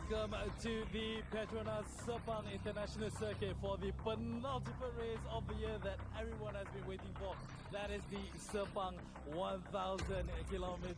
welcome to the Petronas Sepang International Circuit for the penultimate race of the year that everyone has been waiting for. That is the Sepang 1000km.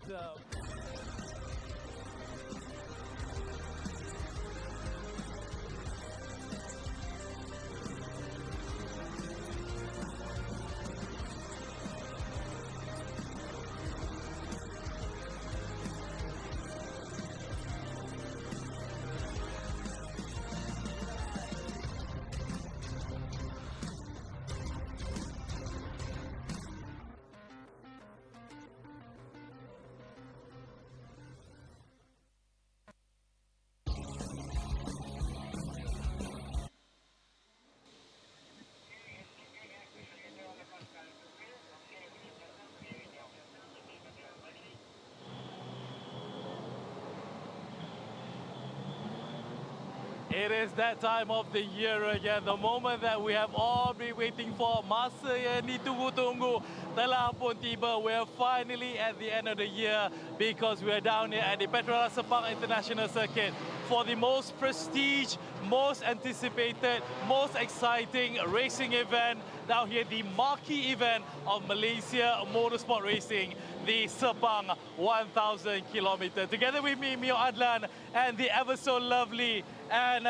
It is that time of the year again, the moment that we have all been waiting for. Masa yang ditunggu-tunggu telah pun tiba. We are finally at the end of the year because we are down here at the Petronas Sepang International Circuit for the most prestige, most anticipated, most exciting racing event down here, the marquee event of Malaysia motorsport racing, the Sepang 1000km. Together with me, Mio Adlan, and the ever so lovely and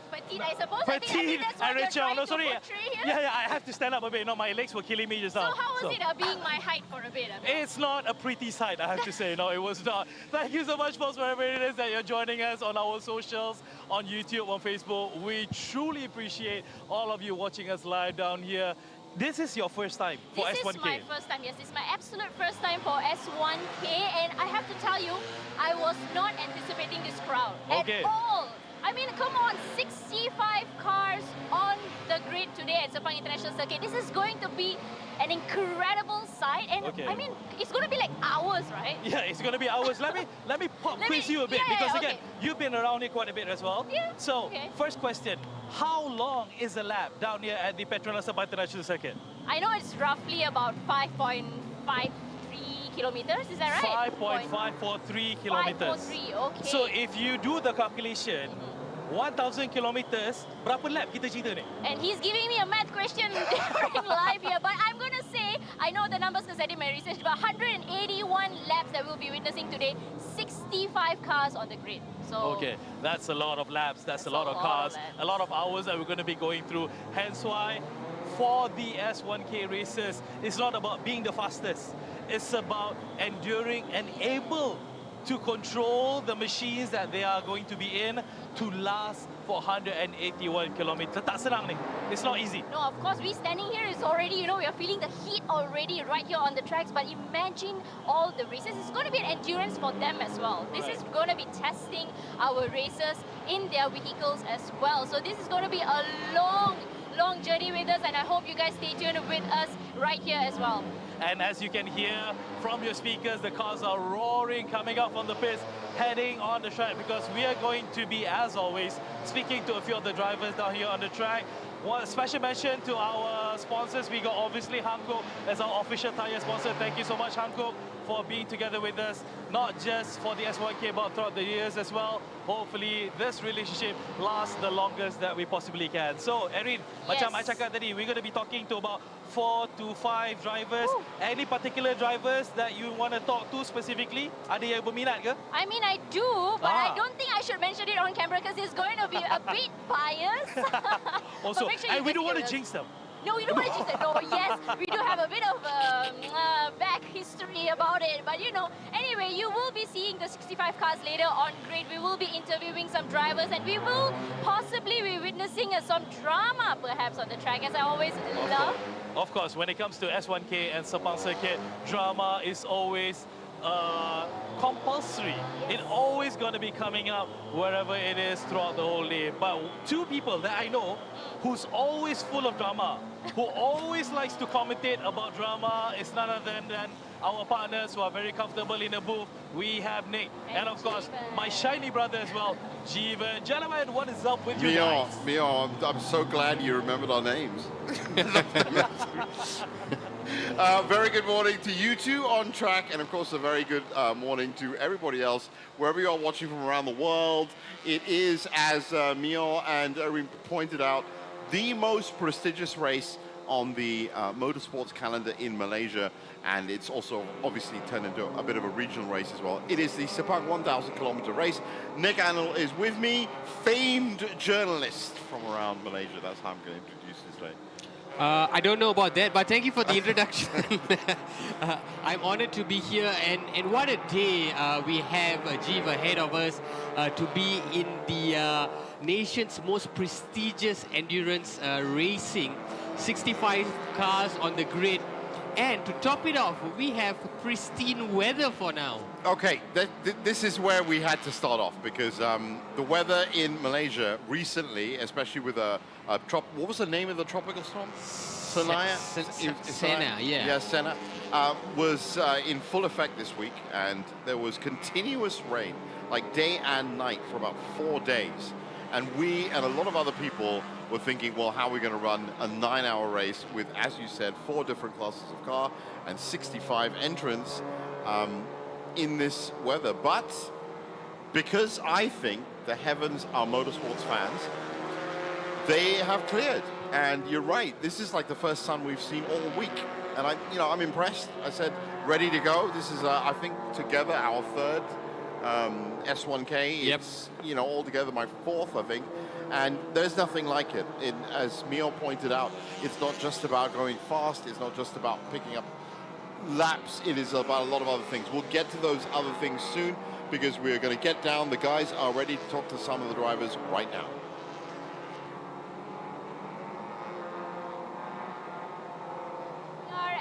petite, I suppose. Petite I think that's what you're trying to portray here. Yeah, I have to stand up a bit. My legs were killing me just now. So how was it being my height for a bit? It's not a pretty sight, I have to say. No, it was not. Thank you so much, folks, wherever it is that you're joining us on our socials, on YouTube, on Facebook. We truly appreciate all of you watching us live down here. This is your first time for S1K? This is my first time, yes. It's my absolute first time for S1K. And I have to tell you, I was not anticipating this crowd at all. I mean, come on, 65 cars on the grid today at Sepang International Circuit. This is going to be an incredible sight, and I mean, it's going to be like hours, right? Yeah, it's going to be hours. Let me quiz you a bit, because again, you've been around here quite a bit as well. Yeah. So, first question, how long is the lap down here at the Petronas Sepang International Circuit? I know it's roughly about 5.53 kilometers, is that right? 5.543 kilometers. 543, okay. So if you do the calculation, 1000 kilometers, berapa lap kita cerita ni? And he's giving me a math question during live here, but I'm going to say, I know the numbers because I did my research, but 181 laps that we'll be witnessing today, 65 cars on the grid. So okay, that's a lot of laps, that's a lot of cars, a lot of hours that we're going to be going through. Hence why, for the S1K races, it's not about being the fastest. It's about enduring and able to control the machines that they are going to be in to last for 181 kilometers. Tak senang ni. It's not easy. No, of course, we standing here is already, you know, we are feeling the heat already right here on the tracks. But imagine all the races. It's going to be an endurance for them as well. This is going to be testing our racers in their vehicles as well. So this is going to be a long journey with us, and I hope you guys stay tuned with us right here as well. And as you can hear from your speakers, the cars are roaring coming up on the pits, heading on the track, because we are going to be, as always, speaking to a few of the drivers down here on the track. One special mention to our sponsors. We got obviously Hankook as our official tyre sponsor. Thank you so much, Hankook, for being together with us, not just for the S1K, but throughout the years as well. Hopefully, this relationship lasts the longest that we possibly can. So, Erin, macam I cakap tadi, we're going to be talking to about 4 to 5 drivers. Ooh. Any particular drivers that you want to talk to specifically? Ada yang berminat ke? I mean, I do, but I don't think I should mention it on camera because it's going to be a bit biased. Also, and we don't want to jinx them. No, we don't want to jinx them. No, yes, we do have a bit of back history about it. But, you know, anyway, you will be seeing the 65 cars later on grid. We will be interviewing some drivers, and we will possibly be witnessing some drama, perhaps, on the track, as I always love. Of course, when it comes to S1K and Sepang Circuit, drama is always compulsory. It's always going to be coming up wherever it is throughout the whole day. But two people that I know who's always full of drama, who always likes to commentate about drama, is none other than our partners who are very comfortable in the booth. We have Nick and of course Jeevan. my shiny brother as well, Jeevan. Gentlemen, what is up with you Mio, guys? Mio, I'm so glad you remembered our names. Very good morning to you two on track, and of course a very good morning to everybody else, wherever you are watching from around the world. It is, as Mio and Irene pointed out, the most prestigious race on the motorsports calendar in Malaysia, and it's also obviously turned into a bit of a regional race as well. It is the Sepang 1000km race. Nick Anil is with me, famed journalist from around Malaysia. That's how I'm going to introduce this day. I don't know about that, but thank you for the introduction. I'm honored to be here, and what a day we have, Jeev, ahead of us to be in the nation's most prestigious endurance racing. 65 cars on the grid, and to top it off, we have pristine weather for now. Okay, this is where we had to start off, because the weather in Malaysia recently, especially with what was the name of the tropical storm? Senaya? Sena, yeah. Yeah, Sena. Was in full effect this week, and there was continuous rain, like day and night for about 4 days. And we and a lot of other people were thinking, well, how are we going to run a 9-hour race with, as you said, 4 different classes of car and 65 entrants in this weather? But because I think the heavens are motorsports fans, they have cleared. And you're right, this is like the first sun we've seen all week. And I'm impressed. I said, ready to go. This is, I think, together our third S1K. Yep. It's, altogether my fourth, I think. And there's nothing like it. As Mio pointed out, it's not just about going fast. It's not just about picking up laps. It is about a lot of other things. We'll get to those other things soon, because we're going to get down. The guys are ready to talk to some of the drivers right now.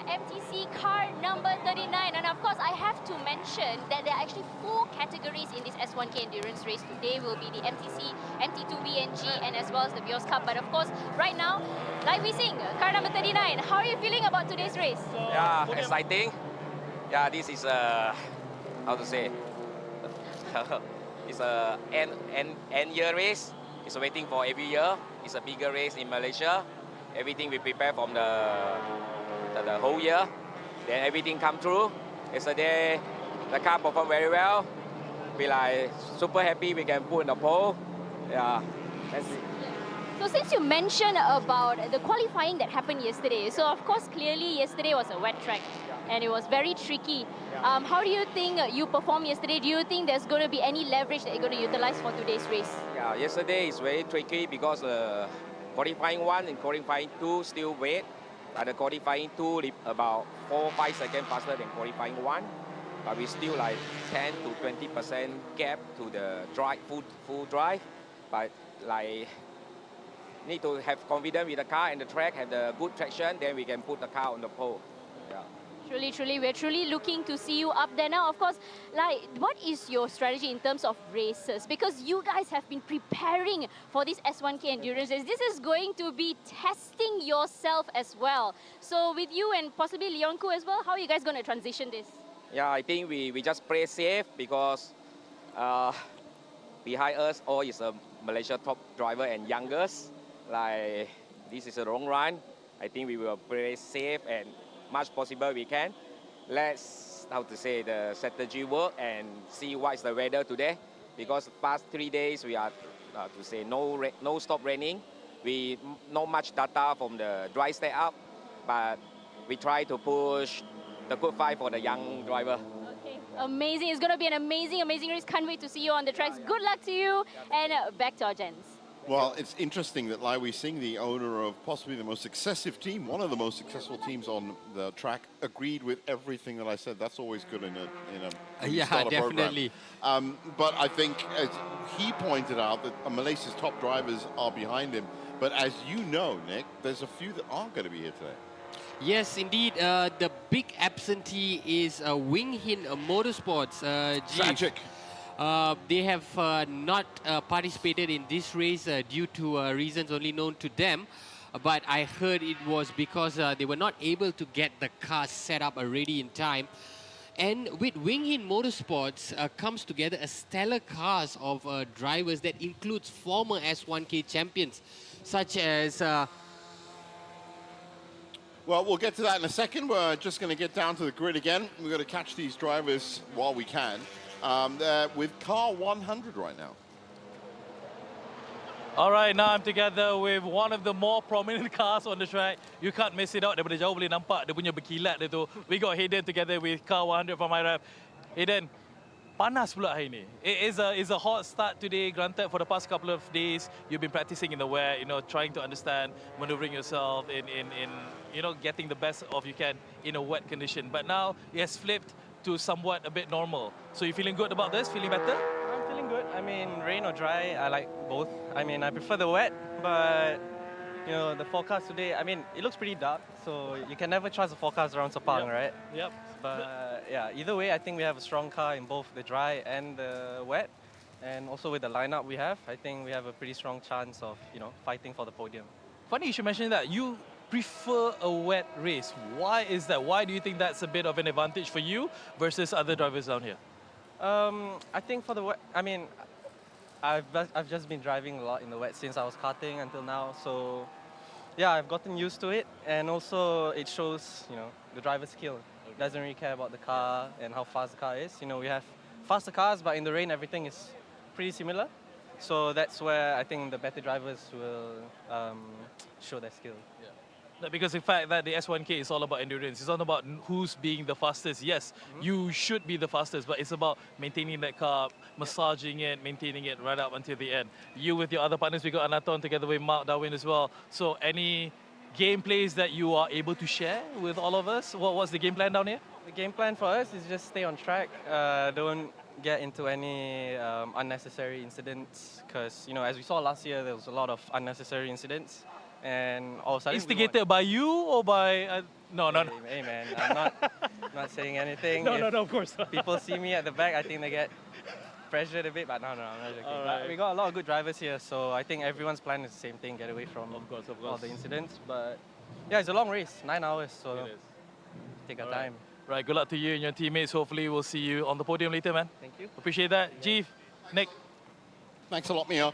MTC car number 39, and of course I have to mention that there are actually 4 categories in this S1K endurance race. Today will be the MTC, MT2VNG, and as well as the Vios Cup. But of course, right now, like we sing, car number 39, how are you feeling about today's race? Yeah, exciting. Yeah, this is how to say, it's a end year race. It's waiting for every year. It's a bigger race in Malaysia. Everything we prepare from the whole year, then everything come through. Yesterday, the car performed very well. We like super happy we can put in the pole. Yeah, that's it. So since you mentioned about the qualifying that happened yesterday, so of course clearly yesterday was a wet track and it was very tricky. How do you think you performed yesterday? Do you think there's going to be any leverage that you're going to utilize for today's race? Yeah, yesterday is very tricky because qualifying 1 and qualifying 2 still wet. The qualifying 2 about 4 or 5 seconds faster than qualifying 1, but we still like 10 to 20% gap to the drive, full drive. But like need to have confidence with the car and the track, have the good traction, then we can put the car on the pole. Yeah. Truly, we're truly looking to see you up there now. Of course, like, what is your strategy in terms of races? Because you guys have been preparing for this S1K endurance race. This is going to be testing yourself as well. So with you and possibly Leonku as well, how are you guys going to transition this? Yeah, I think we just play safe because behind us all is a Malaysia top driver and youngest. Like, this is a long run. I think we will play safe and much possible we can. Let's, how to say, the strategy work and see what is the weather today. Because past 3 days we are, to say, no stop raining. We not much data from the dry setup, but we try to push the good fight for the young driver. Okay, amazing. It's going to be an amazing race. Can't wait to see you on the tracks. Good luck to you, and back to our gents. Well, it's interesting that Lai Wei Sing, the owner of possibly the most successive team, one of the most successful teams on the track, agreed with everything that I said. That's always good in a yeah, definitely. But I think, as he pointed out, that Malaysia's top drivers are behind him. But as you know, Nick, there's a few that aren't going to be here today. Yes, indeed. The big absentee is Wing Hin Motorsports. Tragic. They have not participated in this race due to reasons only known to them. but I heard it was because they were not able to get the car set up already in time. And with Wing Hin Motorsports comes together a stellar cast of drivers that includes former S1K champions, such as... Well, we'll get to that in a second. We're just going to get down to the grid again. We're going to catch these drivers while we can. They're with car 100 right now. All right, now I'm together with one of the more prominent cars on the track. You can't miss it out. Daripada jauh boleh nampak dia punya berkilat dia tu. We got Hayden together with car 100 from IRAP. Hayden, panas pula hari ni. It is a hot start today. Granted, for the past couple of days, you've been practicing in the wet, trying to understand, maneuvering yourself in getting the best of you can in a wet condition. But now it has flipped to somewhat a bit normal. So you feeling good about this? Feeling better? I'm feeling good. I mean, rain or dry, I like both. I mean, I prefer the wet, but the forecast today, I mean, it looks pretty dark, so you can never trust the forecast around Sepang, right? Yep. But yeah, either way, I think we have a strong car in both the dry and the wet. And also with the lineup we have, I think we have a pretty strong chance of, fighting for the podium. Funny you should mention that. You prefer a wet race. Why is that? Why do you think that's a bit of an advantage for you versus other drivers down here? I think for the wet, I mean, I've just been driving a lot in the wet since I was karting until now. So yeah, I've gotten used to it. And also it shows, the driver's skill. Doesn't really care about the car and how fast the car is. We have faster cars, but in the rain, everything is pretty similar. So that's where I think the better drivers will show their skill. Yeah. Because the fact that the S1K is all about endurance. It's not about who's being the fastest. Yes, you should be the fastest, but it's about maintaining that car, massaging it, maintaining it right up until the end. You with your other partners, we got Anaton together with Mark Darwin as well. So any gameplays that you are able to share with all of us? What's the game plan down here? The game plan for us is just stay on track. Don't get into any unnecessary incidents because, as we saw last year, there was a lot of unnecessary incidents. And all of a sudden, instigated by you or by... No. Hey man, I'm not saying anything. No, of course not. People see me at the back, I think they get pressured a bit, but no, I'm not joking. Right. We got a lot of good drivers here, so I think everyone's plan is the same thing, get away from all the incidents. But yeah, it's a long race, 9 hours, so take our time. Right, good luck to you and your teammates. Hopefully we'll see you on the podium later, man. Thank you. Appreciate that. Jeev, Nick. Thanks a lot, Mio.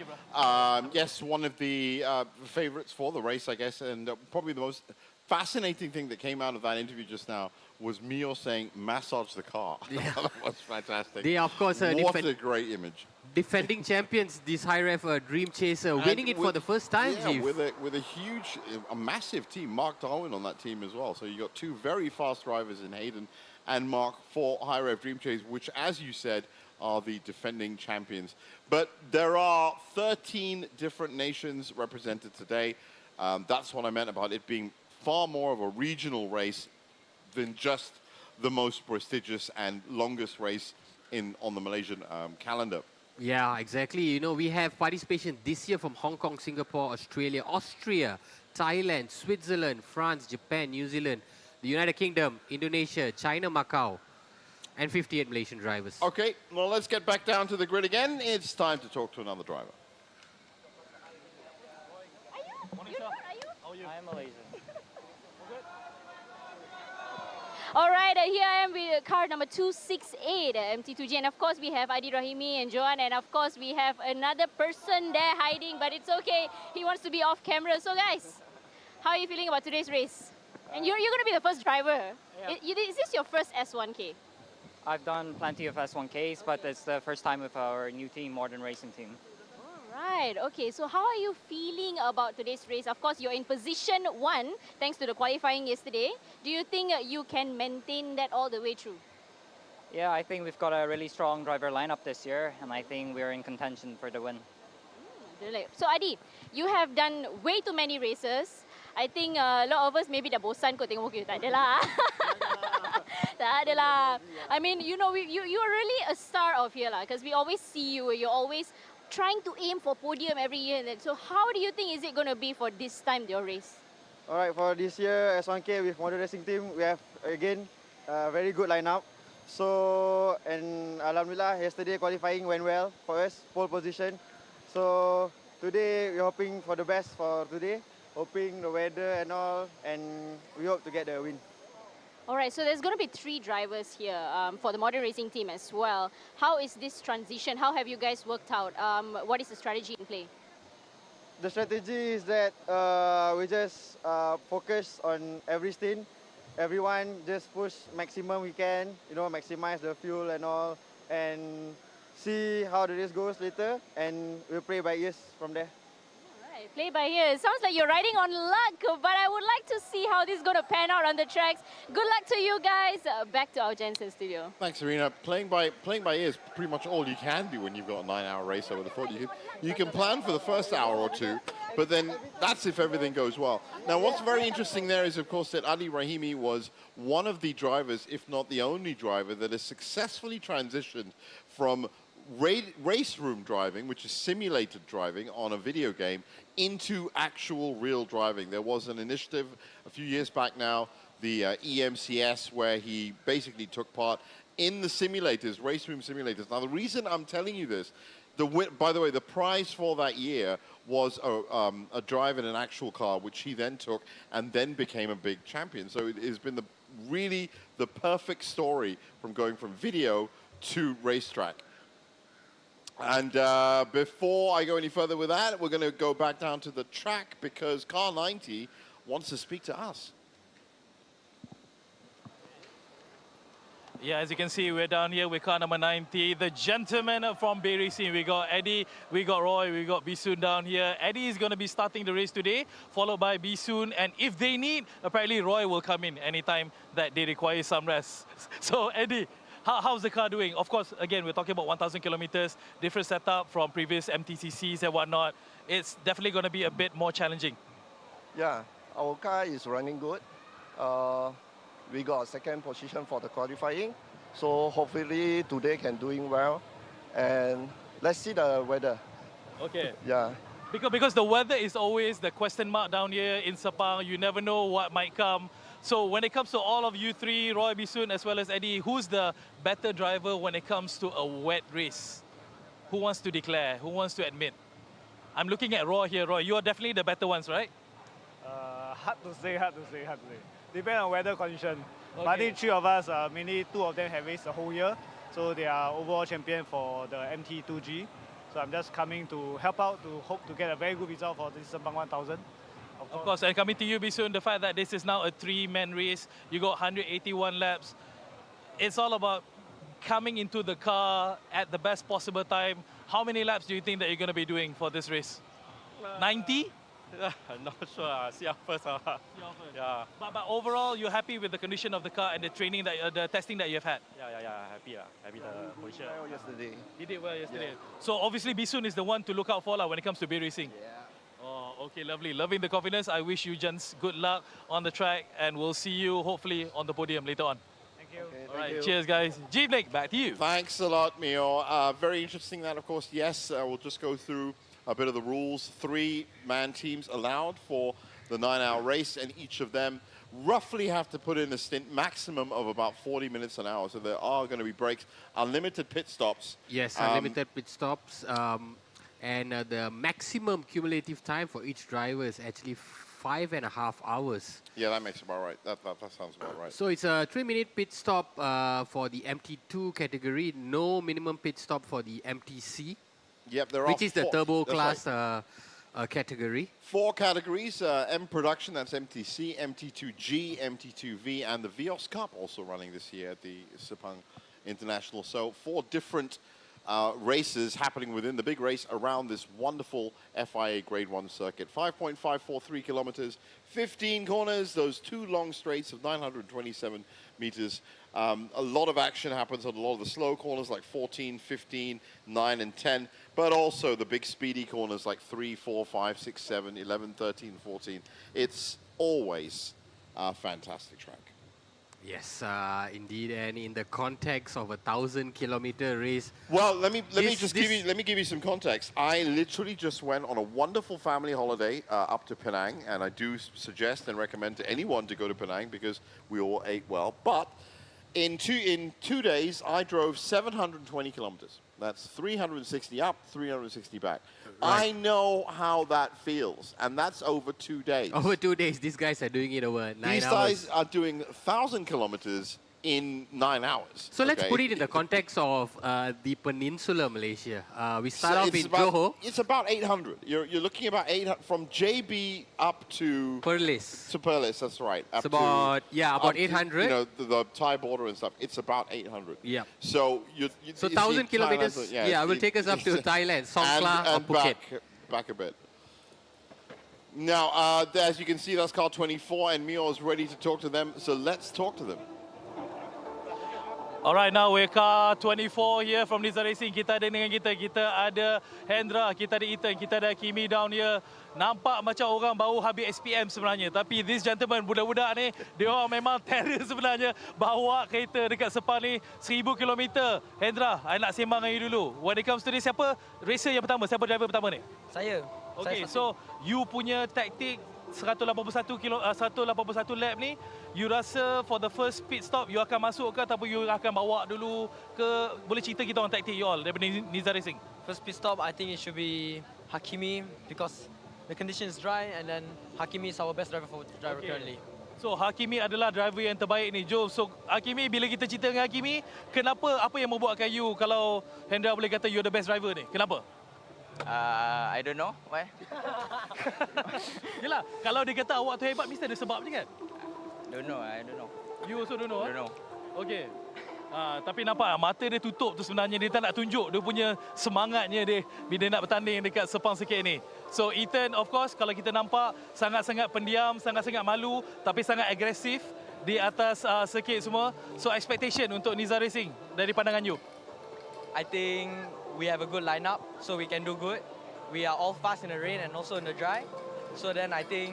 Yes, one of the favorites for the race, I guess, and probably the most fascinating thing that came out of that interview just now was Mio saying, massage the car. Yeah. That was fantastic. They, of course, what a great image. Defending champions, this high-ref Dream Chaser, winning it for the first time, yeah, Jeev. with a huge, a massive team. Mark Darwin on that team as well. So you got two very fast drivers in Hayden and Mark for high-rev Dream Chase, which, as you said, are the defending champions. But there are 13 different nations represented today. That's what I meant about it being far more of a regional race than just the most prestigious and longest race on the Malaysian calendar. Yeah, exactly. We have participation this year from Hong Kong, Singapore, Australia, Austria, Thailand, Switzerland, France, Japan, New Zealand, the United Kingdom, Indonesia, China, Macau, and 58 Malaysian drivers. Okay, well, let's get back down to the grid again. It's time to talk to another driver. Are you? I am Malaysian. All right, here I am with car number 268, MT2G. And of course, we have Adi Rahimi and Johan. And of course, we have another person there hiding, but it's okay. He wants to be off camera. So guys, how are you feeling about today's race? And you're going to be the first driver. Yeah. Is this your first S1K? I've done plenty of S1Ks, but it's the first time with our new team, Modern Racing Team. Right, okay, so how are you feeling about today's race? Of course, you're in position 1, thanks to the qualifying yesterday. Do you think you can maintain that all the way through? Yeah, I think we've got a really strong driver lineup this year, and I think we're in contention for the win. So Adi, you have done way too many races. I think a lot of us maybe dah bosan kot tengok muka. Tak adalah. Tak adalah. I mean, you're really a star of here lah, because we always see you. You're always trying to aim for podium every year. So how do you think is it going to be for this time, your race? All right, for this year, S1K with Modern Racing Team, we have, again, a very good lineup. So, and Alhamdulillah, yesterday qualifying went well for us, pole position. So, today we're hoping for the best for today. hoping the weather and all, and we hope to get the win. All right, so there's going to be 3 drivers here for the modern racing team as well. How is this transition? How have you guys worked out? What is the strategy in play? The strategy is that we just focus on every stint. Everyone just push maximum we can, maximize the fuel and all, and see how the race goes later, and we'll play by ears from there. Play by ear. It sounds like you're riding on luck, but I would like to see how this is going to pan out on the tracks. Good luck to you guys. Back to our Jensen studio. Thanks, Serena. Playing by ear is pretty much all you can do when you've got a 9-hour race over the foot. You can plan for the first hour or two, but then that's if everything goes well. Now, what's very interesting there is, of course, that Ali Rahimi was one of the drivers, if not the only driver, that has successfully transitioned from race room driving, which is simulated driving on a video game, into actual real driving. There was an initiative a few years back now, the EMCS, where he basically took part in the simulators, race room simulators. Now, the reason I'm telling you this, by the way, the prize for that year was a drive in an actual car, which he then took and then became a big champion. So it has been really the perfect story from going from video to racetrack. And before I go any further with that, we're going to go back down to the track because car 90 wants to speak to us. Yeah, as you can see, we're down here with car number 90. The gentlemen from Bay Racing. We got Eddie, we got Roy, we got Bisoon down here. Eddie is going to be starting the race today, followed by Bisoon. And if they need, apparently Roy will come in anytime that they require some rest. So, Eddie, how's the car doing? Of course, again, we're talking about 1,000 kilometers, different setup from previous MTCCs and whatnot. It's definitely going to be a bit more challenging. Yeah, our car is running good. We got second position for the qualifying. So hopefully today can doing well. And let's see the weather. Okay. Yeah. Because the weather is always the question mark down here in Sepang. You never know what might come. So when it comes to all of you three, Roy, Bisoon, as well as Eddie, who's the better driver when it comes to a wet race? Who wants to declare? Who wants to admit? I'm looking at Roy here. Roy, you are definitely the better ones, right? Hard to say. Depends on weather condition. Okay. But I think 3 of us, mainly 2 of them have raced the whole year. So they are overall champion for the MT2G. So I'm just coming to help out to hope to get a very good result for this Sepang 1000. Of course, and coming to you, Bisoon, the fact that this is now a 3-man race, you got 181 laps. It's all about coming into the car at the best possible time. How many laps do you think that you're going to be doing for this race? 90? I'm not sure. See how first. Yeah. But overall, you're happy with the condition of the car and the training, the testing that you've had? Yeah. Happy the position. Well yesterday. He did well yesterday. Yeah. So obviously, Bisoon is the one to look out for when it comes to Bay Racing. Yeah. Oh, okay, lovely. Loving the confidence. I wish you gents good luck on the track, and we'll see you hopefully on the podium later on. Thank you. Okay, All right, you. cheers, guys. G Blake, back to you. Thanks a lot, Mio. Very interesting that, of course, yes, we'll just go through a bit of the rules. 3-man teams allowed for the 9-hour race, and each of them roughly have to put in a stint maximum of about 40 minutes an hour. So there are going to be breaks, unlimited pit stops. Yes, unlimited pit stops. And the maximum cumulative time for each driver is actually 5.5 hours. Yeah, that makes about right. That sounds about right. So it's a 3-minute pit stop for the MT2 category. No minimum pit stop for the MTC. Yep, there are which is the turbo class category. 4 categories, M Production, that's MTC, MT2G, MT2V, and the Vios Cup also running this year at the Sepang International. So 4 different races happening within the big race around this wonderful FIA Grade 1 circuit. 5.543 kilometers, 15 corners, those 2 long straights of 927 meters. A lot of action happens on a lot of the slow corners like 14, 15, 9, and 10, but also the big speedy corners like 3, 4, 5, 6, 7, 11, 13, 14. It's always a fantastic track. Yes, indeed, and in the context of a 1,000-kilometer race. Well, let me give you some context. I literally just went on a wonderful family holiday up to Penang, and I do suggest and recommend to anyone to go to Penang because we all ate well. But in 2 days, I drove 720 kilometers. That's 360 up, 360 back. I know how that feels, and that's over 2 days. Over 2 days, these guys are doing it over 9 hours. These guys are doing 1,000 kilometers in 9 hours. So let's put it in the context of the Peninsular Malaysia. We start off in Johor. It's about 800. You're looking about 800 from JB up to Perlis. To Perlis, that's right. It's about 800. To, the Thai border and stuff. It's about 800. Yeah. So so 1,000 kilometers. Will take us up to Thailand, Songkhla or Phuket. Back a bit. Now, as you can see, that's car 24, and Mio is ready to talk to them. So let's talk to them. Alright, now we're car 24 here from Niza Racing. Kita ada dengan kita ada Hendra, kita ada Ethan, kita ada Kimi down here. Nampak macam orang baru habis SPM sebenarnya. Tapi these gentlemen, budak-budak ni, dia orang memang terror sebenarnya. Bawa kereta dekat Sepang ni 1,000 km. Hendra, I nak sembang dengan you dulu. When it comes to this, siapa racer yang pertama? Siapa driver pertama ni? Saya. Okay, so you punya taktik 181 lap ni, you rasa for the first pit stop you akan masuk ke ataupun you akan bawa dulu ke? Boleh cerita kita orang taktik you all daripada Niza Racing? First pit stop, I think it should be Hakimi because the condition is dry, and then Hakimi is our best driver currently. So Hakimi adalah driver yang terbaik ni, Joe. So Hakimi, bila kita cerita dengan Hakimi, kenapa, apa yang membuatkan you, kalau Hendra boleh kata you the best driver ni? Kenapa? I don't know. Why? Yelah, kalau dia kata awak tu hebat, mesti ada sebab je kan? Don't know. I don't know. You also don't know? Don't know. Okay. Tapi nampak mata dia tutup tu sebenarnya. Dia tak nak tunjuk dia punya semangatnya dia bila nak bertanding dekat Sepang sikit ni. So Ethan, of course, kalau kita nampak sangat-sangat pendiam, sangat-sangat malu, tapi sangat agresif di atas sikit semua. So expectation untuk Niza Racing dari pandangan you? I think we have a good lineup, so we can do good. We are all fast in the rain and also in the dry. So then I think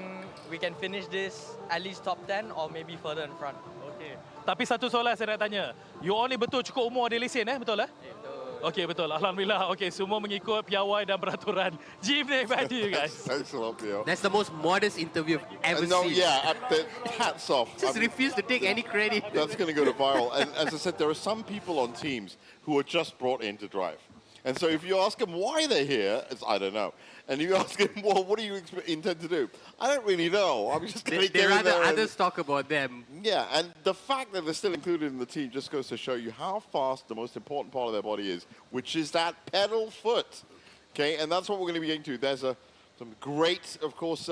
we can finish this at least top 10 or maybe further in front. Okay. Tapi satu soalan saya nak tanya. You all ni betul cukup umur ada lesen betul Betul. Okay, betul. Alhamdulillah. Okay, semua mengikut piawai dan peraturan. Gym ni back to you guys. Thanks a lot, Pio. That's the most modest interview I've ever seen. Hats off. Just refuse to take any credit. That's going to go to viral. And as I said, there are some people on teams who are just brought in to drive. And so if you ask them why they're here, it's, I don't know. And you ask them, well, what do you intend to do? I don't really know. I'm just going to get in there. Others talk about them. Yeah, and the fact that they're still included in the team just goes to show you how fast the most important part of their body is, which is that pedal foot. Okay, and that's what we're going to be getting to. There's some great, of course,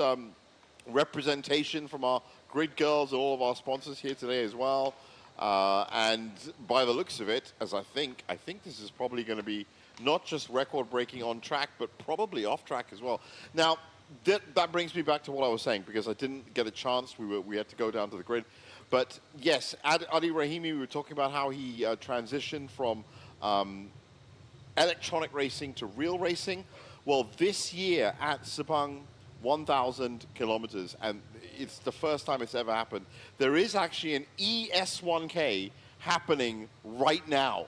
representation from our grid girls and all of our sponsors here today as well. And by the looks of it, as I think this is probably going to be not just record-breaking on track, but probably off track as well. Now, that brings me back to what I was saying, because I didn't get a chance. We had to go down to the grid. But yes, Adi Rahimi, we were talking about how he transitioned from electronic racing to real racing. Well, this year at Sepang 1000 kilometers, and it's the first time it's ever happened, there is actually an ES1K happening right now,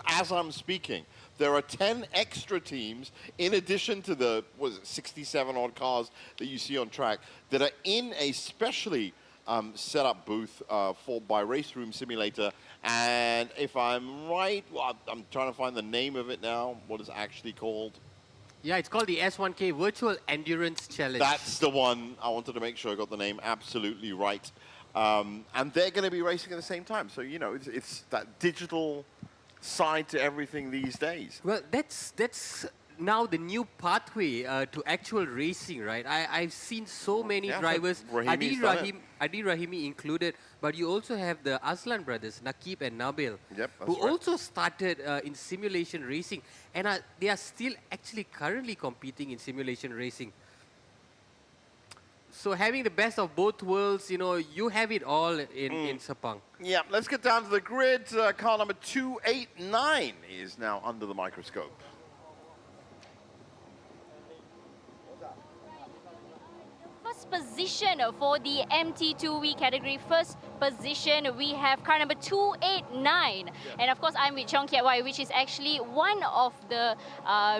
as I'm speaking. There are 10 extra teams, in addition to the 67-odd cars that you see on track, that are in a specially set up booth by Race Room Simulator. And if I'm right, well, I'm trying to find the name of it now, what it's actually called. Yeah, it's called the S1K Virtual Endurance Challenge. That's the one. I wanted to make sure I got the name absolutely right. And they're going to be racing at the same time. So, you know, it's that digital side to everything these days. Well, that's now the new pathway to actual racing, right? I've seen so many drivers, Adi Rahimi included, but you also have the Aslan brothers, Nakib and Nabil, who also started in simulation racing, and they are still actually currently competing in simulation racing. So having the best of both worlds, you know, you have it all in Sepang. Yeah, let's get down to the grid. Car number 289 is now under the microscope. First position for the MT2V category. First position, we have car number 289. And of course, I'm with Chong Kiat Wai, which is actually one of the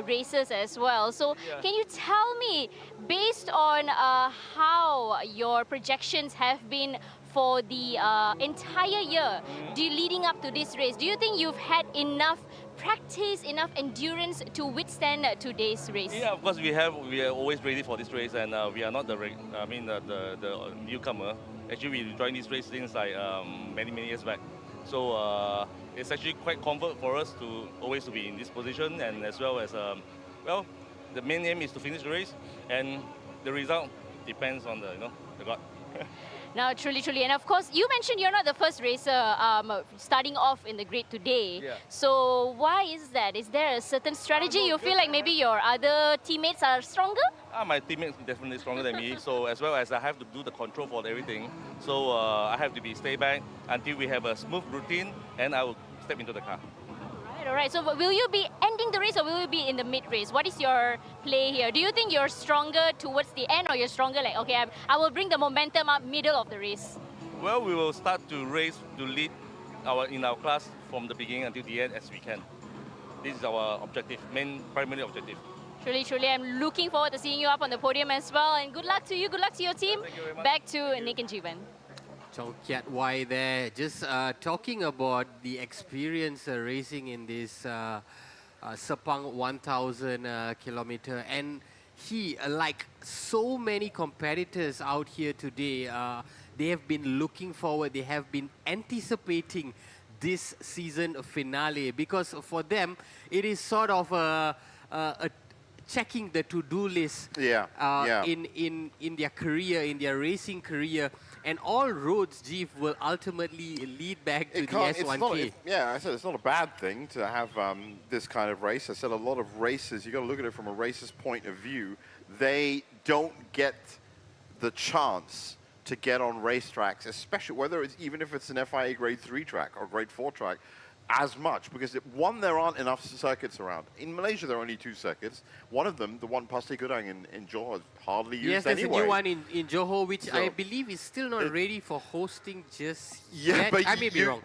racers as well. So can you tell me, based on how your projections have been for the entire year leading up to this race, do you think you've had enough practice, enough endurance to withstand today's race? Yeah, of course we are always ready for this race, and we are not the newcomer. Actually, we joined this race since like many years back. So it's actually quite comfort for us to always to be in this position, and as well as well, the main aim is to finish the race, and the result depends on the God. No, truly. And of course, you mentioned you're not the first racer starting off in the grid today. Yeah. So why is that? Is there a certain strategy you feel like maybe your other teammates are stronger? My teammates are definitely stronger than me. So as well as I have to do the control for everything. So I have to stay back until we have a smooth routine, and I will step into the car. All right. So will you be ending the race or will you be in the mid-race? What is your play here? Do you think you're stronger towards the end or you're stronger like, okay, I will bring the momentum up middle of the race? Well, we will start to race to lead in our class from the beginning until the end as we can. This is our objective, primary objective. Truly. I'm looking forward to seeing you up on the podium as well. And good luck to you. Good luck to your team. Thank you very much. Back to Nick and Jeevan. Chong Kiat Wai there, just talking about the experience racing in this Sepang 1000km, and he, like so many competitors out here today, they have been looking forward, they have been anticipating this season finale, because for them it is sort of a checking the to-do list in their career, in their racing career. And all roads, Jeev, will ultimately lead back to the S1K. I said it's not a bad thing to have this kind of race. I said a lot of races, you got to look at it from a racer's point of view. They don't get the chance to get on racetracks, especially even if it's an FIA Grade 3 track or Grade 4 track, as much, because one, there aren't enough circuits around. In Malaysia, there are only 2 circuits. One of them, the one Pasir Gudang in Johor, is hardly used yes, there's anyway. a new one in Johor, which I believe is still not ready for hosting just yet. But I may be wrong.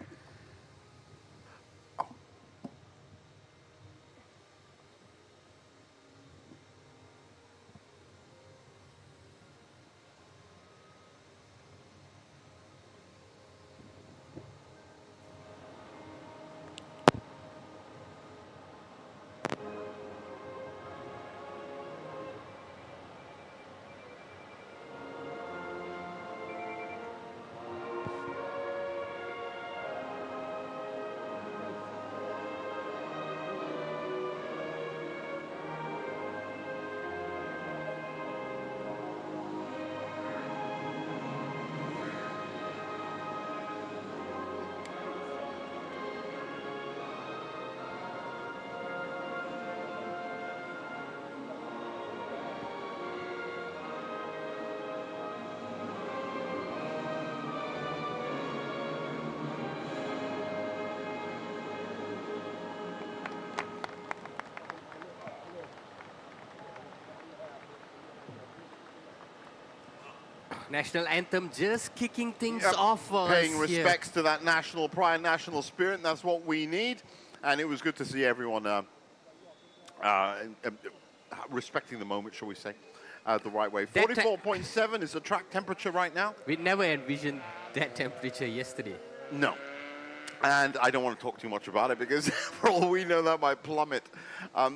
National anthem just kicking things off for us. Paying respects to that national pride, national spirit, and that's what we need. And it was good to see everyone respecting the moment, shall we say, the right way. 44.7 is the track temperature right now. We never envisioned that temperature yesterday. No. And I don't want to talk too much about it because for all we know, that might plummet.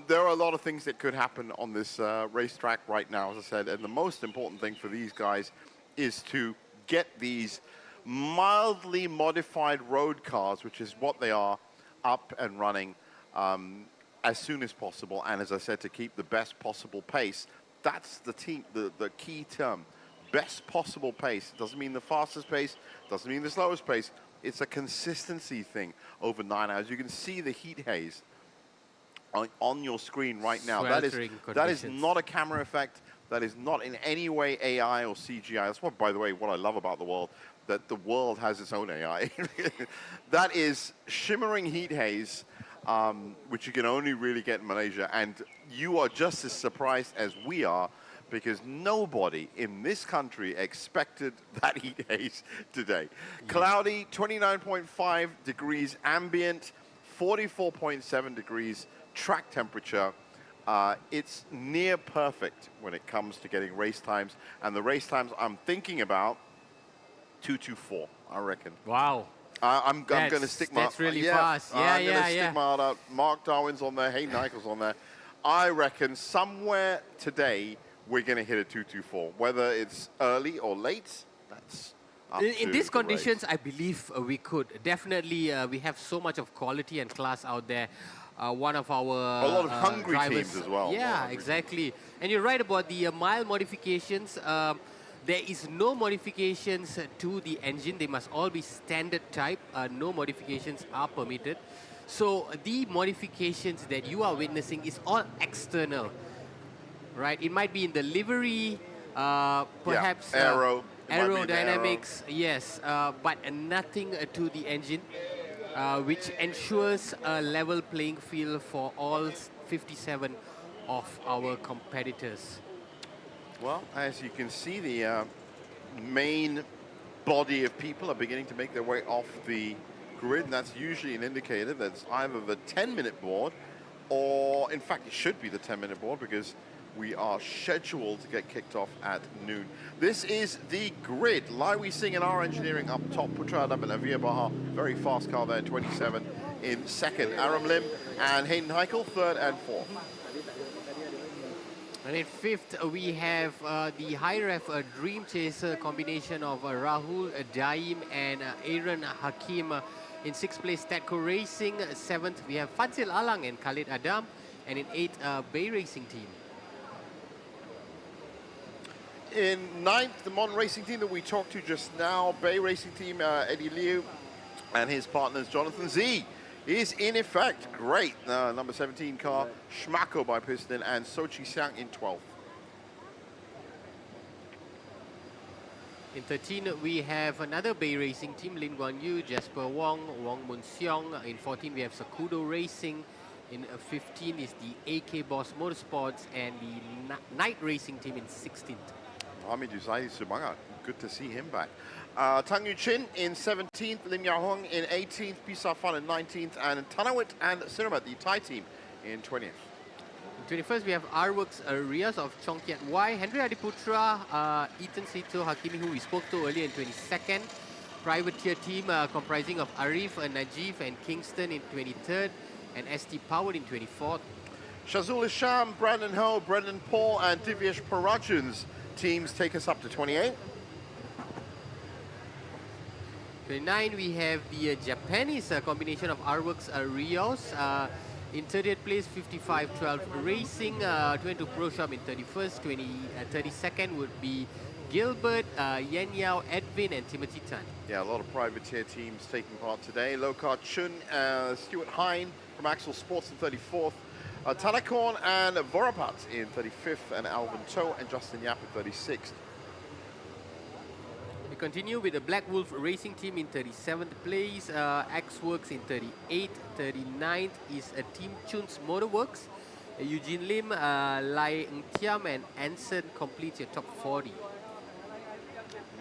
There are a lot of things that could happen on this racetrack right now, as I said. And the most important thing for these guys is to get these mildly modified road cars, which is what they are, up and running as soon as possible. And as I said, to keep the best possible pace. That's the key term. Best possible pace. Doesn't mean the fastest pace, doesn't mean the slowest pace. It's a consistency thing over 9 hours. You can see the heat haze on your screen right now. That is not a camera effect. That is not in any way AI or CGI. That's what, by the way, what I love about the world, that the world has its own AI. That is shimmering heat haze, which you can only really get in Malaysia. And you are just as surprised as we are, because nobody in this country expected that heat haze today. Yeah. Cloudy, 29.5 degrees ambient, 44.7 degrees track temperature. It's near perfect when it comes to getting race times. And the race times I'm thinking about, 2:24, I reckon. Wow. I'm going to stick my... That's really fast. I'm going to stick my heart out. Mark Darwin's on there. Hayden Heichel's on there. I reckon somewhere today we're going to hit a 2:24. Whether it's early or late, that's up in to these the conditions, race. I believe we could. Definitely, we have so much of quality and class out there. One of our A lot of hungry drivers, teams as well. Yeah, exactly. And you're right about the mild modifications. There is no modifications to the engine. They must all be standard type. No modifications are permitted. So the modifications that you are witnessing is all external, right? It might be in the livery, perhaps aerodynamics, yes, but nothing to the engine, which ensures a level playing field for all 57 of our competitors. Well, as you can see, the main body of people are beginning to make their way off the grid, and that's usually an indicator that's either the 10-minute board or, in fact, it should be the 10-minute board because we are scheduled to get kicked off at noon. This is the grid. Lai Wei Sing and our engineering up top. Putra Adam and Avia Baha, very fast car there, 27 in second. Aram Lim and Hayden Heichel, third and fourth. And in fifth, we have the high-ref Dream Chaser combination of Rahul Daim and Aaron Hakim. In sixth place, Tadco Racing. Seventh, we have Fadzil Alang and Khalid Adam. And in eighth, Bay Racing Team. In ninth, the Modern Racing Team that we talked to just now, Bay Racing Team, Eddie Liu and his partners, Jonathan Z, is in effect great. Number 17 car, Schmacko by Piston, and Sochi Xiang in 12th. In 13, we have another Bay Racing Team, Lin Guan Yu, Jasper Wong, Wong Mun Seong. In 14, we have Sakudo Racing. In 15 is the AK Boss Motorsports, and the Night Racing Team in 16th. Ami Duzai Subanga, good to see him back. Tang Yu Chin in 17th, Lim Yao Hong in 18th, Pisa Fan in 19th, and Tanawit and Siramat, the Thai team, in 20th. In 21st, we have R-Works Rias of Chong Kiat Wai, Henry Adiputra, Ethan Sito Hakimi, who we spoke to earlier in 22nd. Privateer team comprising of Arif, Najif, and Kingston in 23rd, and ST Power in 24th. Shazul Isham, Brandon Ho, Brendan Paul, and Divyesh Parajan's teams take us up to 28. 29, we have the Japanese combination of R-Works Rios. In 30th place, 5512 Racing. 22 Pro Shop in 31st. 32nd would be Gilbert, Yen Yao, Edwin, and Timothy Tan. Yeah, a lot of privateer teams taking part today. Lokar Chun, Stuart Hine from Axel Sports in 34th. Tanakorn and Vorapat in 35th, and Alvin Toh and Justin Yap in 36th. We continue with the Black Wolf Racing Team in 37th place, X-Works in 38th, 39th is Team Chun's Motorworks. Eugene Lim, Lai Ng Tiam and Anson completes your top 40.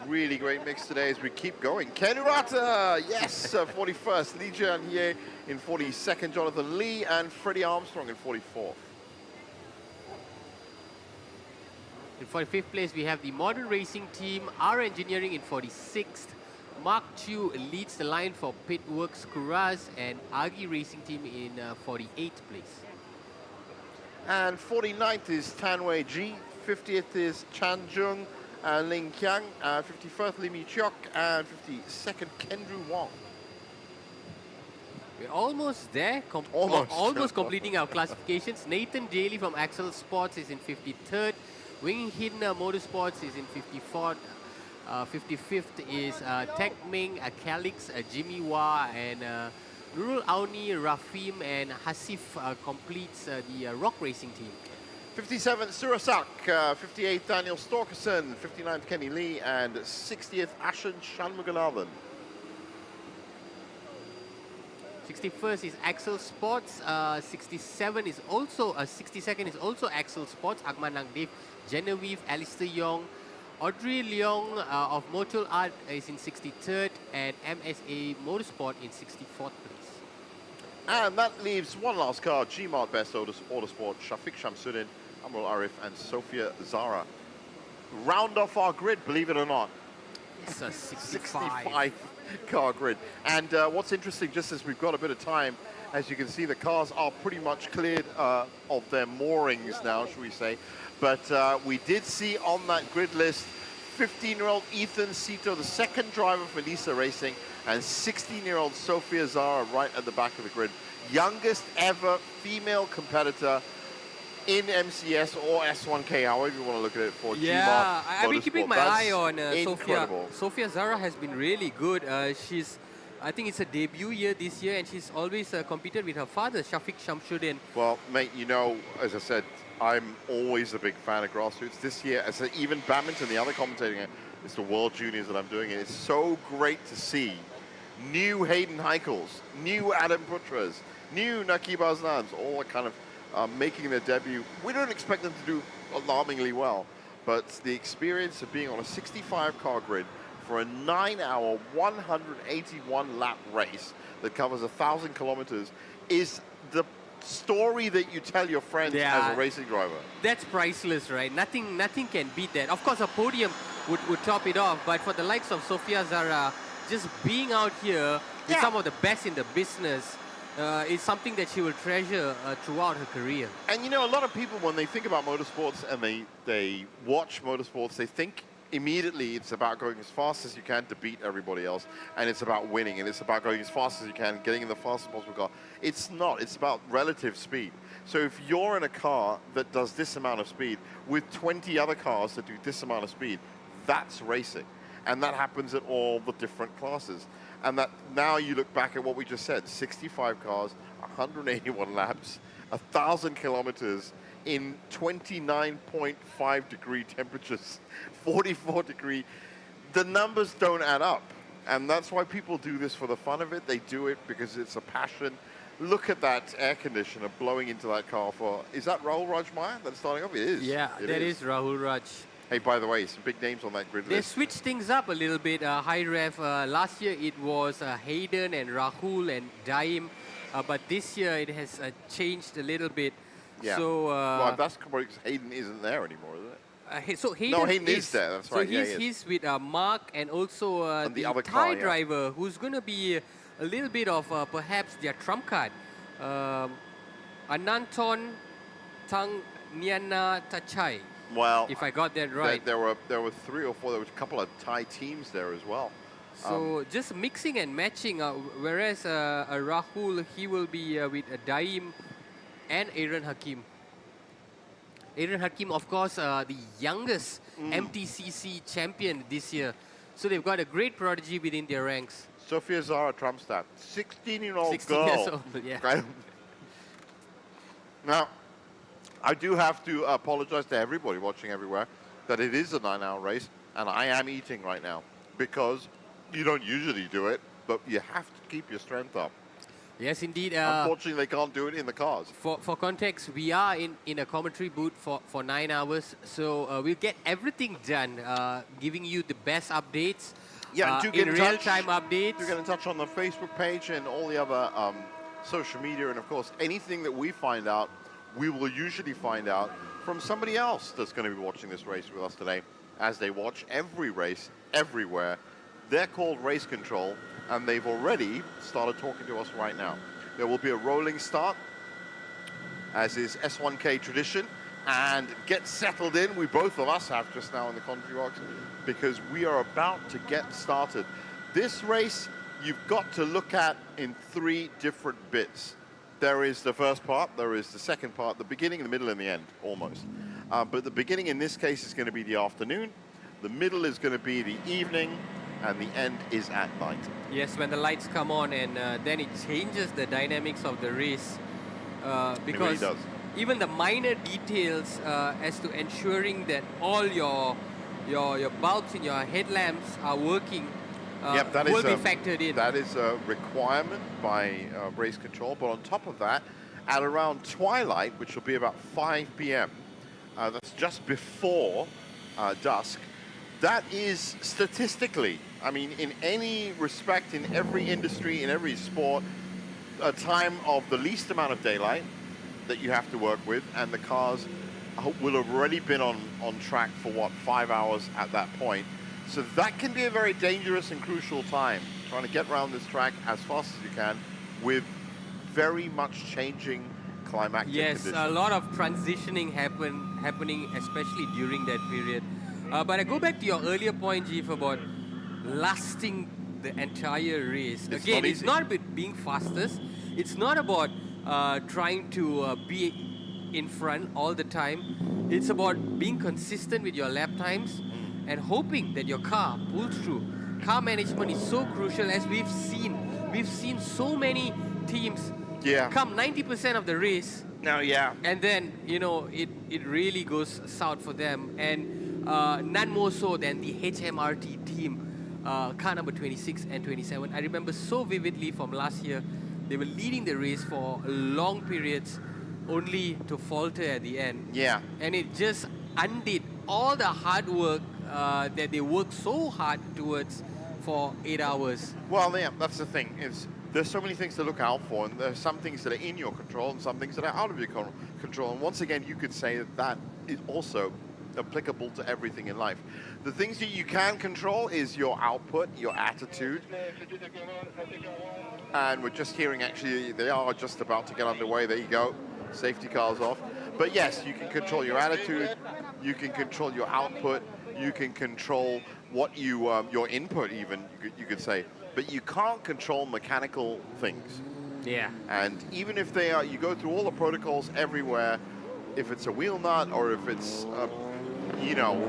Really great mix today as we keep going. Ken Urata, yes, 41st. Li Jianhye in 42nd. Jonathan Lee and Freddie Armstrong in 44th. In 45th place, we have the Modern Racing Team, R Engineering in 46th. Mark Chu leads the line for Pitworks Kuraz, and Agi Racing Team in 48th place. And 49th is Tanwei Ji. 50th is Chan Jung and Ling Qiang. 51st, Lim Yi Chiok. And 52nd, Kendru Wong. We're almost there, almost completing our classifications. Nathan Daly from Axel Sports is in 53rd. Wing Hin Motorsports is in 54th. 55th is Tech Ming, Calix, Jimmy Wah, and Nurul Auni, Rafim, and Hasif completes the Rock Racing Team. 57th, Surasak. 58th, Daniel Storkerson. 59th, Kenny Lee. And 60th, Ashen Shanmuganathan. 61st is Axel Sports. 62nd is also Axel Sports. Agman Nangdev, Genevieve, Alistair Yong. Audrey Leong of Motul Art is in 63rd, and MSA Motorsport in 64th place. And that leaves one last car, Gmart Best Autosport, Shafiq Shamsuddin, Amrul Arif, and Sophia Zara. Round off our grid, believe it or not. It's a 65. car grid. And what's interesting, just as we've got a bit of time, as you can see, the cars are pretty much cleared of their moorings now, should we say. But we did see on that grid list 15-year-old Ethan Sito, the second driver for Nisa Racing, and 16-year-old Sofia Zara right at the back of the grid. Youngest ever female competitor in MCS or S1K, however you want to look at it, for Yeah, G-Mark I've been keeping my eye on Sofia. incredible. Sofia Zara has been really good. I think it's a debut year this year, and she's always competed with her father, Shafiq Shamsuddin. Well, mate, you know, as I said, I'm always a big fan of grassroots. This year, as even badminton, the other commentating it, it's the World Juniors that I'm doing it. It's so great to see new Hayden Heichels, new Adam Putras, new Nakib Aznans, all kind of making their debut. We don't expect them to do alarmingly well, but the experience of being on a 65-car grid for a 9-hour, 181-lap race that covers 1,000 kilometers is the story that you tell your friends as a racing driver. That's priceless, right? Nothing can beat that. Of course, a podium would top it off, but for the likes of Sofia Zara, just being out here with some of the best in the business is something that she will treasure throughout her career. And you know, a lot of people, when they think about motorsports and they watch motorsports, they think immediately it's about going as fast as you can to beat everybody else, and it's about winning, and it's about going as fast as you can, getting in the fastest possible car. It's not. It's about relative speed. So if you're in a car that does this amount of speed with 20 other cars that do this amount of speed, that's racing. And that happens at all the different classes. And that now you look back at what we just said, 65 cars, 181 laps, 1,000 kilometers in 29.5 degree temperatures, 44 degree. The numbers don't add up. And that's why people do this for the fun of it. They do it because it's a passion. Look at that air conditioner blowing into that car for, is that Rahul Rajmaya that's starting off? It is. Yeah, that is Rahul Raj. Hey, by the way, some big names on that grid They list. switched things up a little bit. High Rev, last year it was Hayden and Rahul and Daim, but this year it has changed a little bit. Yeah. So, well, that's because Hayden isn't there anymore, is it? so Hayden no, Hayden is there. That's right. So he's with Mark and also and the other Thai car, driver, who's going to be a little bit of perhaps their trump card. Ananton Tang Niana Tachai. Well, if I got that right. There were 3 or 4. There was a couple of Thai teams there as well. So just mixing and matching. Whereas Rahul, he will be with Daim and Aaron Hakim. Aaron Hakim, of course, the youngest MTCC champion this year. So they've got a great prodigy within their ranks. Sofia Zara Trumstad, 16-year-old 16 girl. years old, yeah. Now, I do have to apologize to everybody watching everywhere that it is a 9-hour race, and I am eating right now because you don't usually do it, but you have to keep your strength up. Yes, indeed. Unfortunately, they can't do it in the cars. For context, we are in a commentary booth for 9 hours, so we'll get everything done, giving you the best updates. Yeah, do get in real-time updates. Do get in touch on the Facebook page and all the other social media, and of course, anything that we find out, we will usually find out from somebody else that's going to be watching this race with us today, as they watch every race, everywhere. They're called Race Control, and they've already started talking to us right now. There will be a rolling start, as is S1K tradition, and get settled in. We both of us have just now in the commentary box, because we are about to get started. This race, you've got to look at in 3 different bits. There is the first part, there is the second part, the beginning, the middle, and the end, almost. But the beginning in this case is going to be the afternoon, the middle is going to be the evening, and the end is at night. Yes, when the lights come on, and then it changes the dynamics of the race. Because it really does. Even the minor details as to ensuring that all your bulbs in your headlamps are working will be factored in. That is a requirement by Race Control. But on top of that, at around twilight, which will be about 5 p.m., that's just before dusk, that is statistically, I mean, in any respect, in every industry, in every sport, a time of the least amount of daylight that you have to work with, and the cars will have already been on track for, 5 hours at that point. So that can be a very dangerous and crucial time, trying to get around this track as fast as you can with very much changing climactic conditions. A lot of transitioning happening, especially during that period. But I go back to your earlier point, Jeef, about lasting the entire race. Again, it's not about being fastest. It's not about trying to be in front all the time. It's about being consistent with your lap times and hoping that your car pulls through. Car management is so crucial, as we've seen. We've seen so many teams come 90% of the race. And then, you know, it really goes south for them. And none more so than the HMRT team, car number 26 and 27. I remember so vividly from last year, they were leading the race for long periods, only to falter at the end. And it just undid all the hard work that they worked so hard towards for 8 hours. Well, yeah, that's the thing. There's so many things to look out for, and there's some things that are in your control and some things that are out of your control. And once again, you could say that is also applicable to everything in life. The things that you can control is your output, your attitude. And we're just hearing, actually, they are just about to get underway. There you go. Safety car's off. But yes, you can control your attitude, you can control your output, you can control what your input even, you could say. But you can't control mechanical things. And even if they are, you go through all the protocols everywhere, if it's a wheel nut or if it's, you know,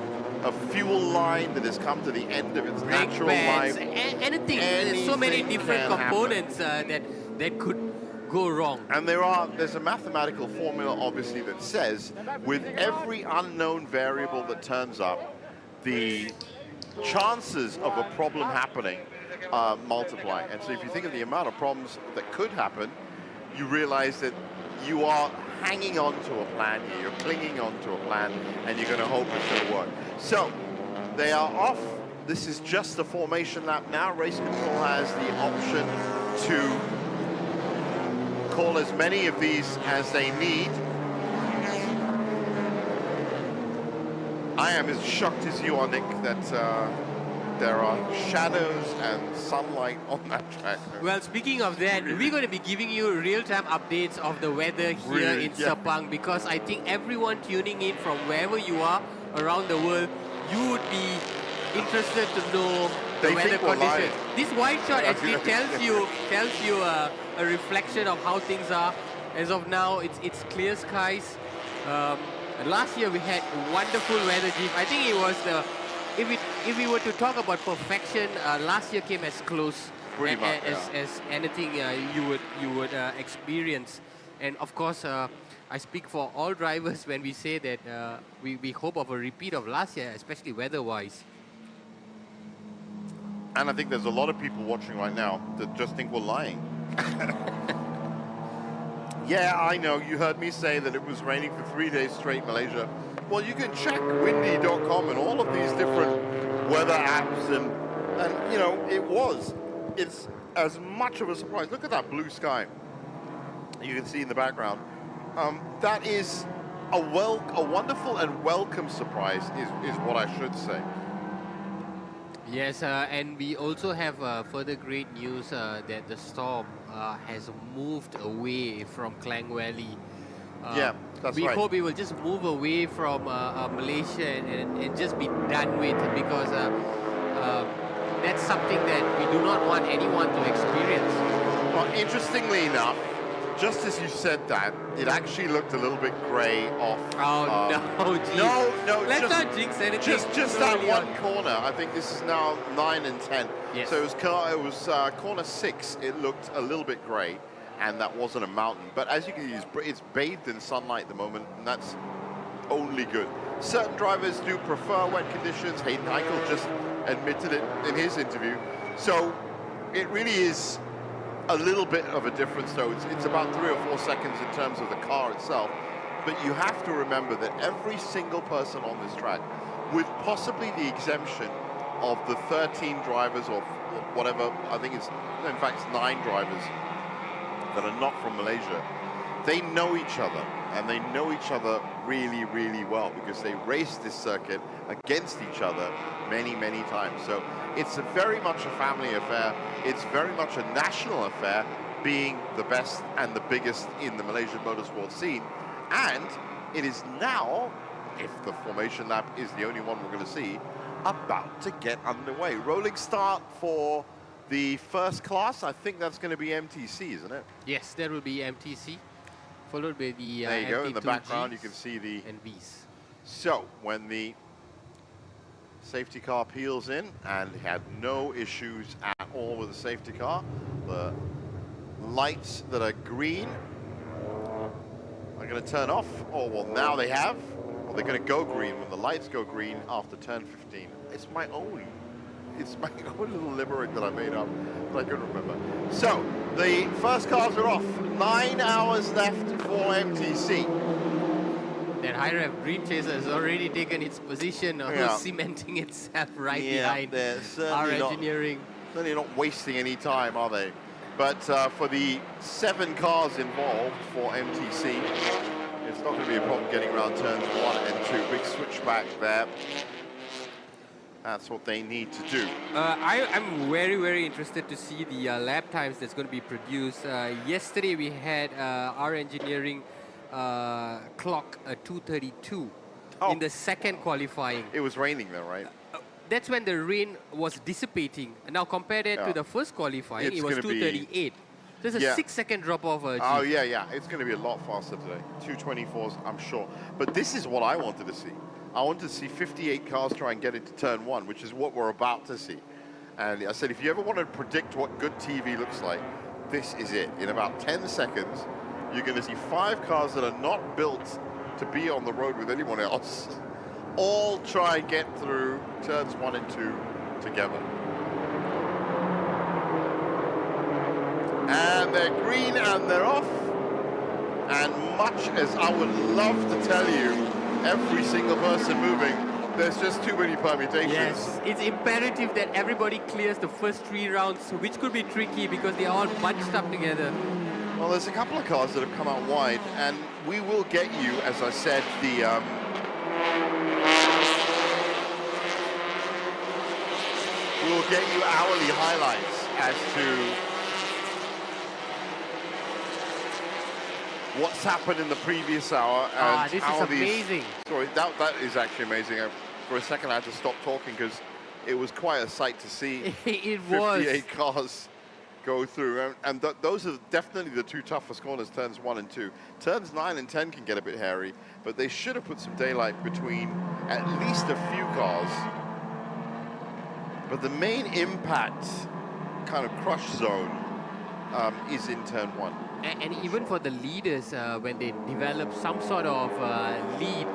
a fuel line that has come to the end of its natural life. Anything. There's so many different components that could go wrong. And there's a mathematical formula, obviously, that says with every unknown variable that turns up, the chances of a problem happening multiply. And so if you think of the amount of problems that could happen, you realize that you are hanging on to a plan here, you're clinging on to a plan, and you're going to hope it's going to work. So they are off. This is just the formation lap now. Race control has the option to call as many of these as they need. I am as shocked as you are, Nick, that there are shadows and sunlight on that track. Well, speaking of that, we're going to be giving you real-time updates of the weather here in Sepang, because I think everyone tuning in from wherever you are around the world, you would be interested to know the weather conditions. This white shot actually tells you a reflection of how things are. As of now, it's clear skies. Last year we had wonderful weather, Jeef. I think it was if we were to talk about perfection, last year came as close as anything you would experience. And of course, I speak for all drivers when we say that we hope of a repeat of last year, especially weather-wise. And I think there's a lot of people watching right now that just think we're lying. Yeah, I know, you heard me say that it was raining for 3 days straight in Malaysia. Well, you can check windy.com and all of these different weather apps, and you know, it's as much of a surprise. Look at that blue sky you can see in the background. That is a wonderful and welcome surprise, is what I should say. Yes, and we also have further great news that the storm has moved away from Klang Valley. Yeah, that's we right. hope it will just move away from Malaysia and just be done with, because that's something that we do not want anyone to experience. Well, interestingly enough, just as you said that, it actually looked a little bit grey off. Oh, no, geez. No, let's not jinx anything. Just that one corner. I think this is now 9 and 10. Yes. So it was corner 6. It looked a little bit grey, and that wasn't a mountain. But as you can see, it's bathed in sunlight at the moment, and that's only good. Certain drivers do prefer wet conditions. Hayden Eichel just admitted it in his interview. So it really is a little bit of a difference, though. It's about 3 or 4 seconds in terms of the car itself. But you have to remember that every single person on this track, with possibly the exemption of the 13 drivers or whatever, I think it's, in fact, it's 9 drivers that are not from Malaysia, they know each other. and they know each other really, really well because they raced this circuit against each other many, many times. So it's very much a family affair. It's very much a national affair, being the best and the biggest in the Malaysian motorsport scene. And it is now, if the formation lap is the only one we're going to see, about to get underway. Rolling start for the first class. I think that's going to be MTC, isn't it? Yes, there will be MTC, followed by the there you go. In the background, Gs you can see the NVs. So when the safety car peels in, and had no issues at all with the safety car, the lights that are green are going to turn off. Oh, well, now they have. Well, they're going to go green when the lights go green after turn 15. It's my own little limerick that I made up, but I couldn't remember. So the first cars are off. 9 hours left for MTC. That high rev green chaser has already taken its position, cementing itself right behind our engineering. Certainly not wasting any time, are they? But for the 7 cars involved for MTC, it's not going to be a problem getting around turns 1 and 2. Big switchback there. That's what they need to do. I'm very, very interested to see the lap times that's going to be produced. Yesterday we had our engineering clock 2:32 in the second qualifying. It was raining though, right? That's when the rain was dissipating. Now compared it to the first qualifying, it was 2:38. There's a 6-second drop off. Oh yeah. It's going to be a lot faster today. 2:24s, I'm sure. But this is what I wanted to see. I wanted to see 58 cars try and get into turn 1, which is what we're about to see. And I said, if you ever want to predict what good TV looks like, this is it. In about 10 seconds, you're going to see 5 cars that are not built to be on the road with anyone else, all try and get through turns 1 and 2 together. And they're green and they're off. And much as I would love to tell you, every single person moving, there's just too many permutations. Yes, it's imperative that everybody clears the first 3 rounds, which could be tricky because they're all bunched up together. Well, there's a couple of cars that have come out wide, and we will get you, as I said, we will get you hourly highlights as to what's happened in the previous hour. And this is amazing. Sorry, that is actually amazing. For a second, I had to stop talking because it was quite a sight to see. It 58 cars go through, and those are definitely the 2 toughest corners, turns 1 and 2. Turns 9 and 10 can get a bit hairy, but they should have put some daylight between at least a few cars. But the main impact kind of crush zone is in turn 1. And even for the leaders, when they develop some sort of lead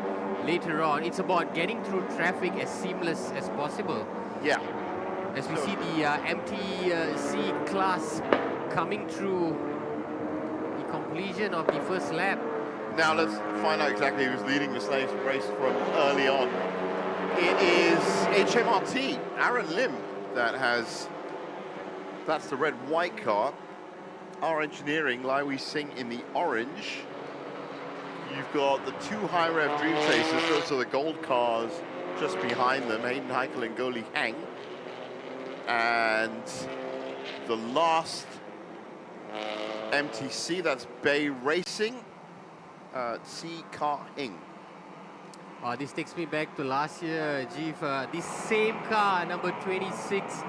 later on, it's about getting through traffic as seamless as possible. Yeah. As we see the MTC class coming through the completion of the first lap. Now let's find out exactly who's leading this race from early on. It is HMRT, Aaron Lim, that's the red-white car. Our engineering, Lai Wee Singh in the orange. You've got the 2 high-rev Dream Chasers. Those are the gold cars just behind them, Hayden Heikel and Go Li Hang. And the last MTC, that's Bay Racing, Si Ka Hing. This takes me back to last year, Jeev. This same car, number 26,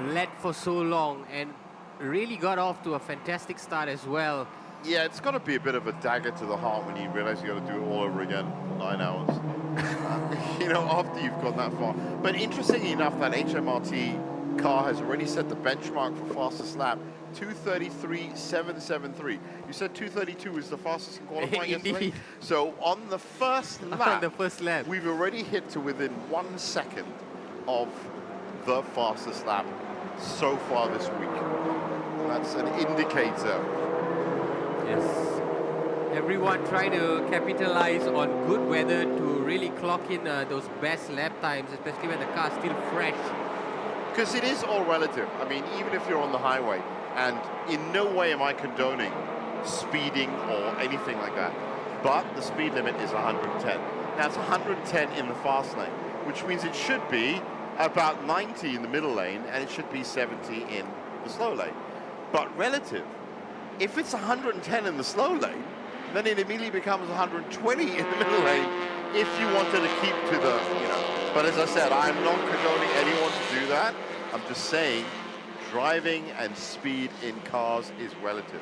led for so long and really got off to a fantastic start as well. Yeah, it's got to be a bit of a dagger to the heart when you realize you got to do it all over again for 9 hours. You know, after you've gone that far. But interestingly enough, that HMRT car has already set the benchmark for fastest lap, 2:33.773. You said 2:32 was the fastest in qualifying yesterday? So on the first lap, we've already hit to within 1 second of the fastest lap so far this week. That's an indicator. Yes. Everyone trying to capitalize on good weather to really clock in those best lap times, especially when the car's still fresh. Because it is all relative. I mean, even if you're on the highway, and in no way am I condoning speeding or anything like that. but the speed limit is 110. Now it's 110 in the fast lane, which means it should be about 90 in the middle lane, and it should be 70 in the slow lane. But relative, if it's 110 in the slow lane, then it immediately becomes 120 in the middle lane if you wanted to keep to the, But as I said, I'm not condoning anyone to do that. I'm just saying driving and speed in cars is relative.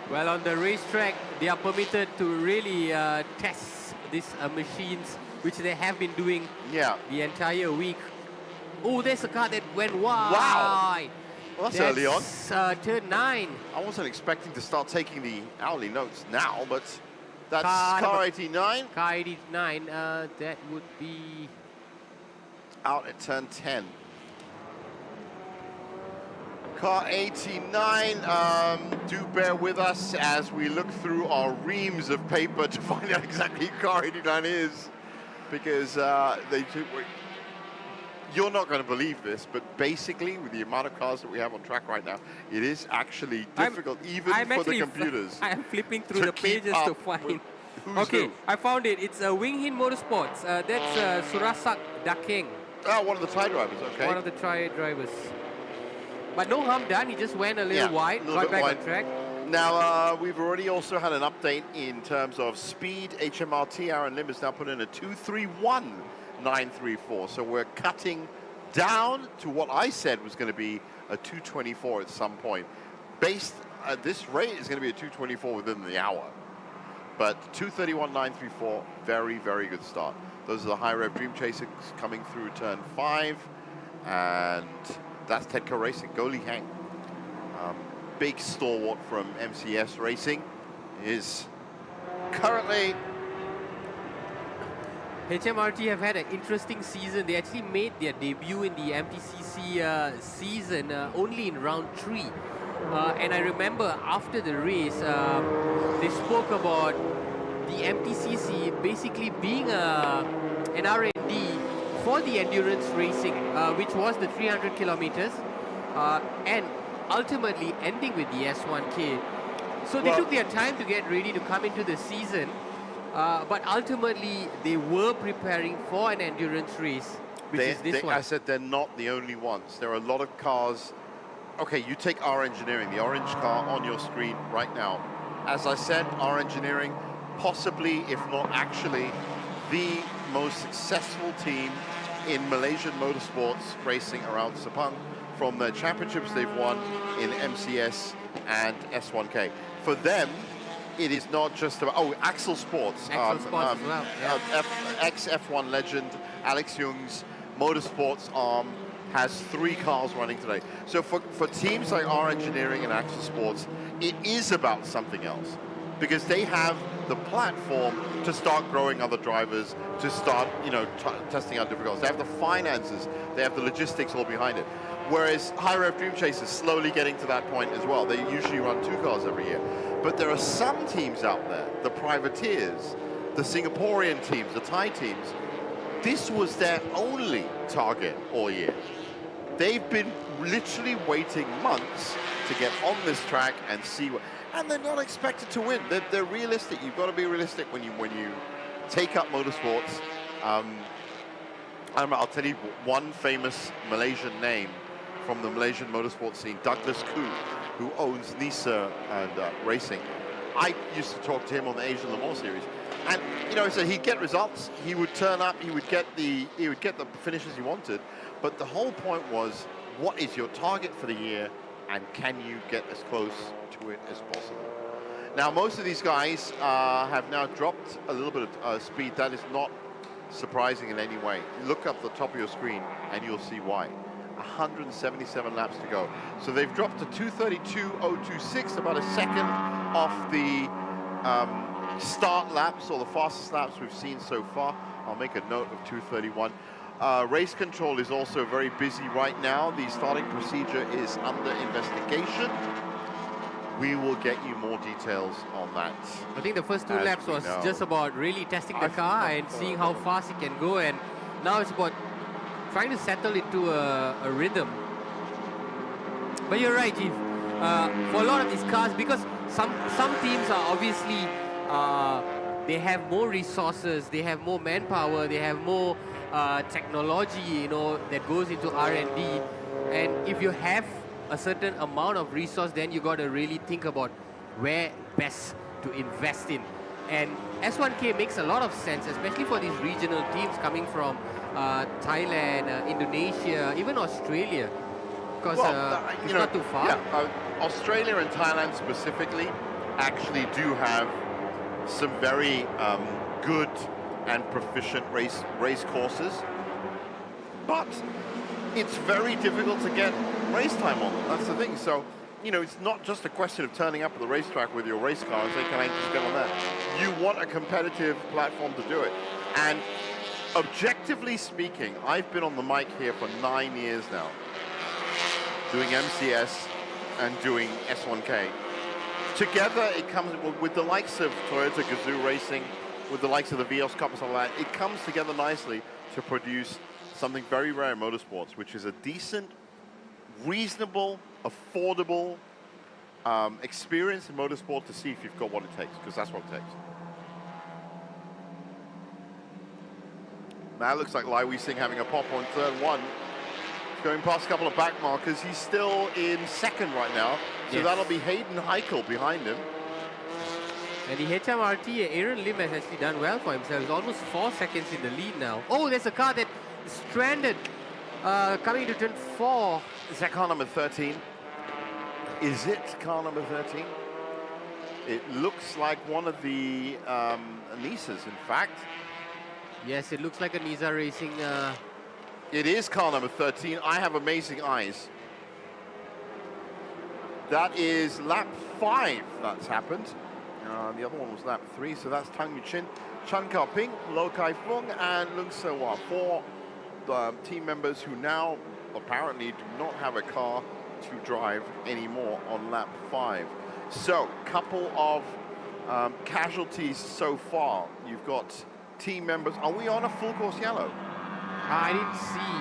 Well, on the racetrack, they are permitted to really test these machines, which they have been doing the entire week. Oh, there's a car that went wide. Wow. Well, that's early on. Turn 9. I wasn't expecting to start taking the hourly notes now, but that's Car car 89. Car 89, that would be out at turn 10. Car 89, do bear with us as we look through our reams of paper to find out exactly who car 89 is, because you're not going to believe this, but basically with the amount of cars that we have on track right now, it is actually difficult even for the computers. I am flipping through the pages to find. Okay, who? I found it. It's Wing Hin Motorsports. That's Surasak Dakeng. Oh, one of the Thai drivers, okay. One of the Thai drivers. But no harm done, he just went a little wide, got back on track. Now, we've already also had an update in terms of speed. HMRT, Aaron Lim has now put in a 231.934. So we're cutting down to what I said was going to be a 224 at some point. Based at this rate, is going to be a 224 within the hour. But 231.934, very, very good start. Those are the high rev Dream Chasers coming through turn 5. And that's Tedco Racing, Go Li Hang. Big stalwart from MCS Racing is currently... HMRT have had an interesting season. They actually made their debut in the MTCC season only in round 3. And I remember after the race, they spoke about the MTCC basically being an R&D for the endurance racing, which was the 300 kilometers, and ultimately ending with the S1K. So they took their time to get ready to come into the season, but ultimately they were preparing for an endurance race, which is this one. I said they're not the only ones. There are a lot of cars. Okay, you take R Engineering, the orange car on your screen right now. As I said, R Engineering, possibly, if not actually, the most successful team in Malaysian motorsports racing around Sepang, from the championships they've won in MCS and S1K. For them, it is not just about, Axel Sports. Axel Sports as well, yeah. Ex-F1 legend Alex Young's motorsports arm has 3 cars running today. So for teams like R Engineering and Axel Sports, it is about something else, because they have the platform to start growing other drivers, to start, testing out different cars. They have the finances, they have the logistics all behind it. Whereas High Rev Dream Chasers is slowly getting to that point as well. They usually run 2 cars every year. But there are some teams out there, the privateers, the Singaporean teams, the Thai teams, this was their only target all year. They've been literally waiting months to get on this track and see what, and they're not expected to win. They're realistic. You've got to be realistic when you take up motorsports. I'll tell you one famous Malaysian name from the Malaysian motorsports scene, Douglas Khoo, who owns Nisa and Racing. I used to talk to him on the Asian Le Mans series, and he said he'd get results, he would turn up, he would get the finishes he wanted, but the whole point was, what is your target for the year, and can you get as close to it as possible? Now, most of these guys have now dropped a little bit of speed. That is not surprising in any way. Look up the top of your screen and you'll see why. 177 laps to go. So they've dropped to 232.026, about a second off the start laps, or the fastest laps we've seen so far. I'll make a note of 231. Race control is also very busy right now. The starting procedure is under investigation. We will get you more details on that. I think the first 2 laps was just about really testing the car and seeing how fast it can go, and now it's about trying to settle into a rhythm. But you're right, Jeev. For a lot of these cars, because some teams are obviously they have more resources, they have more manpower, they have more technology, you know, that goes into R&D. And if you have a certain amount of resource, then you got to really think about where best to invest in. And S1K makes a lot of sense, especially for these regional teams coming from Thailand, Indonesia, even Australia, because it's not too far. Yeah, Australia and Thailand specifically actually do have some very good and proficient race courses, but it's very difficult to get race time on them. That's the thing. So, you know, it's not just a question of turning up at the racetrack with your race car and saying, can I just get on that? You want a competitive platform to do it. And objectively speaking, I've been on the mic here for 9 years now, doing MCS and doing S1K. Together, it comes with the likes of Toyota Gazoo Racing, with the likes of the Vios Cup and stuff like that. It comes together nicely to produce something very rare in motorsports, which is a decent, reasonable, affordable experience in motorsport to see if you've got what it takes, because that's what it takes. Now it looks like Lai Wei Sing having a pop on turn one. He's going past a couple of back markers. He's still in second right now, so that'll be Hayden Heichel behind him. And the HMRT, Aaron Lim has actually done well for himself. He's almost 4 seconds in the lead now. Oh, there's a car that is stranded coming to turn 4. Is that car number 13? Is it car number 13? It looks like one of the Nisas, in fact. Yes, it looks like a Nisa Racing. It is car number 13. I have amazing eyes. That is lap 5 that's happened. The other one was lap 3, so that's Tang Yuqin, Chan Kao Ping, Lo Kai Fung, and Lung Se-Hwa. 4 team members who now apparently do not have a car to drive anymore on lap 5. So, couple of casualties so far. You've got team members. Are we on a full course yellow? I didn't see.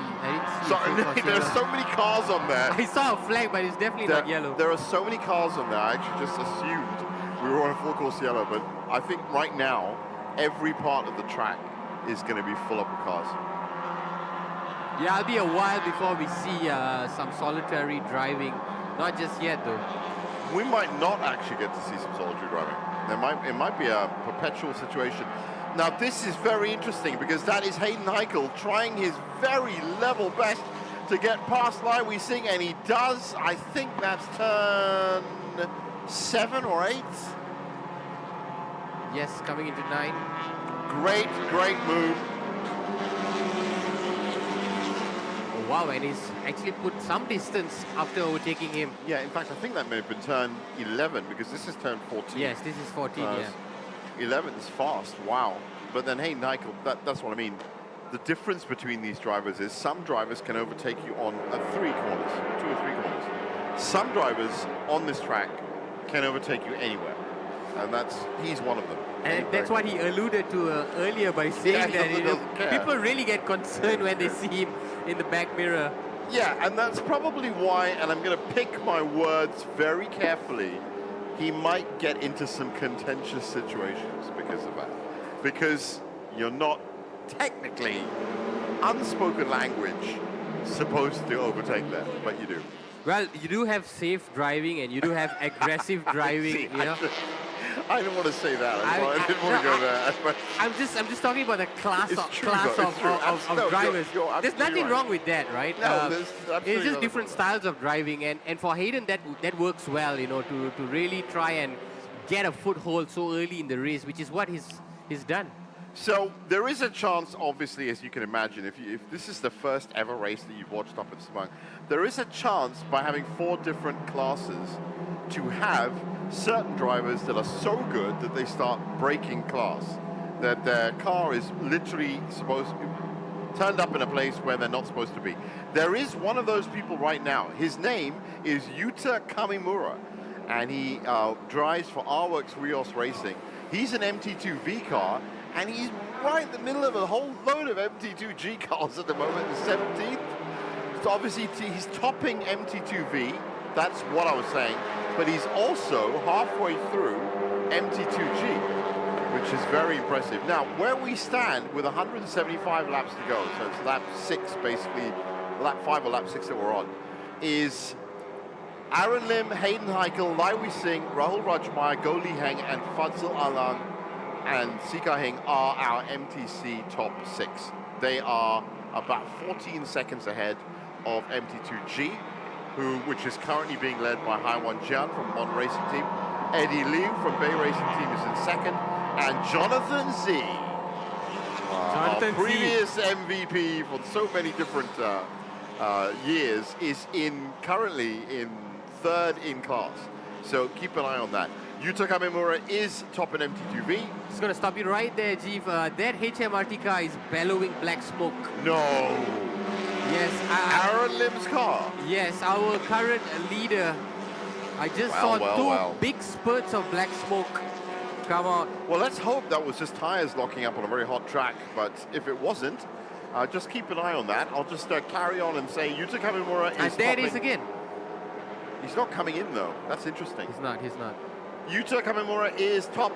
Sorry, there are so many cars on there. I saw a flag, but it's definitely not yellow. There are so many cars on there. I actually just assumed we were on a full course yellow, but I think right now every part of the track is going to be full up with cars. Yeah, it'll be a while before we see some solitary driving. Not just yet, though. We might not actually get to see some solitary driving. It might be a perpetual situation. Now, this is very interesting because that is Hayden Heichel trying his very level best to get past Lai Wei Sing, and he does. I think that's turn 7 or 8. Yes, coming into 9. Great, great move. Oh, wow, and he's actually put some distance after overtaking him. Yeah, in fact, I think that may have been turn 11 because this is turn 14. Yes, this is 14, yeah. 11 is fast, wow. But then, hey, Heichel, that's what I mean. The difference between these drivers is some drivers can overtake you on 2 or 3 corners. Some drivers on this track can overtake you anywhere. And he's one of them. And that's what he alluded to earlier by saying that people really get concerned when they see him in the back mirror. Yeah, and that's probably why, and I'm going to pick my words very carefully, he might get into some contentious situations because of that. Because you're not technically, unspoken language, supposed to overtake them, but you do. Well, you do have safe driving and you do have aggressive driving. See, you know? I don't want to say that. I didn't want to go there. I'm just talking about the class of No, drivers. you're There's nothing wrong with that, right? No, it's just different styles of driving, and for Hayden that works well, you know, to really try and get a foothold so early in the race, which is what he's done. So there is a chance, obviously, as you can imagine, if this is the first ever race that you've watched up at Sepang, there is a chance by having 4 different classes to have certain drivers that are so good that they start breaking class, that their car is literally turned up in a place where they're not supposed to be. There is one of those people right now. His name is Yuta Kamimura, and he drives for R-Works Rios Racing. He's an MT2V car, and he's right in the middle of a whole load of MT2G cars at the moment, the 17th. So obviously he's topping MT2V, that's what I was saying, but he's also halfway through MT2G. which is very impressive. Now, where we stand with 175 laps to go, so it's lap 6 basically, lap 5 or lap 6 that we're on, is Aaron Lim, Hayden Heikel, Lai Wei Sing, Rahul Rajmaya, Goh Lee Heng, and Fadzil Alang and Sika Heng are our MTC top 6. They are about 14 seconds ahead of MT2G, which is currently being led by Haiwan Jian from Mon Racing Team. Eddie Liu from Bay Racing Team is in second, and Jonathan Z, our previous MVP for so many different years, is currently in third in class. So keep an eye on that. Yuta Kamimura is top in MT2V. Just gonna stop you right there, Jeev. That HMRT car is bellowing black smoke. No. Yes. Aaron Lim's car. Yes, our current leader. I just saw two big spurts of black smoke come out. Well, let's hope that was just tires locking up on a very hot track. But if it wasn't, just keep an eye on that. I'll just carry on and say Yuta Kamimura is. And there it is again. He's not coming in though. That's interesting. He's not. He's not. Yuta Kamimura is top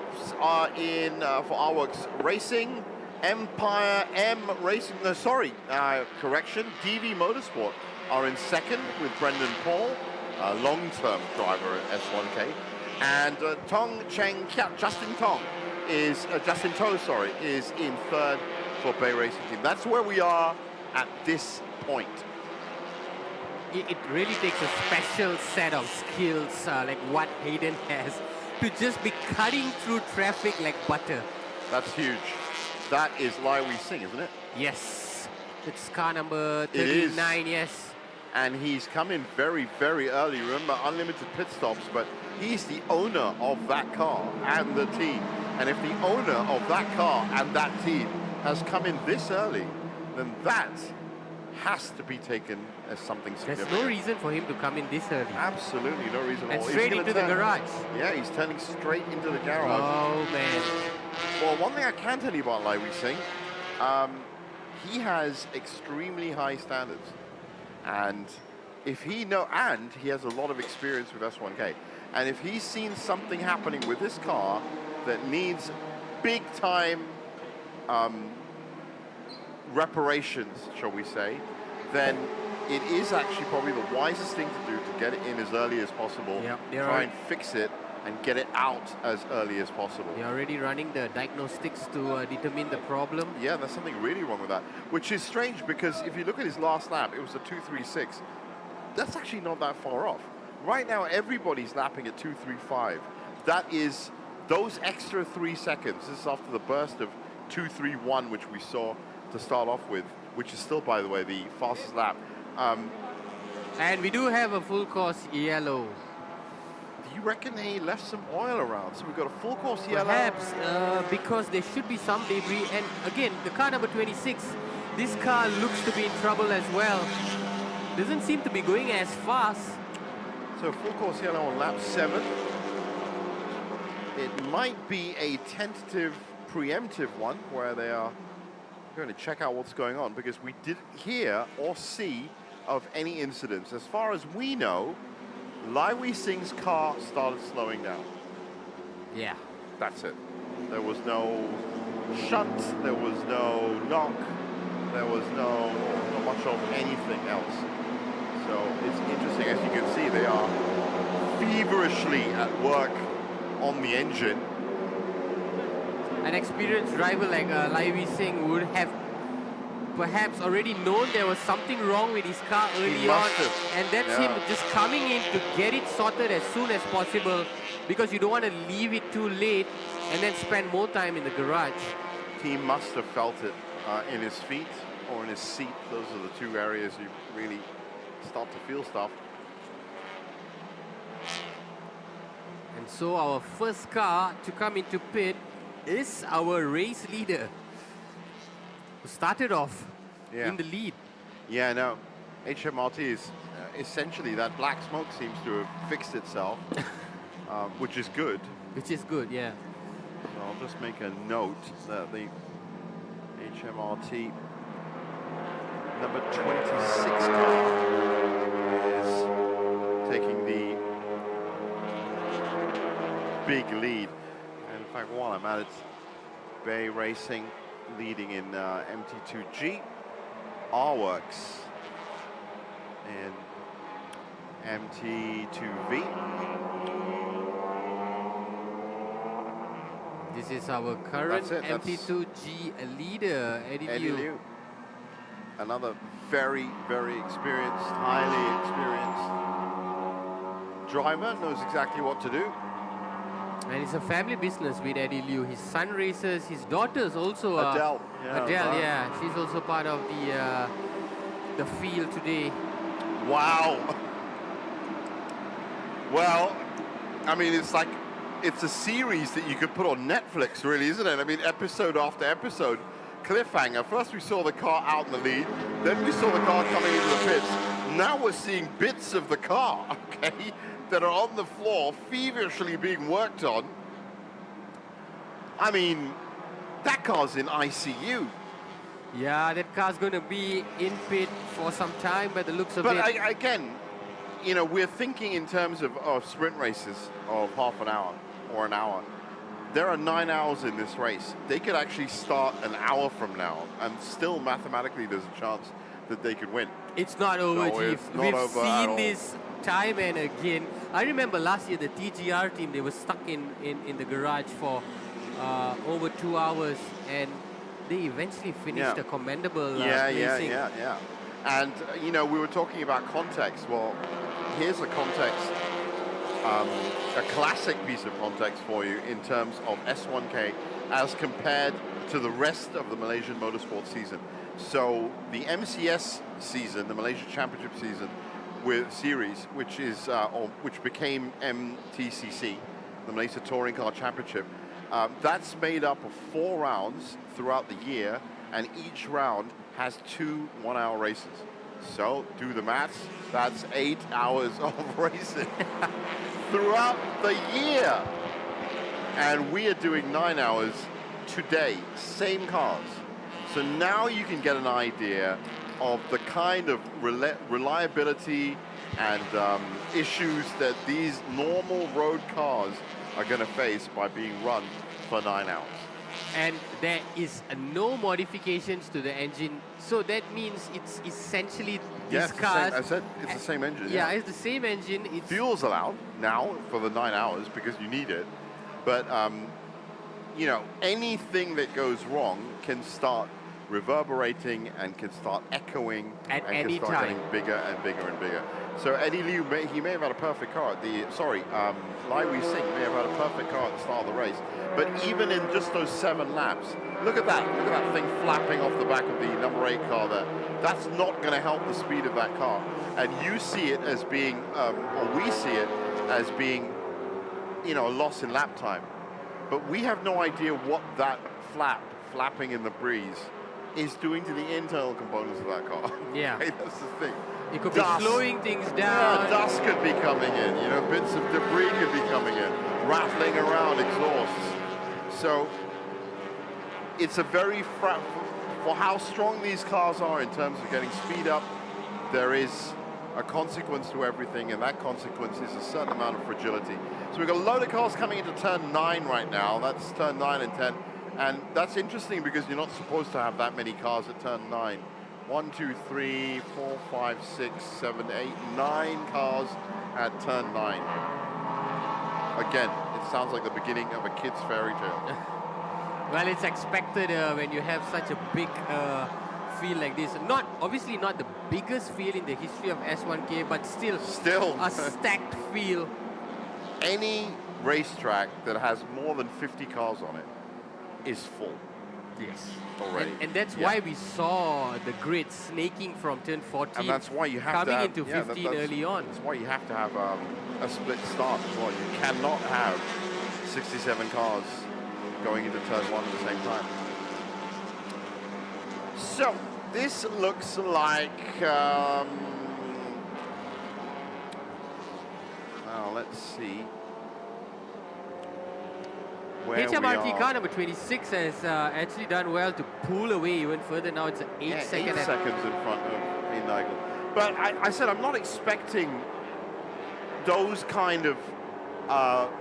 in for RWorks Racing, Empire M Racing. No, sorry, correction. DV Motorsport are in second with Brendan Paul, long-term driver at S1K, and Tong Cheng Kiat, Justin Tong is Justin To, sorry, is in third for Bay Racing Team. That's where we are at this point. It really takes a special set of skills like what Hayden has to just be cutting through traffic like butter. That's huge. That is Lai Wei Sing, isn't it? Yes. It's car number 39, yes. And he's come in very, very early. Remember, unlimited pit stops, but he's the owner of that car and the team. And if the owner of that car and that team has come in this early, then that has to be taken as something significant. There's no reason for him to come in this early. Absolutely no reason at all. And straight into the garage. Yeah, he's turning straight into the garage. Oh, man. Well, one thing I can tell you about Lai Wei Sing, he has extremely high standards. And if he he has a lot of experience with S1K. And if he's seen something happening with this car that needs big time reparations, shall we say, then it is actually probably the wisest thing to do to get it in as early as possible, try and fix it and get it out as early as possible. You're already running the diagnostics to determine the problem. Yeah, there's something really wrong with that, which is strange because if you look at his last lap, it was a 2:36. That's actually not that far off. Right now, everybody's lapping at 2:35. That is those extra 3 seconds. This is after the burst of 2:31, which we saw to start off with, which is still, by the way, the fastest lap. And we do have a full course yellow. Do you reckon they left some oil around? So we've got a full course yellow. Perhaps, because there should be some debris. And again, the car number 26, this car looks to be in trouble as well. Doesn't seem to be going as fast. So full course yellow on lap 7. It might be a tentative, preemptive one where they are going to check out what's going on, because we didn't hear or see of any incidents. As far as we know, Lai Wei Sing's car started slowing down. Yeah. That's it. There was no shunt, there was no knock, there was not much of anything else. So it's interesting, as you can see, they are feverishly at work on the engine. An experienced driver like Lai Wei Sing would have perhaps already known there was something wrong with his car early on. And that's him just coming in to get it sorted as soon as possible, because you don't want to leave it too late and then spend more time in the garage. He must have felt it in his feet or in his seat. Those are the two areas you really start to feel stuff. And so our first car to come into pit is our race leader, who started off in the lead. Yeah, no. HMRT is essentially, that black smoke seems to have fixed itself, which is good. Which is good, yeah. So I'll just make a note that the HMRT number 26 car is taking the big lead. And in fact, while I'm at it, Bay Racing leading in MT2G. R-Works in MT2V. This is our current MT2G leader, Eddie Liu. Another very, very experienced, highly experienced driver, knows exactly what to do. And it's a family business with Eddie Liu. His son races, his daughters also. Adele. Yeah, she's also part of the field today. Wow. Well, I mean, it's like, it's a series that you could put on Netflix, really, isn't it? I mean, episode after episode, cliffhanger. First we saw the car out in the lead, then we saw the car coming into the pits. Now we're seeing bits of the car, okay, that are on the floor, feverishly being worked on. I mean, that car's in ICU. Yeah, that car's going to be in pit for some time by the looks of it. But again, you know, we're thinking in terms of sprint races of half an hour or an hour. There are 9 hours in this race. They could actually start an hour from now, and still mathematically there's a chance that they could win. It's not over, Chief. We've seen this time and again. I remember last year the TGR team, they were stuck in the garage for over 2 hours, and they eventually finished a commendable racing. Yeah. And, you know, we were talking about context. Well, here's a context, a classic piece of context for you in terms of S1K as compared to the rest of the Malaysian motorsport season. So the MCS season, the Malaysia Championship season with series, which is which became MTCC, the Malaysia Touring Car Championship, that's made up of 4 rounds throughout the year, and each round has 2 one-hour races. So do the maths, that's 8 hours of racing throughout the year. And we are doing 9 hours today, same cars. So now you can get an idea of the kind of reliability and issues that these normal road cars are going to face by being run for 9 hours. And there is no modifications to the engine, so that means it's essentially these cars. I said it's the same engine. Yeah, it's the same engine. It's fuel's allowed now for the 9 hours because you need it, but you know, anything that goes wrong can start reverberating and can start echoing at and any can start time. getting bigger and bigger and bigger. So Eddie Liu, he may have had a perfect car at the, Lai Wei Sing may have had a perfect car at the start of the race, but even in just those 7 laps, look at that thing flapping off the back of the number 8 car there. That's not going to help the speed of that car. And you see it as being, or we see it as being, you know, a loss in lap time. But we have no idea what that flapping in the breeze is doing to the internal components of that car. Yeah. Okay, that's the thing. It could be slowing things down. Yeah, dust could be coming in, you know, bits of debris could be coming in, rattling around exhausts. So it's a very, for how strong these cars are in terms of getting speed up, there is a consequence to everything, and that consequence is a certain amount of fragility. So we've got a load of cars coming into turn 9 right now. That's turn 9 and 10. And that's interesting because you're not supposed to have that many cars at turn 9. 1, 2, 3, 4, 5, 6, 7, 8, 9 cars at turn 9. Again, it sounds like the beginning of a kid's fairy tale. Well, it's expected when you have such a big field like this. Obviously not the biggest field in the history of S1K, but still a stacked field. Any racetrack that has more than 50 cars on it is full. Yes. Already. And that's why we saw the grid snaking from turn 14. And that's why you have coming to have, into 15 early on. That's why you have to have a split start as well. You cannot have 67 cars going into turn 1 at the same time. So this looks like well, let's see. HMRT car number 26 has actually done well to pull away even further. Now it's 8 seconds. 8 seconds in front of Nigel. But I said I'm not expecting those kind of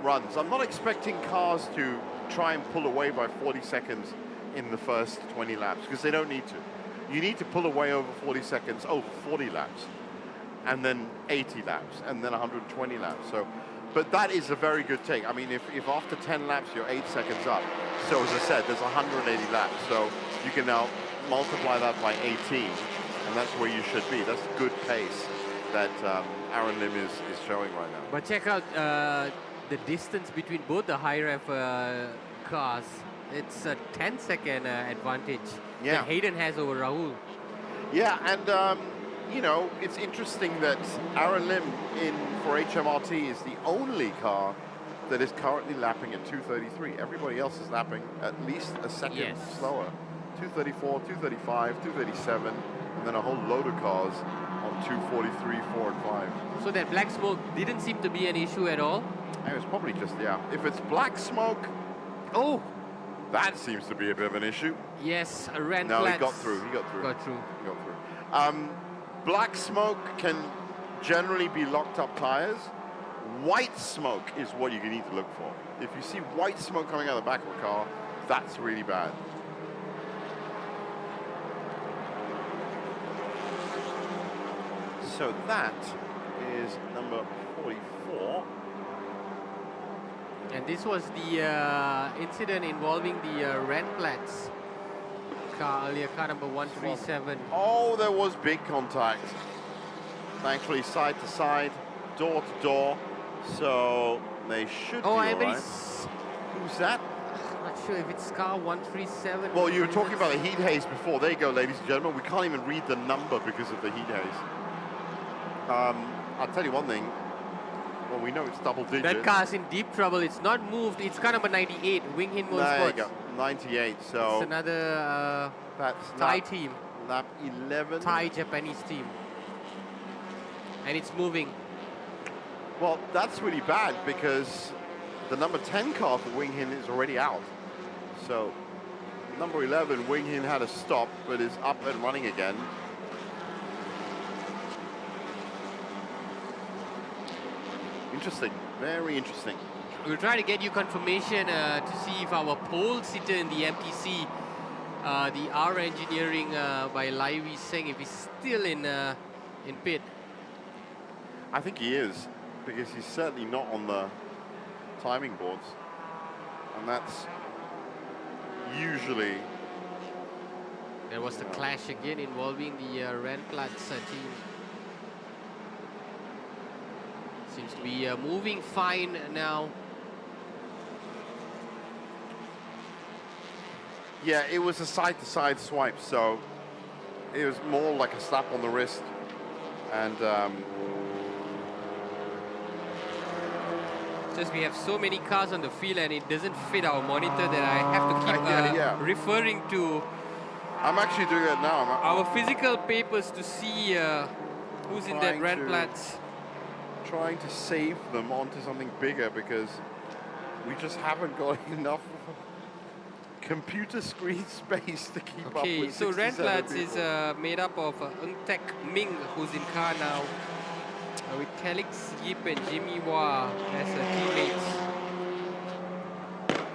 runs. I'm not expecting cars to try and pull away by 40 seconds in the first 20 laps, because they don't need to. You need to pull away over 40 seconds, over 40 laps, and then 80 laps, and then 120 laps. So, but that is a very good take. I mean, if after 10 laps you're 8 seconds up, so as I said, there's 180 laps. So you can now multiply that by 18, and that's where you should be. That's good pace that Aaron Lim is showing right now. But check out the distance between both the high rev cars. It's a 10-second advantage that Hayden has over Rahul. Yeah, and you know, it's interesting that Aaron Lim for HMRT is the only car that is currently lapping at 2:33. Everybody else is lapping at least a second slower. 2:34, 2:35, 2:37, and then a whole load of cars on 2:43, 4, and 5. So that black smoke didn't seem to be an issue at all? It was probably just, if it's black smoke, that seems to be a bit of an issue. Yes, a red No, flags. he got through. Got through. He got through. Black smoke can generally be locked up tires. White smoke is what you need to look for. If you see white smoke coming out of the back of a car, that's really bad. So that is number 44. And this was the incident involving the red flats car earlier, car number 137. Oh, there was big contact. Thankfully, side to side, door to door. So they should be all right. Who's that? I'm not sure if it's car 137. Well, you were talking about the heat haze before. There you go, ladies and gentlemen. We can't even read the number because of the heat haze. I'll tell you one thing. Well, we know it's double digit. That car's in deep trouble. It's not moved. It's car number 98, Wing Hin Motorsports. There you go, 98. So it's another that's Thai team. Lap 11. Thai Japanese team. And it's moving. Well, that's really bad because the number 10 car for Wing Hin is already out. So number 11, Wing Hin had a stop, but is up and running again. Interesting, very interesting. We'll try to get you confirmation to see if our pole sitter in the MTC, the R Engineering by Live is saying if he's still in pit. I think he is, because he's certainly not on the timing boards. And that's usually... There was the clash again involving the Rennplatz team. Seems to be moving fine now. Yeah, it was a side-to-side swipe, so it was more like a slap on the wrist. And just we have so many cars on the field and it doesn't fit our monitor that I have to keep referring to. I'm actually doing it now. Our physical papers to see who's in that Rennplatz. Trying to save them onto something bigger because we just haven't got enough computer screen space to keep up with. Okay, so Rennplatz is made up of Ng Tek Ming, who's in car now, with Telix Yip and Jimmy Wah as teammates.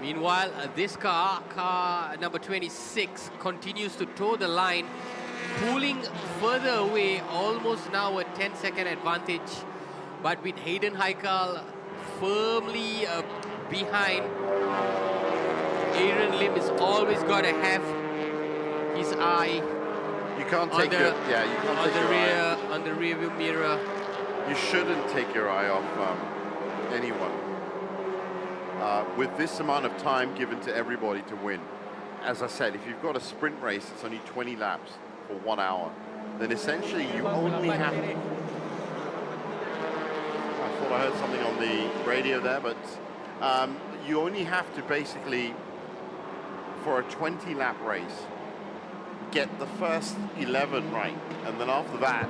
Meanwhile, this car number 26, continues to toe the line, pulling further away, almost now a 10-second advantage. But with Hayden Haikal firmly behind, Aaron Lim has always got to have his eye. You can't take you can't take your eye. On the rear view mirror. You shouldn't take your eye off anyone. With this amount of time given to everybody to win, as I said, if you've got a sprint race, it's only 20 laps for 1 hour, then essentially you only have to... I thought I heard something on the radio there, but you only have to basically, for a 20-lap race, get the first 11 right, and then after that,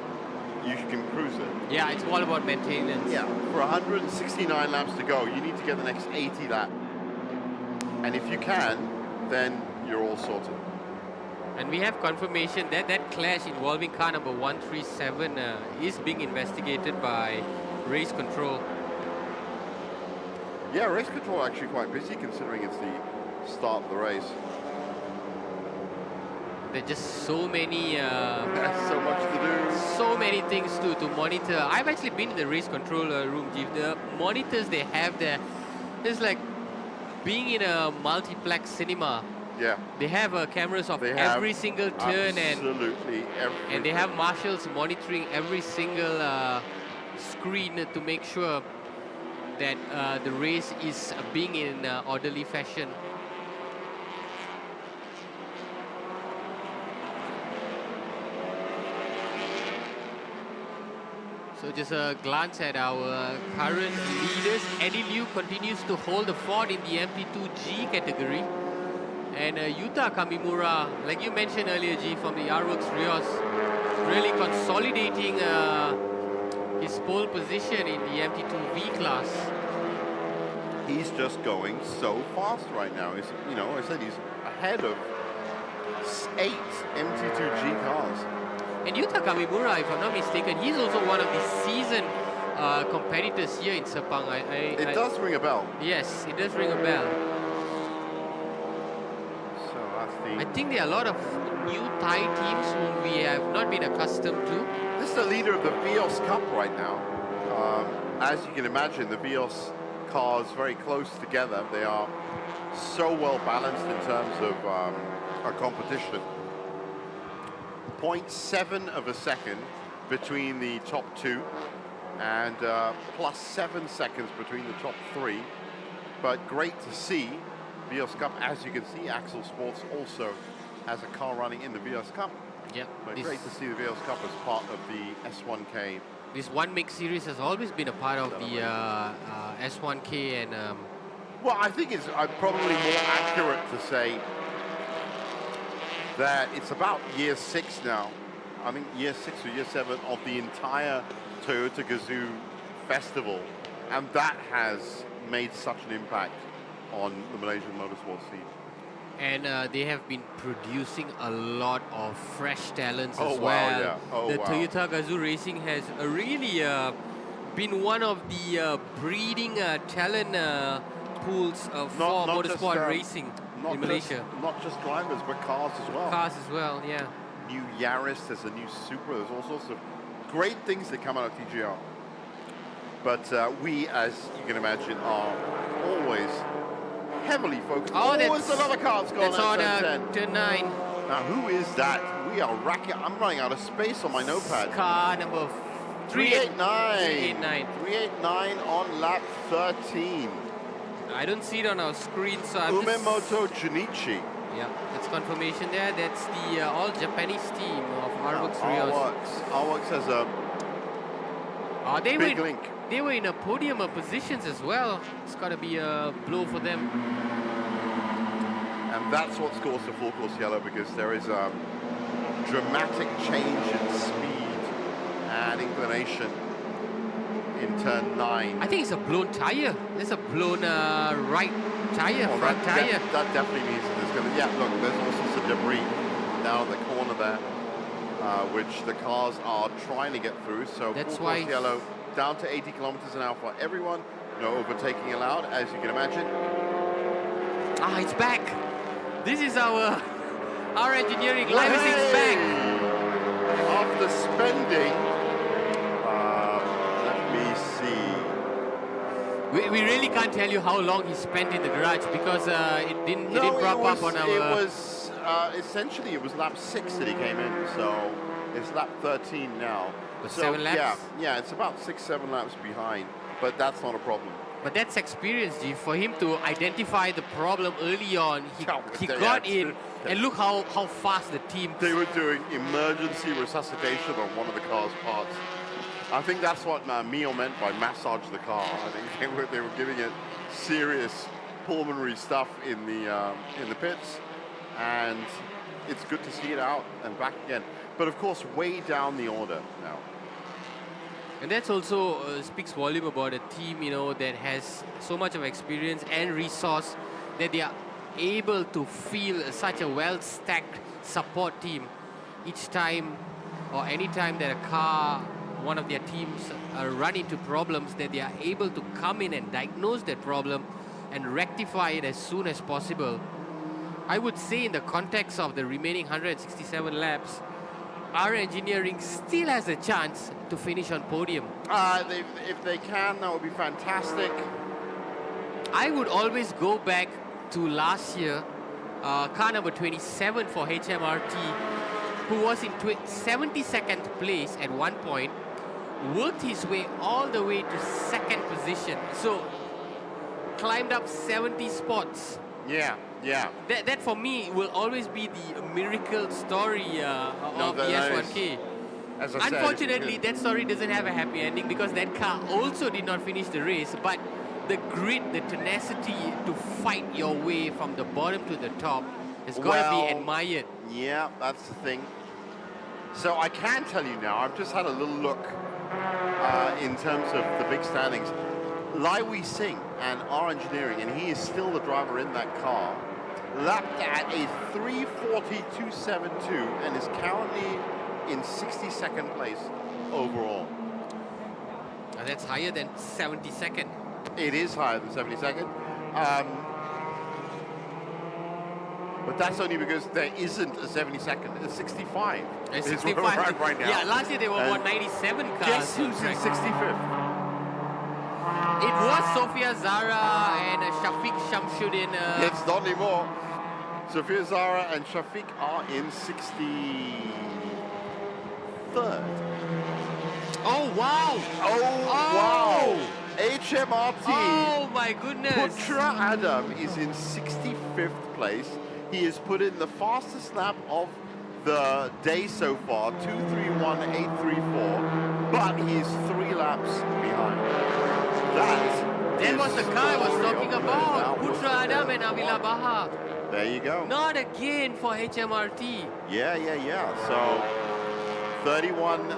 you can cruise it. Yeah, it's all about maintenance. Yeah, for 169 laps to go, you need to get the next 80 laps. And if you can, then you're all sorted. And we have confirmation that that clash involving car number 137 is being investigated by Race Control. Yeah, Race Control actually quite busy considering it's the start of the race. There's just so many... There's so much to do. So many things to monitor. I've actually been in the race control room, Jeep. The monitors they have there, it's like being in a multiplex cinema. Yeah. They have cameras of every single turn, absolutely and they have marshals monitoring every single screen to make sure that the race is being in orderly fashion. So just a glance at our current leaders. Eddie Liu continues to hold the fort in the MP2G category. And Yuta Kamimura, like you mentioned earlier, G, from the R-Works Rios, really consolidating his pole position in the MT2V class. He's just going so fast right now. He's, you know, I said he's ahead of 8 MT2G cars. And Yuta Kamimura, if I'm not mistaken, he's also one of the seasoned competitors here in Sepang. It does ring a bell. Yes, it does ring a bell. So that's the... I think there are a lot of new Thai teams whom we have not been accustomed to. This is the leader of the Vios Cup right now. As you can imagine, the Vios cars very close together. They are so well balanced in terms of a competition. 0.7 of a second between the top two, and plus 7 seconds between the top three. But great to see Vios Cup. As you can see, Axel Sports also has a car running in the Vios Cup. Yep. But great to see the Vios Cup as part of the S1K. This One Mix series has always been a part of the S1K, and well, I think it's probably more accurate to say that it's about year 6 now. I think year 6 or year 7 of the entire Toyota Gazoo festival, and that has made such an impact on the Malaysian motorsport scene. And they have been producing a lot of fresh talents Oh, as wow, well. yeah. Oh, The wow. Toyota Gazoo Racing has really been one of the breeding talent pools for motorsport racing in Malaysia. Not just drivers, but cars as well. Cars as well, yeah. New Yaris, there's a new Supra, there's all sorts of great things that come out of TGR. But we, as you can imagine, are always heavily focused. Oh, there's another car that's gone that's on at turn 9. Now, who is that? We are racking. I'm running out of space on my notepad. Car number 389. 389. 389 on lap 13. I don't see it on our screen, so I'm Umemoto Junichi. Yeah, that's confirmation there. That's the all Japanese team of R-Works Rios. R-Works has a big link. They were in a podium positions as well. It's got to be a blow for them. And that's what scores the full course yellow, because there is a dramatic change in speed and inclination in turn 9. I think it's a blown tire. There's a blown right tire, front tire. That definitely means that there's going to... Yeah, look, there's also some debris down the corner there, which the cars are trying to get through. So that's full course yellow down to 80 kilometers an hour for everyone. No overtaking allowed, as you can imagine. Ah, it's back. This is our engineering. Livestream's back. After spending, let me see. We really can't tell you how long he spent in the garage, because it didn't prop up on our... It was essentially it was lap 6 that he came in, so it's lap 13 now. But so 7 laps? Yeah, it's about 6-7 laps behind, but that's not a problem. But that's experience, G. For him to identify the problem early on, he got in, and look how fast the team... They were doing emergency resuscitation on one of the car's parts. I think that's what Mio meant by massage the car. I think they were giving it serious pulmonary stuff in the pits, and it's good to see it out and back again. But of course, way down the order now. And that's also speaks volume about a team, you know, that has so much of experience and resource that they are able to feel such a well-stacked support team each time or any time that a car, one of their teams run into problems, that they are able to come in and diagnose that problem and rectify it as soon as possible. I would say in the context of the remaining 167 laps, our engineering still has a chance to finish on podium. If they can, that would be fantastic. I would always go back to last year, car number 27 for HMRT, who was in 72nd place at one point, worked his way all the way to second position. So, climbed up 70 spots. Yeah. That for me will always be the miracle story of the S1K. As I Unfortunately, said, that story doesn't have a happy ending because that car also did not finish the race. But the grit, the tenacity to fight your way from the bottom to the top has got to be admired. Yeah, that's the thing. So I can tell you now, I've just had a little look in terms of the big standings. Lai Wei Sing and our engineering, and he is still the driver in that car, lapped at a 3:42.72 and is currently in 62nd place overall. That's higher than 72nd. It is higher than 72nd. But that's only because there isn't a 72nd. It's 65. It's is 65. where we're at right now. Yeah, last year there were 197 cars. Guess who's in 65th? It was Sofia Zara and Shafiq Shamsuddin. It's not anymore. Sofia Zara and Shafiq are in 63rd. Oh, wow. Wow. HMRT. Oh, my goodness. Putra Adam is in 65th place. He has put in the fastest lap of the day so far, 2:31.834, but he's 3 laps behind. That was the car I was talking about. Putra Adam and Avila Baha. There you go. Not again for HMRT. Yeah. So 31,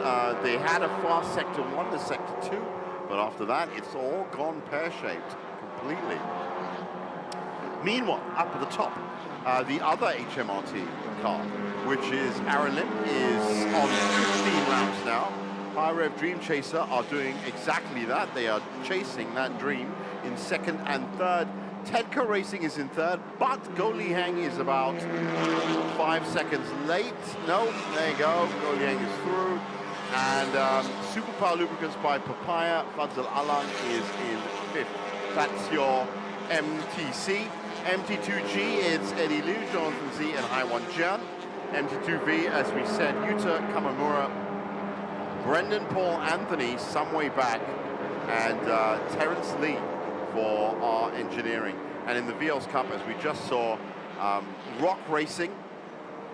they had a fast sector 1 to sector 2, but after that, it's all gone pear-shaped completely. Meanwhile, up at the top, the other HMRT car, which is Aaron Lim, is on 15 rounds now. High Rev Dream Chaser are doing exactly that. They are chasing that dream in 2nd and 3rd. Tedco Racing is in 3rd, but Go Li Hang is about 5 seconds late. No, there you go. Go Li Hang is through. And Superpower Lubricants by Papaya, Fadzal Alang is in 5th. That's your MTC. MT2G, it's Eddie Liu, Jonathan Z, and Haiwan Jian. MT2V, as we said, Yuta Kamamura, Brendan Paul Anthony, some way back, and Terence Lee for our engineering. And in the VL's Cup, as we just saw, Rock Racing,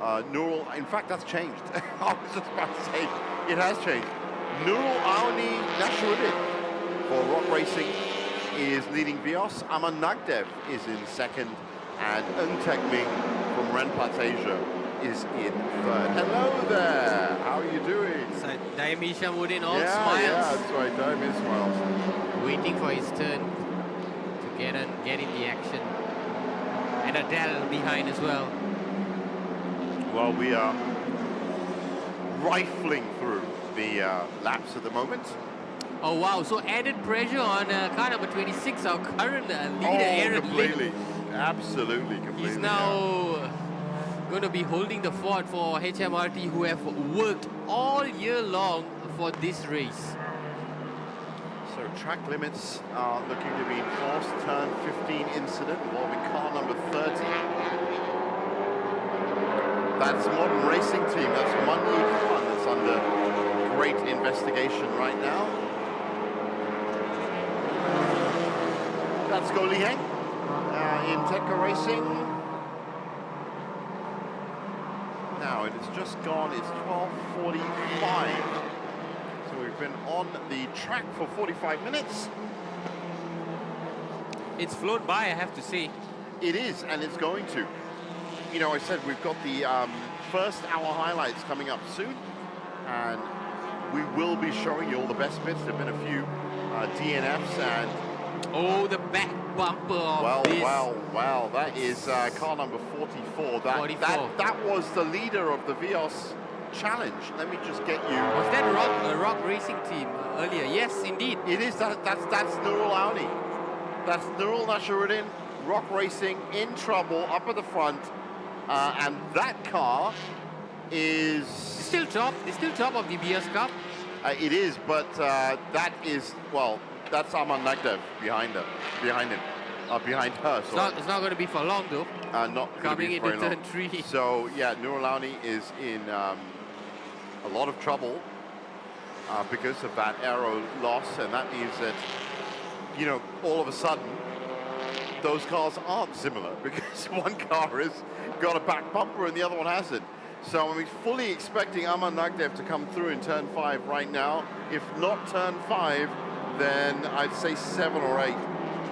Nurul, in fact, that's changed. I was just about to say, it has changed. Nurul Auni Nasruddin for Rock Racing is leading Vios. Aman Nagdev is in 2nd, and Untek Ming from Renpat Asia is in 3rd. Hello there, how are you doing? So Daimi Shamuddin all Yeah, smiles. that's right, Daimi smiles. Waiting for his turn to get in the action. And Adele behind as well. Well, we are rifling through the laps at the moment. Oh wow, so added pressure on car number 26, our current leader, Aaron completely. Lim. Absolutely, completely. He's now going to be holding the fort for HMRT, who have worked all year long for this race. So track limits are looking to be enforced. Turn 15 incident involving car number 30. That's Modern Racing Team. That's Monday Khan that's under great investigation right now. That's Go Li Heng in Tedco Racing. Now it has just gone, it's 12:45. So we've been on the track for 45 minutes. It's flown by, I have to say. It is, and it's going to. You know, I said we've got the first hour highlights coming up soon, and we will be showing you all the best bits. There have been a few DNFs and... Oh, the back bumper of this. Wow, that is car number 44. That was the leader of the Vios challenge. Let me just get you... Was that Rock Racing Team earlier? Yes, indeed. It is, that's Nurul Auni. That's Nurul Nasruddin, Rock Racing, in trouble, up at the front. And that car is... Still top of the Vios Cup. It is, but that is, well, that's Aman Nagdev behind him. Behind her, sorry. It's not going to be for long, though. Not coming into turn 3. So, yeah, Nur Launi is in a lot of trouble because of that aero loss, and that means that, you know, all of a sudden, those cars aren't similar because one car has got a back bumper and the other one hasn't. So I'm fully expecting Aman Nagdev to come through in turn 5 right now. If not turn 5, then I'd say 7 or 8.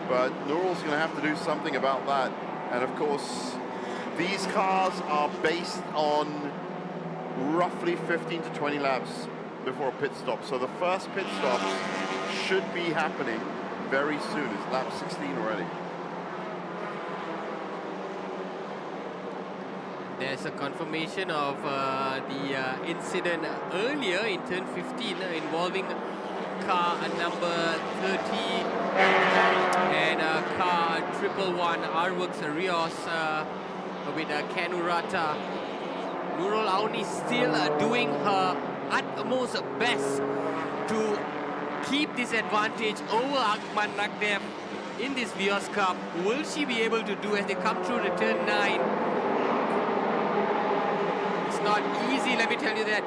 But Nurul's going to have to do something about that. And of course, these cars are based on roughly 15 to 20 laps before a pit stop. So the first pit stop should be happening very soon. It's lap 16 already. There's a confirmation of the incident earlier in turn 15 involving car number 30 and car 111 R-Works Rios with Kanurata. Nurul Auni still doing her utmost best to keep this advantage over Aman Nagdev in this Vios Cup. Will she be able to do as they come through the turn 9? Not easy, let me tell you that.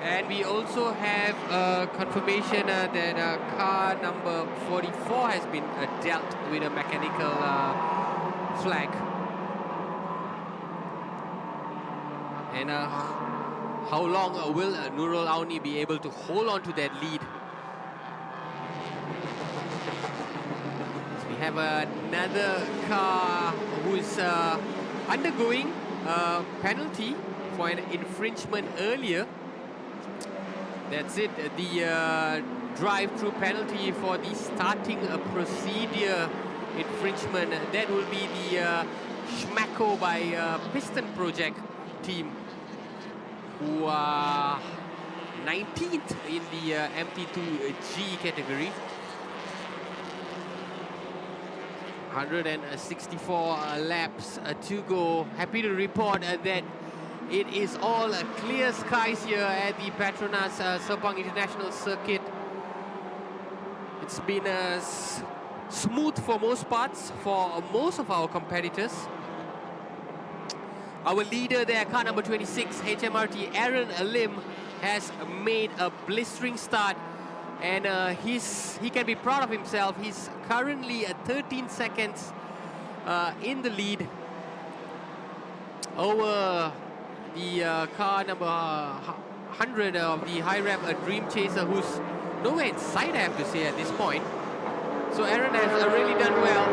And we also have confirmation that car number 44 has been dealt with a mechanical flag. And how long will Nurul Auni be able to hold on to that lead? So we have another car who is undergoing a penalty for an infringement earlier. That's it, the drive-through penalty for the starting procedure infringement. That will be the Schmacko by Piston Project team, who are 19th in the MT2G category. 164 laps to go. Happy to report that it is all clear skies here at the Petronas Sepang International Circuit. It's been smooth for most parts for most of our competitors. Our leader there, car number 26, HMRT, Aaron Lim, has made a blistering start. And he can be proud of himself. He's currently at 13 seconds in the lead over the car number 100 of the high rev Dream Chaser, who's nowhere in sight, I have to say, at this point. So Aaron has really done well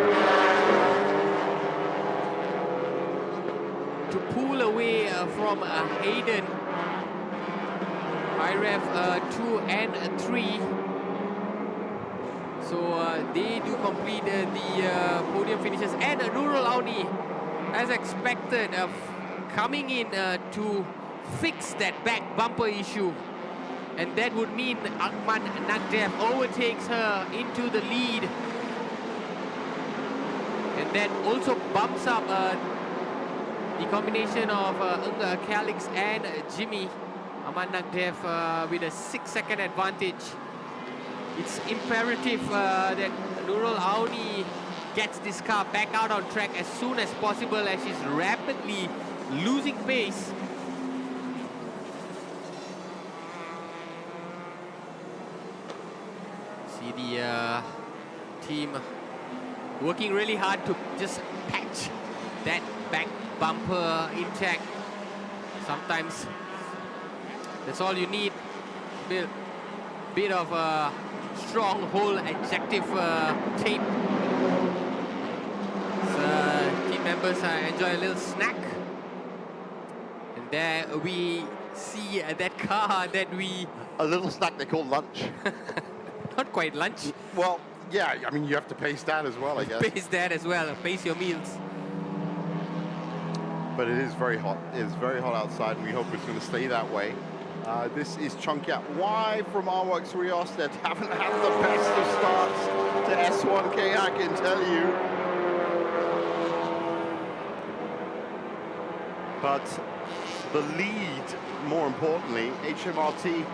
to pull away from Hayden. High rev 2 and 3. So they do complete the podium finishes. And Nurul Auni, as expected, coming in to fix that back bumper issue. And that would mean Aman Nagdev overtakes her into the lead. And then also bumps up the combination of Calix and Jimmy. Aman Nagdev with a 6-second advantage. It's imperative that Nurul Auni gets this car back out on track as soon as possible, as she's rapidly losing pace. See the team working really hard to just patch that back bumper intact. Sometimes that's all you need. Bit of a strong hole adjective tape. So team members enjoy a little snack. And there we see that car that we... A little snack they call lunch. Not quite lunch. Well, yeah, I mean, you have to pace that as well, I guess. Pace that as well, pace your meals. But it is very hot. It is very hot outside, and we hope it's going to stay that way. This is Chungkyat Y from R-Works Rios that haven't had the best of starts to S1K, I can tell you. but the lead, more importantly, HMRT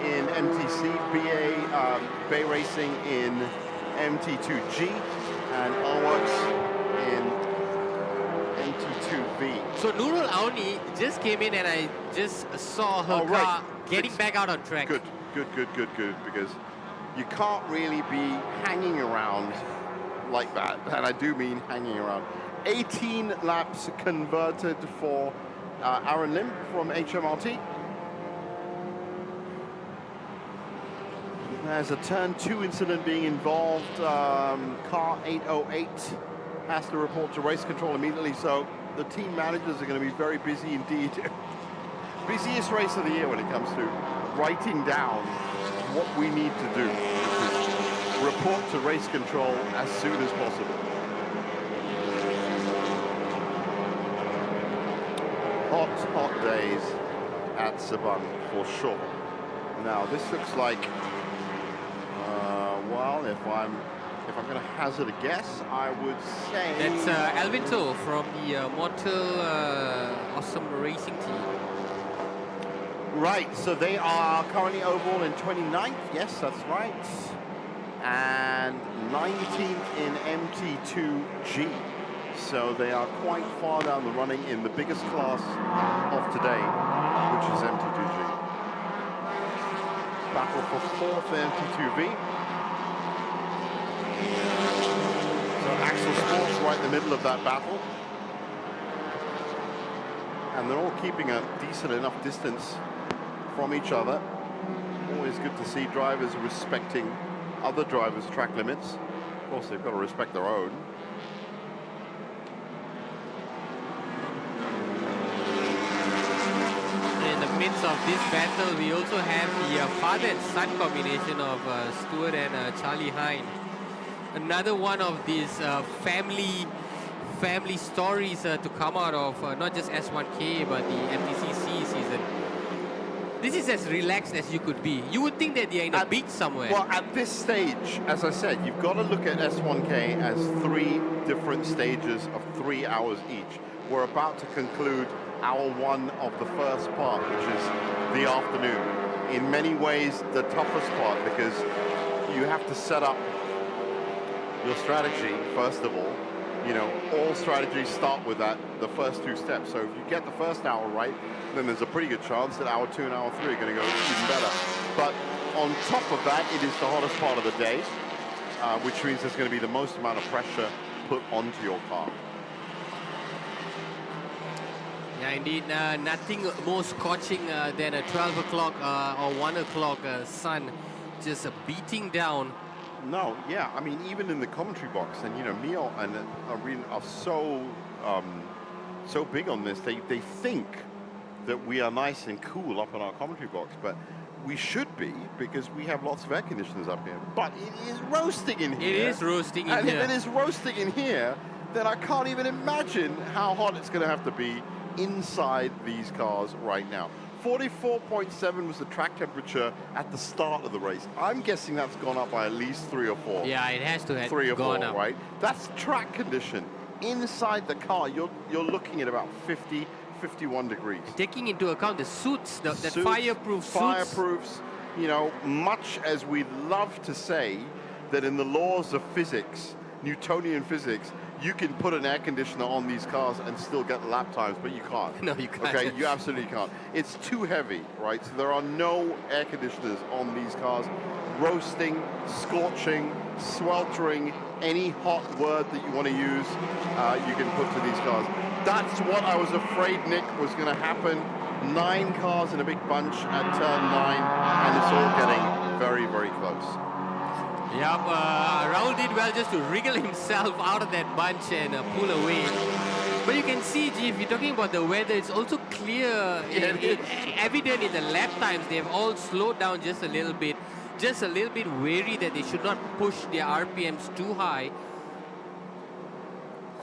in MTC, BA Racing in MT2G, and RWorks in MT2V. So Nurul Auni just came in and I just saw her car getting back out on track. Good, because you can't really be hanging around like that, and I do mean hanging around. 18 laps converted for Aaron Lim from HMRT. There's a turn 2 incident being involved. Car 808 has to report to race control immediately, so the team managers are going to be very busy indeed. Busiest race of the year when it comes to writing down what we need to do, which is report to race control as soon as possible. Hot days at Sepang for sure. Now this looks like, well, if I'm going to hazard a guess, I would say that's Alvin To from the Mortal Awesome Racing team. Right, so they are currently overall in 29th. Yes, that's right. And 19th in MT2G. So they are quite far down the running in the biggest class of today, which is MT2G. Battle for 4th MT2V. So Axel Sports right in the middle of that battle. And they're all keeping a decent enough distance from each other. Always good to see drivers respecting other drivers' track limits. Of course, they've got to respect their own. In the midst of this battle, we also have the father and son combination of Stuart and Charlie Hine. Another one of these family stories to come out of not just S1K but the MTCC season. This is as relaxed as you could be. You would think that they're in a beach somewhere. Well, at this stage, as I said, you've got to look at S1K as 3 different stages of 3 hours each. We're about to conclude hour 1 of the first part, which is the afternoon. In many ways, the toughest part, because you have to set up your strategy, first of all. You know, all strategies start with the first 2 steps. So if you get the first hour right, then there's a pretty good chance that hour 2 and hour 3 are going to go even better. But on top of that, it is the hottest part of the day, which means there's going to be the most amount of pressure put onto your car. Yeah, indeed. Nothing more scorching than a 12 o'clock or 1 o'clock sun just beating down. No, yeah, I mean, even in the commentary box, and you know, Mio and Irene are so big on this. They think that we are nice and cool up in our commentary box, but we should be, because we have lots of air conditioners up here. But it is roasting in here. It is roasting in here. And if it is roasting in here, then I can't even imagine how hot it's going to have to be inside these cars right now. 44.7 was the track temperature at the start of the race. I'm guessing that's gone up by at least 3 or 4. Yeah, it has to have 3 or 4, up. right? That's track condition. Inside the car, you're looking at about 50, 51 degrees. Taking into account the suits, that Suits, fireproof suits. Fireproofs, you know, much as we'd love to say that in the laws of physics, Newtonian physics, you can put an air conditioner on these cars and still get lap times, but you can't. No, you can't. Okay, you absolutely can't. It's too heavy, right? So there are no air conditioners on these cars. Roasting, scorching, sweltering, any hot word that you want to use, you can put to these cars. That's what I was afraid, Nick, was going to happen. 9 cars in a big bunch at turn 9, and it's all getting very, very close. Yep, Raul did well just to wriggle himself out of that bunch and pull away. But you can see, G, if you're talking about the weather, it's also clear, evident in the lap times. They've all slowed down just a little bit wary that they should not push their RPMs too high.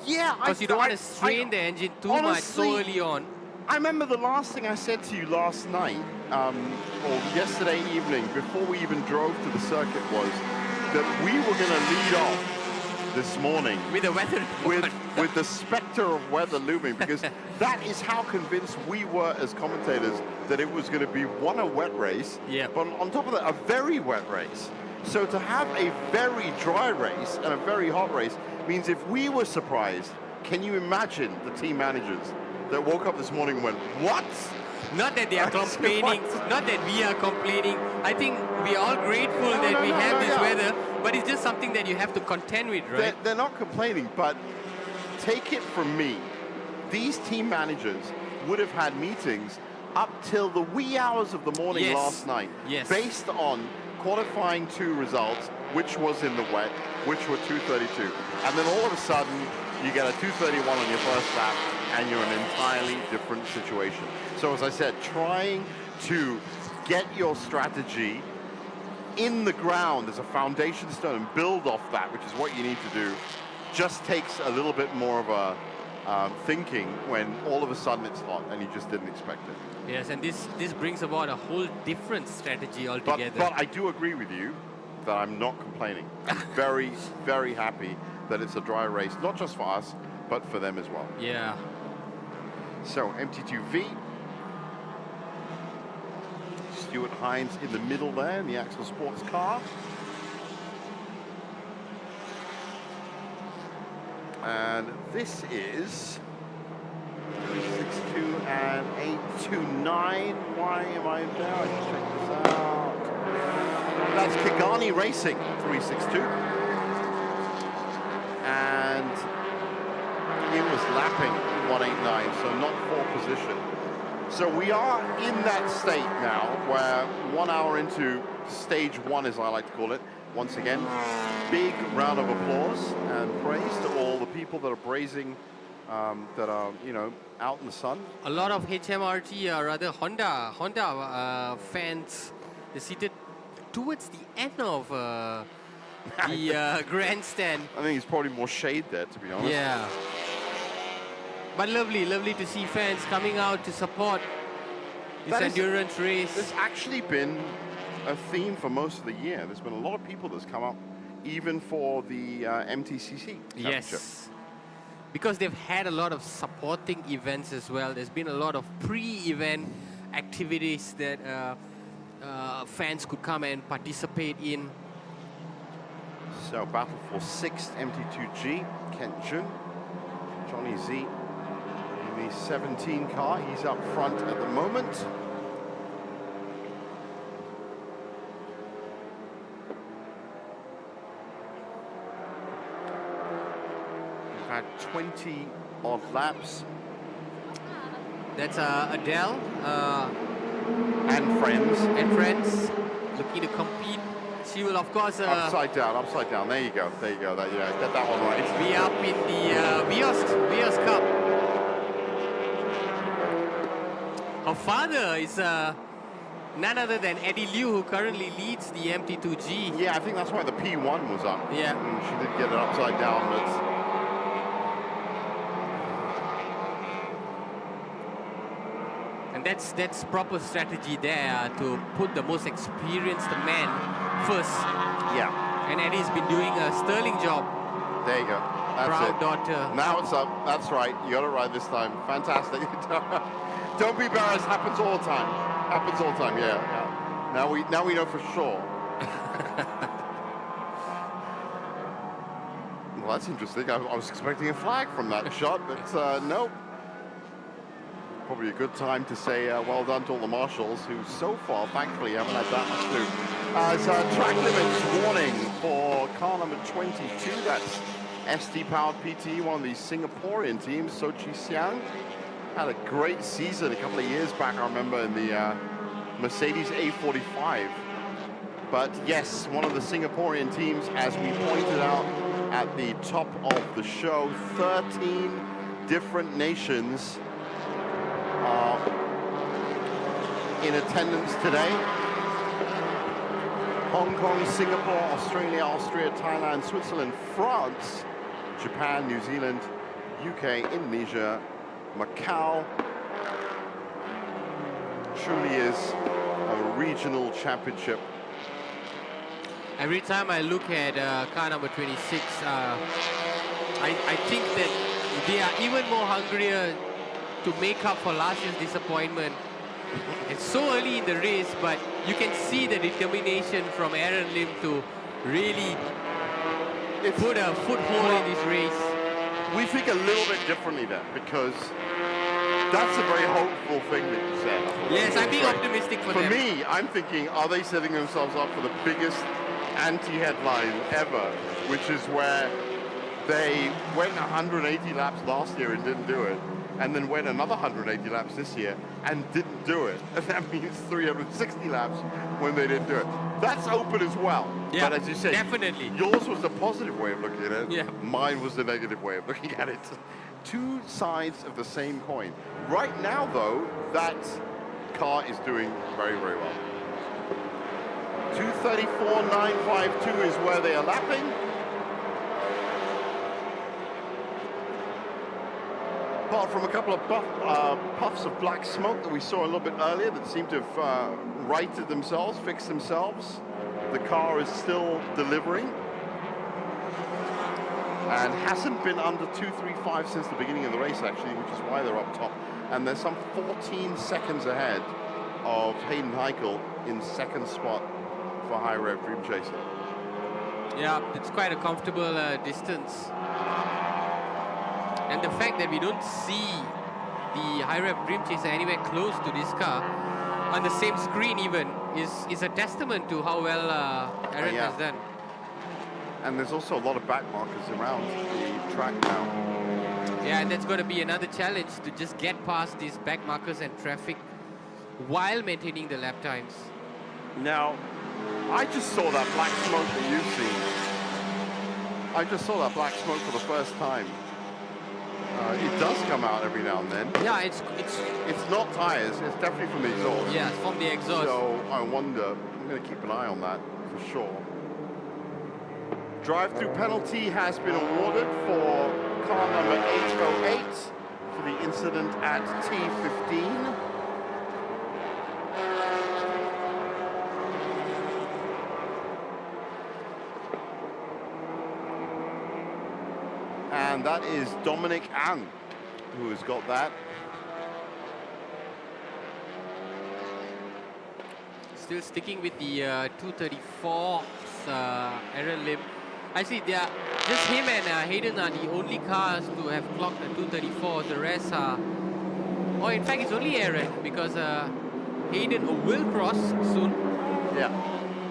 Yeah, because you don't want to strain the engine too much so early on. I remember the last thing I said to you last night, or yesterday evening, before we even drove to the circuit, was that we were going to lead off this morning With the weather with the specter of weather looming, because that is how convinced we were as commentators that it was going to be one, a wet race, but on top of that, a very wet race. So to have a very dry race and a very hot race means if we were surprised, can you imagine the team managers that woke up this morning and went, what? Not that they are complaining, not that we are complaining. I think we are all grateful that we have this weather, but it's just something that you have to contend with, right? They're not complaining, but take it from me, these team managers would have had meetings up till the wee hours of the morning last night, based on qualifying 2 results, which was in the wet, which were 2:32. And then all of a sudden, you get a 2:31 on your first lap, and you're in an entirely different situation. So as I said, trying to get your strategy in the ground as a foundation stone and build off that, which is what you need to do, just takes a little bit more of a thinking when all of a sudden it's hot and you just didn't expect it. Yes, and this brings about a whole different strategy altogether. But I do agree with you that I'm not complaining. I'm very, very happy that it's a dry race, not just for us, but for them as well. Yeah. So, MT2V. Stuart Hines in the middle there in the Axel Sports car. And this is 362 and 829. Why am I there? I should check this out. That's Kigani Racing, 362. And it was lapping 189, so not 4th position. So we are in that state now where 1 hour into stage 1, as I like to call it, once again, big round of applause and praise to all the people that are brazing, that are, you know, out in the sun. A lot of HMRT, rather Honda fans, they seated towards the end of the grandstand. I think it's probably more shade there, to be honest. Yeah. But lovely to see fans coming out to support this endurance race. There's actually been a theme for most of the year. There's been a lot of people that's come up, even for the MTCC championship. Yes. Because they've had a lot of supporting events as well. There's been a lot of pre-event activities that fans could come and participate in. So battle for 6th MT2G, Kent Jun, Johnny Z in the 17 car. He's up front at the moment. We've had 20 odd laps. That's Adele. And friends. Looking to compete. She will, of course... upside down. There you go. That, yeah, get that one right. Be up in the Vios Cup. Her father is none other than Eddie Liu, who currently leads the MT2G. Yeah, I think that's why the P1 was up. Yeah. She did get it upside down, but... And that's proper strategy there to put the most experienced man first. Yeah. And Eddie's been doing a sterling job. There you go. That's Proud it. daughter. Now it's up. That's right. You got it right this time. Fantastic. Don't be embarrassed. Happens all the time. Yeah. Now we know for sure. Well, that's interesting. I was expecting a flag from that shot, but nope. Probably a good time to say well done to all the marshals who so far, thankfully, haven't had that much to do. As track limits warning for car number 22, that's SD-powered PT, one of the Singaporean teams, Sochi Siang. Had a great season a couple of years back, I remember, in the Mercedes A45. But yes, one of the Singaporean teams, as we pointed out at the top of the show, 13 different nations are in attendance today. Hong Kong, Singapore, Australia, Austria, Thailand, Switzerland, France, Japan, New Zealand, UK, Indonesia, Macau. Truly is a regional championship. Every time I look at car number 26, I think that they are even more hungrier to make up for last year's disappointment. It's so early in the race, but you can see the determination from Aaron Lim to really put a foothold in this race. We think a little bit differently there, because that's a very hopeful thing that you said. Yes, I'm being optimistic for them. For me, I'm thinking, are they setting themselves up for the biggest anti-headline ever, which is where they went 180 laps last year and didn't do it, and then went another 180 laps this year and didn't do it. And that means 360 laps when they didn't do it. That's open as well. Yeah, but as you say, definitely. Yours was the positive way of looking at it. Yeah. Mine was the negative way of looking at it. Two sides of the same coin. Right now, though, that car is doing very, very well. 2:34.952 is where they are lapping. Apart from a couple of puffs of black smoke that we saw a little bit earlier that seemed to have righted themselves, fixed themselves, the car is still delivering and hasn't been under 2:35 since the beginning of the race, actually, which is why they're up top. And they're some 14 seconds ahead of Hayden Heichel in second spot for High Rev Dream Chaser. Yeah, it's quite a comfortable distance. And the fact that we don't see the High Rev Dream Chaser anywhere close to this car, on the same screen even, is a testament to how well Aaron has done. And there's also a lot of back markers around the track now. Yeah, and that's going to be another challenge to just get past these back markers and traffic while maintaining the lap times. Now, I just saw that black smoke that you've seen. I just saw that black smoke for the first time. It does come out every now and then. Yeah, it's not tires. It's definitely from the exhaust. Yeah, it's from the exhaust. So I wonder. I'm going to keep an eye on that for sure. Drive-through penalty has been awarded for car number 808 for the incident at T15. And that is Dominic Ang who has got that. Still sticking with the 234 Aaron Lim. Actually, they are just him and Hayden are the only cars to have clocked the 234. The rest are, oh, in fact, it's only Aaron because Hayden will cross soon. Yeah.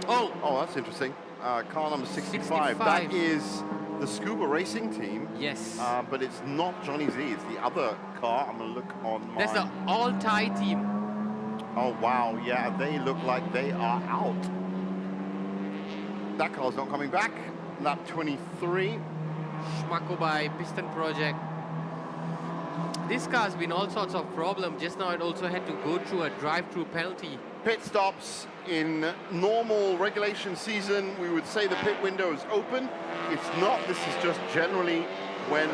Oh, that's interesting. Car number 65. That is the Scuba Racing team. Yes. But it's not Johnny Z. It's the other car. I'm gonna look on. That's the all-Thai team. Oh wow, yeah, they look like they are out. That car's not coming back. Lap 23. Schmacko by Piston Project. This car's been all sorts of problems. Just now it also had to go through a drive-through penalty. Pit stops in normal regulation season, we would say the pit window is open. It's not. This is just generally when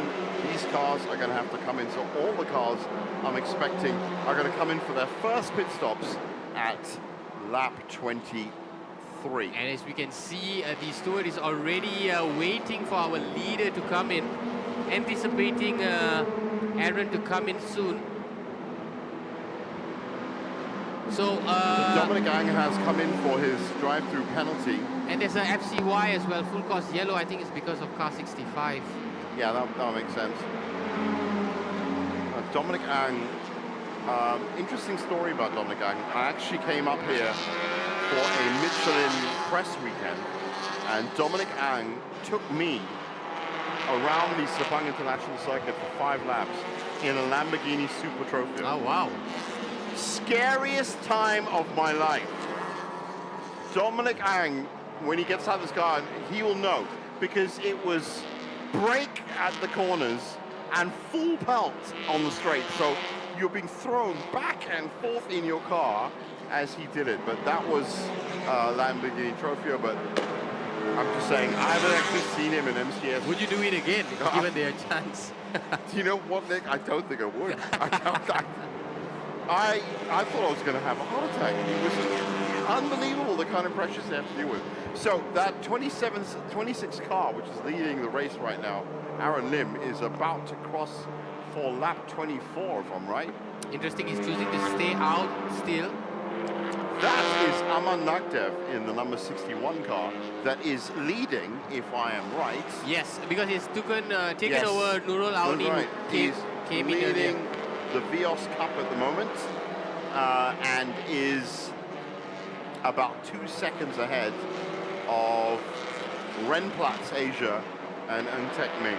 these cars are going to have to come in. So all the cars I'm expecting are going to come in for their first pit stops at lap 23. And as we can see, the steward is already waiting for our leader to come in, anticipating Aaron to come in soon. So Dominic Ang has come in for his drive-through penalty. And there's a FCY as well, full course yellow. I think it's because of car 65. Yeah, that makes sense. Dominic Ang, interesting story about Dominic Ang. I actually came up here for a Michelin press weekend, and Dominic Ang took me around the Sepang International Circuit for 5 laps in a Lamborghini Super Trophy. Oh, wow. Scariest time of my life. Dominic Ang, when he gets out of this car, he will know, because it was brake at the corners and full pelt on the straight. So you're being thrown back and forth in your car as he did it. But that was Lamborghini Trophy. But I'm just saying, I haven't actually seen him in MCS. Would you do it again, given their chance? Do you know what, Nick? I don't think I would. I thought I was going to have a heart attack. unbelievable the kind of pressures they have to deal with. So that 26 car, which is leading the race right now, Aaron Lim, is about to cross for lap 24, if I'm right. Interesting, he's choosing to stay out still. That is Aman Nagdev in the number 61 car that is leading, if I am right. Yes, because he's taken over Nurul Auni, right. who came in earlier. Leading the Vios Cup at the moment and is about 2 seconds ahead of Renplatz Asia and Ungtek Ming.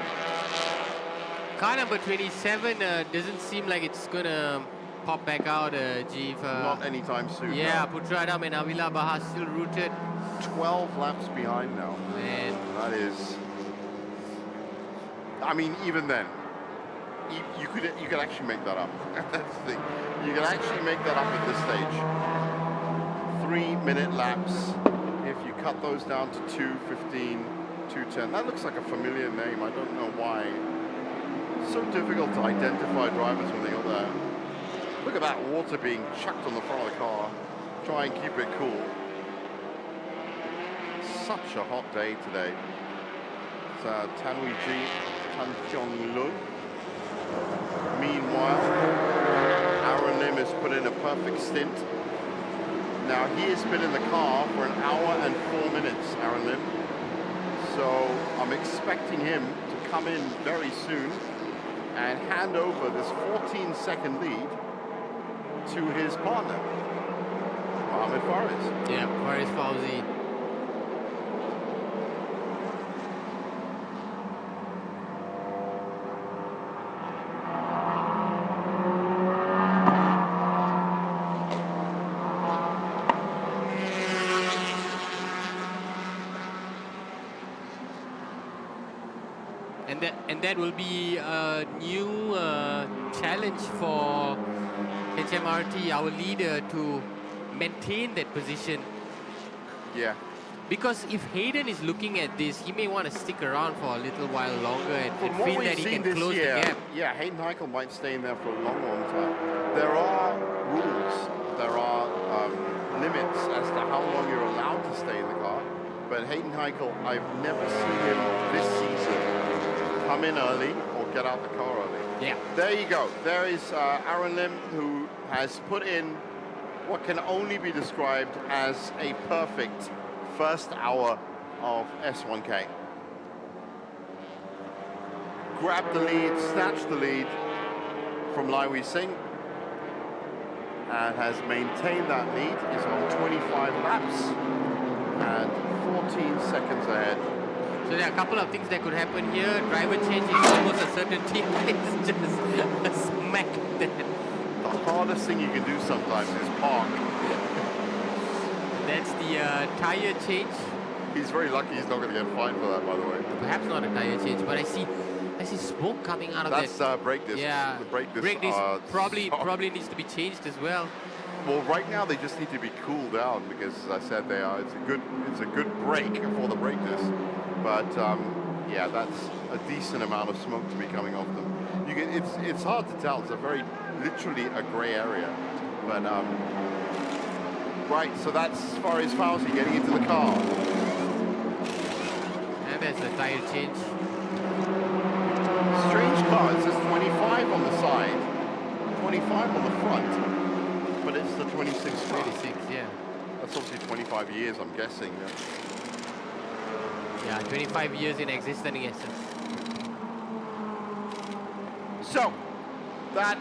Car number 27 doesn't seem like it's gonna pop back out, G. Not anytime soon. Yeah, Putradam and Avila Baha still rooted. 12 laps behind now. Man. That is... I mean, even then, you could actually make that up. That's the thing. You can actually make that up at this stage. 3-minute laps. If you cut those down to 2:15, 2:10. That looks like a familiar name. I don't know why. It's so difficult to identify drivers when they got there. Look at that water being chucked on the front of the car. Try and keep it cool. Such a hot day today. It's Tanwi Ji, Tan Kyung Lun. Meanwhile, Aaron Lim has put in a perfect stint. Now he has been in the car for 1 hour and 4 minutes, Aaron Lim. So I'm expecting him to come in very soon and hand over this 14-second lead to his partner, Mohamed Faris. Yeah, Faris Fauzi. And that will be a new challenge for HMRT, our leader, to maintain that position. Yeah. Because if Hayden is looking at this, he may want to stick around for a little while longer and feel that he can close the gap. Yeah, Hayden Heichel might stay in there for a long, long time. There are rules, there are limits as to how long you're allowed to stay in the car. But Hayden Heichel, I've never seen him this season come in early or get out the car early. Yeah. There you go. There is Aaron Lim, who has put in what can only be described as a perfect first hour of S1K. Grabbed the lead, snatched the lead from Lai Wei Sing, and has maintained that lead. Is on 25 laps and 14 seconds ahead. So there are a couple of things that could happen here. Driver change is almost a certainty. It's just a smack there. The hardest thing you can do sometimes is park. That's the tire change. He's very lucky he's not going to get fined for that, by the way. Perhaps not a tire change, but I see smoke coming out of that. That's brake disc. Yeah, the brake disc probably needs to be changed as well. Well, right now they just need to be cooled down because, as I said, it's a good break for the brake disc. But yeah, that's a decent amount of smoke to be coming off them. It's hard to tell. It's literally a grey area. But right, so that's Faris Fauzi getting into the car. And there's a tire change. Strange car. It says 25 on the side, 25 on the front, but it's the 26 car. 26, yeah. That's obviously 25 years, I'm guessing. Yeah, 25 years in existence, yes, sir. So, that,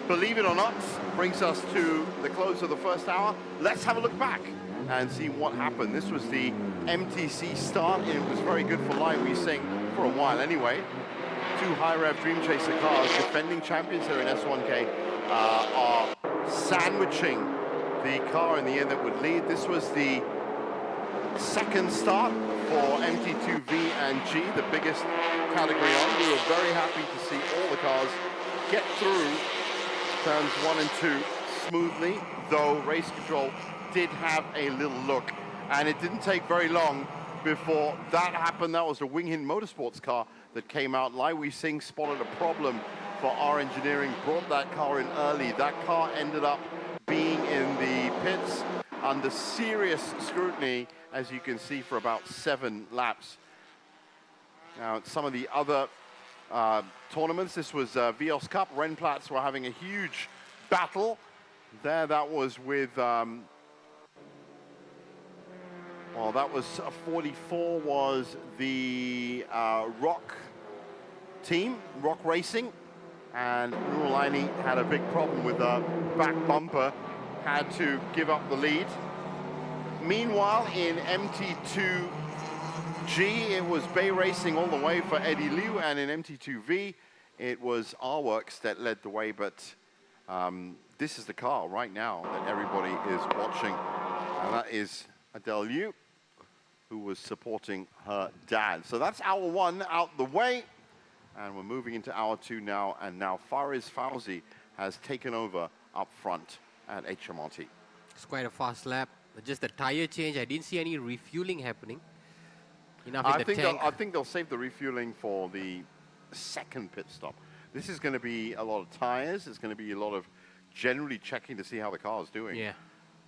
believe it or not, brings us to the close of the first hour. Let's have a look back and see what happened. This was the MTC start. It was very good for Lai Wei Sing for a while anyway. Two high-rev Dream Chaser cars, defending champions here in S1K, are sandwiching the car in the end that would lead. This was the second start for MT2V and G, the biggest category on. We were very happy to see all the cars get through turns 1 and 2 smoothly, though race control did have a little look. And it didn't take very long before that happened. That was a Wing Hin Motorsports car that came out. Lai Wei Sing spotted a problem for our engineering, brought that car in early. That car ended up being in the pits under serious scrutiny, as you can see, for about 7 laps. Now, some of the other tournaments, this was Vios Cup, Rennplatz were having a huge battle. There, that was with, well, that was 44 was the Rock team, Rock Racing, and Nurulaini had a big problem with the back bumper, had to give up the lead. Meanwhile, in MT2G, it was Bay Racing all the way for Eddie Liu, and in MT2V, it was R-Works that led the way, but this is the car right now that everybody is watching, and that is Adele Liu, who was supporting her dad. So that's hour 1 out the way, and we're moving into hour 2 now, and now Fariz Fauzi has taken over up front at HMRT. It's quite a fast lap. Just the tire change, I didn't see any refueling happening. Enough in the tank. I think they'll save the refueling for the second pit stop. This is going to be a lot of tires. It's going to be a lot of generally checking to see how the car is doing. Yeah.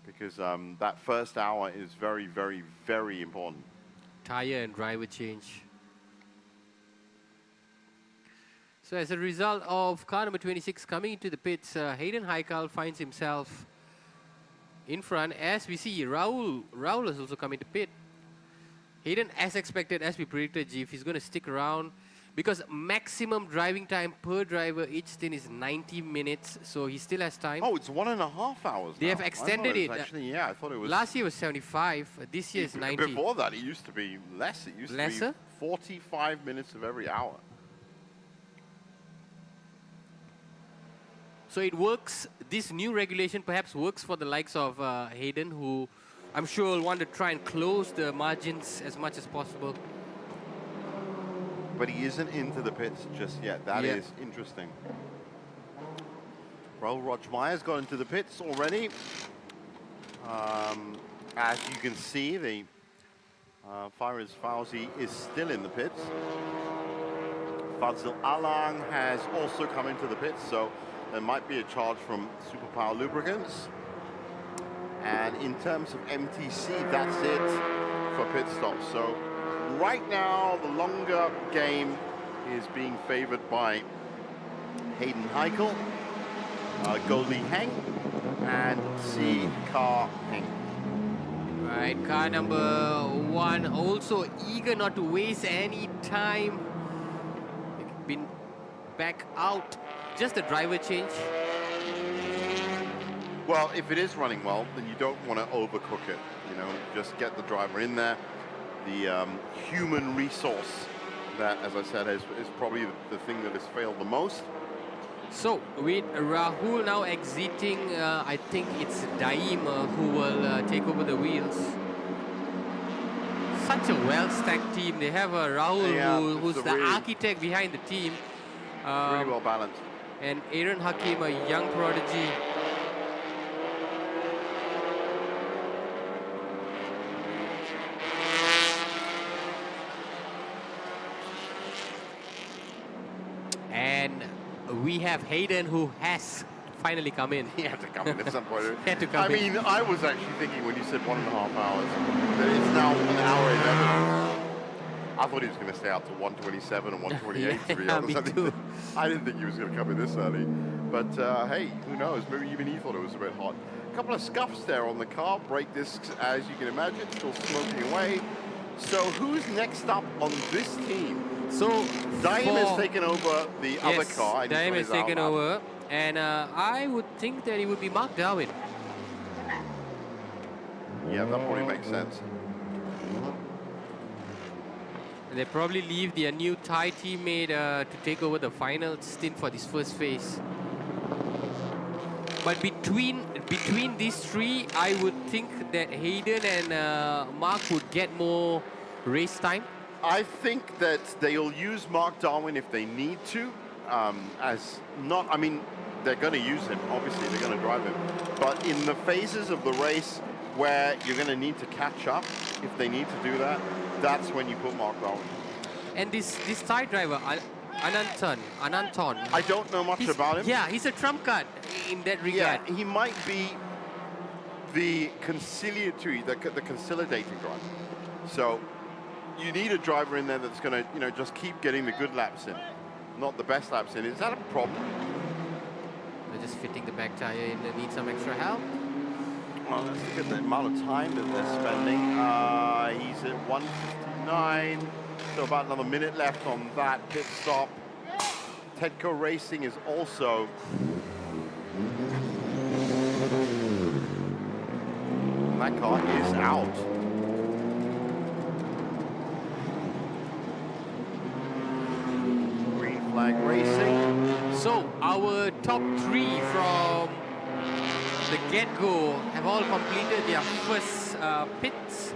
Because that first hour is very, very, very important. Tire and driver change. So as a result of car number 26 coming into the pits, Hayden Haikal finds himself in front. As we see, Raul has also come into pit. Hayden, as expected, as we predicted, Jeff, he's going to stick around because maximum driving time per driver each stint is 90 minutes, so he still has time. Oh, it's 1.5 hours They have extended it. Actually, yeah, I thought it was... Last year was 75, this year is 90. Before that, it used to be less. It used to be 45 minutes of every hour. So it works, this new regulation perhaps works for the likes of Hayden, who I'm sure will want to try and close the margins as much as possible. But he isn't into the pits just yet. That is interesting. Raul Rochmeyer's got into the pits already. As you can see, the Fariz Fauzi is still in the pits. Fadzil Alang has also come into the pits, so there might be a charge from Superpower Lubricants. And in terms of MTC, that's it for pit stops. So right now, the longer game is being favored by Hayden Heikel, Goldie Heng, and C. Car Heng. Right, car number 1 also eager not to waste any time. Been back out. Just a driver change. Well, if it is running well, then you don't want to overcook it. You know, just get the driver in there. The human resource that, as I said, is probably the thing that has failed the most. So, with Rahul now exiting, I think it's Daim who will take over the wheels. Such a well-stacked team. They have Rahul who's the really architect behind the team. Really well balanced. And Aaron Hakim, a young prodigy. And we have Hayden who has finally come in. He had to come in at some point. He had to come in. I mean, I was actually thinking when you said 1.5 hours, that it's now 1 hour 11. I thought he was going to stay out to 1:27 and 1:28, to be honest. I didn't think he was going to come in this early. But hey, who knows? Maybe even he thought it was a bit hot. A couple of scuffs there on the car. Brake discs, as you can imagine, still smoking away. So who's next up on this team? So Daim has taken over the other car. Daim has taken over. And I would think that it would be Mark Darwin. Yeah, that probably makes sense. They probably leave their new Thai teammate to take over the final stint for this first phase. But between these three, I would think that Hayden and Mark would get more race time. I think that they'll use Mark Darwin if they need to. I mean, they're going to use him. Obviously, they're going to drive him. But in the phases of the race where you're going to need to catch up, if they need to do that, that's when you put Mark Darwin. And this Thai driver, Ananton. I don't know much about him. Yeah, he's a trump card in that regard. Yeah, he might be the conciliatory, the consolidating driver. So you need a driver in there that's going to, you know, just keep getting the good laps in, not the best laps in. Is that a problem? They're just fitting the back tire in. They need some extra help. Well, let's look at the amount of time that they're spending. He's at 1:59, so about another minute left on that pit stop. Tedco Racing is also that car is out. Green flag racing. So our top three from the get-go have all completed their first pits.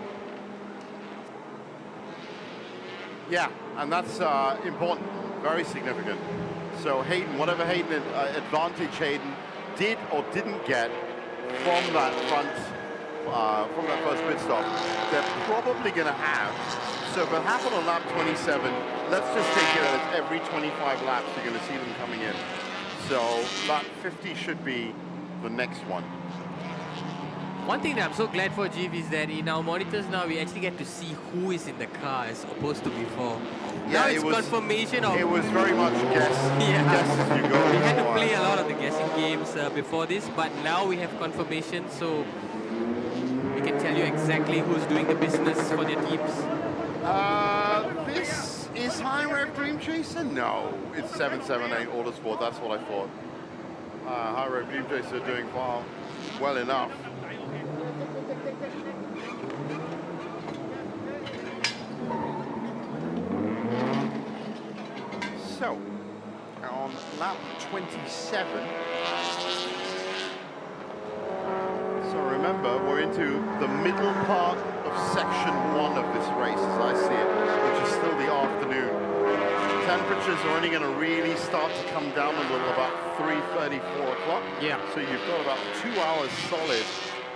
Yeah, and that's important, very significant. So Hayden, whatever Hayden advantage Hayden did or didn't get from that from that first pit stop, they're probably going to have. So if it happened on lap 27, let's just take it as every 25 laps you're going to see them coming in. So lap 50 should be the next one. One thing that I'm so glad for, Jeev, is that in our monitors now we actually get to see who is in the car as opposed to before. Yeah, now it's confirmation of... It was very much guess as you go. We had to play a lot of the guessing games before this, but now we have confirmation, so we can tell you exactly who's doing the business for their teams. This is High Rev Dream Chaser? No, it's 778 Autosport, that's what I thought. High Rev Dream Chaser doing well enough. So, on lap 27, so remember, we're into the middle part of section 1 of this race, as I see it, which is still the afternoon. Temperatures are only going to really start to come down a little about 3:30, 4 o'clock. Yeah. So you've got about 2 hours solid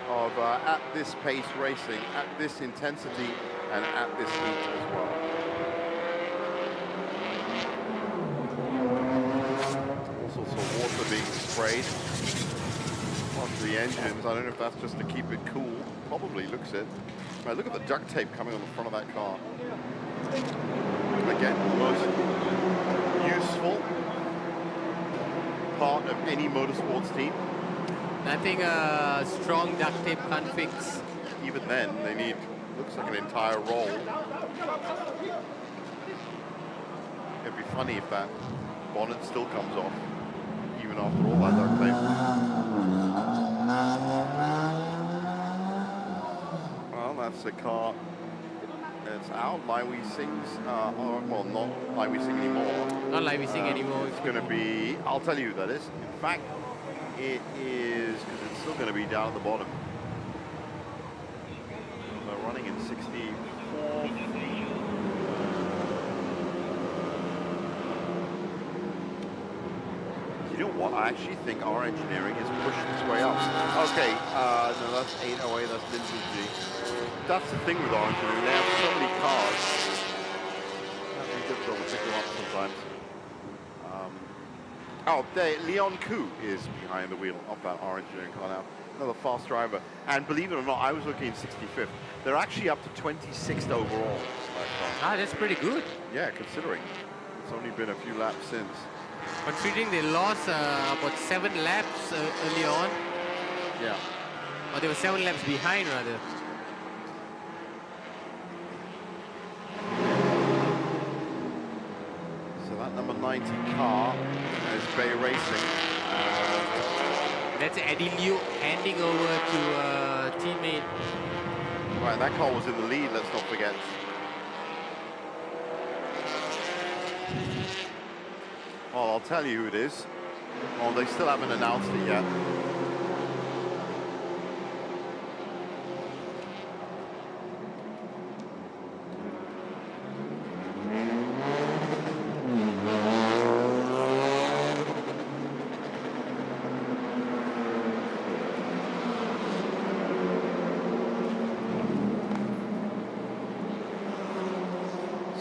of at this pace racing, at this intensity, and at this heat as well. All sorts of water being sprayed onto the engines. I don't know if that's just to keep it cool. Probably looks it. Right, look at the duct tape coming on the front of that car. Again, the most useful part of any motorsports team. Nothing strong duct tape can't fix. Even then, they need, looks like an entire roll. It'd be funny if that bonnet still comes off, even after all that duct tape. Well, that's a car that's out. Lively Sing's, well, not Lively Sing anymore. Not Lively Sing anymore. It's going to be, I'll tell you who that is. In fact, it is, because it's still going to be down at the bottom. They're running in 64. You know what? I actually think our engineering has pushed its way up. Okay, no, that's 808, that's Lindsay. That's the thing with our engineering. They have so many cars. That'd be difficult to pick them up sometimes. Oh, Leon Koo is behind the wheel of that orange engineering car now. Another fast driver. And believe it or not, I was looking 65th. They're actually up to 26th overall. That's pretty good. Yeah, considering it's only been a few laps since. Considering they lost about 7 laps early on. Yeah. Or they were 7 laps behind, rather. So that number 90 car is Bay Racing. That's Eddie Liu handing over to a teammate. Right, that car was in the lead, let's not forget. Well, I'll tell you who it is. Well, they still haven't announced it yet.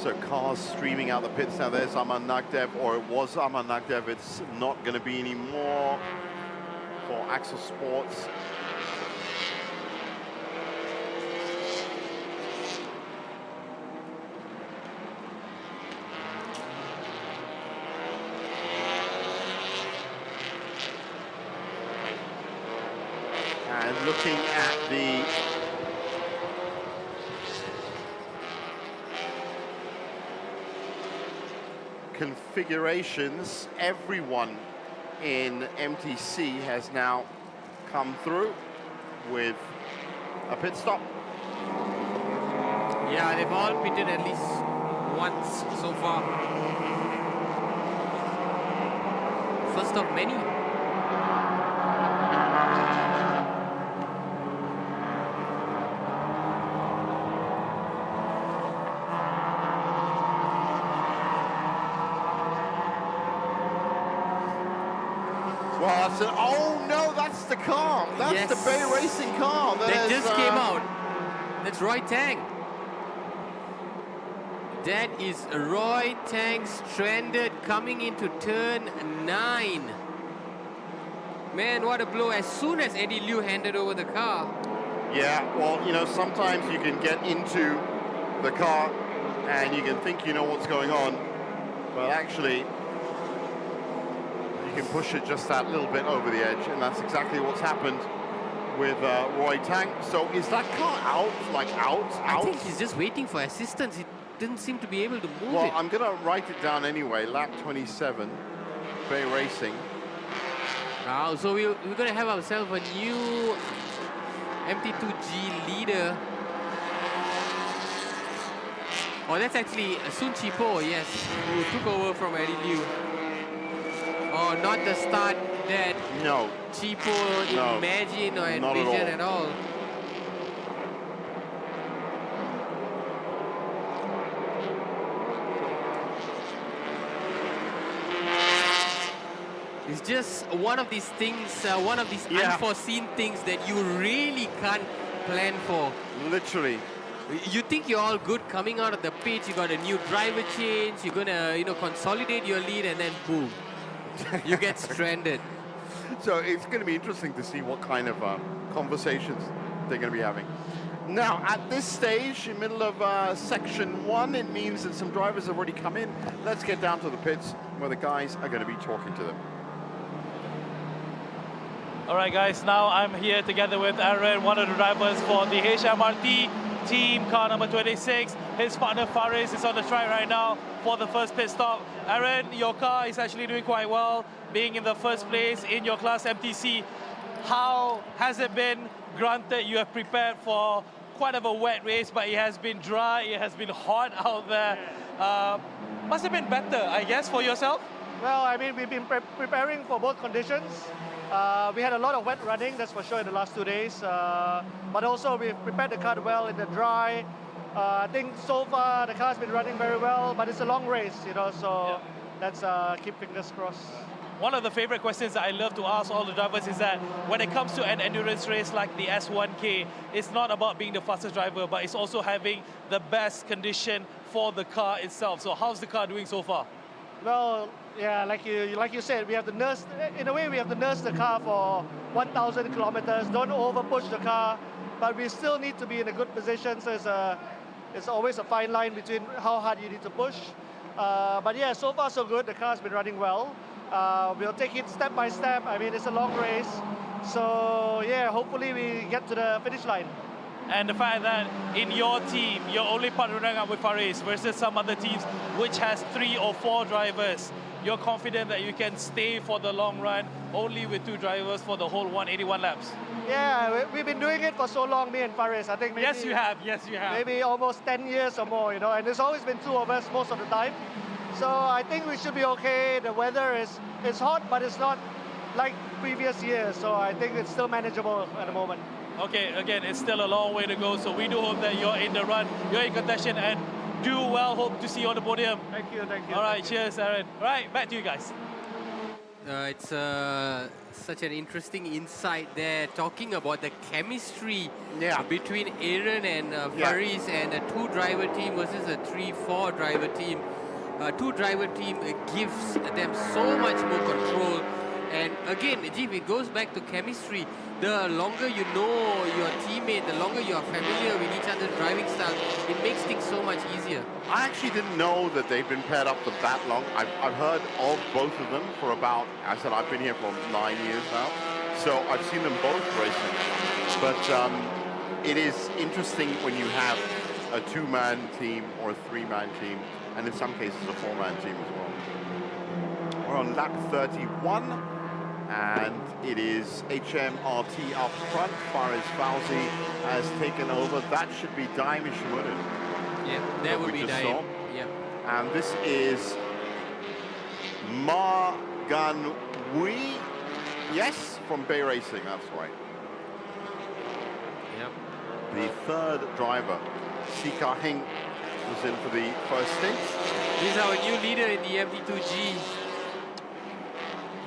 So cars streaming out the pits now. There's Aman Nagdev, or it was Aman Nagdev. It's not going to be any more for Axel Sports. And looking at the configurations, everyone in MTC has now come through with a pit stop. Yeah, they've all pitted at least once so far. First of many. Well, that's oh no, that's the car. That's Yes. the Bay Racing car. That just came out. That's Roy Tang. That is Roy Tang stranded coming into turn 9. Man, what a blow. As soon as Eddie Liu handed over the car. Yeah, well, you know, sometimes you can get into the car and you can think you know what's going on, but actually you can push it just that little bit over the edge, and that's exactly what's happened with Roy Tang. So is that car out? Like out? I think he's just waiting for assistance. He didn't seem to be able to move Well, it. I'm going to write it down anyway. Lap 27, Bay Racing. Wow, so we're going to have ourselves a new MT2G leader. Oh, that's actually Sun Chipo, yes, who took over from Eddie Liu. Oh, not the start that No. Chipo No, imagined or not at envisioned all. at all. It's just one of these things, one of these unforeseen things that you really can't plan for. Literally. You think you're all good coming out of the pit, you got a new driver change, you're gonna, consolidate your lead, and then boom, you get stranded. So it's going to be interesting to see what kind of conversations they're going to be having. Now, at this stage, in the middle of section 1, it means that some drivers have already come in. Let's get down to the pits where the guys are going to be talking to them. All right, guys, now I'm here together with Aaron, one of the drivers for the HMRT team, car number 26. His partner Faris is on the track right now for the first pit stop. Aaron, your car is actually doing quite well, being in the first place in your class MTC. How has it been? Granted, you have prepared for quite of a wet race, but it has been dry, it has been hot out there. Must have been better, I guess, for yourself? Well, I mean, we've been preparing for both conditions. We had a lot of wet running, that's for sure, in the last 2 days. But also, we've prepared the car well in the dry. I think so far the car's been running very well, but it's a long race, so let's keep fingers crossed. One of the favorite questions that I love to ask all the drivers is that when it comes to an endurance race like the S1K, it's not about being the fastest driver, but it's also having the best condition for the car itself. So how's the car doing so far? Well, yeah, like you said, we have to nurse, in a way we have to nurse the car for 1,000 kilometers, don't over push the car, but we still need to be in a good position, so it's always a fine line between how hard you need to push. But yeah, so far so good, the car's been running well. We'll take it step by step. I mean, it's a long race. So yeah, hopefully we get to the finish line. And the fact that in your team, you're only partnering up with Faris versus some other teams which has 3 or 4 drivers. You're confident that you can stay for the long run only with 2 drivers for the whole 181 laps? Yeah, we've been doing it for so long, me and Faris. I think maybe, Yes, you have. Yes, you have. Maybe almost 10 years or more, and there's always been 2 of us most of the time. So I think we should be okay. The weather is hot, but it's not like previous years. So I think it's still manageable at the moment. Okay, again, it's still a long way to go. So we do hope that you're in the run, you're in contention, and do well. Hope to see you on the podium. Thank you, thank you. All right, cheers, Aaron. All right, back to you guys. It's such an interesting insight there, talking about the chemistry between Aaron and Faris, and a 2-driver team versus a 3-4 driver team. 2-driver team gives them so much more control. And again, Jeep, it goes back to chemistry. The longer you know your teammate, the longer you are familiar with each other's driving style, it makes things so much easier. I actually didn't know that they've been paired up for that long. I've heard of both of them for about, I said I've been here for 9 years now. So I've seen them both racing. But it is interesting when you have a 2-man team or a 3-man team, and in some cases a 4-man team as well. We're on lap 31, and it is HMRT up front. Faris Fauzi has taken over. That should be Daim Ishimudin. Yeah, that would be Daim. Yeah. And this is Ma Gan Wei. Yes, from Bay Racing, that's right. Yep. The third driver, Sika Hing, was in for the first stint. He's our new leader in the MT2G.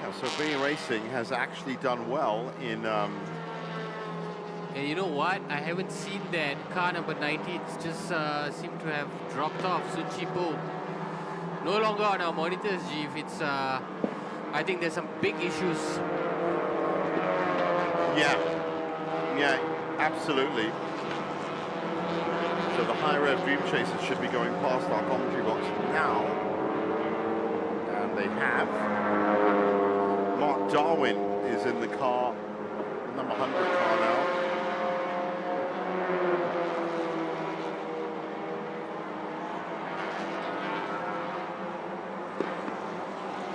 Yeah, so Bay Racing has actually done well in... And you know what? I haven't seen that car number 90. It's just seemed to have dropped off. Sun Chi Po. No longer on our monitors, Jeev. It's... I think there's some big issues. Yeah, absolutely. So the high rev Dream Chasers should be going past our commentary box now. And they have. Mark Darwin is in the car, the number 100 car now.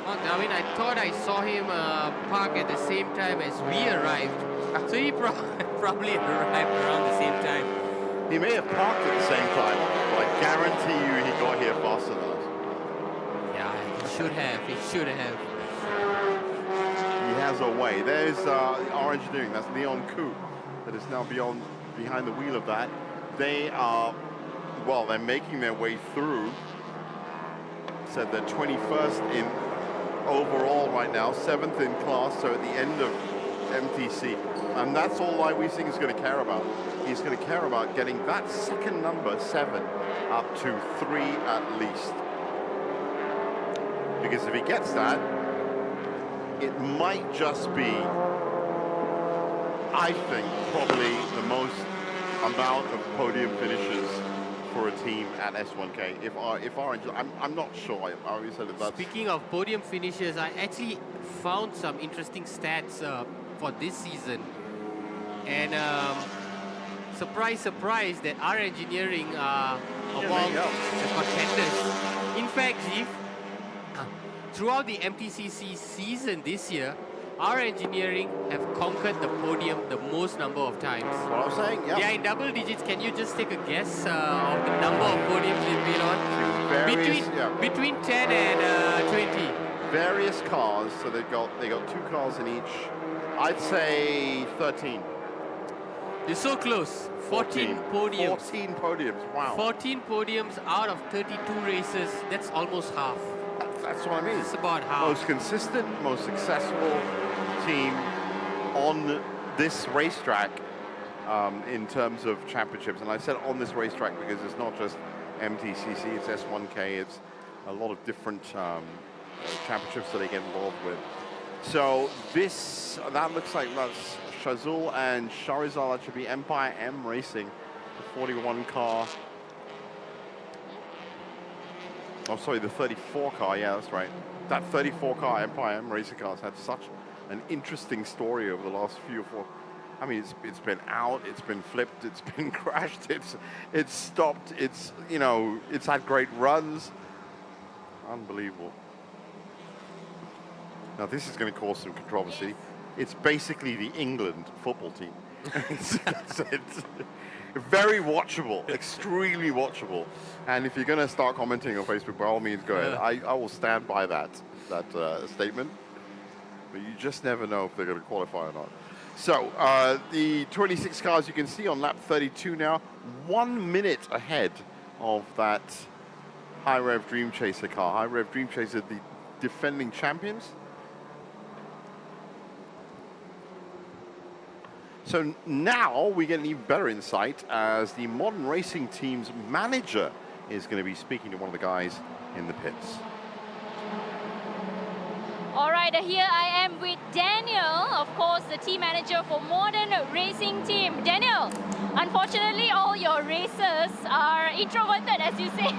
Mark Darwin, I thought I saw him park at the same time as we arrived. So he probably arrived around the same time. He may have parked at the same time, but I guarantee you he got here faster than us. Yeah, he should have. He should have. He has a way. There's our engineering. That's Leon Koo that is now behind the wheel of that. They are, well, they're making their way through. Said they're 21st in overall right now, 7th in class, so at the end of MTC. And that's all Lai Wei-Sing is going to care about. He's going to care about getting that second number, 7, up to 3 at least. Because if he gets that, it might just be, I think, probably the most amount of podium finishes for a team at S1K. If our I'm not sure. I always said that. Speaking of podium finishes, I actually found some interesting stats for this season. And surprise, surprise, that our engineering are among the contenders. In fact, Jeev, throughout the MTCC season this year, our engineering have conquered the podium the most number of times. That's what I was saying, yeah. Yeah, in double digits. Can you just take a guess of the number of podiums they've been on? Between 10 and 20. Various cars, so they got 2 cars in each. I'd say 13. You're so close. 14 podiums. 14 podiums, wow. 14 podiums out of 32 races. That's almost half. That's what I mean. It's about half. Most consistent, most successful team on this racetrack in terms of championships. And I said on this racetrack because it's not just MTCC, it's S1K, it's a lot of different championships that they get involved with. So that looks like that's Shazul and Sharizal. That should be Empire M Racing, the 41 car. Oh, sorry, the 34 car, yeah, that's right. That 34 car, Empire M Racing car, has had such an interesting story over the last few or 4. I mean, it's been out, it's been flipped, it's been crashed, it's stopped, it's had great runs. Unbelievable. Now, this is going to cause some controversy. It's basically the England football team. it's very watchable, extremely watchable. And if you're going to start commenting on Facebook, by all means, go ahead. I will stand by that statement. But you just never know if they're going to qualify or not. So the 26 cars you can see on lap 32 now, 1 minute ahead of that High Rev Dream Chaser car. High Rev Dream Chaser, the defending champions. So now we get an even better insight as the Modern Racing team's manager is going to be speaking to one of the guys in the pits. All right, here I am with Daniel, of course, the team manager for Modern Racing team. Daniel, unfortunately, all your racers are introverted, as you say.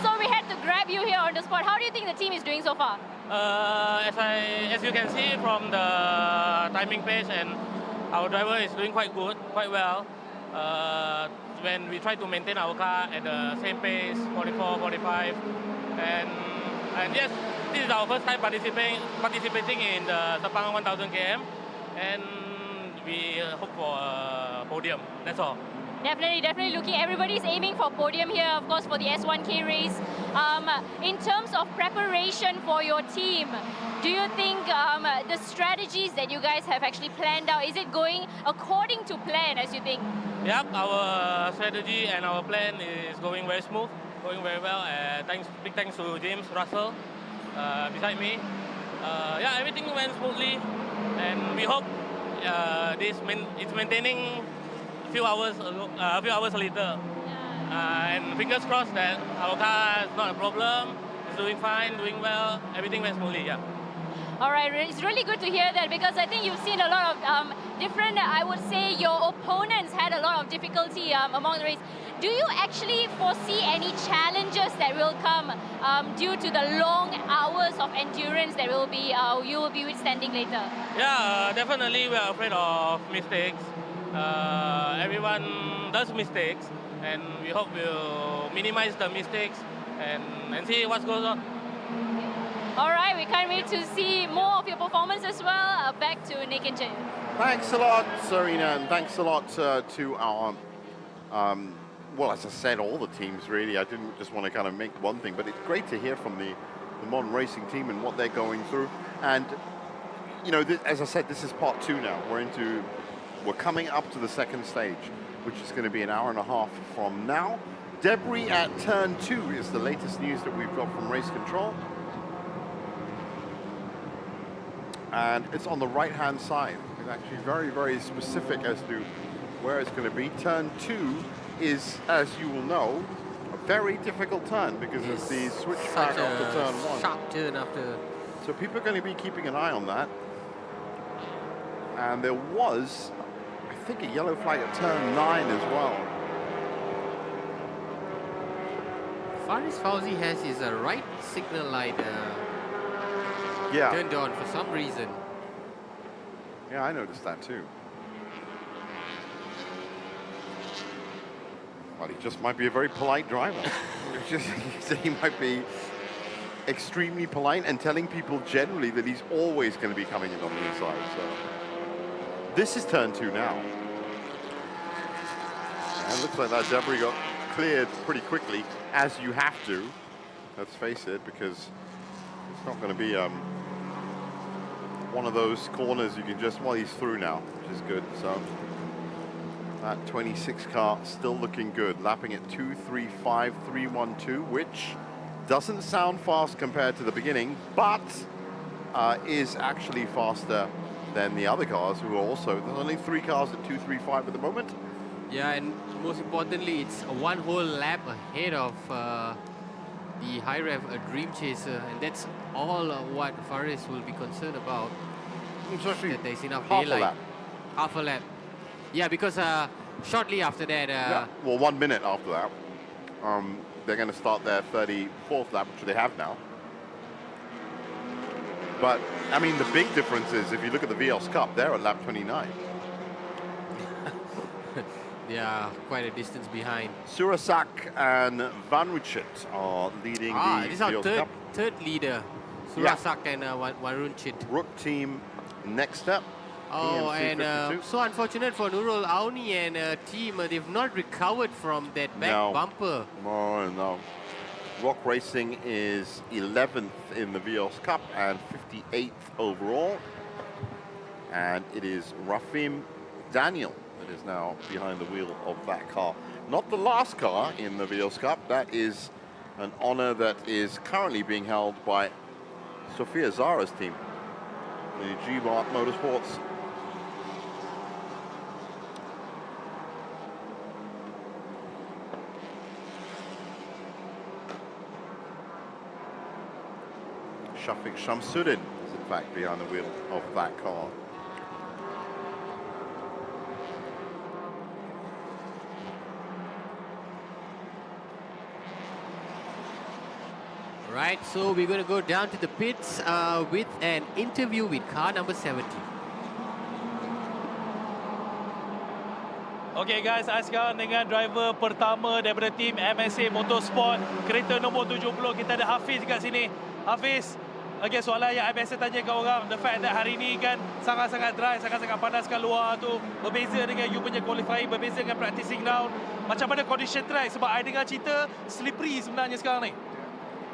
So we had to grab you here on the spot. How do you think the team is doing so far? As you can see from the timing page, and our driver is doing quite good, quite well. When we try to maintain our car at the same pace, 44, 45, and yes, this is our first time participating in the Sepang 1000km, and we hope for a podium. That's all. Definitely looking, everybody's aiming for podium here, of course, for the S1K race. In terms of preparation for your team, do you think the strategies that you guys have actually planned out, is it going according to plan, as you think? Yep, our strategy and our plan is going very smooth, going very well. Big thanks to James Russell beside me. Yeah, everything went smoothly, and we hope it's maintaining a few hours later. And fingers crossed that our car is not a problem. It's doing fine, doing well. Everything went smoothly. Yeah. All right, it's really good to hear that, because I think you've seen a lot of different, I would say your opponents had a lot of difficulty among the race. Do you actually foresee any challenges that will come due to the long hours of endurance that you will be withstanding later? Yeah, definitely we are afraid of mistakes. Everyone does mistakes, and we hope we'll minimize the mistakes and see what goes on. All right, we can't wait to see more of your performance as well. Back to Nick and Jay. Thanks a lot, Serena, and thanks a lot to our, well, as I said, all the teams really. I didn't just want to kind of make one thing, but it's great to hear from the modern racing team and what they're going through. And, you know, as I said, this is part 2 now. We're coming up to the second stage, which is going to be an hour and a half from now. Debris at turn 2 is the latest news that we've got from race control. And it's on the right-hand side. It's actually very, very specific as to where it's going to be. Turn 2 is, as you will know, a very difficult turn because it's the switch back after turn 1. Sharp turn after. So people are going to be keeping an eye on that. And there was, I think, a yellow flag at turn 9 as well. Faris Fauzi has his right signal light turned on for some reason. Yeah, I noticed that too. Well, he just might be a very polite driver. He might be extremely polite and telling people generally that he's always going to be coming in on the inside. So this is turn 2 now. And it looks like that debris got cleared pretty quickly, as you have to. Let's face it, because it's not going to be one of those corners you can just, well, he's through now, which is good. So that 26 car still looking good, lapping at 2:35.312, which doesn't sound fast compared to the beginning, but is actually faster than the other cars who are also, there's only 3 cars at 2:35 at the moment. Yeah, and most importantly, it's one whole lap ahead of the high rev Dream Chaser, and that's all what Faris will be concerned about. That there's enough daylight. Half a lap. Yeah, because shortly after that... Well, 1 minute after that, they're going to start their 34th lap, which they have now. But, I mean, the big difference is, if you look at the VL's Cup, they're at lap 29. Yeah, quite a distance behind. Surasak and Vanruchit are leading the this is our VL's Cup. third leader. Surasak and Vanruchit. Rook team next up. Oh, and so unfortunate for Nurul Auni and team. They've not recovered from that back bumper. Oh, no. Rock Racing is 11th in the VL's Cup and 58th overall. And it is Rafim Daniel that is now behind the wheel of that car. Not the last car in the VL's Cup. That is an honor that is currently being held by Sofia Zara's team, the G-Mart Motorsports. Shafiq Shamsuddin is in fact behind the wheel of that car. Right, so we're going to go down to the pits with an interview with car number 70. Okay guys, saya sekarang dengan driver pertama daripada tim MSA Motorsport, kereta nombor 70. Kita ada Hafiz kat sini. Hafiz, okay, soalan yang I biasa tanya ke orang, the fact that hari ni kan sangat-sangat dry, sangat-sangat panas kat luar tu, berbeza dengan you punya qualifying, berbeza dengan practicing round. Macam mana condition track? Sebab I dengar cerita slippery sebenarnya sekarang ni.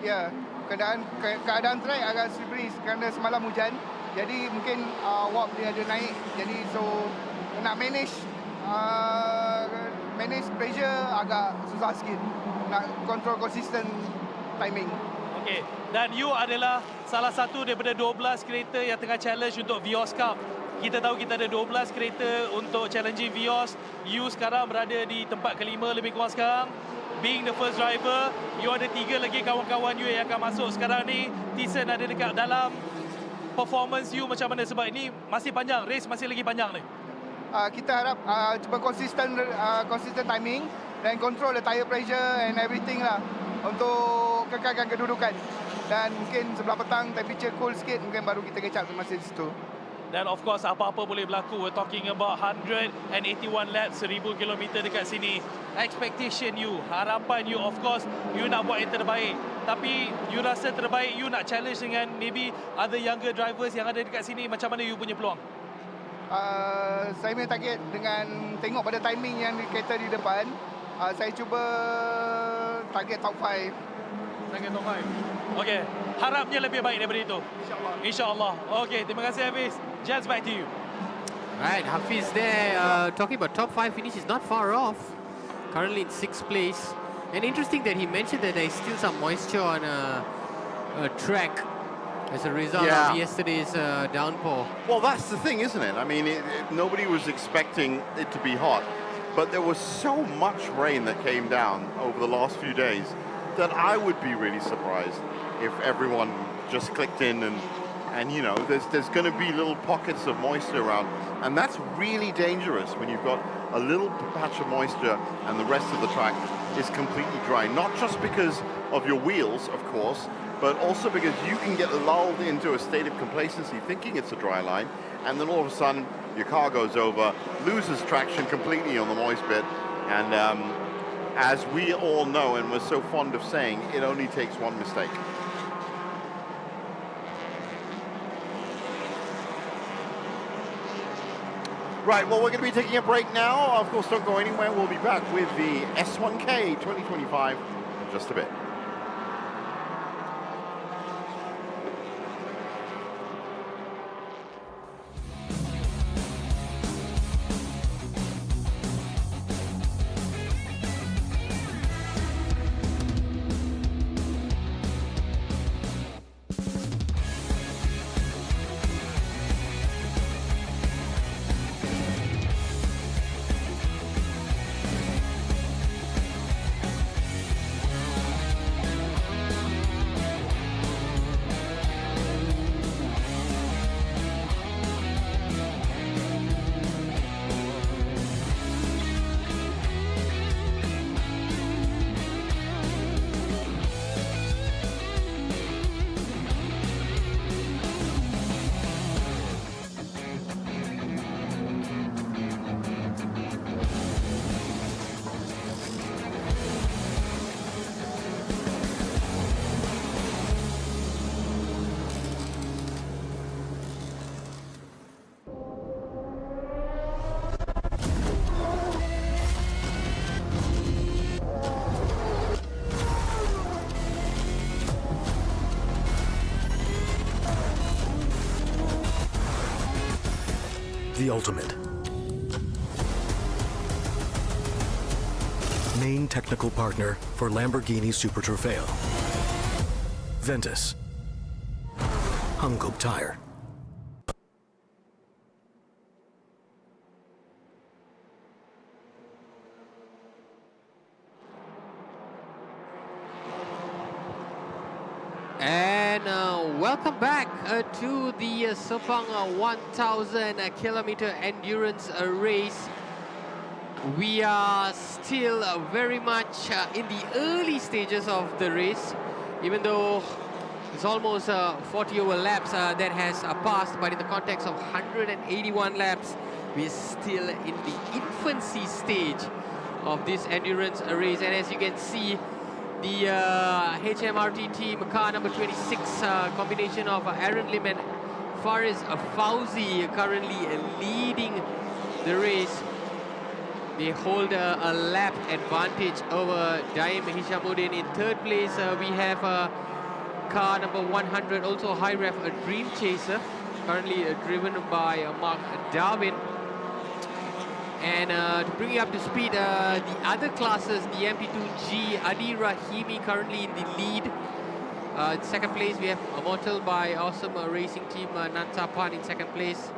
Ya, keadaan track agak slippery kerana semalam hujan. Jadi mungkin warp dia ada naik. Jadi so nak manage pressure agak susah sikit. Nak control consistent timing. Okey, dan you adalah salah satu daripada 12 kereta yang tengah challenge untuk Vios Cup. Kita tahu kita ada 12 kereta untuk challenging Vios. You sekarang berada di tempat kelima lebih kurang sekarang. Being the first driver, you ada 3 lagi kawan-kawan you yang akan masuk sekarang ni. Tyson ada dekat dalam. Performance you macam mana? Sebab ini masih panjang, race masih lagi panjang ni. Kita harap cuba consistent timing dan control the tire pressure and everything lah untuk kekalkan kedudukan. Dan mungkin sebelah petang temperature cool sikit, mungkin baru kita catch up masa di situ. Dan of course apa-apa boleh berlaku. We're talking about 181 laps, 1000 km dekat sini. Expectation you, harapan you, of course you nak buat yang terbaik. Tapi you rasa terbaik, you nak challenge dengan maybe other younger drivers yang ada dekat sini. Macam mana you punya peluang? Saya punya target dengan tengok pada timing yang kereta di depan, saya cuba target top 5. Target top 5. Okey, harapnya lebih baik daripada itu. InsyaAllah. InsyaAllah. Okey, terima kasih Hafiz. Jazz, back to you. Right, Hafiz there talking about top 5 finish is not far off. Currently in 6th place. And interesting that he mentioned that there is still some moisture on a track as a result of yesterday's downpour. Well, that's the thing, isn't it? I mean, nobody was expecting it to be hot, but there was so much rain that came down over the last few days that I would be really surprised if everyone just clicked in and you know, there's going to be little pockets of moisture around, and that's really dangerous when you've got a little patch of moisture and the rest of the track is completely dry. Not just because of your wheels, of course, but also because you can get lulled into a state of complacency thinking it's a dry line, and then all of a sudden your car goes over, loses traction completely on the moist bit, and as we all know and we're so fond of saying, it only takes one mistake. Right, well, we're going to be taking a break now. Of course, don't go anywhere. We'll be back with the S1K 2025 in just a bit. The ultimate. Main technical partner for Lamborghini Super Trofeo. Ventus. Hungkop Tire. And welcome back to the Sepang 1000km endurance race. We are still very much in the early stages of the race. even though it's almost 40 over laps that has passed, but in the context of 181 laps, we're still in the infancy stage of this endurance race. And as you can see, the HMRT team, car number 26, combination of Aaron Lim and Faris Fauzi, currently leading the race. They hold a lap advantage over Daim Hishamuddin. In third place, we have car number 100, also high ref, a Dream Chaser, currently driven by Mark Darwin. And to bring you up to speed, the other classes, the MP2G, Adi Rahimi currently in the lead. In second place, we have Immortal by Awesome Racing Team, Nansapan in second place,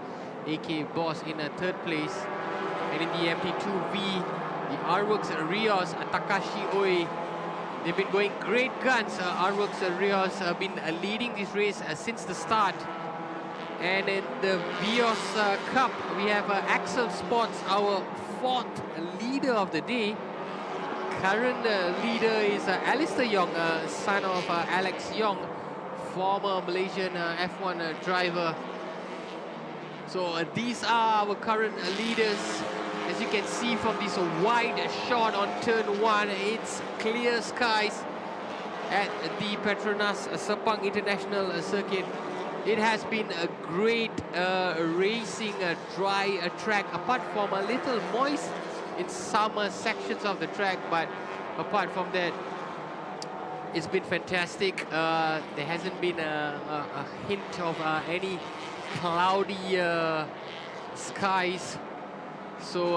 AK Boss in third place. And in the MP2V, the Arworks Rios, Takashi Oi, they've been going great guns. Arworks Rios have been leading this race since the start. And in the Vios Cup, we have Axel Sports, our fourth leader of the day. Current leader is Alistair Yong, son of Alex Yong, former Malaysian F1 driver. So these are our current leaders. As you can see from this wide shot on turn 1, it's clear skies at the Petronas Sepang International Circuit. It has been a great racing dry track, apart from a little moist in some sections of the track, but apart from that, it's been fantastic. There hasn't been a hint of any cloudy skies, so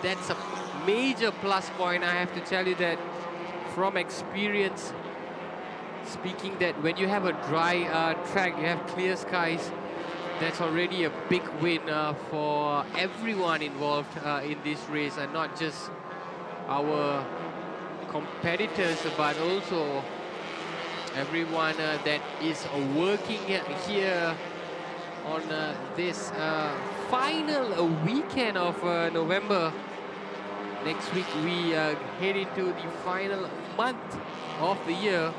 that's a major plus point. I have to tell you that from experience, speaking, that when you have a dry track, you have clear skies, that's already a big win for everyone involved in this race, and not just our competitors, but also everyone that is working here on this final weekend of November. Next week we head into the final month of the year.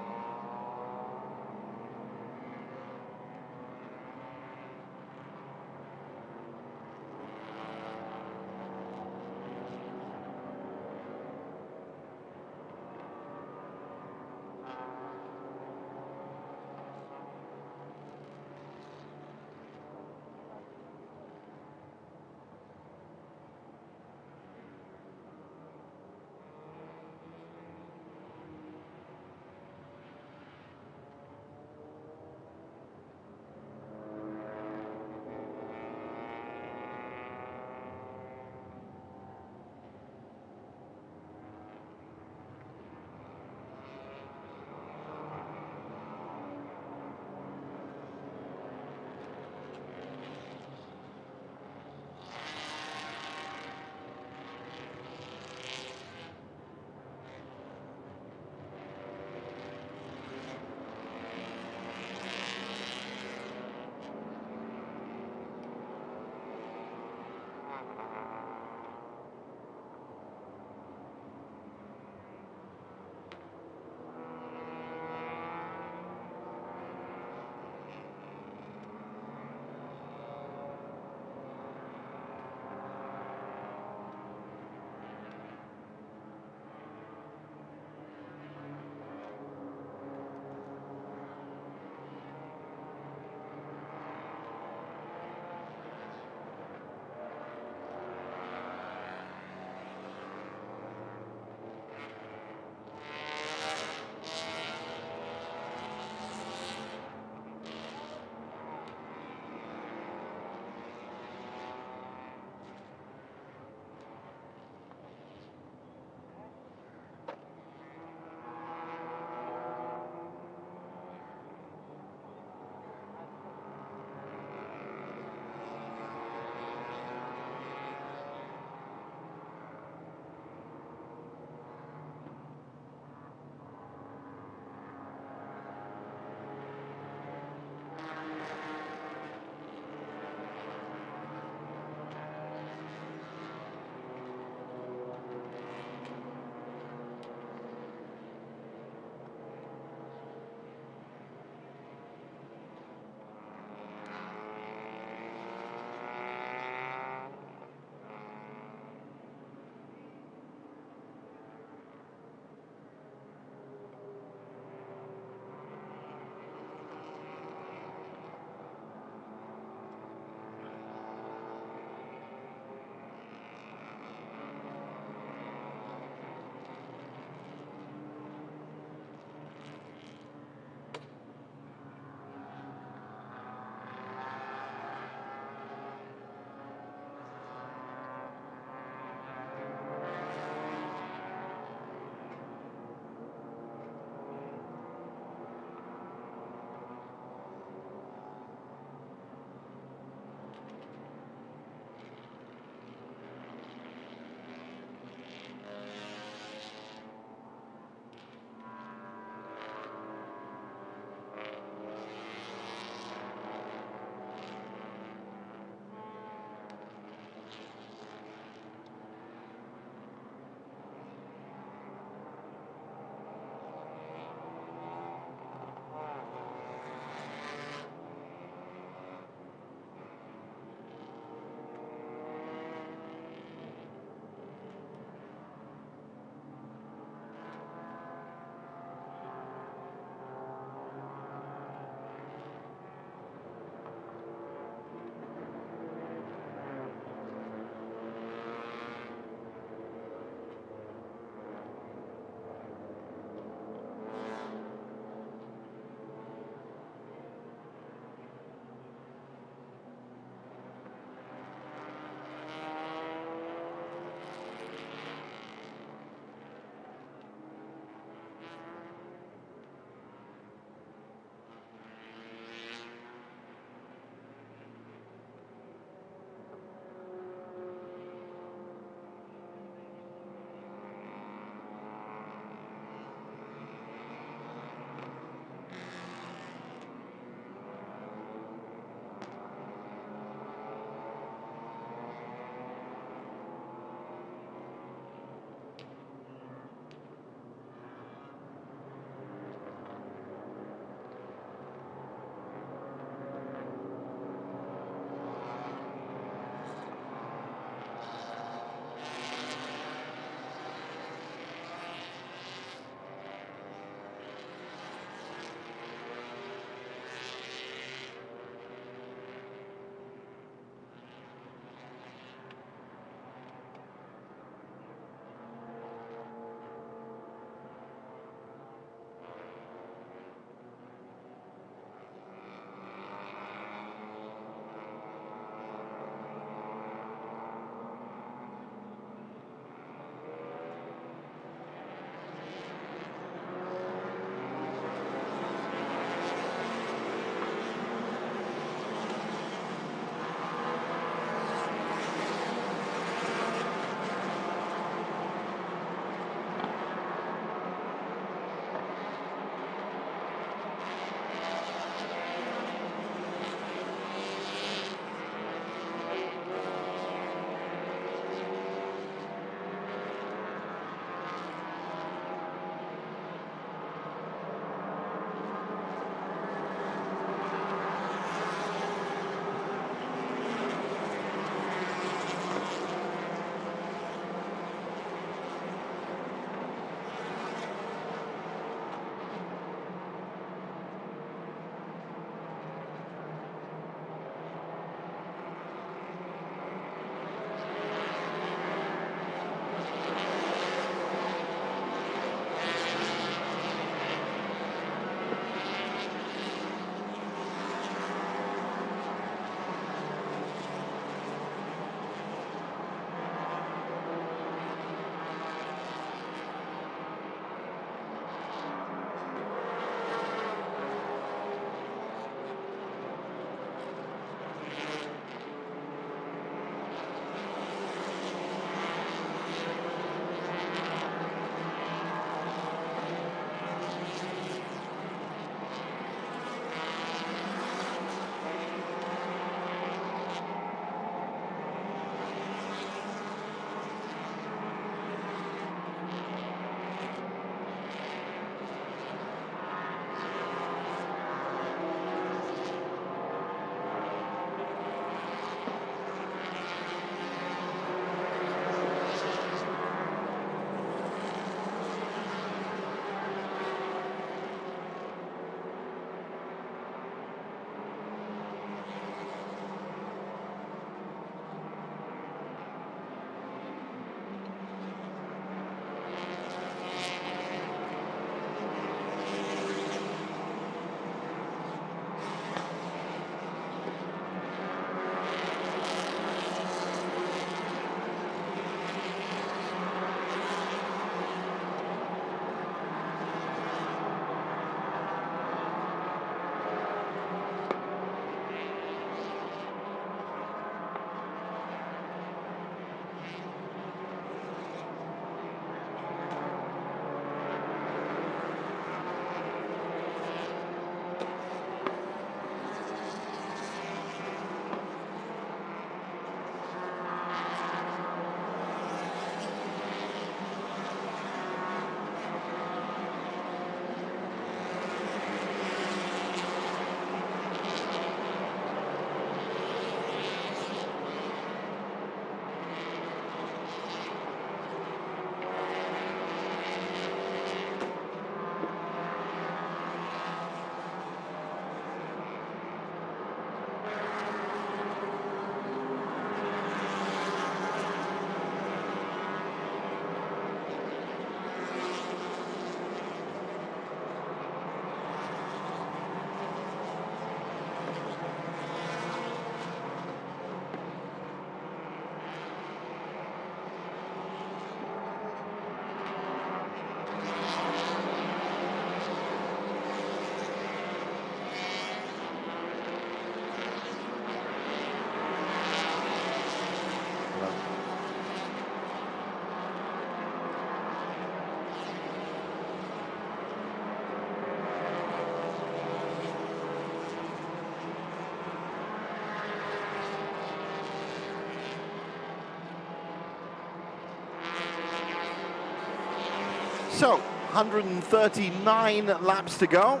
So, 139 laps to go,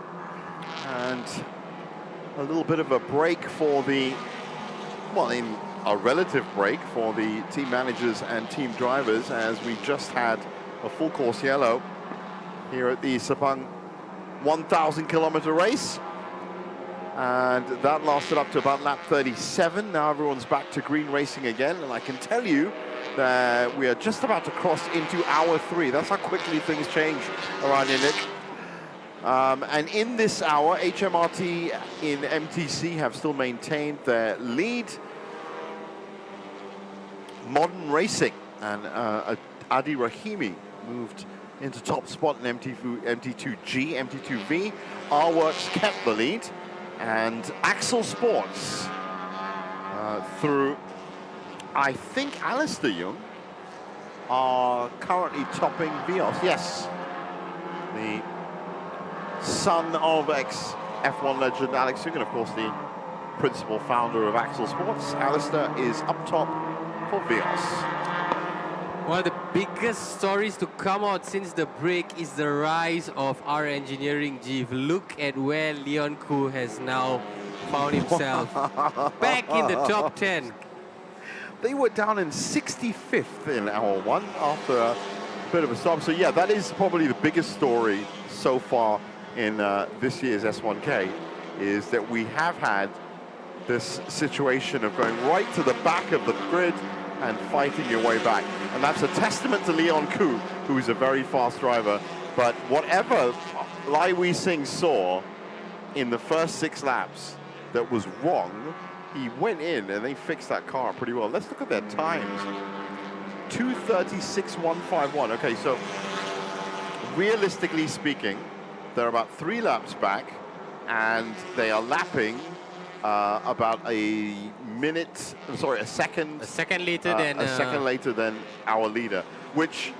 and a little bit of a break for the, well, in a relative break for the team managers and team drivers, as we just had a full course yellow here at the Sepang 1000km race. And that lasted up to about lap 37. Now everyone's back to green racing again, and I can tell you that we are just about to cross into hour 3. That's how quickly things change around here, Nick. And in this hour, HMRT in MTC have still maintained their lead. Modern Racing and Adi Rahimi moved into top spot in MT2G, MT2V. R-Works kept the lead. And Axel Sports through, I think, Alistair Young are currently topping Vios. Yes, the son of ex-F1 legend Alex Young, and of course the principal founder of Axel Sports. Alistair is up top for Vios. One of the biggest stories to come out since the break is the rise of our engineering chief. Look at where Leon Koo has now found himself. Back in the top 10. They were down in 65th in hour 1 after a bit of a stop. So yeah, that is probably the biggest story so far in this year's S1K, is that we have had this situation of going right to the back of the grid and fighting your way back. And that's a testament to Leon Koo, who is a very fast driver. But whatever Lai Wei Sing saw in the first 6 laps that was wrong, he went in and they fixed that car pretty well. Let's look at their times. 2:36.151. Okay, so realistically speaking, they're about 3 laps back, and they are lapping about a second. A second later than a second later than our leader, which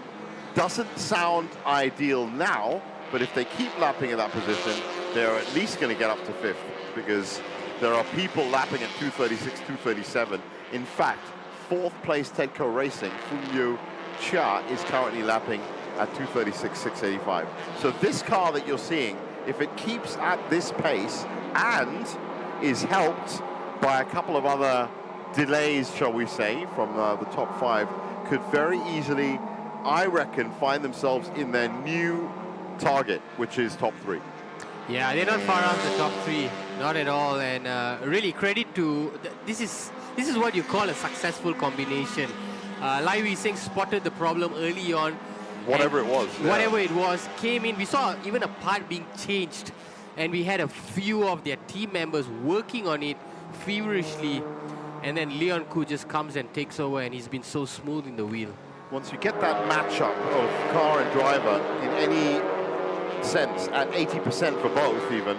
doesn't sound ideal now. But if they keep lapping in that position, they're at least going to get up to 5th, because there are people lapping at 2:36, 2:37. In fact, 4th place Tedco Racing, Fumio Chia, is currently lapping at 2:36, 685. So this car that you're seeing, if it keeps at this pace and is helped by a couple of other delays, shall we say, from the top 5, could very easily, I reckon, find themselves in their new target, which is top 3. Yeah, they're not far out the top 3, not at all. And really credit to, this is what you call a successful combination. Lai Wei Sing spotted the problem early on. Whatever it was. Whatever it was, came in. We saw even a part being changed, and we had a few of their team members working on it feverishly, and then Leon Koo just comes and takes over, and he's been so smooth in the wheel. Once you get that matchup of car and driver in any sense at 80% for both even,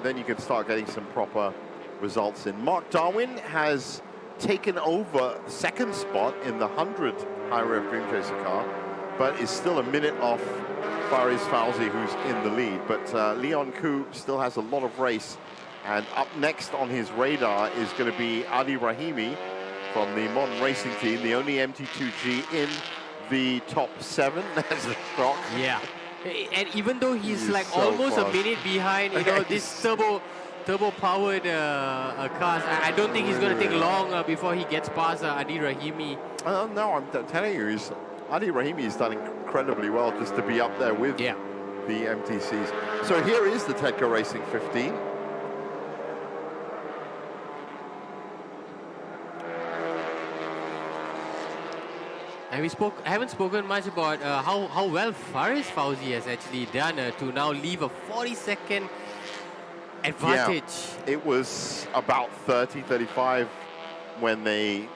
then you can start getting some proper results in. Mark Darwin has taken over 2nd spot in the 100 high rev Dream Chaser car, but is still a minute off Faris Fauzi, who's in the lead. But Leon Koo still has a lot of race, and up next on his radar is going to be Adi Rahimi from the Modern Racing team, the only MT2G in the top 7. That's a shock. Yeah, and even though he's like so almost fast. a minute behind, you know, this turbo-powered cars, I don't think he's going to take long before he gets past Adi Rahimi. No, I'm telling you, Adi Rahimi has done incredibly well just to be up there with the MTCs. So here is the Tedco Racing 15. And we haven't spoken much about how well Faris Fauzi has actually done to now leave a 40-second advantage. Yeah, it was about 30, 35 when they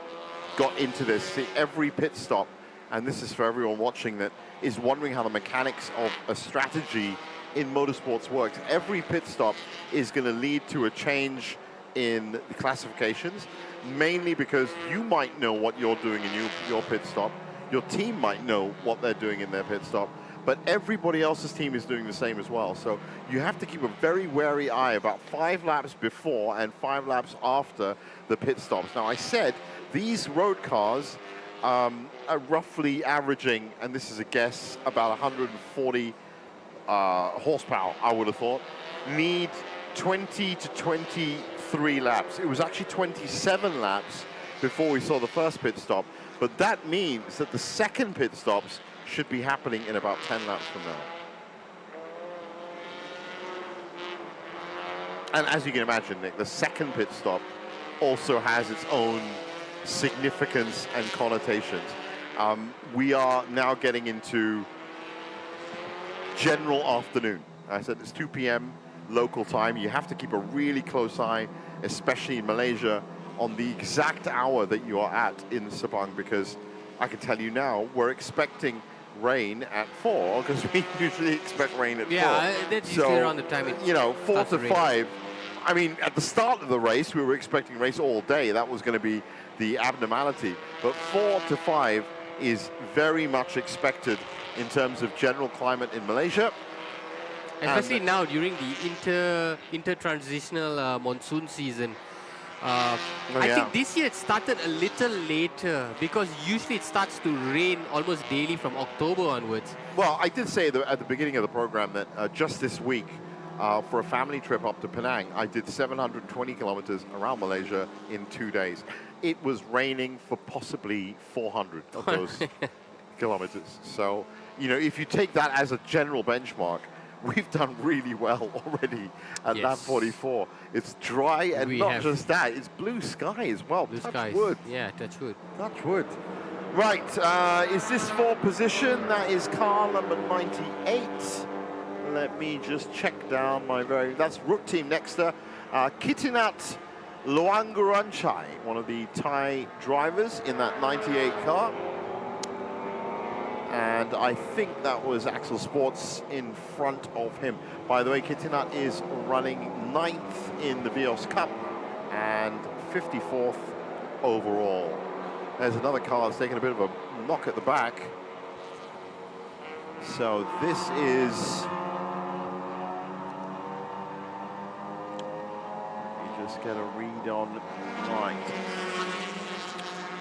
got into this. Every pit stop, and this is for everyone watching that is wondering how the mechanics of a strategy in motorsports works. Every pit stop is going to lead to a change in the classifications, mainly because you might know what you're doing in your pit stop. Your team might know what they're doing in their pit stop, but everybody else's team is doing the same as well. So you have to keep a very wary eye about 5 laps before and 5 laps after the pit stops. Now, I said these road cars roughly averaging, and this is a guess, about 140 horsepower, I would have thought, need 20 to 23 laps. It was actually 27 laps before we saw the first pit stop, but that means that the second pit stops should be happening in about 10 laps from now. And as you can imagine, Nick, the second pit stop also has its own significance and connotations. We are now getting into general afternoon. I said it's 2 p.m. local time. You have to keep a really close eye, especially in Malaysia, on the exact hour that you are at in Sepang, because I can tell you now, we're expecting rain at 4, because we usually expect rain at 4. Yeah, that's usually around the time it 4 to 5. I mean, at the start of the race, we were expecting race all day. That was going to be the abnormality. But 4 to 5 is very much expected in terms of general climate in Malaysia. Especially now during the inter-transitional monsoon season. I think this year it started a little later, because usually it starts to rain almost daily from October onwards. Well, I did say at the beginning of the program that just this week, for a family trip up to Penang, I did 720 kilometers around Malaysia in 2 days. It was raining for possibly 400 of those kilometers. So, you know, if you take that as a general benchmark, we've done really well already at lap 44. It's dry, and not just that, it's blue sky as well. Touch wood. Yeah, touch wood. Touch wood. Right, is this for position? That is car number 98. Let me just check down that's Rook Team Nexter. Kitinat Luangurancai, one of the Thai drivers in that 98 car. And I think that was Axel Sports in front of him. By the way, Kitinat is running 9th in the Vios Cup and 54th overall. There's another car that's taking a bit of a knock at the back. So this is... Just get a read on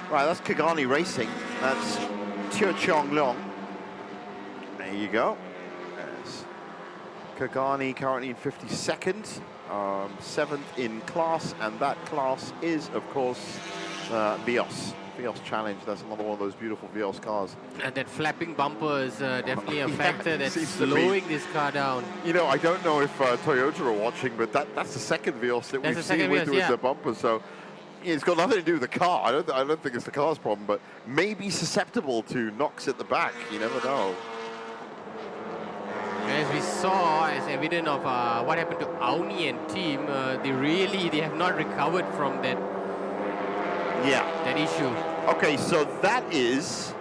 right, that's Kagani Racing. That's Teo Cheong Leong. There you go. There's Kagani currently in 52nd, 7th in class, and that class is, of course, Vios Challenge. That's another one of those beautiful Vios cars. And that flapping bumper is definitely a factor that's slowing this car down. You know, I don't know if Toyota are watching, but that's the second Vios that we've seen with the bumper. So it's got nothing to do with the car. I don't think it's the car's problem, but maybe susceptible to knocks at the back. You never know. As we saw, as evidence of what happened to Auni and team, they have not recovered from that. That issue. Okay, so that is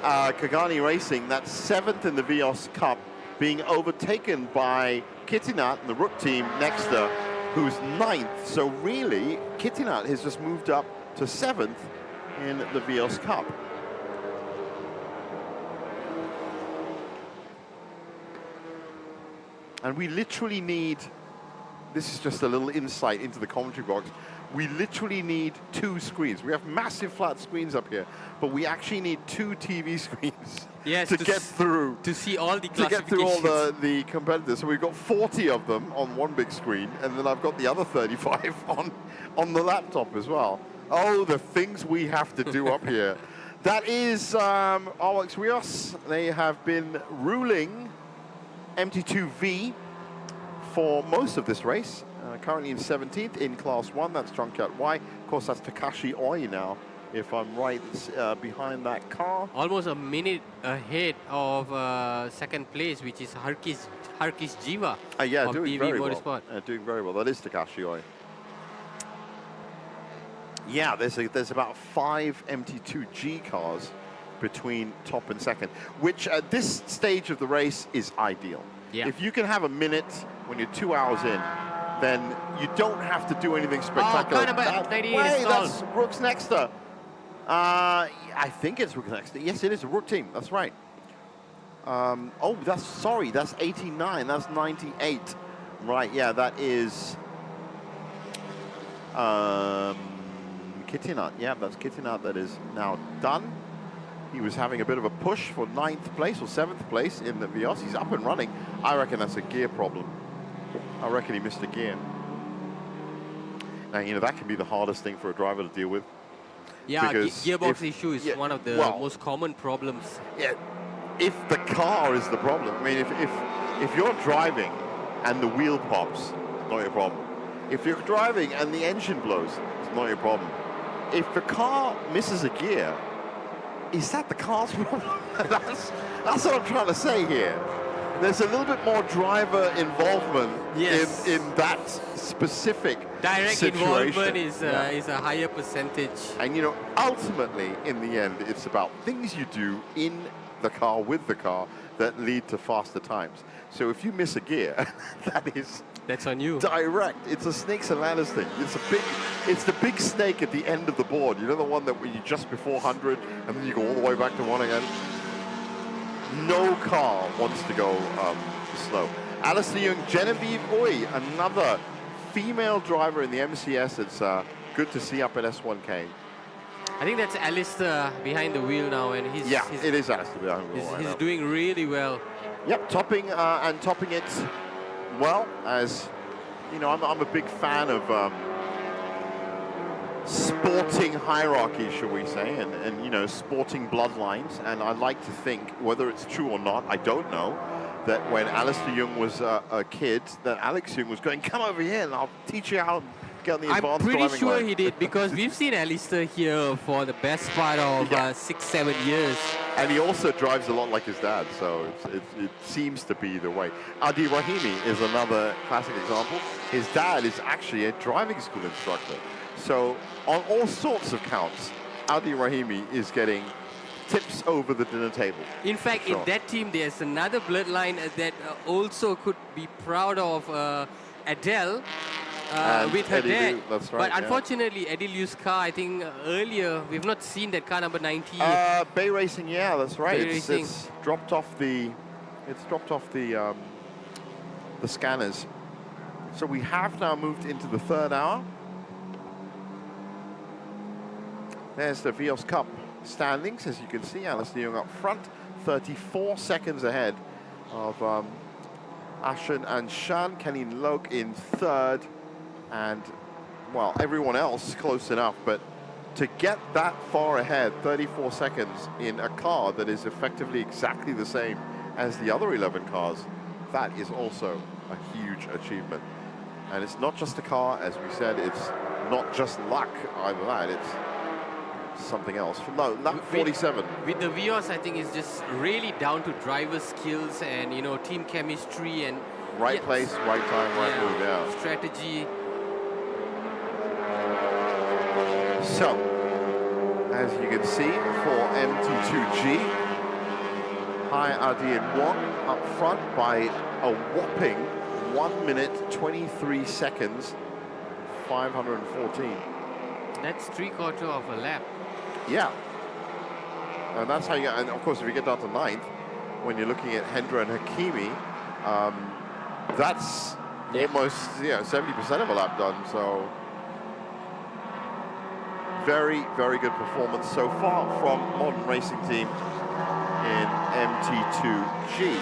Kagani Racing. That's 7th in the Vios Cup, being overtaken by Kitinat and the Rook Team Nexter, who's 9th. So really, Kitinat has just moved up to 7th in the Vios Cup. And we literally need, this is just a little insight into the commentary box, we literally need 2 screens. We have massive flat screens up here, but we actually need 2 TV screens to get through. To see all the classifications. To get through all the competitors. So we've got 40 of them on one big screen, and then I've got the other 35 on the laptop as well. Oh, the things we have to do up here. That is RX Rios. They have been ruling MT2V for most of this race. Currently in 17th in Class 1, that's Junkyard Y. Of course, that's Takashi Oi now, if I'm right, behind that car. Almost a minute ahead of second place, which is Harkis Jiva of doing PV very Motorsport. well. Doing very well. That is Takashi Oi. Yeah, there's about 5 MT2G cars between top and second, which at this stage of the race is ideal. Yeah. If you can have a minute when you're 2 hours in, then you don't have to do anything spectacular. That's Rook's Nexter. I think it's Rook's Nexter. Yes, it is a Rook Team. That's right. That's 89. That's 98. Right, yeah, that is Kitinat. Yeah, that's Kitinat that is now done. He was having a bit of a push for 9th place or 7th place in the Vios. He's up and running. I reckon that's a gear problem. I reckon he missed a gear. Now, you know, that can be the hardest thing for a driver to deal with. Yeah, gearbox issue is one of the most common problems. Yeah, if the car is the problem. I mean, if you're driving and the wheel pops, it's not your problem. If you're driving and the engine blows, it's not your problem. If the car misses a gear, is that the car's problem? that's what I'm trying to say here. There's a little bit more driver involvement in that specific direct situation. Involvement is a higher percentage. And you know, ultimately, in the end, it's about things you do in the car with the car that lead to faster times. So if you miss a gear, that's on you. Direct. It's a snakes and ladders thing. It's the big snake at the end of the board. You know, the one that when you just before 100 and then you go all the way back to 1 again. No car wants to go slow. Alistair Young, Genevieve Oy, another female driver in the MCS. It's good to see up at S1K. I think that's Alistair behind the wheel now, and he's it is Alistair behind the wheel. He's doing really well. Yep, topping it well. As you know, I'm a big fan of sporting hierarchy, shall we say, and you know, sporting bloodlines. And I like to think, whether it's true or not, I don't know, that when Alistair Young was a kid, that Alex Young was going, come over here and I'll teach you how to get on the advanced driving line. I'm pretty sure he did, because we've seen Alistair here for the best part of 6-7 years. And he also drives a lot like his dad, so it seems to be the way. Adi Rahimi is another classic example. His dad is actually a driving school instructor. So on all sorts of counts, Adi Rahimi is getting tips over the dinner table. In fact, in that team, there's another bloodline that also could be proud of Adele with her dad. That's right, but unfortunately, Eddie Liu's car, I think earlier, we've not seen that car number 90. Bay Racing, yeah, that's right. It's dropped off the scanners. So we have now moved into the 3rd hour. There's the Vios Cup standings. As you can see, Alistair Young up front, 34 seconds ahead of Ashen and Shan. Kenny Loke in 3rd. And, well, everyone else close enough. But to get that far ahead, 34 seconds, in a car that is effectively exactly the same as the other 11 cars, that is also a huge achievement. And it's not just the car, as we said, it's not just luck either that, it's something else. No, lap 47. With the Vios, I think it's just really down to driver skills and, you know, team chemistry and... Right place, right time, right move, yeah. Strategy. So, as you can see, for MT2G, Hai Adi and Wong up front by a whopping 1 minute, 23 seconds, 514. That's 3/4 of a lap. Yeah. And that's how you get, and of course, if you get down to 9th, when you're looking at Hendra and Hakimi, that's almost 70% of a lap done. So very, very good performance so far from Modern Racing Team in MT2G.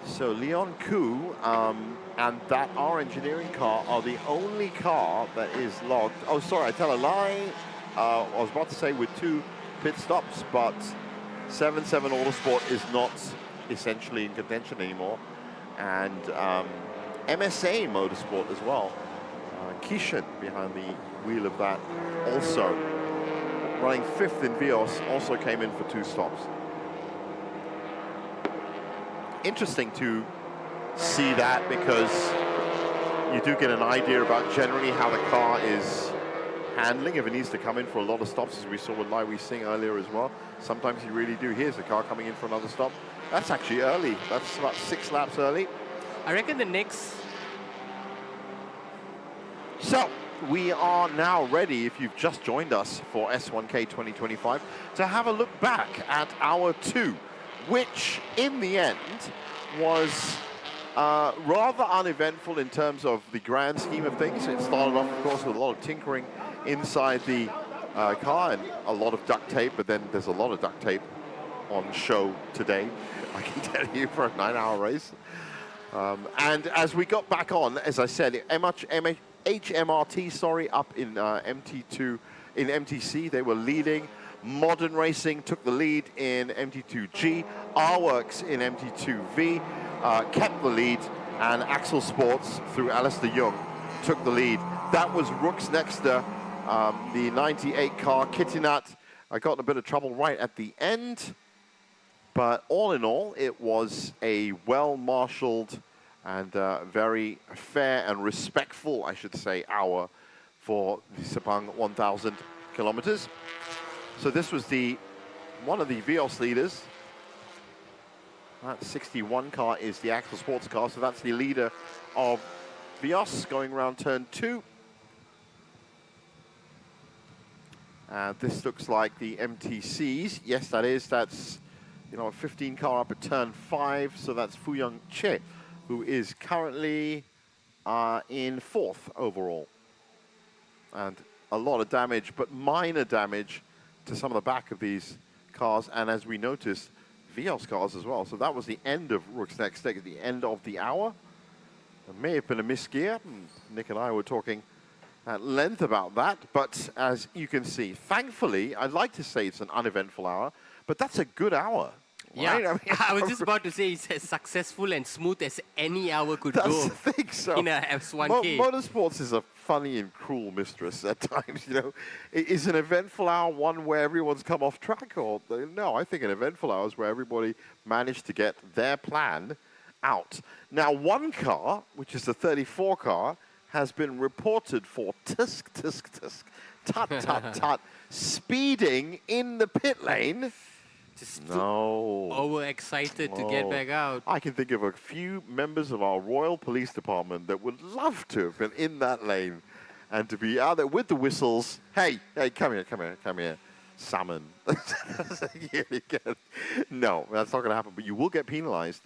So Leon Koo and that R Engineering car are the only car that is logged. Oh, sorry, I tell a lie. I was about to say with 2 pit stops, but 7-7 Autosport is not essentially in contention anymore. And MSA Motorsport as well. Kishan behind the wheel of that also. Running 5th in Vios, also came in for 2 stops. Interesting to see that, because you do get an idea about generally how the car is handling if it needs to come in for a lot of stops, as we saw with Lai Wei Sing earlier as well. Sometimes you really do. Here's the car coming in for another stop. That's actually early. That's about 6 laps early. I reckon the next... So, we are now ready, if you've just joined us for S1K 2025, to have a look back at hour 2. Which, in the end, was Rather uneventful in terms of the grand scheme of things. It started off, of course, with a lot of tinkering inside the car and a lot of duct tape, but then there's a lot of duct tape on show today, I can tell you, for a 9-hour race. And as we got back on, as I said, HMRT, sorry, up in MT2, in MTC, they were leading. Modern Racing took the lead in MT2G. R-Works in MT2V kept the lead, and Axel Sports, through Alistair Young, took the lead. That was Rooks Nexter, the 98 car. Kittinat got in a bit of trouble right at the end. But all in all, it was a well-marshaled and very fair and respectful, I should say, hour for the Sepang 1000 kilometers. So this was one of the Vios leaders. That 61 car is the Axel Sports car, so that's the leader of Vios going around turn 2. This looks like the MTCs. Yes, that is. That's, you know, a 15 car up at turn 5. So that's Fuyang Che, who is currently in 4th overall. And a lot of damage, but minor damage to some of the back of these cars. And as we noticed, Vios cars as well. So that was the end of Rooks Next Steg at the end of the hour. There may have been a misgear. Nick and I were talking at length about that. But as you can see, thankfully, I'd like to say it's an uneventful hour, but that's a good hour. Yeah, right? I mean, I was just about to say it's as successful and smooth as any hour could that's go the thing, so in a S1K. Motorsports is a funny and cruel mistress at times, you know. Is an eventful hour one where everyone's come off track? Or no, I think an eventful hour is where everybody managed to get their plan out. Now, one car, which is the 34 car, has been reported for tut, speeding in the pit lane. Just no. Overexcited to get back out. I can think of a few members of our Royal Police Department that would love to have been in that lane and to be out there with the whistles. Hey, come here. Salmon. No, that's not going to happen, but you will get penalized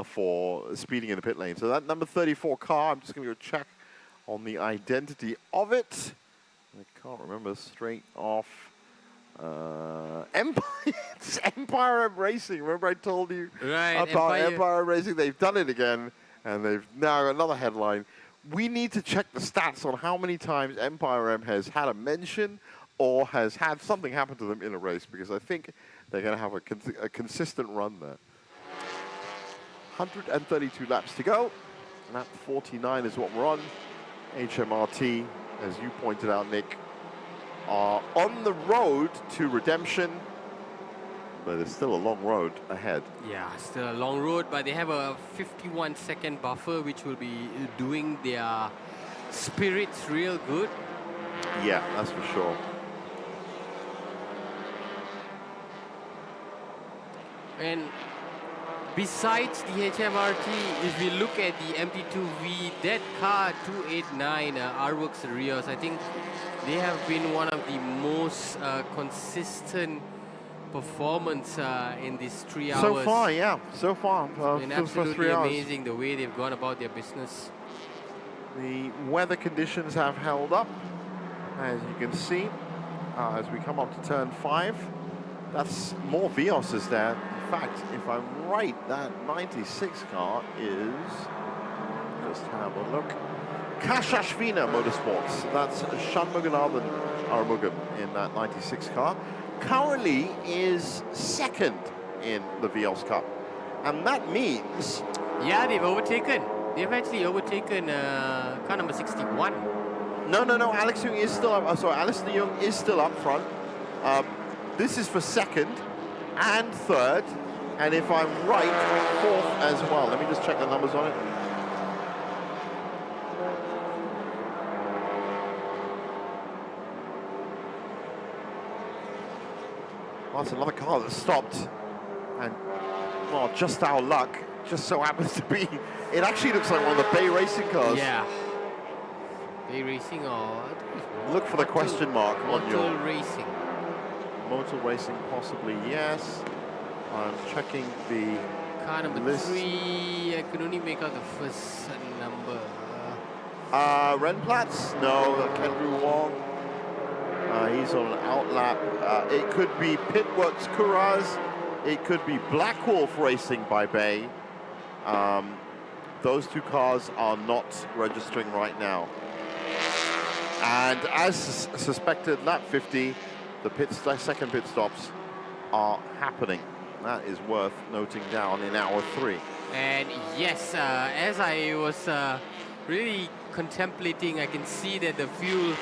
for speeding in the pit lane. So that number 34 car, I'm just going to go check on the identity of it. I can't remember straight off. It's Empire M Racing. Remember I told you about Empire M Racing? They've done it again, and they've now got another headline. We need to check the stats on how many times Empire M has had a mention or has had something happen to them in a race, because I think they're going to have a consistent run there. 132 laps to go. Lap 49 is what we're on. HMRT, as you pointed out, Nick, are on the road to redemption, but it's still a long road ahead. Yeah, still a long road, but they have a 51-second buffer, which will be doing their spirits real good. Yeah, that's for sure. And besides the HMRT, if we look at the MT2V, that car 289, R-Works Rios, I think they have been one of the most consistent performance in these 3 hours. So far, yeah. So far. It's been absolutely amazing the way they've gone about their business. The weather conditions have held up, as you can see, as we come up to turn 5. That's more Vios there. In fact, if I'm right, that 96 car is, just have a look, Kashashvina Motorsports. That's Shanmuganathan Arumugam in that 96 car. Currently is second in the Vios Cup. And that means... Yeah, they've overtaken. They've actually overtaken car number 61. No. Alex Young is still up. Sorry, Alistair Young is still up front. This is for second and third. And if I'm right, fourth as well. Let me just check the numbers on it. Well, that's another car that stopped. And, well, just our luck, just so happens to be, it actually looks like one of the Bay Racing cars. Yeah. Bay Racing or... Look for the question mark on your... Motor Racing. Motor Racing, possibly, yes. I'm checking the car number list. 3, I could only make out the first number. Renplatz? No, Kendrew Wong. He's on an outlap. It could be Pitworks Kuraz. It could be Black Wolf Racing by Bay. Those two cars are not registering right now. And as suspected, lap 50, the second pit stops are happening. That is worth noting down in hour 3. And yes, as I was really contemplating, I can see that the fuel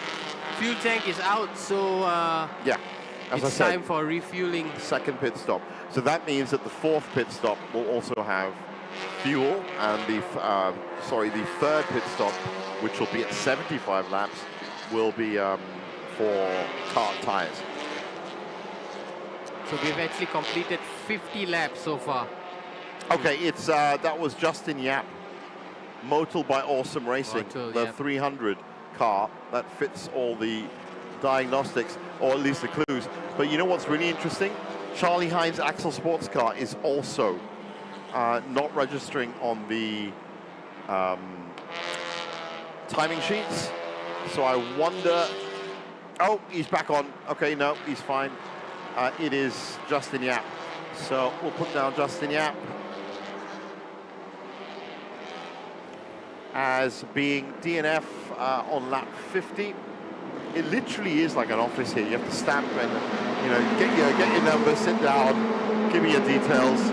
tank is out, so yeah, as it's I said, time for refueling. Second pit stop. So that means that the fourth pit stop will also have fuel, and the third pit stop, which will be at 75 laps, will be for car tires. So we've actually completed 50 laps so far. Okay, it's that was Justin Yap, modeled by Awesome Racing, the 300 car that fits all the diagnostics, or at least the clues. But you know what's really interesting? Charlie Hines' Axel Sports car is also not registering on the timing sheets. So I wonder. Oh, he's back on. Okay, no, he's fine. It is Justin Yap. So we'll put down Justin Yap as being DNF on lap 50. It literally is like an office here. You have to stamp and, you know, get your number, sit down, give me your details,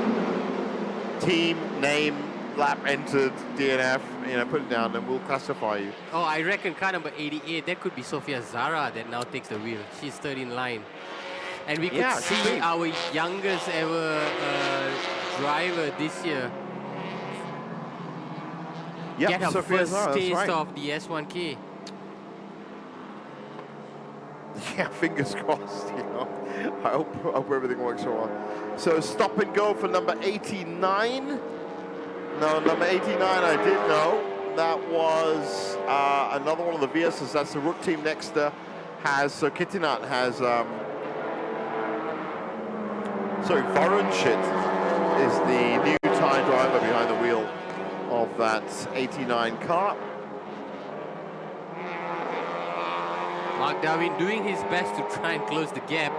team, name, lap entered, DNF, you know, put it down and we'll classify you. Oh, I reckon car number 88, that could be Sofia Zara that now takes the wheel. She's third in line. And we could see our youngest ever driver this year get her first taste of the S1K. Yeah, fingers crossed, you know. I hope everything works so well. So stop and go for number 89. No, number 89 I did know. That was another one of the VSs. That's the Rook team next so Kitinat has Varun Shit is the new Thai driver behind the wheel of that 89 car. Mark Darwin doing his best to try and close the gap.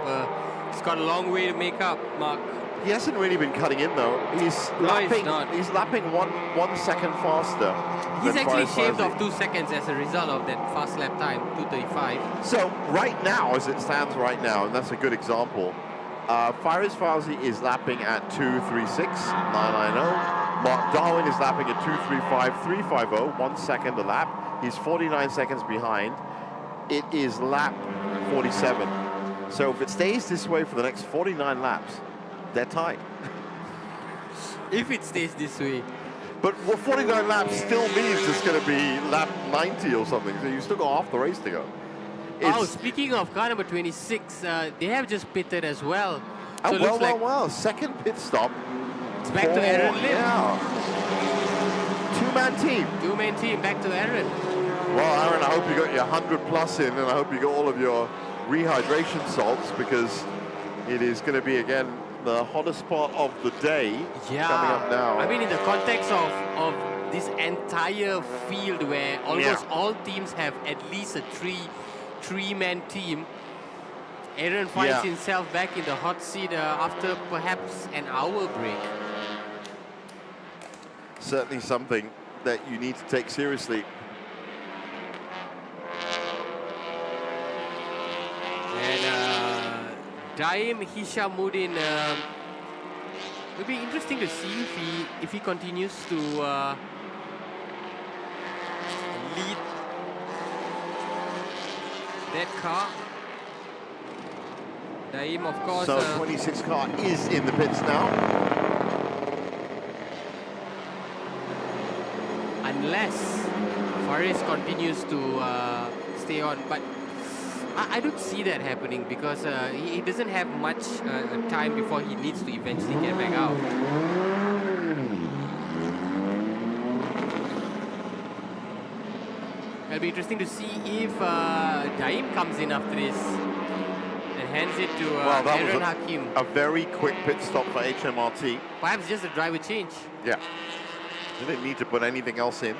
He's got a long way to make up, Mark. He hasn't really been cutting in though. He's lapping one second faster. He's actually shaved off 2 seconds as a result of that fast lap time, 2:35. So right now, as it stands right now, and that's a good example, Fariz Fauzi is lapping at 2:36.990. Mark Darwin is lapping at 2:35.350, 1 second a lap. He's 49 seconds behind. It is lap 47. So if it stays this way for the next 49 laps, they're tied. If it stays this way. But 49 laps still means it's going to be lap 90 or something. So you still got half the race to go. Speaking of car number 26, they have just pitted as well. So well. Second pit stop. It's back to Aaron Lim. Yeah. Two-man team. Two-man team, back to Aaron. Well, Aaron, I hope you got your 100 plus in, and I hope you got all of your rehydration salts, because it is going to be, again, the hottest part of the day coming up now. I mean, in the context of this entire field where almost all teams have at least a three-man team, Aaron finds himself back in the hot seat after perhaps an hour break. Certainly something that you need to take seriously. And Daim Hishamuddin, it'll be interesting to see if he continues to lead that car. Daim, of course. So 26 car is in the pits now. Unless Faris continues to stay on, but I don't see that happening, because he doesn't have much time before he needs to eventually get back out. It'll be interesting to see if Daim comes in after this and hands it to Aaron Hakim. A very quick pit stop for HMRT. Perhaps just a driver change. Yeah. They didn't need to put anything else in.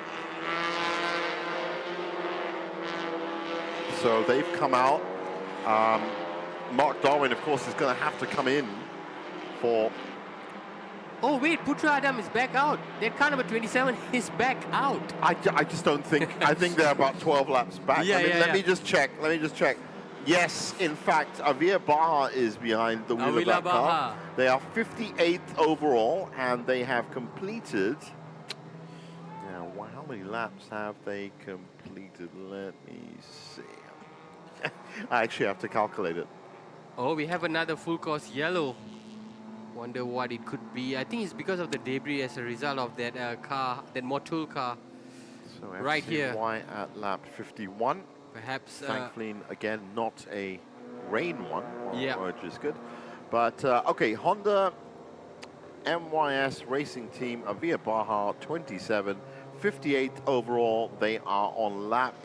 So they've come out. Mark Darwin, of course, is going to have to come in for... Oh, wait, Putra Adam is back out. That car number 27 is back out. I just don't think... I think they're about 12 laps back. Let me just check. Yes, in fact, Avia Baja is behind the wheel of that car. They are 58th overall, and they have completed... Now, how many laps have they completed? Let me see. I actually have to calculate it. Oh, we have another full course yellow. Wonder what it could be. I think it's because of the debris as a result of that car, that Motul car. So right here. FCY at lap 51. Perhaps. Thankfully, again, not a rain one, which is good. But, okay, Honda MYS Racing Team, Avia Baja, 27, 58th overall. They are on lap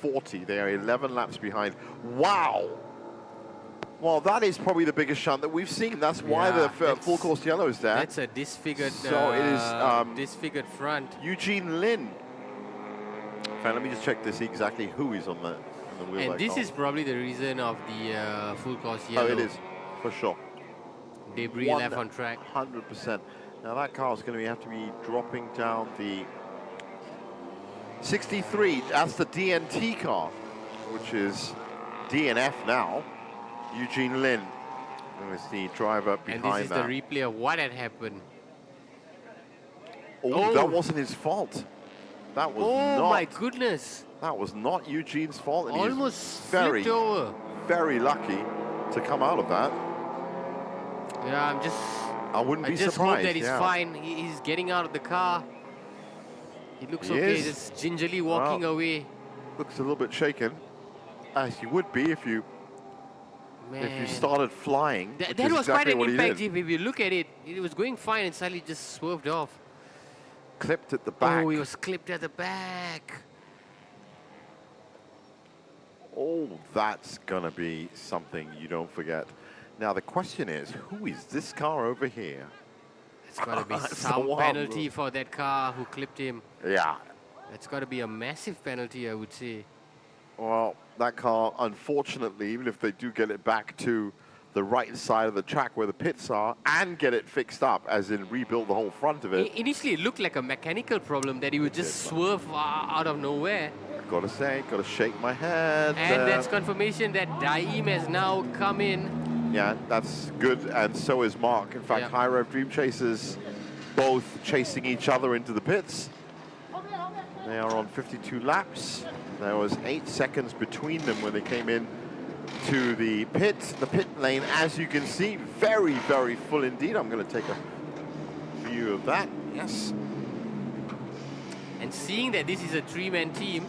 40. They are 11 laps behind. Wow! Well, that is probably the biggest shunt that we've seen. That's why the full course yellow is there. That's a disfigured, so it is disfigured front. Eugene Lin. In fact, let me just check to see exactly who is on the wheel. And this is probably the reason of the full course yellow. Oh, it is, for sure. Debris left on track. 100%. Now that car is going to have to be dropping down the 63. That's the DNT car, which is DNF now. Eugene Lin is the driver behind that. And this is the replay of what had happened. Oh, that wasn't his fault. That was not. Oh my goodness. That was not Eugene's fault. And almost he's very, flipped over. very lucky to come out of that. Yeah, I wouldn't be surprised. I just hope that he's fine. He's getting out of the car. He looks okay, just gingerly walking away. Looks a little bit shaken, as you would be if you started flying. That was exactly quite an impact. If you look at it, it was going fine and suddenly just swerved off. Clipped at the back. Oh, he was clipped at the back. Oh, that's gonna be something you don't forget. Now the question is, who is this car over here? It's got to be some penalty for that car who clipped him. Yeah. It's got to be a massive penalty, I would say. Well, that car, unfortunately, even if they do get it back to the right side of the track where the pits are and get it fixed up, as in rebuild the whole front of it. Initially, it looked like a mechanical problem that he would just swerve out of nowhere. Gotta say, gotta shake my head. And that's confirmation that Daim has now come in. Yeah, that's good, and so is Mark. In fact, High Rev Dream Chasers both chasing each other into the pits. They are on 52 laps. There was 8 seconds between them when they came in to the pit. The pit lane, as you can see, very, very full indeed. I'm going to take a view of that. Yes. And seeing that this is a 3-man team,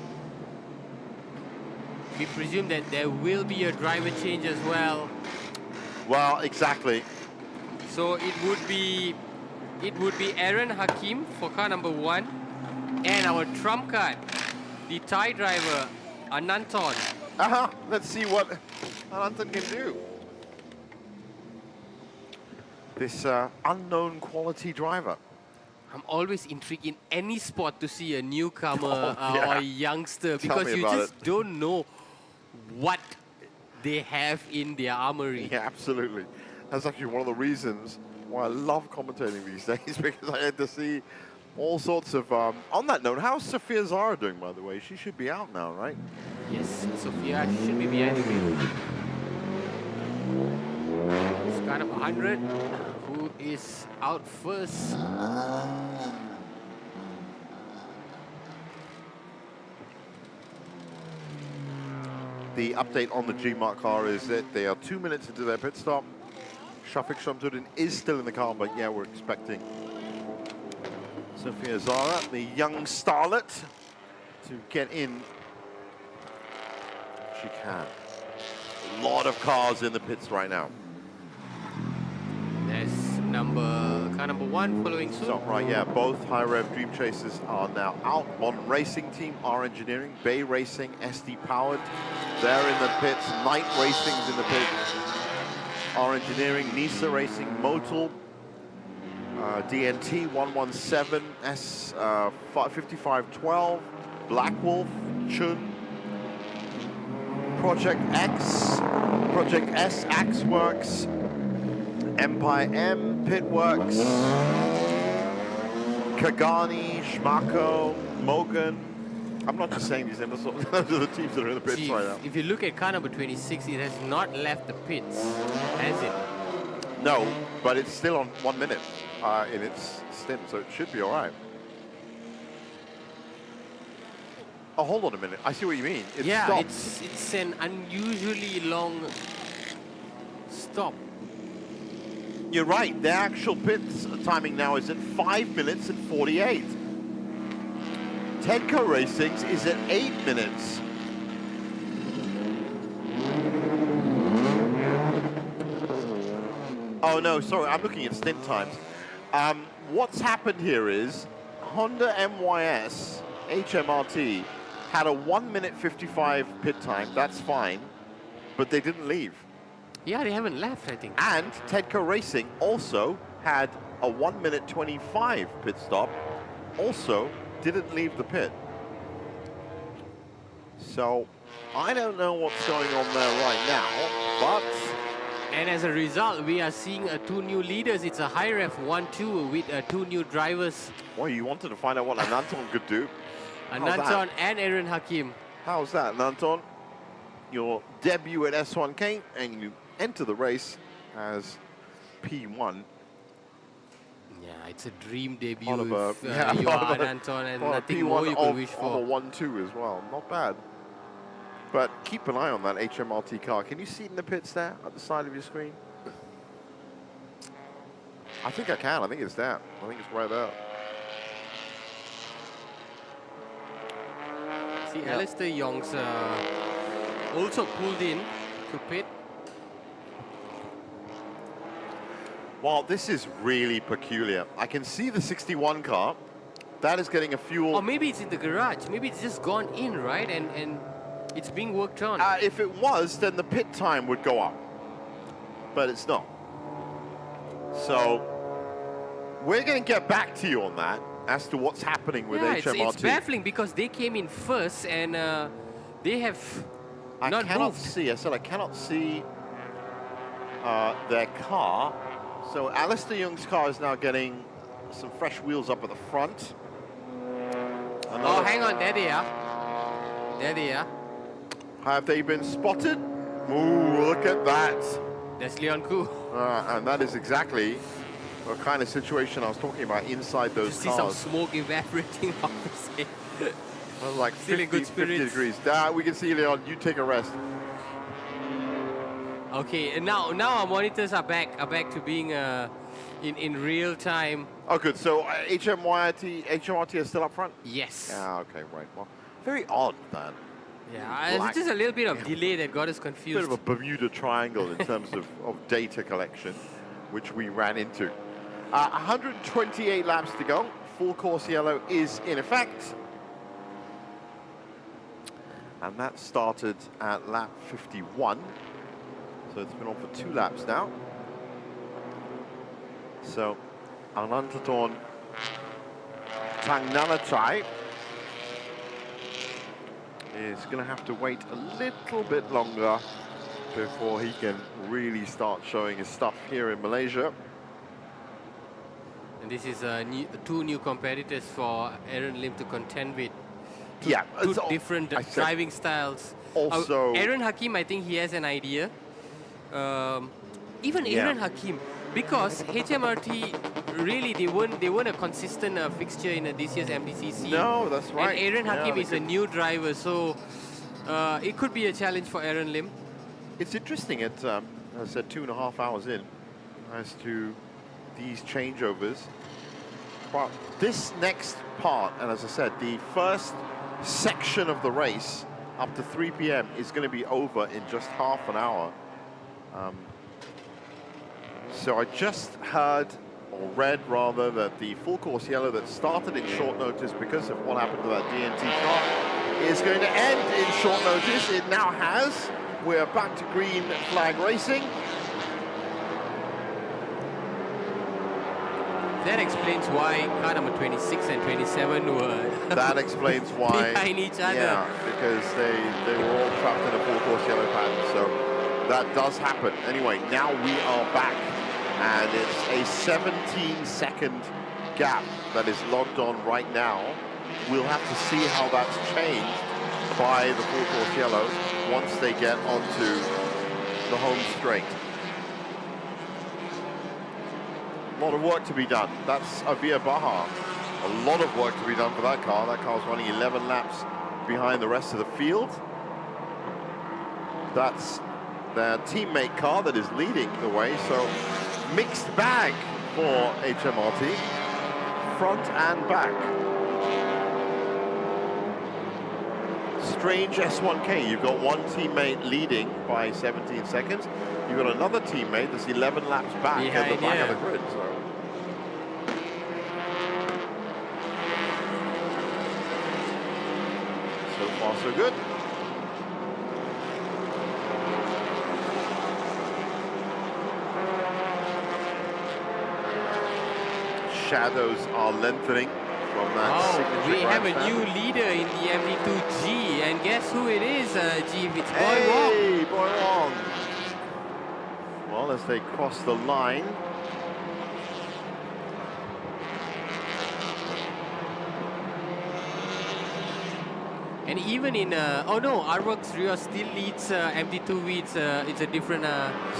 we presume that there will be a driver change as well. Well, exactly. So it would be Aaron Hakim for car number 1, and our trump card, the Thai driver Ananton. Let's see what Ananton can do. This unknown quality driver. I'm always intrigued in any sport to see a newcomer or a youngster, because you just don't know what they have in their armory. Yeah, absolutely. That's actually one of the reasons why I love commentating these days, because I had to see all sorts of... on that note, how's Sophia Zara doing, by the way? She should be out now, right? Yes, Sophia should be behind the wheel. Start of 100, who is out first. The update on the G-Mark car is that they are 2 minutes into their pit stop. Shafiq Shamsuddin is still in the car, but yeah, we're expecting Sophia Zara, the young starlet, to get in. She can. A lot of cars in the pits right now. There's car number 1 following suit. So, right, yeah, both High Rev Dream Chasers are now out. Modern Racing Team, R Engineering, Bay Racing, SD Powered. They're in the pits. Night Racing's in the pits. R Engineering, Nisa Racing, Motul, DNT 117 S 5512, Black Wolf, Chun, Project X, Project S, Axeworks, Empire M, Pitworks, Kagani, Schmacko, Mogan. I'm not just saying these names, those are the teams that are in the pits right now. If you look at car number 26, it has not left the pits, has it? No, but it's still on 1 minute in its stint, so it should be all right. Oh, hold on a minute. I see what you mean. Yeah, stopped. it's an unusually long stop. You're right. The actual pits timing now is at 5 minutes and 48. Tedco Racing's is at 8 minutes. Oh no, sorry, I'm looking at stint times. What's happened here is Honda MYS HMRT had a 1 minute 55 pit time, that's fine, but they didn't leave. Yeah, they haven't left, I think. And Tedco Racing also had a 1 minute 25 pit stop, also didn't leave the pit. So I don't know what's going on there right now, but... And as a result, we are seeing two new leaders. It's a high ref 1-2 with two new drivers. Well, you wanted to find out what Ananton could do. Ananton and Aaron Hakim. How's that, Ananton? Your debut at S1K, and you enter the race as P1. Yeah, it's a dream debut Part of if you are Ananton, and nothing more you could wish for. A 1-2 as well, not bad. But keep an eye on that HMRT car. Can you see it in the pits there at the side of your screen? I think I can. I think it's there. I think it's right there. See, Alistair Young's also pulled in to pit. Wow, this is really peculiar. I can see the 61 car. That is getting a fuel. Or maybe it's in the garage. Maybe it's just gone in, right? And it's being worked on. If it was, then the pit time would go up. But it's not. So we're going to get back to you on that as to what's happening with HMRT. It's baffling because they came in first and they have not moved. I cannot see. I said I cannot see their car. So Alistair Young's car is now getting some fresh wheels up at the front. Oh, hang on. There they are. There they are. Have they been spotted? Ooh, look at that. That's Leon Koo. And that is exactly the kind of situation I was talking about inside those cars. See some smoke evaporating off the stage. Well, like Still 50, in good 50 degrees. We can see, Leon, you take a rest. Okay, and now our monitors are back to being in real time. Oh, good. So HMRT is still up front? Yes. Yeah, okay, right. Well, very odd, that. Yeah, it's just a little bit of delay that got us confused. Bit of a Bermuda Triangle in terms of data collection, which we ran into. 128 laps to go. Full course yellow is in effect. And that started at lap 51. So it's been on for 2 laps now. So Anantaton Tangnanachai is going to have to wait a little bit longer before he can really start showing his stuff here in Malaysia. And this is two new competitors for Aaron Lim to contend with. Two different driving styles. Also, Aaron Hakim, I think he has an idea. Even Aaron Hakim, because HMRT really they weren't a consistent fixture in this year's MDCC. No, that's right. And Aaron Hakim is a new driver, so it could be a challenge for Aaron Lim. It's interesting at, as I said, 2.5 hours in, as to these changeovers. But this next part, and as I said, the first section of the race up to 3 p.m. is going to be over in just half an hour. So I just heard, or read rather, that the full course yellow that started in short notice because of what happened to that DNT car is going to end in short notice. It now has. We're back to green flag racing. that explains why car number 26 and 27 were That explains why. behind each other. Yeah, because they were all trapped in a full course yellow pattern. So that does happen. Anyway, now we are back, and it's a 17-second gap that is logged on right now. We'll have to see how that's changed by the full course yellow once they get onto the home straight. A lot of work to be done. That's Avia Baha. A lot of work to be done for that car. That car's running 11 laps behind the rest of the field. That's their teammate car that is leading the way. So mixed bag for HMRT, front and back. Strange S1K. You've got one teammate leading by 17 seconds. You've got another teammate that's 11 laps back at the back of the grid. So far, so good. Shadows are lengthening from that signature we have a grandstand. new leader in the MT2G, and guess who it is, Jeev? It's Boy Hey, Boy Wong. Well, as they cross the line. And even in, oh no, Arworks Rio still leads MT2V. It's a different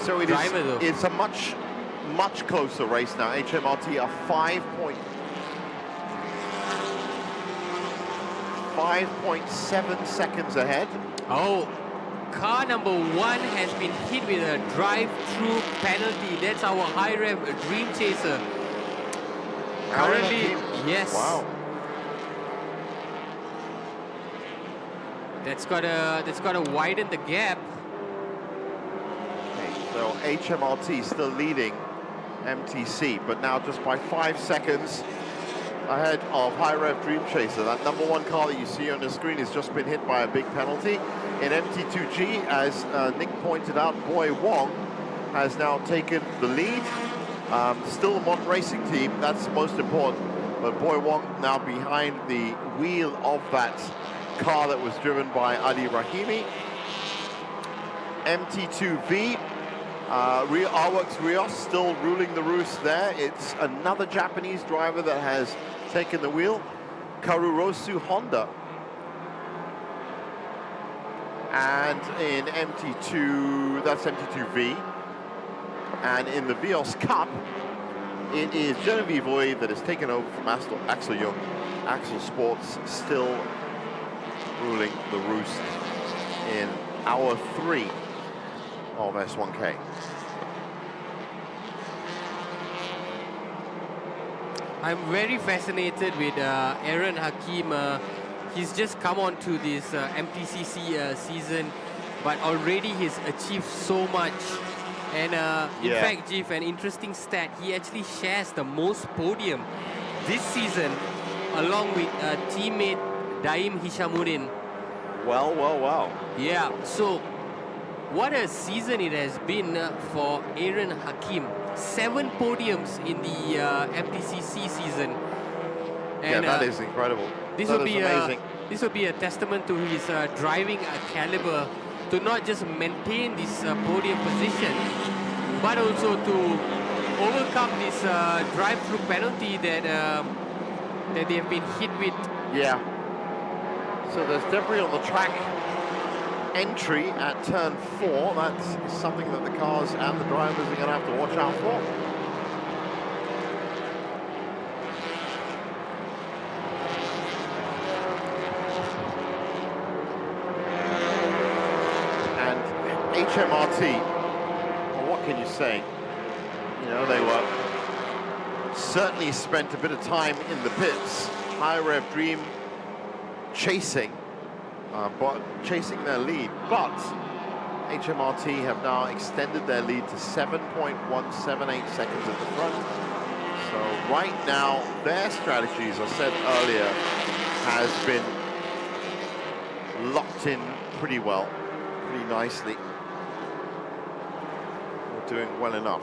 So it driver though. It's a much closer race now. HMRT are 5.7 seconds ahead. Oh, car number 1 has been hit with a drive-through penalty. That's our high rev Dream Chaser. Currently, yes. Wow. That's gotta widen the gap. Okay, so HMRT still leading MTC, but now just by 5 seconds ahead of High Rev Dream Chaser. That number 1 car that you see on the screen has just been hit by a big penalty. In MT2G, as Nick pointed out, Boy Wong has now taken the lead. Still a Mont Racing team, that's most important. But Boy Wong now behind the wheel of that car that was driven by Adi Rahimi. MT2V, Arworks Rios still ruling the roost there. It's another Japanese driver that has taken the wheel, Karurosu Honda. And in MT2, that's MT2V. And in the Vios Cup, it is Genevieve Oy that has taken over from Axel Jung. Axel Sports still ruling the roost in hour 3 of S1K. I'm very fascinated with Aaron Hakim. He's just come on to this MTCC season, but already he's achieved so much. And in fact, Jeev, an interesting stat, he actually shares the most podium this season along with teammate Daim Hishamuddin. Wow. Yeah, so what a season it has been for Aaron Hakim. 7 podiums in the MTCC season. And, yeah, that is incredible. This that will is be amazing. This will be a testament to his driving caliber to not just maintain this podium position, but also to overcome this drive-through penalty that that they have been hit with. Yeah. So there's debris on the track entry at turn 4. That's something that the cars and the drivers are going to have to watch out for. And HMRT, well, what can you say? You know, they were certainly spent a bit of time in the pits. High Rev Dream chasing their lead, but HMRT have now extended their lead to 7.178 seconds at the front. So right now, their strategy, as I said earlier, has been locked in pretty well, pretty nicely. They're doing well enough.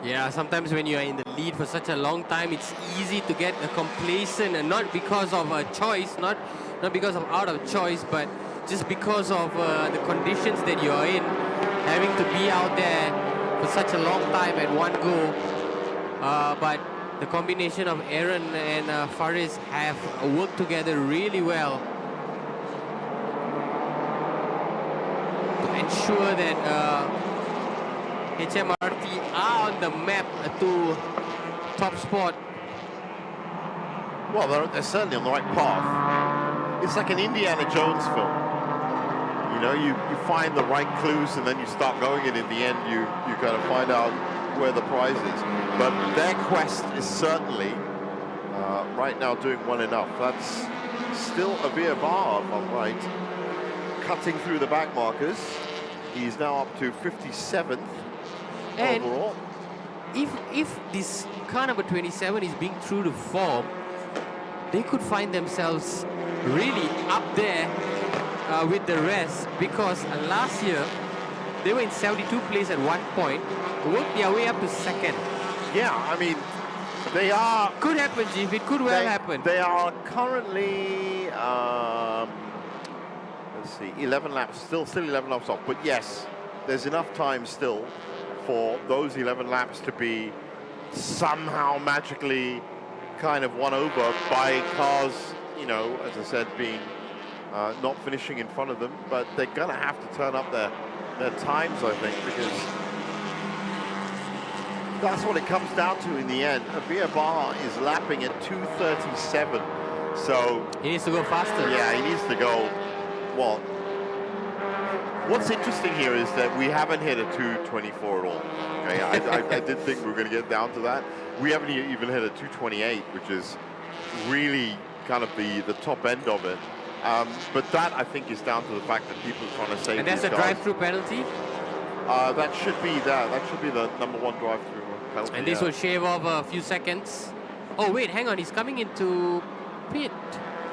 Yeah, sometimes when you are in the lead for such a long time, it's easy to get complacent, and not because of a choice, not because of out of choice, but just because of the conditions that you are in, having to be out there for such a long time at one go. But the combination of Aaron and Faris have worked together really well to ensure that HMRT are on the map to top spot. Well, they're certainly on the right path. It's like an Indiana Jones film. You know, you find the right clues and then you start going, and in the end you kind of find out where the prize is. But their quest is certainly right now doing well enough. That's still Avir Bar, if I'm right, cutting through the back markers. He's now up to 57th and overall. If this car number 27 is being true to form, they could find themselves really up there with the rest, because last year they were in 72 place at one point, worked their way up to second. Yeah, I mean, they are... Could happen, Chief. It could well happen. They are currently, let's see, 11 laps, still 11 laps off. But yes, there's enough time still for those 11 laps to be somehow magically kind of won over by cars, you know, as I said, being not finishing in front of them. But they're going to have to turn up their times, I think, because that's what it comes down to in the end. Avir Bar is lapping at 2:37, so he needs to go faster. Yeah, he needs to go. Well, what's interesting here is that we haven't hit a 2:24 at all. Okay, I did think we were going to get down to that. We haven't even hit a 2:28, which is really kind of the top end of it. But that, I think, is down to the fact that people are trying to save. And that's a drive-through penalty? That should be that. That should be the number one drive-through penalty. And this will shave off a few seconds. Oh, wait, hang on. He's coming into pit.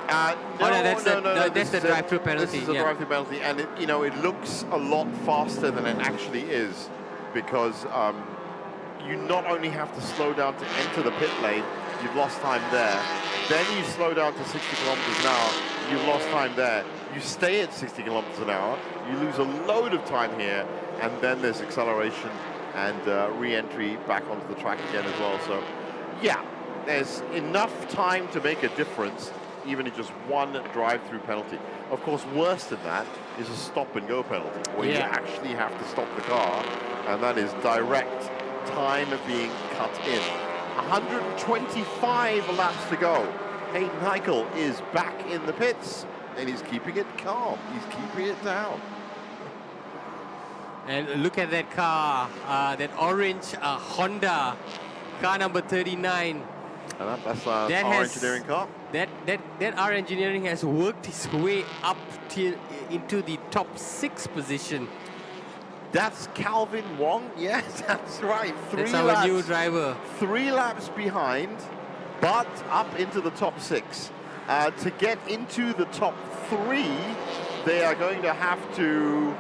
No, that's the drive-through penalty. This is a drive-through penalty, and it, you know, it looks a lot faster than it actually is, because you not only have to slow down to enter the pit lane, you've lost time there. Then you slow down to 60 kilometers an hour, you've lost time there. You stay at 60 kilometers an hour, you lose a load of time here, and then there's acceleration and re-entry back onto the track again as well. So, yeah, there's enough time to make a difference, even in just one drive-through penalty. Of course, worse than that is a stop-and-go penalty, where you actually have to stop the car, and that is direct time of being cut in. 125 laps to go. Hayden Heichel is back in the pits, and he's keeping it calm. He's keeping it down. And look at that car, that orange Honda, car number 39. And that's our engineering car. That our engineering has worked its way up into the top 6 position. That's Calvin Wong. Yes, that's right. That's our new driver. 3 laps behind, but up into the top 6. To get into the top 3, they are going to have to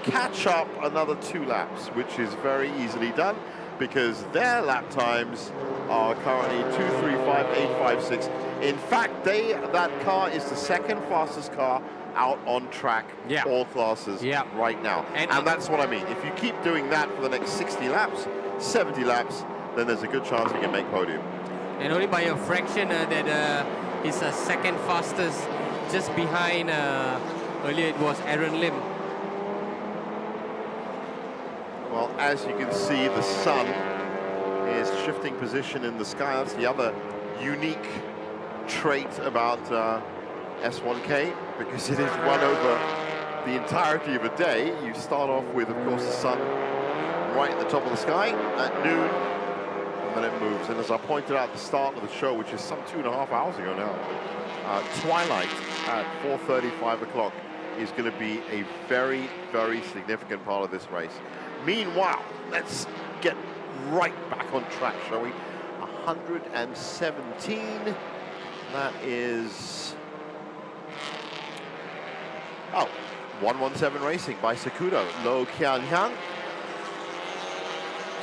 catch up another 2 laps, which is very easily done, because their lap times are currently 2:35.856. In fact, that car is the second fastest car out on track, all classes right now. And that's what I mean. If you keep doing that for the next 60 laps, 70 laps, then there's a good chance you can make podium. And only by a fraction that he's second fastest, just behind, earlier it was Aaron Lim. Well, as you can see, the sun is shifting position in the sky. That's the other unique trait about S1K, because it is run over the entirety of a day. You start off with, of course, the sun right at the top of the sky at noon, and then it moves. And as I pointed out at the start of the show, which is some 2.5 hours ago now, twilight at 4:30, 5 o'clock is going to be a very, very significant part of this race. Meanwhile, let's get right back on track, shall we? 117. That is... Oh, 117 Racing by Sakudo. Lo Kianhyang.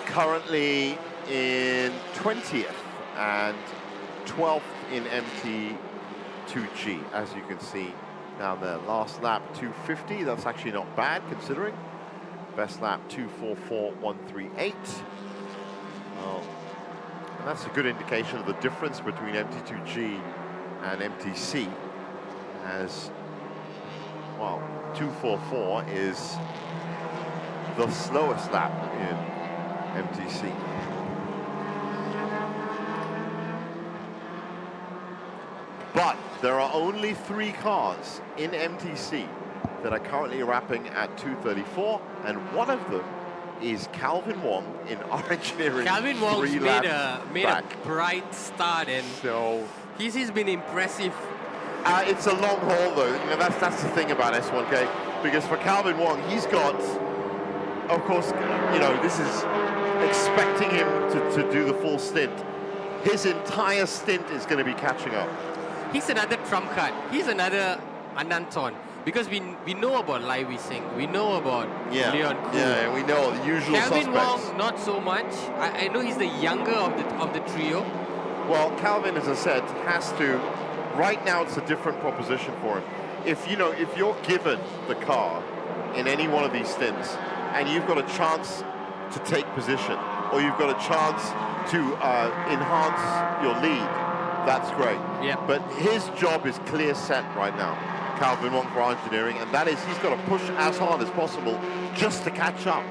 currently in 20th and 12th in MT2G, as you can see down there. Last lap 250, that's actually not bad considering. Best lap 244.138. Well, and that's a good indication of the difference between MT2G and MTC, as well, 244 is the slowest lap in MTC. But there are only 3 cars in MTC that are currently wrapping at 234, and one of them is Calvin Wong in our engineering. Calvin Wong's made a back. bright start, and so he's been impressive. It's a long haul though. You know, that's the thing about S1K, because for Calvin Wong, he's got, of course, you know, this is expecting him to do the full stint. His entire stint is going to be catching up. He's another trump card. He's another Ananton. Because we know about Lai Wei-Sing, we know about Leon Koo. Yeah, we know the usual Calvin suspects. Wong, not so much. I know he's the younger of the trio. Well, Calvin, as I said, has to. Right now, it's a different proposition for him. If you're given the car in any one of these stints, and you've got a chance to take position, or you've got a chance to enhance your lead, that's great. Yeah. But his job is clear set right now. Calvin Wong for our engineering, and that is he's got to push as hard as possible just to catch up.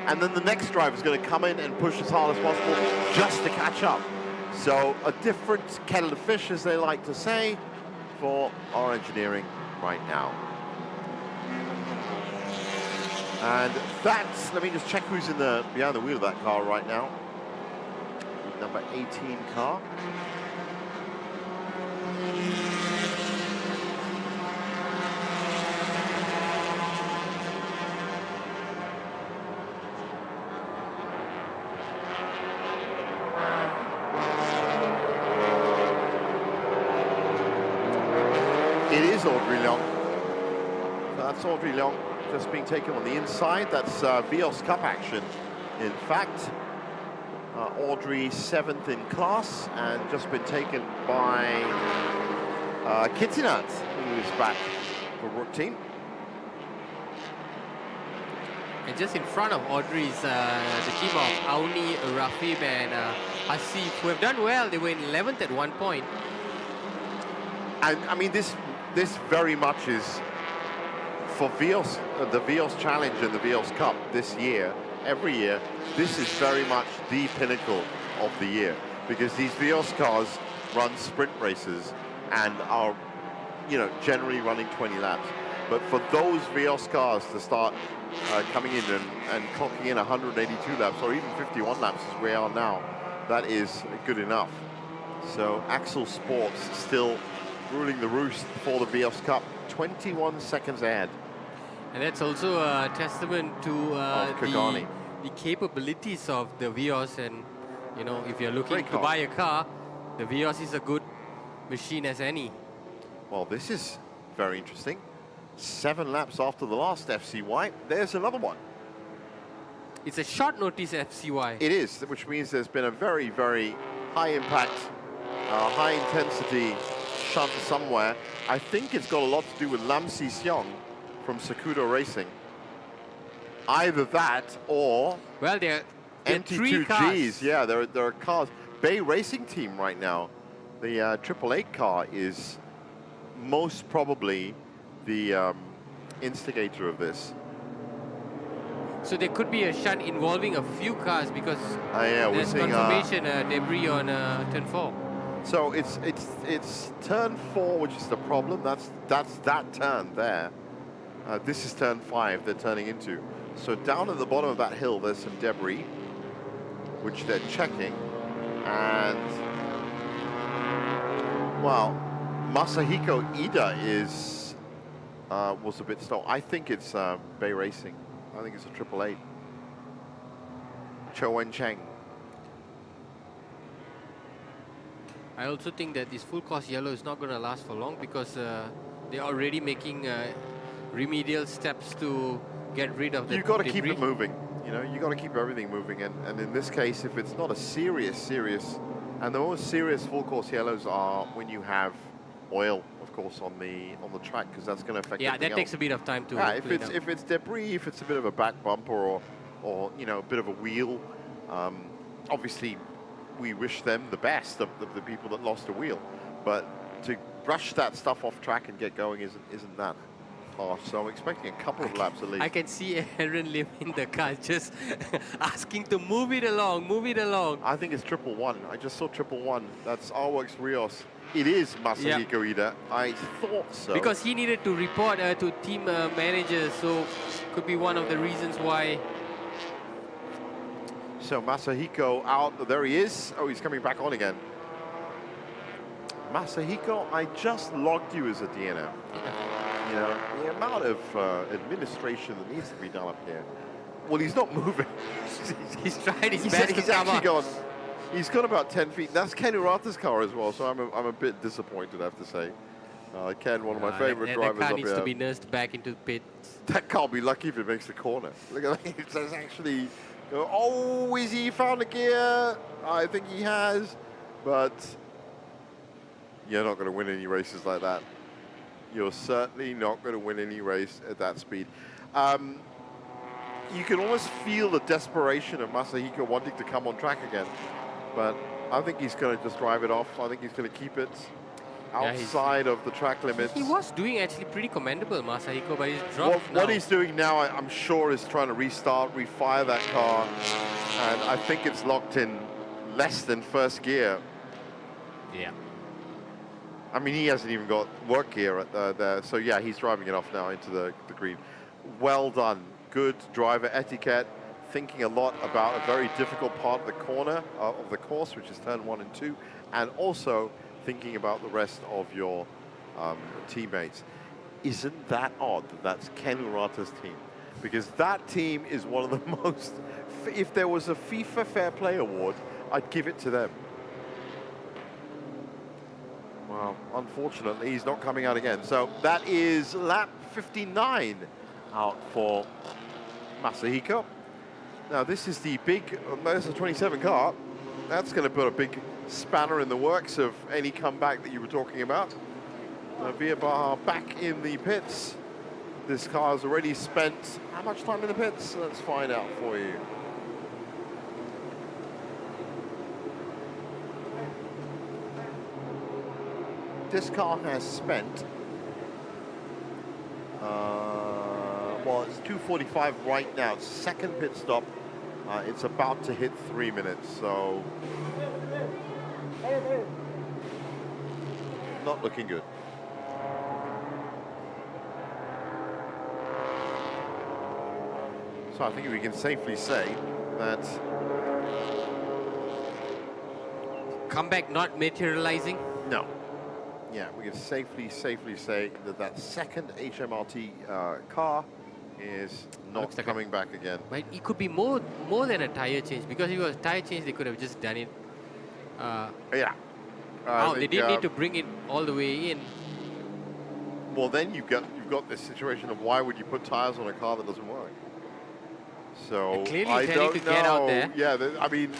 And then the next driver is going to come in and push as hard as possible just to catch up. So a different kettle of fish, as they like to say, for our engineering right now. And that's, let me just check who's behind the wheel of that car right now. Number 18 car. It is Audrey Leong. So that's Audrey Leong just being taken on the inside. That's Vios Cup action. In fact, Audrey 7th in class and just been taken by Kittinat, who is back for Rook Team. And just in front of Audrey is the team of Auni, Rafib, and Hasif, who have done well. They were in 11th at one point. And I mean, this very much is for Vios, the Vios Challenge and the Vios Cup this year. Every year, this is very much the pinnacle of the year, because these Vios cars run sprint races and are, you know, generally running 20 laps. But for those Vios cars to start coming in and clocking in 182 laps or even 51 laps as we are now, that is good enough. So Axel Sports still ruling the roost for the Vios Cup, 21 seconds ahead. And that's also a testament to the capabilities of the Vios. And, you know, if you're looking to buy a car, the Vios is a good machine as any. Well, this is very interesting. 7 laps after the last FCY, there's another one. It's a short notice FCY. It is, which means there's been a very, very high impact, high intensity shunt somewhere. I think it's got a lot to do with Lam Si Seong from Sakudo Racing. Either that or well, there are 3 cars. MT2Gs. Yeah, there are cars. Bay Racing Team right now, the 888 car is most probably the instigator of this. So there could be a shunt involving a few cars because there's seeing, confirmation debris on turn 4. So it's turn 4, which is the problem. That's that turn there. This is turn 5 they're turning into. So down at the bottom of that hill, there's some debris, which they're checking. And, well, Masahiko Ida was a bit slow. I think it's Bay Racing. I think it's a 888. Cho Wen Cheng. I also think that this full course yellow is not going to last for long because they're already making remedial steps to get rid of the You've got to debris. keep it moving. You know, you got to keep everything moving, and in this case, if it's not a serious, and the most serious full course yellows are when you have oil, of course, on the track, because that's going to affect. Yeah, that takes a bit of time to. Yeah, if it's debris, if it's a bit of a back bumper or you know, a bit of a wheel, obviously we wish them the best of the people that lost a wheel, but to brush that stuff off track and get going isn't that harsh. So I'm expecting a couple of laps at least. I can see Aaron Lim in the car just asking to move it along, move it along. I think it's 111. I just saw 111. That's R-Works Rios. It is Masahiko Ida. I thought so. Because he needed to report to team managers, so could be one of the reasons why. So Masahiko out. There he is. Oh, he's coming back on again. Masahiko, I just logged you as a DNF. You know, the amount of administration that needs to be done up here. Well, he's not moving. He's tried his best to come up. He's got about 10 feet. That's Ken Urata's car as well, so I'm a bit disappointed, I have to say. Ken, one of my favorite drivers up here. That car needs to be nursed back into the pit. That car will be lucky if it makes the corner. Look at that. It's actually... Oh, is he found a gear? I think he has, but you're not going to win any races like that. You're certainly not going to win any race at that speed. You can almost feel the desperation of Masahiko wanting to come on track again, but I think he's going to just drive it off. I think he's going to keep it outside of the track limits. He was doing actually pretty commendable, Masahiko, but he's dropped now. What he's doing now, I'm sure, is trying to restart, refire that car, and I think it's locked in less than first gear. Yeah. I mean, he hasn't even got work gear there, so yeah, he's driving it off now into the green. Well done. Good driver etiquette, thinking a lot about a very difficult part of the corner of the course, which is turn 1 and 2, and also thinking about the rest of your teammates. Isn't that odd that that's Ken Urata's team? Because that team is one of the most, if there was a FIFA Fair Play Award, I'd give it to them. Well, unfortunately, he's not coming out again. So that is lap 59 out for Masahiko. Now, this is the big, there's a 27 car. That's going to put a big spanner in the works of any comeback that you were talking about. Via Baja back in the pits. This car has already spent how much time in the pits? Let's find out for you. This car has spent, well, it's 2:45 right now. It's second pit stop. It's about to hit 3 minutes, so not looking good. So I think we can safely say that comeback not materializing. No. Yeah, we can safely say that that second HMRT car is not coming back again. Right, it could be more than a tire change, because if it was a tire change, they could have just done it. Yeah. They didn't need to bring it all the way in. Well, then you've got this situation of why would you put tires on a car that doesn't work? So clearly I don't to know. Get out there. Yeah, I mean,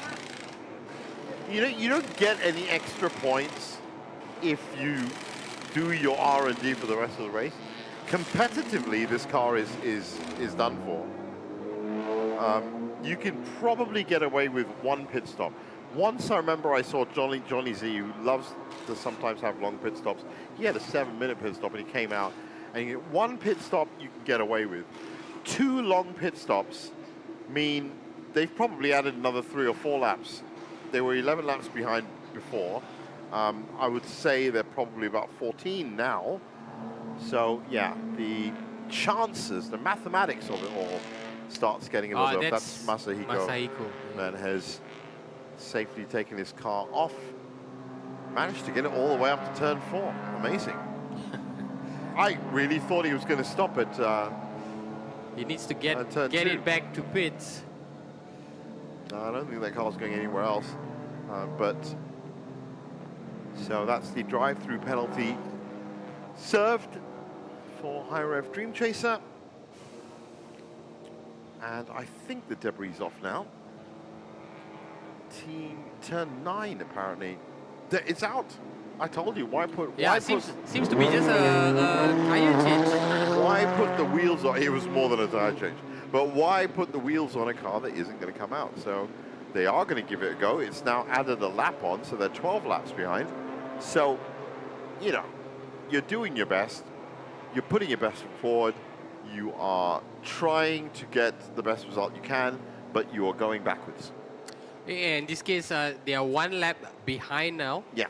you don't get any extra points if you do your R&D for the rest of the race. Competitively, this car is done for. You can probably get away with one pit stop. Once I remember I saw Johnny Z, who loves to sometimes have long pit stops. He had a 7-minute pit stop and he came out. And one pit stop you can get away with. 2 long pit stops mean they've probably added another 3 or 4 laps. They were 11 laps behind before. I would say they're probably about 14 now. So yeah, the chances, the mathematics of it all starts getting a little bit. That's Masahiko. That has safely taken his car off. Managed to get it all the way up to turn 4. Amazing. I really thought he was going to stop it. He needs to get it back to pits. No, I don't think that car's going anywhere else. So that's the drive-through penalty served for High Rev Dream Chaser. And I think the debris is off now. Turn 9, apparently. It's out. I told you, why put... Yeah, it seems to be just a tire change. Why put the wheels on? It was more than a tire change. But why put the wheels on a car that isn't going to come out? So they are going to give it a go. It's now added a lap on, so they're 12 laps behind. So, you know, you're doing your best. You're putting your best foot forward. You are trying to get the best result you can, but you are going backwards. In this case, they are 1 lap behind now. Yeah.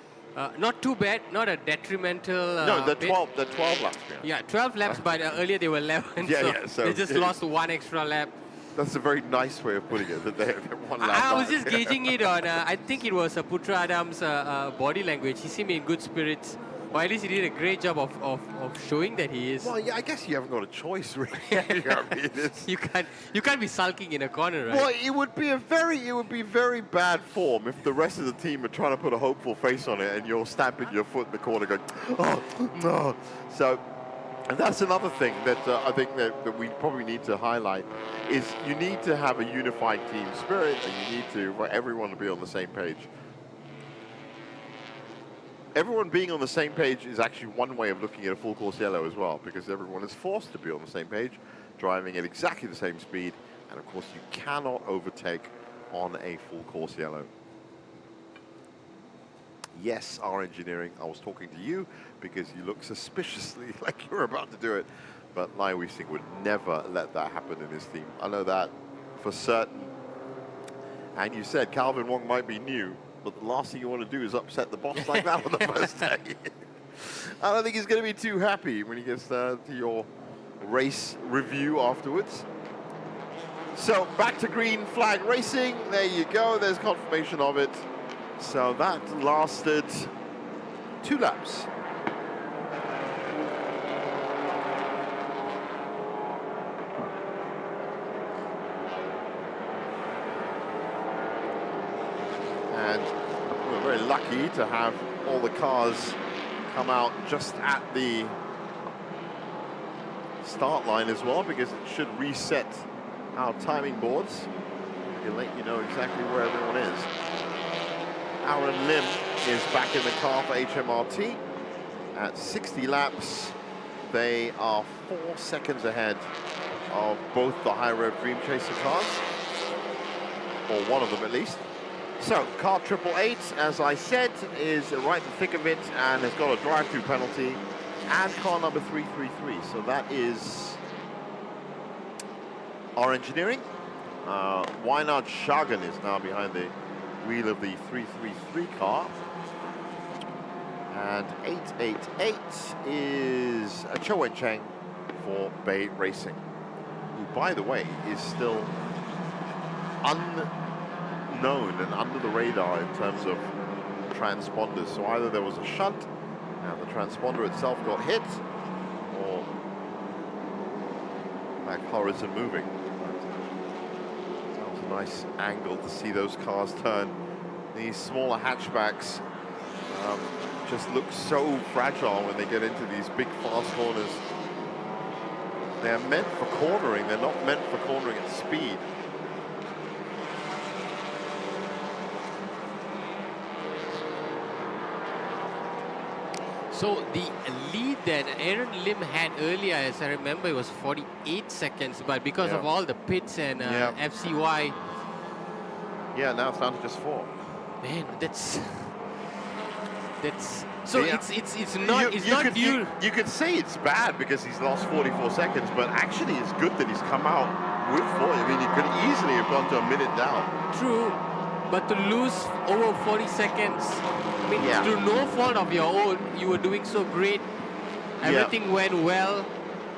Not too bad, not a detrimental. No, they're 12 laps behind. Yeah, 12 laps, but earlier they were 11. So they just lost 1 extra lap. That's a very nice way of putting it, that they're 1 lap I was back. just gauging it on, I think it was Putra Adam's body language. He seemed in good spirits. Or at least he did a great job of showing that he is. Well, yeah, I guess you haven't got a choice, really. You know what I mean? You can't be sulking in a corner, right? Well, it would be very bad form if the rest of the team are trying to put a hopeful face on it and you're stamping your foot in the corner going, oh, no. So, and that's another thing that I think that we probably need to highlight is you need to have a unified team spirit, and you need for everyone to be on the same page. Everyone being on the same page is actually one way of looking at a full course yellow as well, because everyone is forced to be on the same page, driving at exactly the same speed, and of course you cannot overtake on a full course yellow. Yes, our engineering, I was talking to you because you look suspiciously like you're about to do it, but Lai Wei-Sing would never let that happen in his team. I know that for certain. And you said Calvin Wong might be new, but the last thing you want to do is upset the boss like that on the first day. I don't think he's going to be too happy when he gets to your race review afterwards. So back to green flag racing. There you go. There's confirmation of it. So that lasted 2 laps. And we're very lucky to have all the cars come out just at the start line as well, because it should reset our timing boards. It'll let you know exactly where everyone is. Aaron Lim is back in the car for HMRT. At 60 laps, they are 4 seconds ahead of both the High Rev Dream Chaser cars, or one of them at least. So, car 888, as I said, is right in the thick of it and has got a drive-through penalty, and car number 333. So that is our engineering. Wynand Shagan is now behind the wheel of the 333 car. And 888 is Cho Wen-Cheng for Bay Racing, who, by the way, is still unknown and under the radar in terms of transponders. So either there was a shunt and the transponder itself got hit, or that car isn't moving. That was a nice angle to see those cars turn. These smaller hatchbacks just look so fragile when they get into these big fast corners. They're meant for cornering, they're not meant for cornering at speed. So the lead that Aaron Lim had earlier, as I remember, it was 48 seconds, but because of all the pits and FCY. Yeah, now it's down to just 4. Man, that's so it's not due. You could say it's bad because he's lost 44 seconds, but actually it's good that he's come out with 4. I mean, he could easily have gone to a minute down. True, but to lose over 40 seconds, I mean, it's through no fault of your own. You were doing so great. Everything went well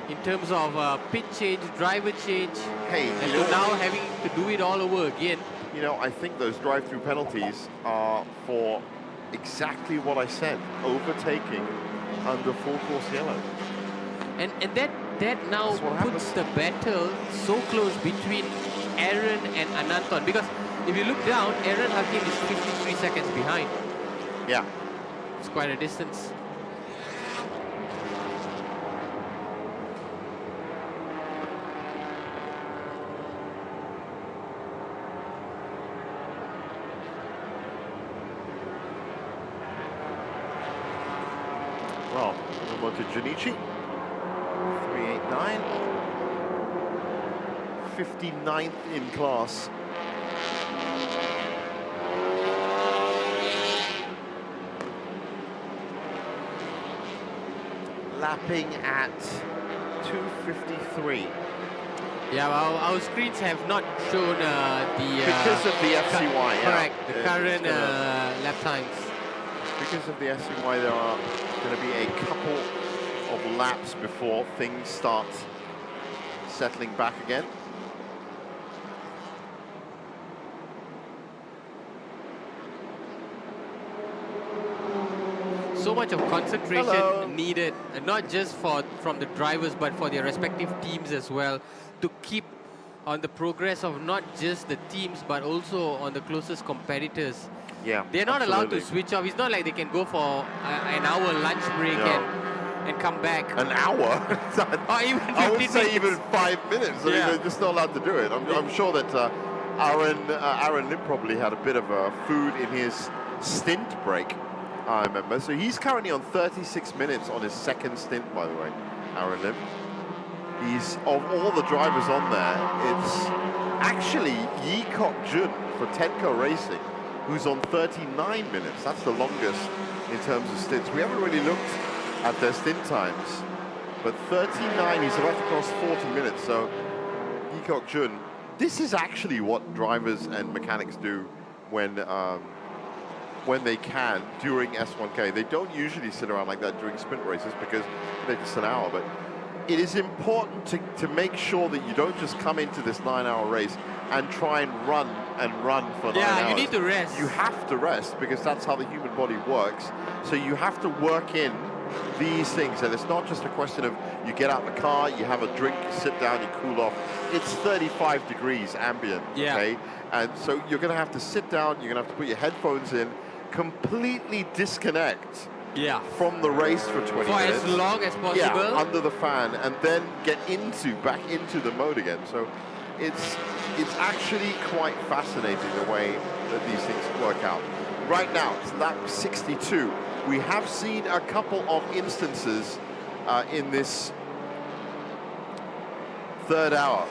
in terms of pit change, driver change. Hey, and so now having to do it all over again. You know, I think those drive-through penalties are for exactly what I said, overtaking under full course yellow. And that now puts the battle so close between Aaron and Ananton, because if you look down, Aaron Hakim is 53 seconds behind. Yeah. It's quite a distance. Well, we'll go to Junichi. 389. 59th in class. Lapping at 2:53. Yeah, well, our screens have not shown because of the FCY. Correct, the yeah, current lap times. Because of the FCY, there are going to be a couple of laps before things start settling back again. So much of concentration needed, not just from the drivers, but for their respective teams as well, to keep on the progress of not just the teams, but also on the closest competitors. Yeah, they're not allowed to switch off. It's not like they can go for an hour lunch break and come back. An hour? Or even 15 I would say minutes. even 5 minutes. I mean, they're just not allowed to do it. I'm sure that Aaron Lim probably had a bit of food in his stint break, I remember. So he's currently on 36 minutes on his second stint, by the way, Aaron Lim. He's, of all the drivers on there, it's actually Yi Kok Jun for Tenko Racing, who's on 39 minutes. That's the longest in terms of stints. We haven't really looked at their stint times, but 39, he's about to cross 40 minutes. So Yi Kok Jun, this is actually what drivers and mechanics do when they can during S1K. They don't usually sit around like that during sprint races because they're just an hour, but it is important to make sure that you don't just come into this 9-hour race and try and run for 9 hours. Yeah, you need to rest. You have to rest because that's how the human body works. So you have to work in these things, and it's not just a question of you get out the car, you have a drink, you sit down, you cool off. It's 35 degrees ambient, okay? And so you're gonna have to sit down, you're gonna have to put your headphones in, completely disconnect from the race for 20 minutes. For as long as possible. Yeah, under the fan, and then get back into the mode again. So it's actually quite fascinating the way that these things work out. Right now, it's lap 62. We have seen a couple of instances in this third hour.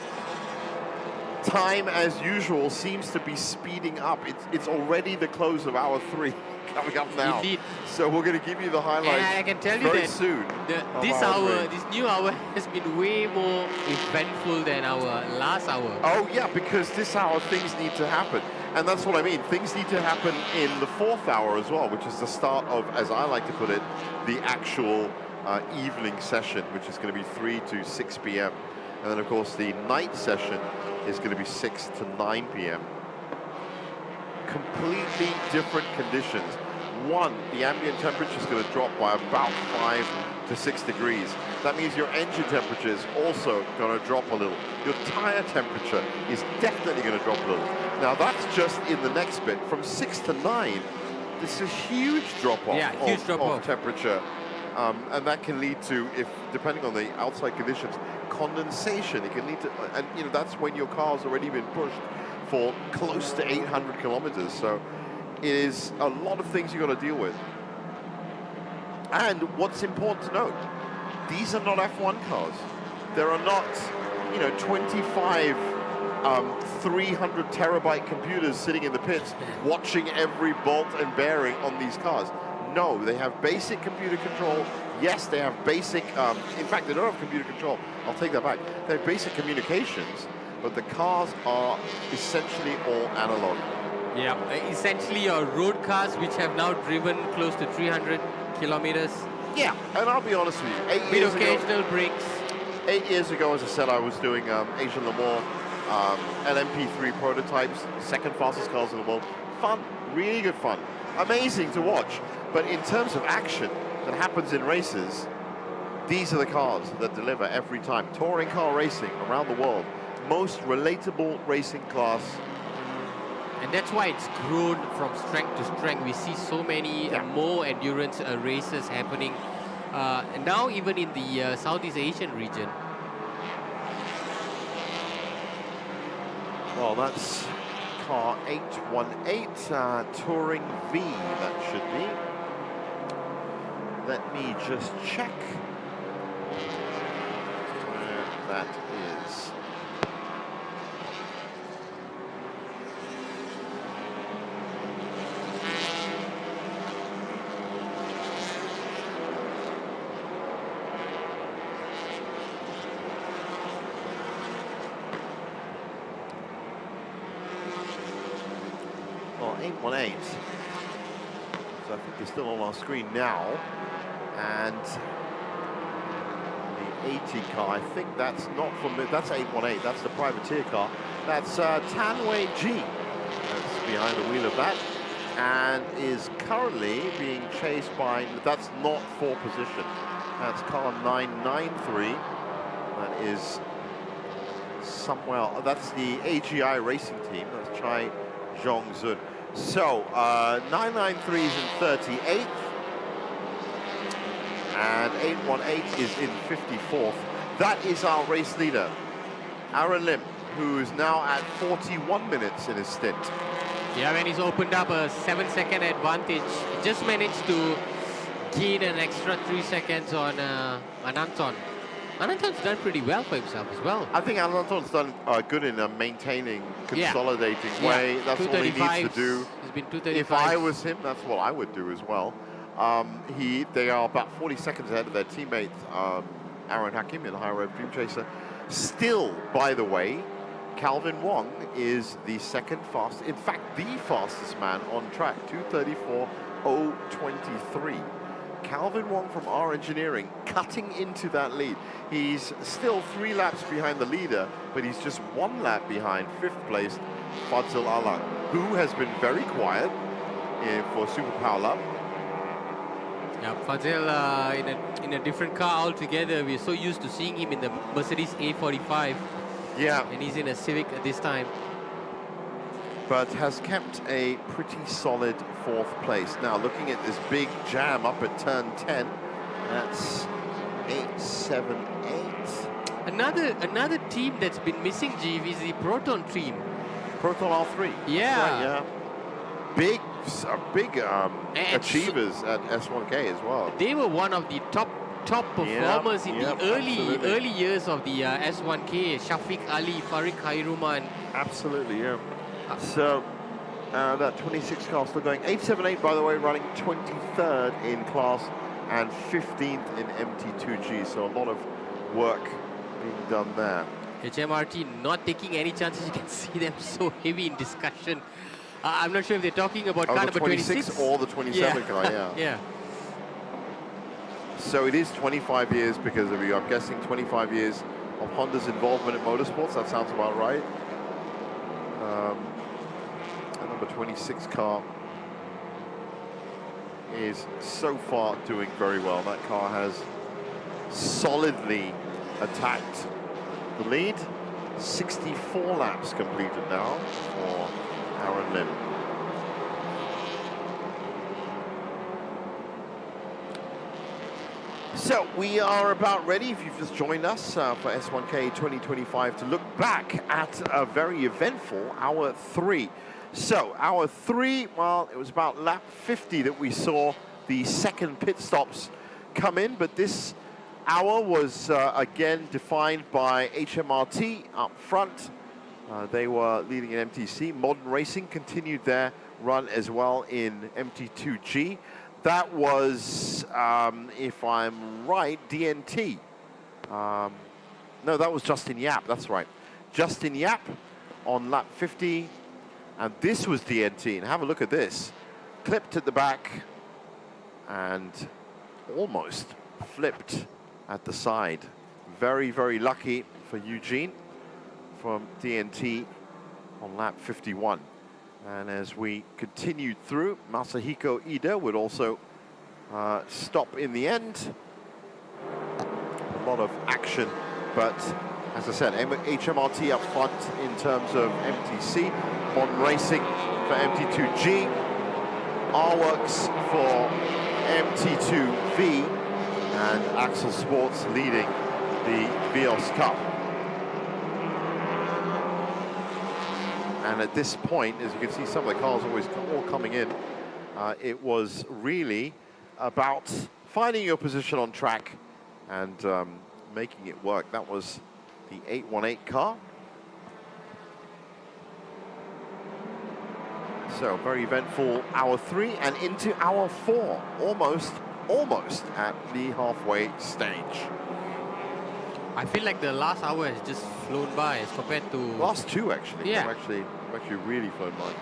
Time, as usual, seems to be speeding up. It's already the close of hour 3 coming up now. Indeed. So we're going to give you the highlights And I can tell you very that soon. This new hour has been way more eventful than our last hour. Oh yeah, because this hour things need to happen. And that's what I mean. Things need to happen in the 4th hour as well, which is the start of, as I like to put it, the actual evening session, which is going to be 3 to 6 p.m. And then, of course, the night session is going to be 6 to 9 p.m. Completely different conditions. One, the ambient temperature is going to drop by about 5 to 6 degrees. That means your engine temperature is also going to drop a little. Your tire temperature is definitely going to drop a little. Now, that's just in the next bit. From 6 to 9, this is a huge drop-off of temperature. And that can lead to, depending on the outside conditions, condensation. It can lead to, and you know, that's when your car's already been pushed for close to 800 kilometers. So it is a lot of things you've got to deal with. And what's important to note, these are not F1 cars. There are not, 25 300 terabyte computers sitting in the pits watching every bolt and bearing on these cars. No, they have basic computer control. Yes, they have basic, in fact, they don't have computer control. I'll take that back. They have basic communications, but the cars are essentially all analog. Yeah, essentially road cars which have now driven close to 300 kilometers. Yeah, and I'll be honest with you, 8 years ago, occasional breaks. 8 years ago, as I said, I was doing Asian Le Mans LMP3 prototypes, second fastest cars in the world. Fun, really good fun. Amazing to watch. But in terms of action that happens in races, these are the cars that deliver every time. Touring car racing around the world, most relatable racing class. And that's why it's grown from strength to strength. We see so many more endurance races happening now even in the Southeast Asian region. Well, that's car 818, Touring V, that should be. Let me just check where that is. Well, 818. So I think it's still on our screen now. And the 80 car, I think that's not from that's 818, that's the privateer car. That's Tanway G that's behind the wheel of that, and is currently being chased by, that's not for position, that's car 993. That is somewhere, that's the AGI racing team, that's Chai Zhongzun. So 993 is in 38th. And 818 is in 54th. That is our race leader, Aaron Lim, who is now at 41 minutes in his stint. Yeah, when he's opened up a 7-second advantage, he just managed to gain an extra 3 seconds on Ananton. Ananton's done pretty well for himself as well. I think Ananton's done good in a maintaining, consolidating way. That's all he needs to do. He's been 235. If I was him, that's what I would do as well. They are about 40 seconds ahead of their teammate Aaron Hakim in the High Rev Dream Chaser. Still, by the way, Calvin Wong is the second fastest, in fact, the fastest man on track, 2:34.023. Calvin Wong from R Engineering cutting into that lead. He's still 3 laps behind the leader, but he's just 1 lap behind 5th placed Fadzil Alang, who has been very quiet for Superpower Lap. Yeah, Fadzil in a different car altogether. We're so used to seeing him in the Mercedes A45. Yeah. And he's in a Civic at this time. But has kept a pretty solid 4th place. Now, looking at this big jam up at turn 10, that's 878. Another team that's been missing, Jeev, is the Proton team. Proton R3. Yeah. Right, yeah. Big achievers at S1K as well. They were one of the top performers in the early years of the S1K. Shafiq Ali, Farid Khairuman. Absolutely, yeah. So that 26 car still going. 878, by the way, running 23rd in class and 15th in MT2G. So a lot of work being done there. HMRT not taking any chances. You can see them so heavy in discussion. I'm not sure if they're talking about car number 26 or the 27 car, yeah. Yeah. So it is 25 years because of you. I'm guessing 25 years of Honda's involvement in motorsports. That sounds about right. The number 26 car is so far doing very well. That car has solidly attacked the lead. 64 laps completed now for Aaron Lim. So we are about ready, if you've just joined us for S1K 2025, to look back at a very eventful Hour 3. So Hour 3, well, it was about lap 50 that we saw the second pit stops come in, but this hour was again defined by HMRT up front. They were leading in MTC. Modern Racing continued their run as well in MT2G. That was, if I'm right, DNT. No, that was Justin Yap, that's right. Justin Yap on lap 50, and this was DNT. And have a look at this. Clipped at the back and almost flipped at the side. Very, very lucky for Eugene from DNT on lap 51. And as we continued through, Masahiko Ida would also stop in the end. A lot of action, but as I said, HMRT up front in terms of MTC, Modern Racing for MT2G, R-Works for MT2V, and Axel Sports leading the Vios Cup. And at this point, as you can see, some of the cars always all coming in. It was really about finding your position on track and making it work. That was the 818 car. So very eventful hour 3 and into hour 4, almost at the halfway stage. I feel like the last hour has just flown by as compared to... Last 2, actually. Yeah. They've actually really flown by.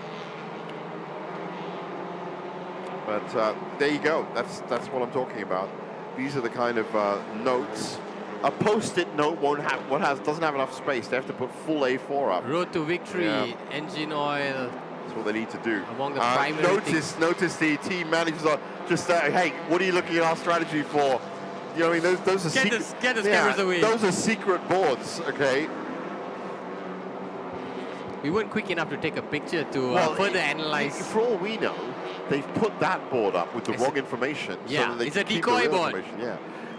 But there you go. That's what I'm talking about. These are the kind of notes. A post-it note doesn't have enough space. They have to put full A4 up. Road to victory, engine oil. That's what they need to do. Among the primary notice the team managers are just hey, what are you looking at our strategy for? You know, I mean, those are secret. Get the cameras away. Those are secret boards, okay? We weren't quick enough to take a picture to further analyze. For all we know, they've put that board up with the wrong information. Yeah, so that they it's a can keep the decoy real board. information. Yeah,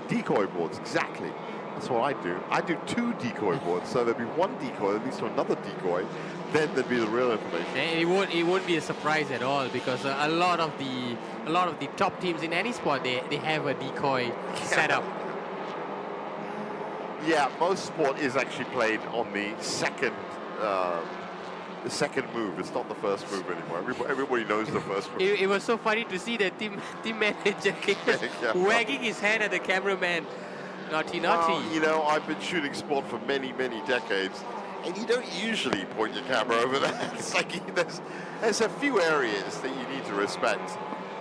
decoy boards, exactly. That's what I do. I do 2 decoy boards, so there'd be 1 decoy that leads to another decoy, then there'd be the real information. And it won't be a surprise at all, because a lot of the top teams in any sport, they have a decoy setup. Yeah, most sport is actually played on the second move. It's not the first move anymore. Everybody knows the first move. It was so funny to see the team manager wagging his hand at the cameraman. Naughty. You know, I've been shooting sport for many, many decades, and you don't usually point your camera over there. It's like there's a few areas that you need to respect.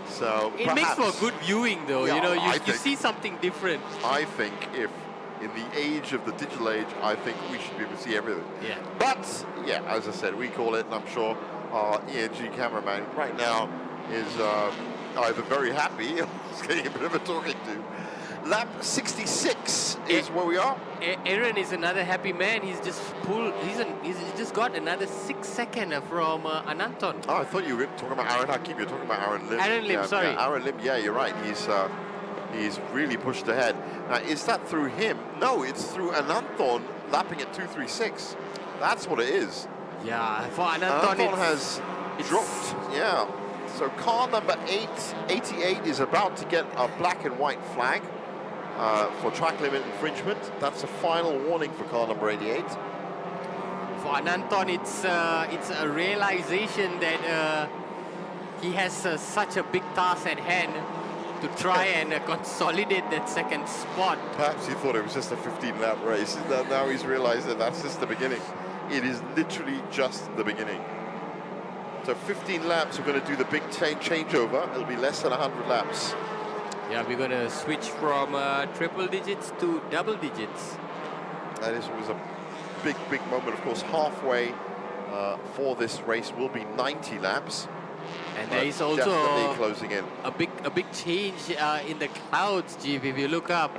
So it makes for good viewing, though. Yeah, you know, you see something different. I think if in the age of the digital age, I think we should be able to see everything. Yeah. But yeah, as I said, we call it, and I'm sure our ENG cameraman right now is either very happy or is getting a bit of a talking to. Lap 66 is where we are. Aaron is another happy man. He's just he's just got another 6 seconds from Ananton. Oh, I thought you were talking about Aaron Hakim. You're talking about Aaron Lim. Aaron Lim, sorry. Yeah, Aaron Lim, yeah, you're right. He's really pushed ahead. Now, is that through him? No, it's through Ananton lapping at 2:36. That's what it is. Yeah, for Ananton has dropped. Yeah. So car number 88 is about to get a black and white flag for track limit infringement. That's a final warning for car number 88. For Ananton, it's a realization that he has such a big task at hand to try and consolidate that second spot. Perhaps he thought it was just a 15-lap race. Now he's realized that that's just the beginning. It is literally just the beginning. So 15 laps, we're going to do the big changeover. It'll be less than 100 laps. Yeah, we're going to switch from triple digits to double digits. And this was a big, big moment. Of course, halfway for this race will be 90 laps. And there is also definitely closing in. a big change in the clouds, Jeep, if you look up.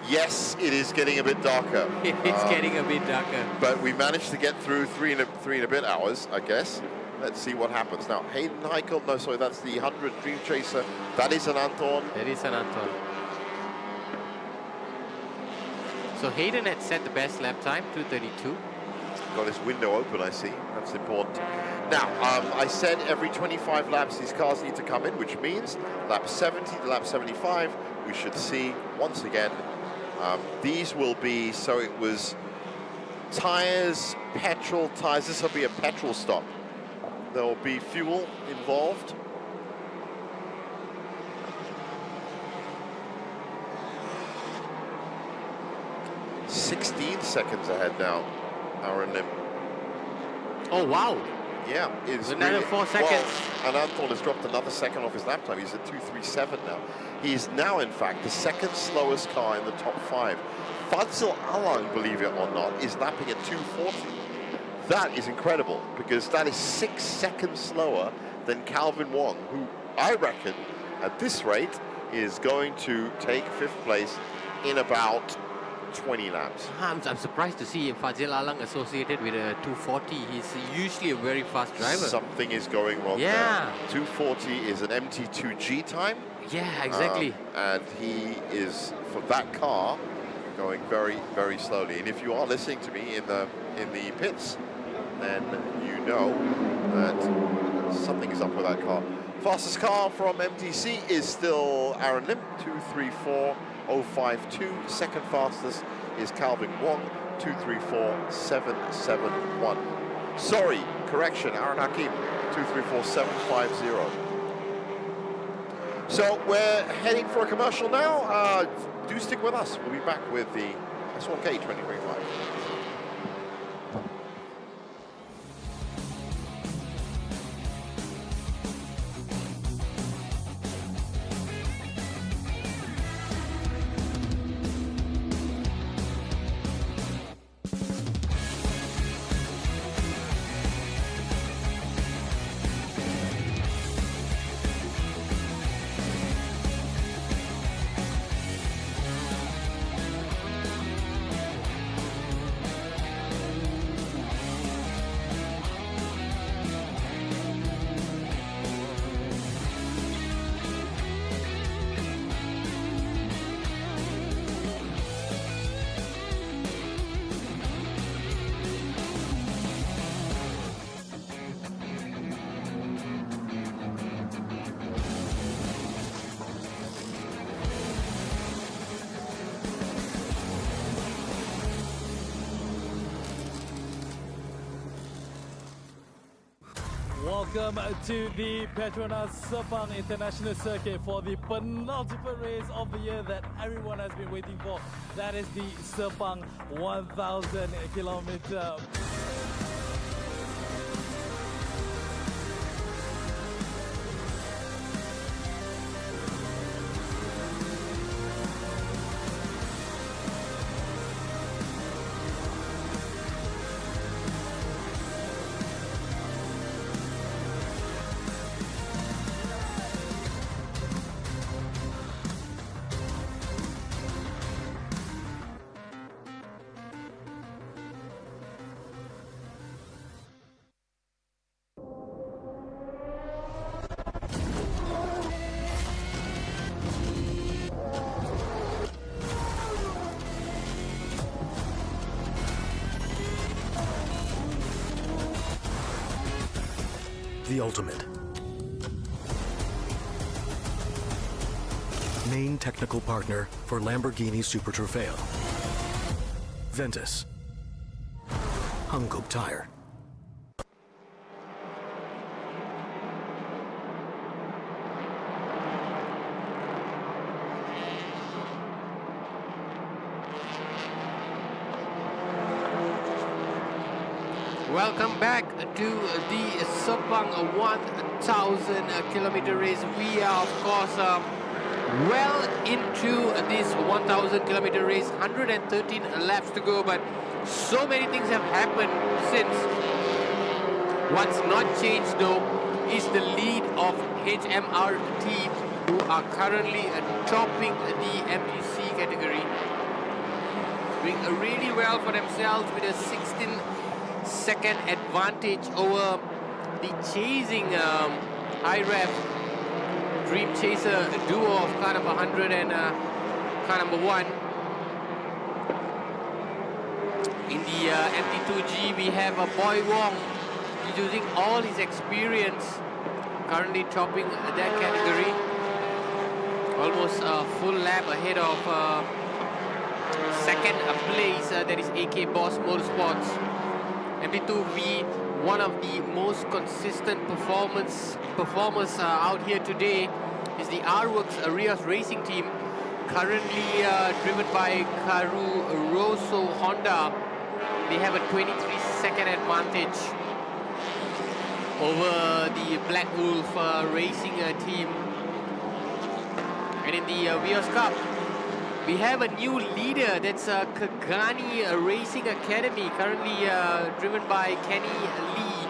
Yes, it is getting a bit darker. It's getting a bit darker. But we managed to get through three and a bit hours, I guess. Let's see what happens. Now, Hayden Heichel, no, sorry, that's the 100 Dream Chaser. That is Ananton. That is Ananton. So Hayden had set the best lap time, 2:32. Got his window open, I see. That's important. Now, I said every 25 laps these cars need to come in, which means lap 70 to lap 75, we should see once again. These will be, so it was tires, petrol tires. This will be a petrol stop. There will be fuel involved. $16 seconds ahead now, Aaron Lim. Oh, wow. Yeah, it's another really, 4 seconds. Well, and Anton has dropped another second off his lap time. He's at 2:37 now. He's now, in fact, the second slowest car in the top 5. Fadzil Alang, believe it or not, is lapping at 2:40. That is incredible, because that is 6 seconds slower than Calvin Wong, who I reckon, at this rate, is going to take 5th place in about 20 laps. I'm surprised to see Fadzil Alang associated with a 240. He's usually a very fast driver. Something is going wrong there. 240 is an MT2G time. Yeah, exactly. And he is, for that car, going very, very slowly. And if you are listening to me in the pits, then you know that Something is up with that car. Fastest car from MTC is still Aaron Lim, 234.052. Second fastest is Calvin Wong, 234.771. Sorry, correction, Aaron Hakim, 234.750. So we're heading for a commercial now. Do stick with us. We'll be back with the S1K 2025. Welcome to the Petronas Sepang International Circuit for the penultimate race of the year that everyone has been waiting for. That is the Sepang 1000km. The ultimate. Main technical partner for Lamborghini Super Trofeo. Ventus. Hankook Tire. Welcome back to the Sepang 1000km race. We are, of course, well into this 1000km race. 113 laps to go, but so many things have happened since. What's not changed, though, is the lead of HMRT, who are currently topping the MGC category. Doing really well for themselves with a 16-second advantage over the chasing high-rev Dream Chaser duo of car number 100 and car number 1. In the MT2G, we have Boy Wong using all his experience, currently topping that category. Almost a full lap ahead of second place, that is AK Boss Motorsports. MT2V, one of the most consistent performers out here today, is the R-Works Arias racing team, currently driven by Karu Rosso Honda. They have a 23-second advantage over the Black Wolf racing team. And in the Vios Cup, we have a new leader, that's Kagani Racing Academy, currently driven by Kenny Lee,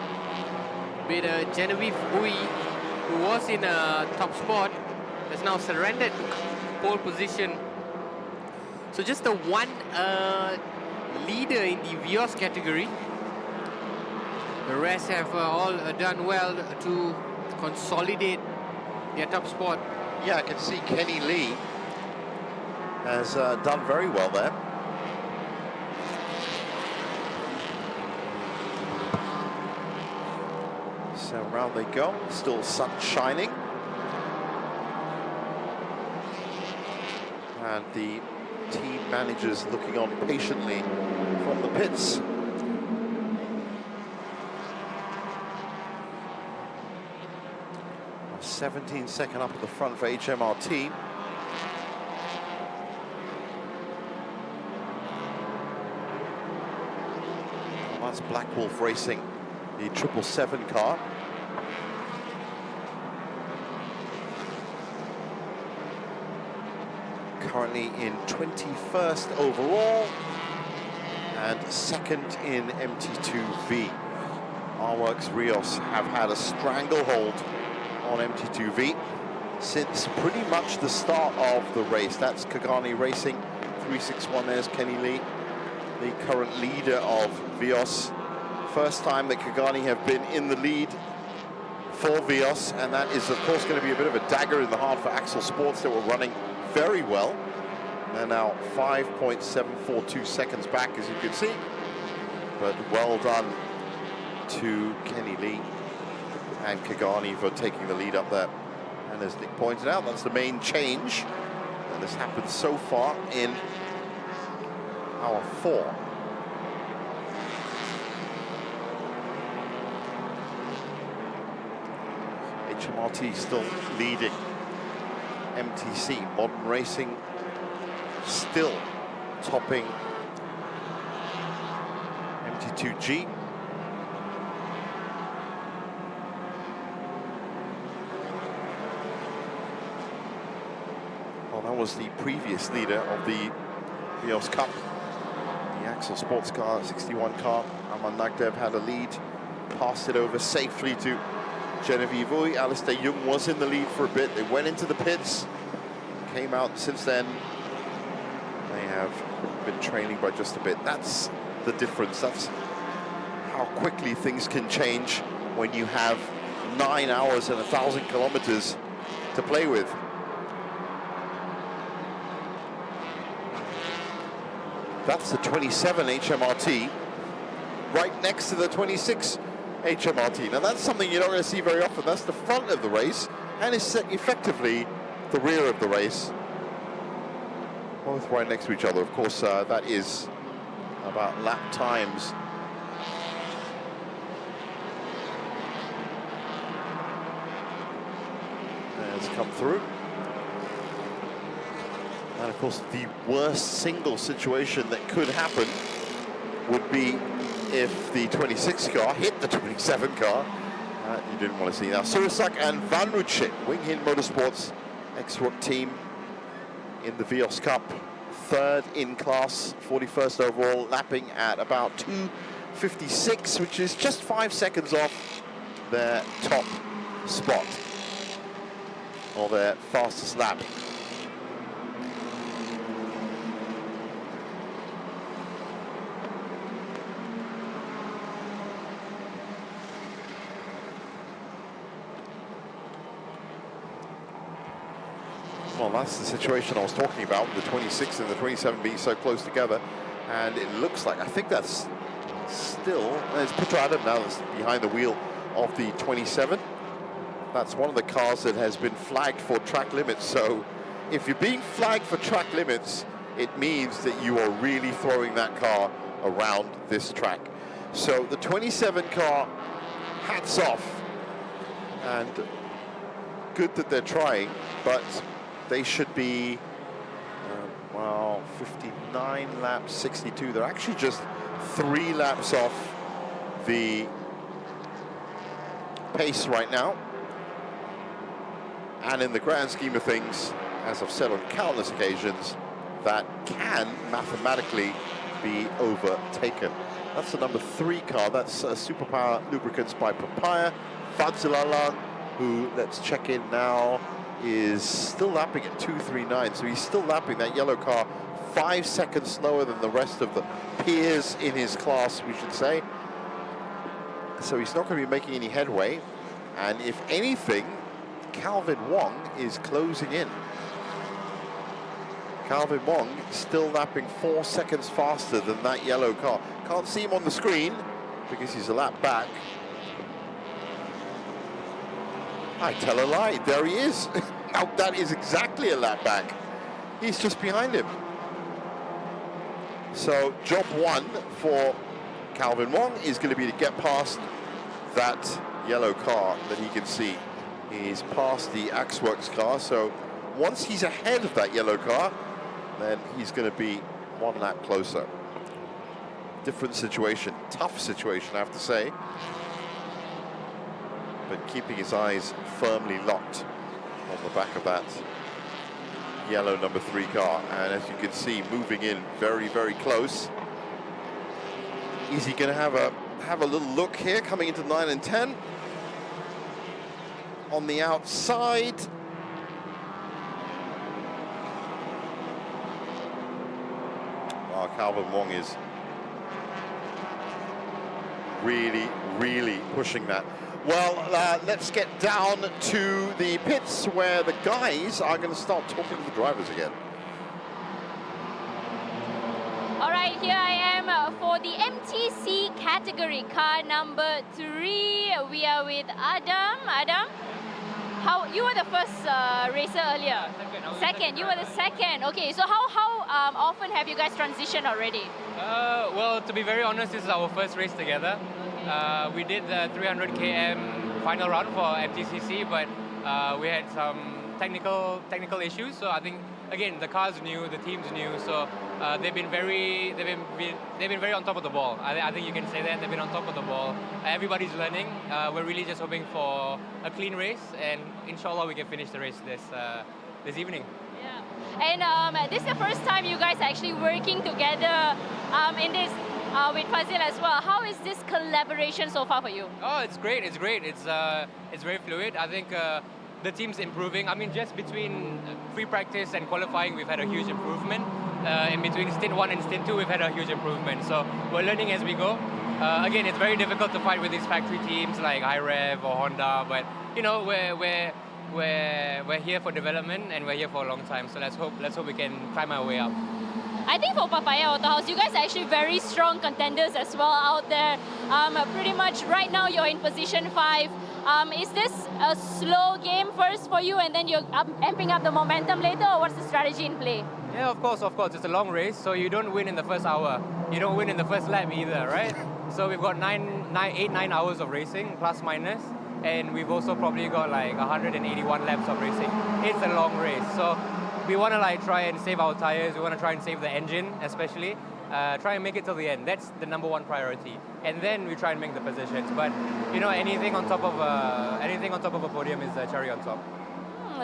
with Genevieve Hui, who was in top spot, has now surrendered pole position. So just the one leader in the Vios category. The rest have all done well to consolidate their top spot. Yeah, I can see Kenny Lee has done very well there. So around they go. Still sun shining. And the team managers looking on patiently from the pits. A 17-second up at the front for HMRT. That's Black Wolf Racing, the 777 car. Currently in 21st overall and second in MT2V. R-Works Rios have had a stranglehold on MT2V since pretty much the start of the race. That's Kagani Racing, 361. There's Kenny Lee, the current leader of Vios. First time that Kagani have been in the lead for Vios, and that is of course going to be a bit of a dagger in the heart for Axel Sports that were running very well. They're now 5.742 seconds back, as you can see, but well done to Kenny Lee and Kagani for taking the lead up there. And as Nick pointed out, that's the main change that has happened so far in hour 4. HMRT still leading. MTC, Modern Racing, still topping MT2G. Well, that was the previous leader of the Vios Cup. The Axel Sports car, 61 car. Aman Nagdev had a lead, passed it over safely to Genevieve Uy. Alistair Young was in the lead for a bit. They went into the pits, came out. Since then, they have been trailing by just a bit. That's the difference. That's how quickly things can change when you have 9 hours and 1,000 kilometers to play with. That's the 27 HMRT right next to the 26 HMRT. Now that's something you're not going to see very often. That's the front of the race, and it's effectively the rear of the race. Both right next to each other. Of course, that is about lap times. Has come through. And of course, the worst single situation that could happen would be if the 26 car hit the 27 car. You didn't want to see that. Surisak and Van Ruchet, Wing Hin Motorsports X-Rook team in the Vios Cup. Third in class, 41st overall, lapping at about 2:56, which is just 5 seconds off their top spot, or their fastest lap. Well, that's the situation I was talking about, the 26 and the 27 being so close together. And it looks like, I think that's still, there's Peter Adam now that's behind the wheel of the 27. That's one of the cars that has been flagged for track limits. So if you're being flagged for track limits, it means that you are really throwing that car around this track. So the 27 car, hats off. And good that they're trying, but they should be, well, 59 laps, 62. They're actually just 3 laps off the pace right now. And in the grand scheme of things, as I've said on countless occasions, that can mathematically be overtaken. That's the number 3 car. That's Superpower Lubricants by Papaya. Fadzilalang, who, let's check in now, is still lapping at 2:39, so he's still lapping that yellow car 5 seconds slower than the rest of the peers in his class, we should say. So he's not going to be making any headway, and if anything, Calvin Wong is closing in. Calvin Wong still lapping 4 seconds faster than that yellow car. Can't see him on the screen because he's a lap back. I tell a lie, there he is. Now that is exactly a lap back. He's just behind him. So job one for Calvin Wong is going to be to get past that yellow car that he can see. He's past the Axworks car, so once he's ahead of that yellow car, then he's going to be one lap closer. Different situation, tough situation, I have to say. But keeping his eyes firmly locked on the back of that yellow number 3 car. And as you can see, moving in very, very close. Is he going to have a little look here coming into 9 and 10? On the outside. Wow, Calvin Wong is really, really pushing that. Well, let's get down to the pits where the guys are going to start talking to the drivers again. All right, here I am for the MTC category, car number 3. We are with Adam. Adam, you were the first racer earlier. Second, you were the second. Okay, so how often have you guys transitioned already? Well, to be very honest, this is our first race together. We did the 300 km final round for MTCC, but we had some technical issues. So I think again the car's new, the team's new, so they've been very on top of the ball. I think you can say that they've been on top of the ball. Everybody's learning. We're really just hoping for a clean race, and inshallah we can finish the race this evening. Yeah, and this is the first time you guys are actually working together in this. With Fazil as well. How is this collaboration so far for you? Oh, it's great. It's great. It's very fluid. I think the team's improving. I mean, just between free practice and qualifying, we've had a huge improvement. In between stint 1 and stint 2, we've had a huge improvement. So we're learning as we go. Again, it's very difficult to fight with these factory teams like iRev or Honda, but you know we're here for development and we're here for a long time. So let's hope we can climb our way up. I think for Papaya Autohaus, you guys are actually very strong contenders as well out there. Pretty much right now you're in position 5. Is this a slow game first for you and then you're amping up the momentum later, or what's the strategy in play? Yeah, of course. It's a long race, so you don't win in the first hour. You don't win in the first lap either, right? So we've got 8-9 hours of racing, plus minus, and we've also probably got like 181 laps of racing. It's a long race, so we want to try and save our tires. We want to try and save the engine, especially. Try and make it till the end. That's the number 1 priority. And then we try and make the positions. But you know, anything on top of a podium is a cherry on top.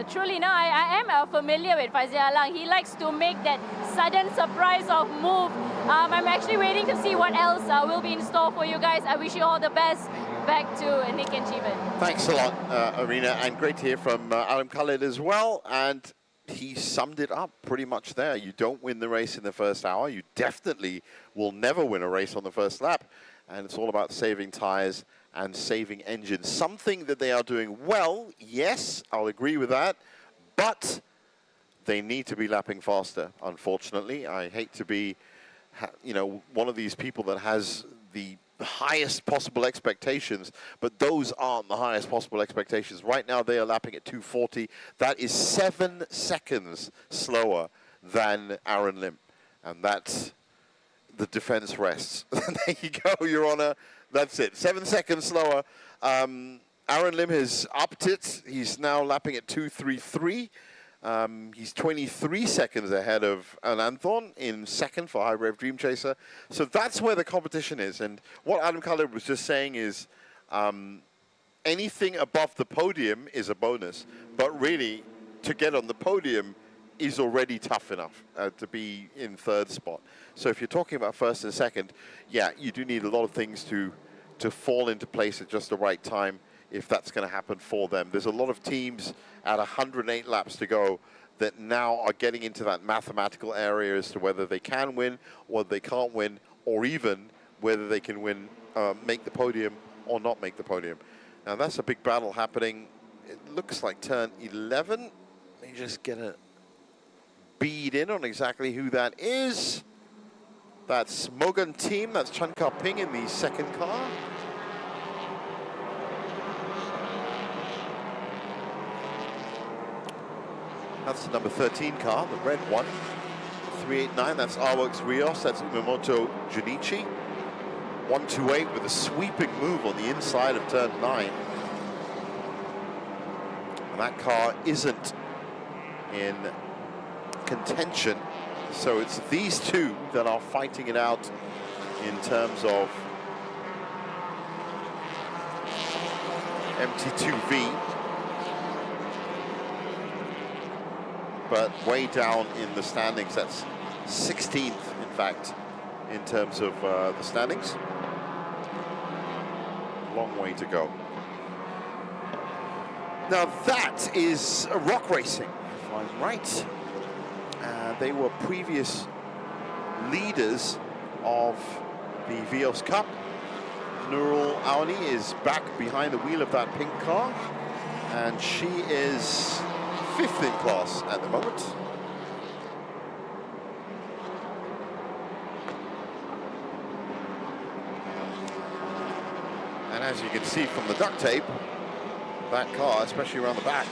Truly, no, I am familiar with Fazil Alang. He likes to make that sudden surprise of move. I'm actually waiting to see what else will be in store for you guys. I wish you all the best. Back to Nick and Jeevan. Thanks a lot, Arena, and great to hear from Adam Khalid as well. And he summed it up pretty much there. You don't win the race in the first hour. You definitely will never win a race on the first lap. And it's all about saving tires and saving engines. Something that they are doing well, yes, I'll agree with that. But they need to be lapping faster, unfortunately. I hate to be, one of these people that has the highest possible expectations, but those aren't the highest possible expectations. Right now they are lapping at 240. That is 7 seconds slower than Aaron Lim, and that's the defense rests. There you go, Your Honor. That's it. 7 seconds slower. Aaron Lim has upped it. He's now lapping at 233. He's 23 seconds ahead of Ananthon in second for High Rev Dream Chaser. So that's where the competition is. And what Adam Khalid was just saying is anything above the podium is a bonus. But really, to get on the podium is already tough enough to be in third spot. So if you're talking about first and second, yeah, you do need a lot of things to fall into place at just the right time if that's going to happen for them. There's a lot of teams at 108 laps to go that now are getting into that mathematical area as to whether they can win or they can't win, or even whether they can win, make the podium or not make the podium. Now that's a big battle happening. It looks like turn 11. Let me just get a bead in on exactly who that is. That's Mogan Team, that's Chan Ka Ping in the second car. That's the number 13 car, the red one. 389, that's Arworks Rios, that's Umamoto Junichi. 128 with a sweeping move on the inside of turn 9. And that car isn't in contention, so it's these two that are fighting it out in terms of MT2V. But way down in the standings, that's 16th, in fact, in terms of the standings. Long way to go. Now that is rock racing, if I'm right. They were previous leaders of the Vios Cup. Nurul Auni is back behind the wheel of that pink car, and she is 5th in class at the moment. And as you can see from the duct tape, that car, especially around the back,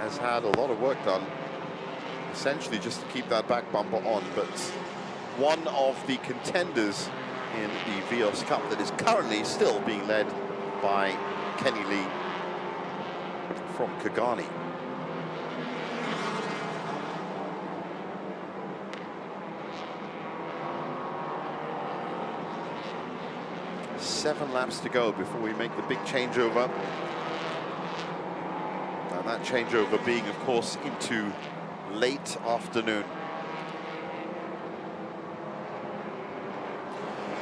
has had a lot of work done, essentially just to keep that back bumper on. But one of the contenders in the Vios Cup that is currently still being led by Kenny Lee from Kagani. Seven laps to go before we make the big changeover. And that changeover being, of course, into late afternoon.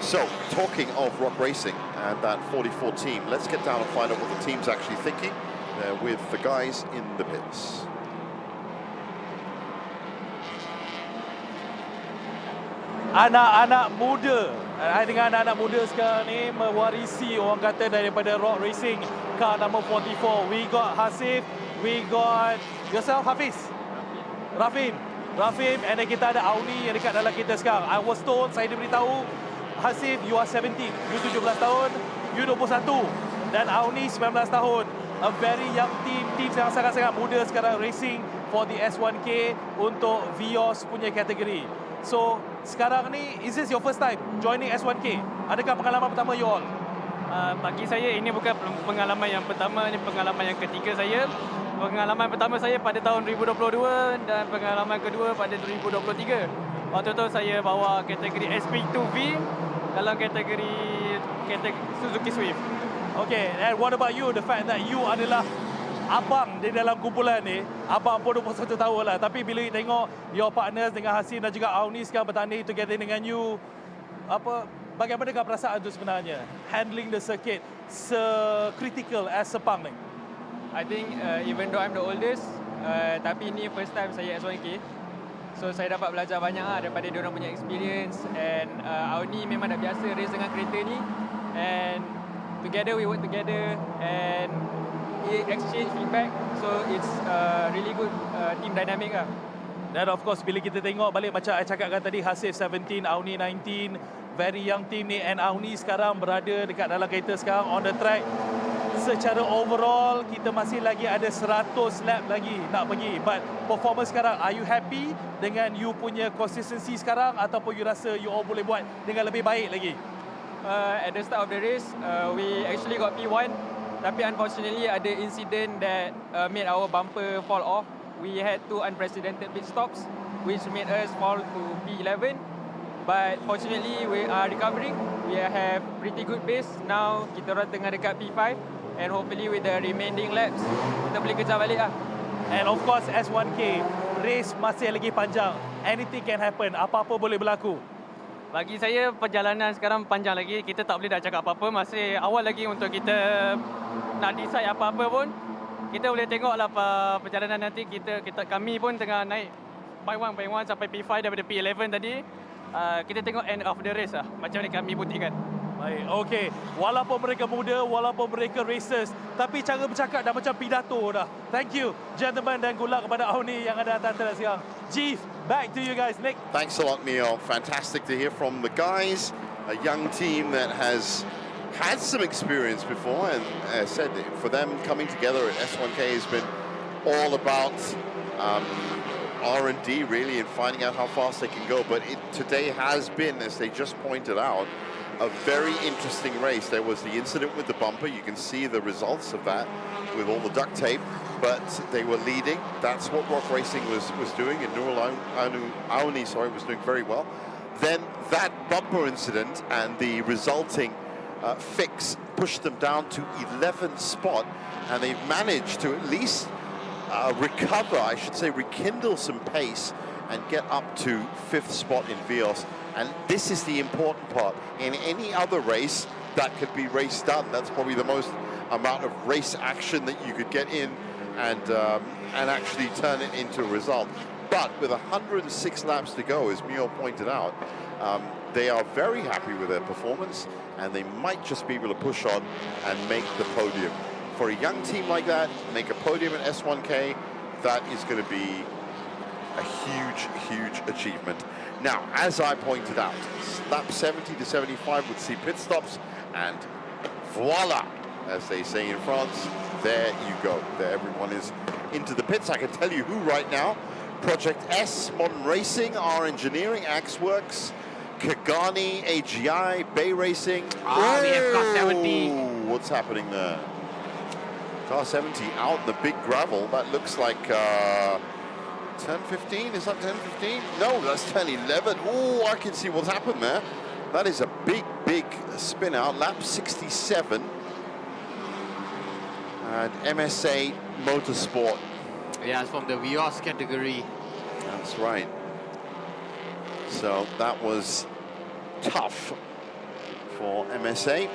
So, talking of rock racing and that 44 team, let's get down and find out what the team's actually thinking. They're with the guys in the pits. Anak-anak muda, I think anak-anak muda sekarang ni mewarisi orang kata daripada rock racing car number 44. We got Hasif, we got yourself, Hafiz, Rafin, and then kita ada Auni yang dekat dalam kita sekarang. I was told, saya diberitahu, Hasif, you are 17, you 17 tahun, you 21, dan Auni 19 tahun. A very young team yang sangat-sangat muda sekarang racing for the S1K untuk Vios punya kategori. So, sekarang ni, is this your first time joining S1K? Adakah pengalaman pertama you all? Bagi saya, ini bukan pengalaman yang pertama, ini pengalaman yang ketiga saya. Pengalaman pertama saya pada tahun 2022 dan pengalaman kedua pada 2023. Waktu tu saya bawa kategori SP2V dalam kategori Suzuki Swift. Okay, and what about you? The fact that you adalah abang di dalam kumpulan ni, abang pun 21 tahun lah. Tapi bila you tengok your partners dengan Hasim dan juga Auni sekarang bertanding together dengan you, bagaimanakah perasaan tu sebenarnya? Handling the circuit se-critical as Sepang ni? I think even though I'm the oldest, tapi ni first time saya S1K. So saya dapat belajar banyak daripada diorang punya experience, and Auni memang dah biasa race dengan kereta ni, and together we work together and exchange feedback, so it's really good team dynamic lah. Dan of course bila kita tengok balik macam saya cakapkan tadi, Hasif 17, Auni 19, very young team ni, and Auni sekarang berada dekat dalam kereta sekarang on the track. Secara overall kita masih lagi ada 100 lap lagi nak pergi, but performance sekarang, are you happy dengan you punya consistency sekarang ataupun you rasa you all boleh buat dengan lebih baik lagi? At the start of the race, we actually got P1, tapi unfortunately ada incident that made our bumper fall off. We had 2 unprecedented pit stops, which made us fall to P11. But fortunately, we are recovering. We have pretty good pace. Now kita orang tengah dekat P5, and hopefully with the remaining laps kita boleh kejar balik lah. And of course S1K race masih lagi panjang. Anything can happen. Apa-apa boleh berlaku. Bagi saya perjalanan sekarang panjang lagi. Kita tak boleh nak cakap apa-apa. Masih awal lagi untuk kita nak decide apa-apa pun. Kita boleh tengoklah perjalanan nanti. Kami pun tengah naik by one sampai P5 daripada P11 tadi. Kita tengok end of the race lah. Macam ni kami buktikan. Baik, okey. Walaupun mereka muda, walaupun mereka racers, tapi cara bercakap dah macam pidato dah. Thank you, gentlemen, dan good luck kepada Auni yang ada atas sekarang. Chief, back to you guys. Nick. Thanks a lot, Neil. Fantastic to hear from the guys. A young team that has had some experience before, and as I said, for them coming together at S1K has been all about R&D really in finding out how fast they can go. But today has been, as they just pointed out, a very interesting race. There was the incident with the bumper. You can see the results of that with all the duct tape, but they were leading. That's what Rock Racing was doing, and Nurul Auni, was doing very well. Then that bumper incident and the resulting fix pushed them down to 11th spot, and they've managed to at least recover, I should say, rekindle some pace and get up to 5th spot in Vios. And this is the important part. In any other race, that could be race done. That's probably the most amount of race action that you could get in and actually turn it into a result. But with 106 laps to go, as Mio pointed out, they are very happy with their performance, and they might just be able to push on and make the podium. For a young team like that, make a podium at S1K, that is going to be a huge, huge achievement. Now, as I pointed out, lap 70 to 75 would see pit stops, and voila, as they say in France, there you go. There everyone is into the pits. I can tell you who right now: Project S, Modern Racing, R Engineering, Axworks, Kagani, AGI, Bay Racing. We have car 70. What's happening there? Car 70 out in the big gravel. That looks like turn 15. Is that turn 15? No, that's turn 11. Oh, I can see what's happened there. That is a big, big spin out. Lap 67. And MSA Motorsport. Yeah, it's from the Vios category. That's right. So that was tough for MSA.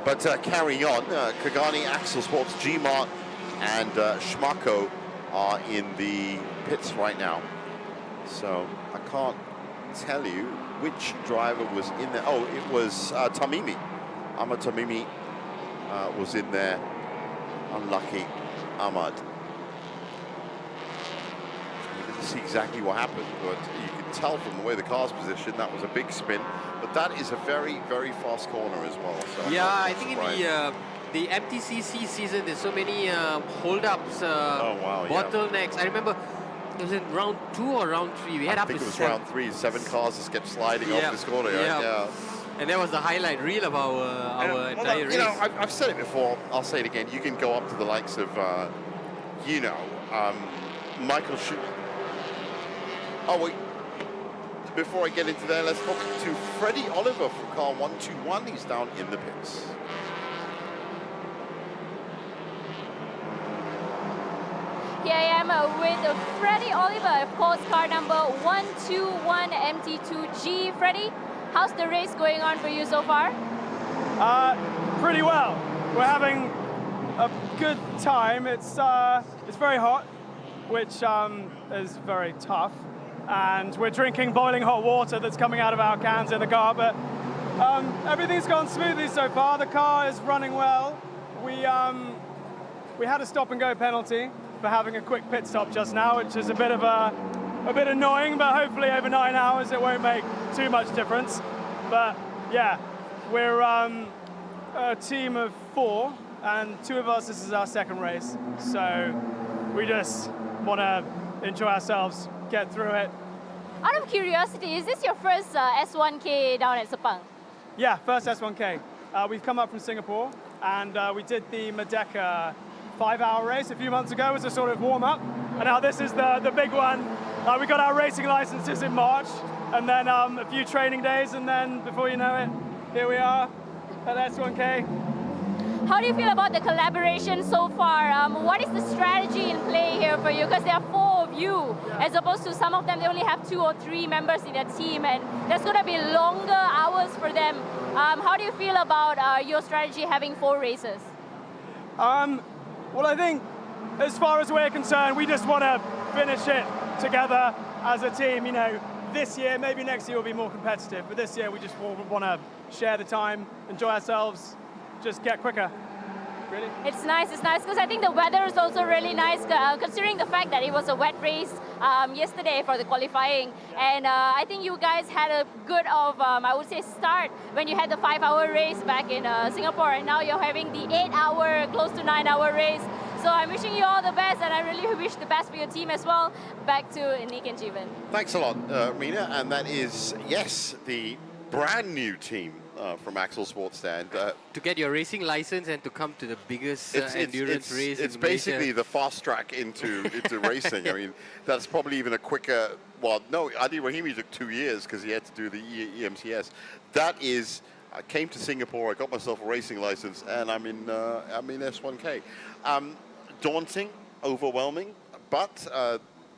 But carrying on, Kagani, Axel Sports, Gmart, and Schmacko are in the pits right now. So I can't tell you which driver was in there. Oh, it was Tamimi. Ahmad Tamimi was in there. Unlucky Ahmad. You didn't see exactly what happened, but you can tell from the way the car's positioned, that was a big spin. But that is a very, very fast corner as well. So yeah, I think in the MTCC season, there's so many hold-ups, bottlenecks. I remember it was in round 2 or round 3. We had up to 7. I think it was round 3. 7 cars just kept sliding off this corner. Yeah. And that was the highlight reel of our entire race. You know, I've said it before. I'll say it again. You can go up to the likes of, Michael Schuh. Oh wait. Before I get into there, let's talk to Freddie Oliver from car 121. He's down in the pits. Here I am with Freddie Oliver, of course, car number 121 MT2G. Freddie, how's the race going on for you so far? Pretty well. We're having a good time. It's very hot, which is very tough. And we're drinking boiling hot water that's coming out of our cans in the car, but everything's gone smoothly so far. The car is running well. We had a stop and go penalty for having a quick pit stop just now, which is a bit annoying, but hopefully over 9 hours it won't make too much difference. But yeah, we're a team of 4, and 2 of us, this is our second race. So we just want to enjoy ourselves, get through it. Out of curiosity, is this your first S1K down at Sepang? Yeah, first S1K. We've come up from Singapore, and we did the Merdeka 5-hour race a few months ago as a sort of warm-up, and now this is the big one. We got our racing licenses in March, and then a few training days, and then before you know it, here we are at S1K. How do you feel about the collaboration so far? What is the strategy in play here for you? Because there are 4 of you, as opposed to some of them, they only have 2 or 3 members in their team, and there's going to be longer hours for them. How do you feel about your strategy having 4 races? Well, I think as far as we're concerned, we just want to finish it together as a team. You know, this year, maybe next year will be more competitive, but this year we just want to share the time, enjoy ourselves, just get quicker. Really? It's nice because I think the weather is also really nice, considering the fact that it was a wet race yesterday for the qualifying. And I think you guys had a good I would say, start when you had the 5-hour race back in Singapore, and now you're having the 8-hour, close to 9-hour race. So I'm wishing you all the best, and I really wish the best for your team as well. Back to Nick and Jeevan. Thanks a lot, Mina. And that is, yes, the brand new team from Axel Sports Stand. To get your racing license and to come to the biggest endurance race It's in basically Malaysia. the fast track into racing. I mean, that's probably even a quicker. Well, no, Adi Rahimi took 2 years because he had to do the EMCS. That is, I came to Singapore, I got myself a racing license, and I'm in S1K. Daunting, overwhelming, but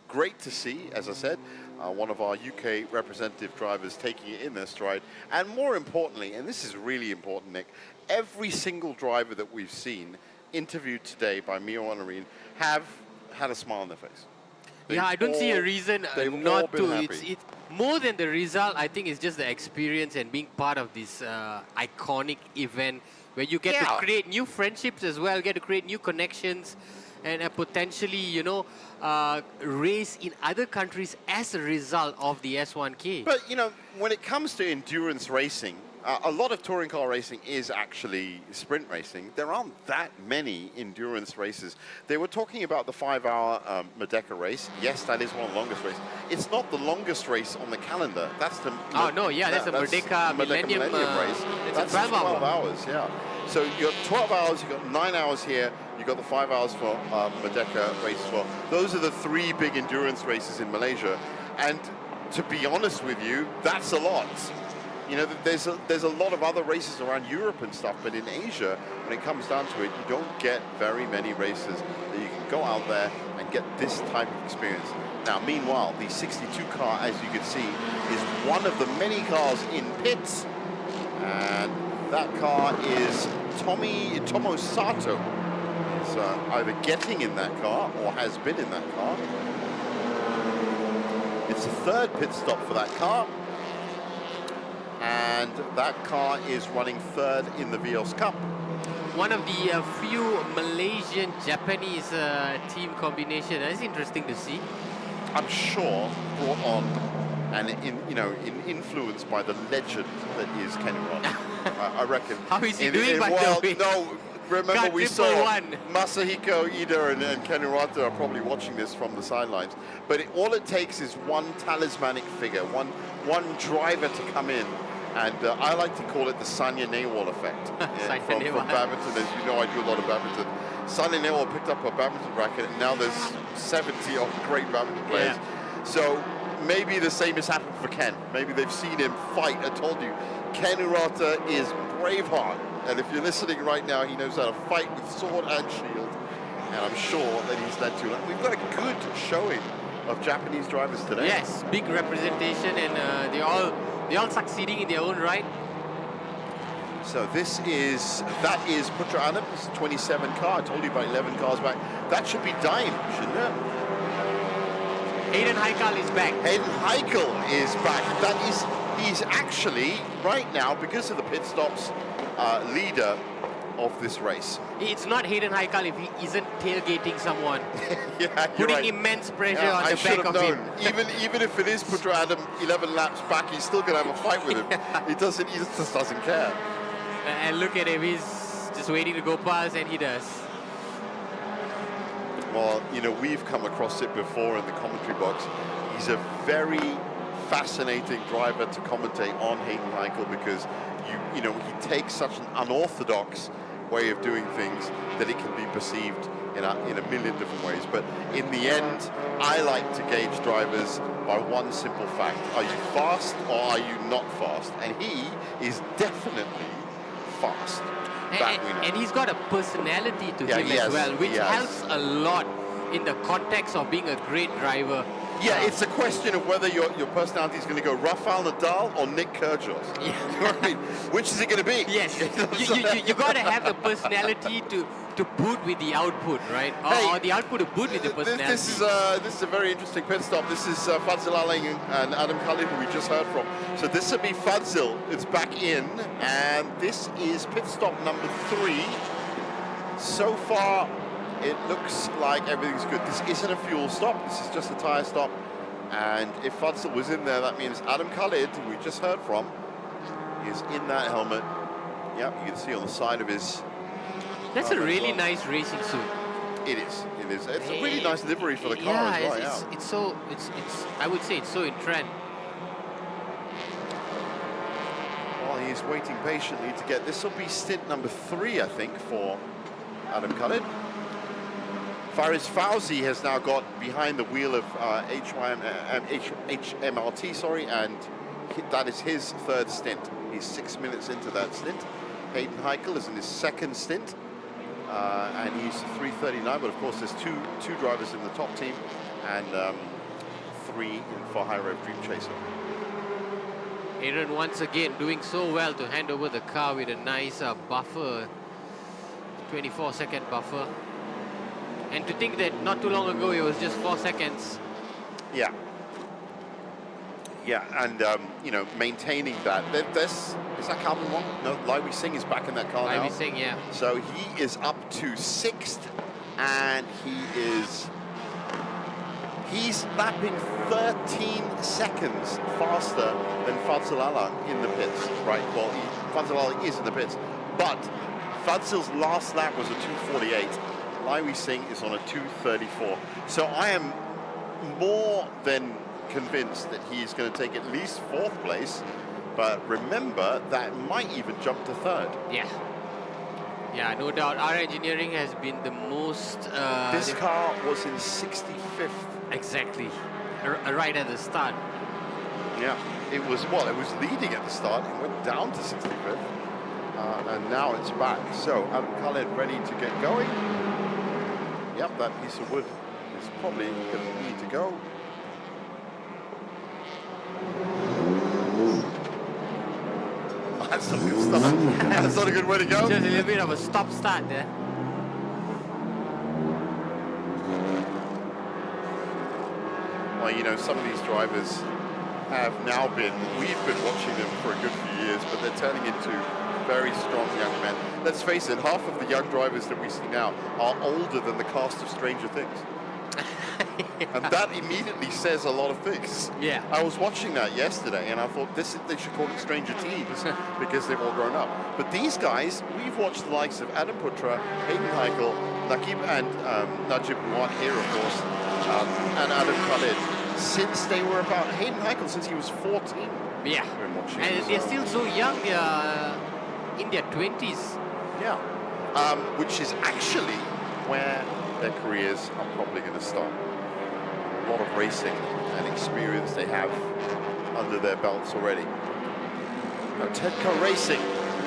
great to see, as I said, one of our UK representative drivers taking it in their stride. And more importantly, and this is really important, Nick, every single driver that we've seen interviewed today by Mio and Irene have had a smile on their face. Yeah, I don't see a reason not to. Happy. It's more than the result. I think it's just the experience and being part of this iconic event where you get to create new friendships as well, get to create new connections, and potentially, you know, race in other countries as a result of the S1K. But, you know, when it comes to endurance racing, a lot of touring car racing is actually sprint racing. There aren't that many endurance races. They were talking about the 5-hour Merdeka race. Yes, that is one of the longest races. It's not the longest race on the calendar. That's the... that's the Merdeka Millennium race. It's that's 12 hours, yeah. So you've got 12 hours, you've got 9 hours here, you've got the 5 hours for Merdeka race as well. Those are the 3 big endurance races in Malaysia. And to be honest with you, that's a lot. You know, there's a lot of other races around Europe and stuff, but in Asia, when it comes down to it, you don't get very many races that you can go out there and get this type of experience. Now, meanwhile, the 62 car, as you can see, is one of the many cars in pits, and that car is Tomo Sato. Is either getting in that car or has been in that car. It's the 3rd pit stop for that car. And that car is running 3rd in the Vios Cup. One of the few Malaysian-Japanese team combination. That's interesting to see. I'm sure brought on and influenced by the legend that is Kenny Roth. I reckon. How is he doing, by the way? No, remember we saw Masahiko Ida and Kenny Roth are probably watching this from the sidelines. But all it takes is one talismanic figure, one driver to come in. And I like to call it the Sanya Nehwal effect. From badminton. As you know, I do a lot of badminton. Sanya Nehwal picked up a badminton racket, and now there's 70 of great badminton players. Yeah. So maybe the same has happened for Ken. Maybe they've seen him fight. I told you, Ken Urata is Braveheart. And if you're listening right now, he knows how to fight with sword and shield. And I'm sure that he's led to it. We've got a good showing of Japanese drivers today. Yes, big representation, and they're all succeeding in their own right. So that is Putra Anand, it's 27 car. I told you about 11 cars back. That should be Dime, shouldn't it? Hayden Haikal is back. Hayden Haikal is back. He's actually, right now, because of the pit stops, leader of this race. It's not Hayden Haikal if he isn't tailgating someone. Yeah, putting right. immense pressure on the back of him. Even if it is Putra Adam 11 laps back, he's still going to have a fight with him. He just doesn't care. And look at him, he's just waiting to go past, and he does. Well, you know, we've come across it before in the commentary box. He's a very fascinating driver to commentate on, Hayden Haikal, because you know, he takes such an unorthodox way of doing things that it can be perceived in a million different ways. But in the end, I like to gauge drivers by one simple fact. Are you fast or are you not fast? And he is definitely fast. And he's got a personality to him as well, which helps a lot in the context of being a great driver. Yeah, it's a question of whether your personality is going to go Rafael Nadal or Nick Kyrgios. Yeah. You know what I mean? Which is it going to be? Yes. you got to have the personality to boot with the output, right? Or the output to boot with the personality. This is a very interesting pit stop. This is Fadzil Aling and Adam Khalid, who we just heard from. So this will be Fadzil. It's back in, and this is pit stop number 3. So far, it looks like everything's good. This isn't a fuel stop. This is just a tyre stop. And if Fadzil was in there, that means Adam Khalid, who we just heard from, is in that helmet. Yep, you can see on the side of his... That's a really nice racing suit. It is. It is. It's a really nice livery for the car as well. It's I would say it's so in trend. While he's waiting patiently to get, this will be stint number 3, I think, for Adam Khalid. Faris Fauzi has now got behind the wheel of HMRT, sorry, and that is his 3rd stint. He's 6 minutes into that stint. Hayden Heikel is in his 2nd stint, and he's 3:39. But of course, there's two drivers in the top team, and 3 for High Rev Dream Chaser. Aaron once again doing so well to hand over the car with a nice buffer, 24-second buffer. And to think that not too long ago it was just 4 seconds. Yeah. Yeah, and you know, maintaining that. Is that Calvin Wong? No, Lai Wei Sing is back in that car now. Lai Wei Sing, yeah. So he is up to 6th, and he's lapping 13 seconds faster than Fadzil Alang in the pits, right? Well, Fadzil Alang is in the pits, but Fadzil's last lap was a 2:48. Lai Wei Sing is on a 2:34. So I am more than convinced that he's going to take at least 4th place, but remember that might even jump to 3rd. Yeah. Yeah, no doubt. Our engineering has been the most... this car was in 65th. Exactly. Right at the start. Yeah. It was leading at the start. It went down to 65th. And now it's back. So Adam Khalid ready to get going. Yep, that piece of wood is probably going to need to go. That's not a good start. That's not a good way to go. Just a little bit of a stop-start there. Well, you know, some of these drivers have now we've been watching them for a good few years, but they're turning into very strong young men. Let's face it, half of the young drivers that we see now are older than the cast of Stranger Things. And that immediately says a lot of things. Yeah. I was watching that yesterday, and I thought they should call it Stranger Teens because they've all grown up. But these guys, we've watched the likes of Adam Putra, Hayden Heikel, Nakib and Najib Muad here, of course, and Adam Khalid since they were about Hayden Heikel since he was 14. Yeah. And they're still so young. They're in their 20s. Yeah. Which is actually where their careers are probably going to start. A lot of racing and experience they have under their belts already. Now, Tedco Racing,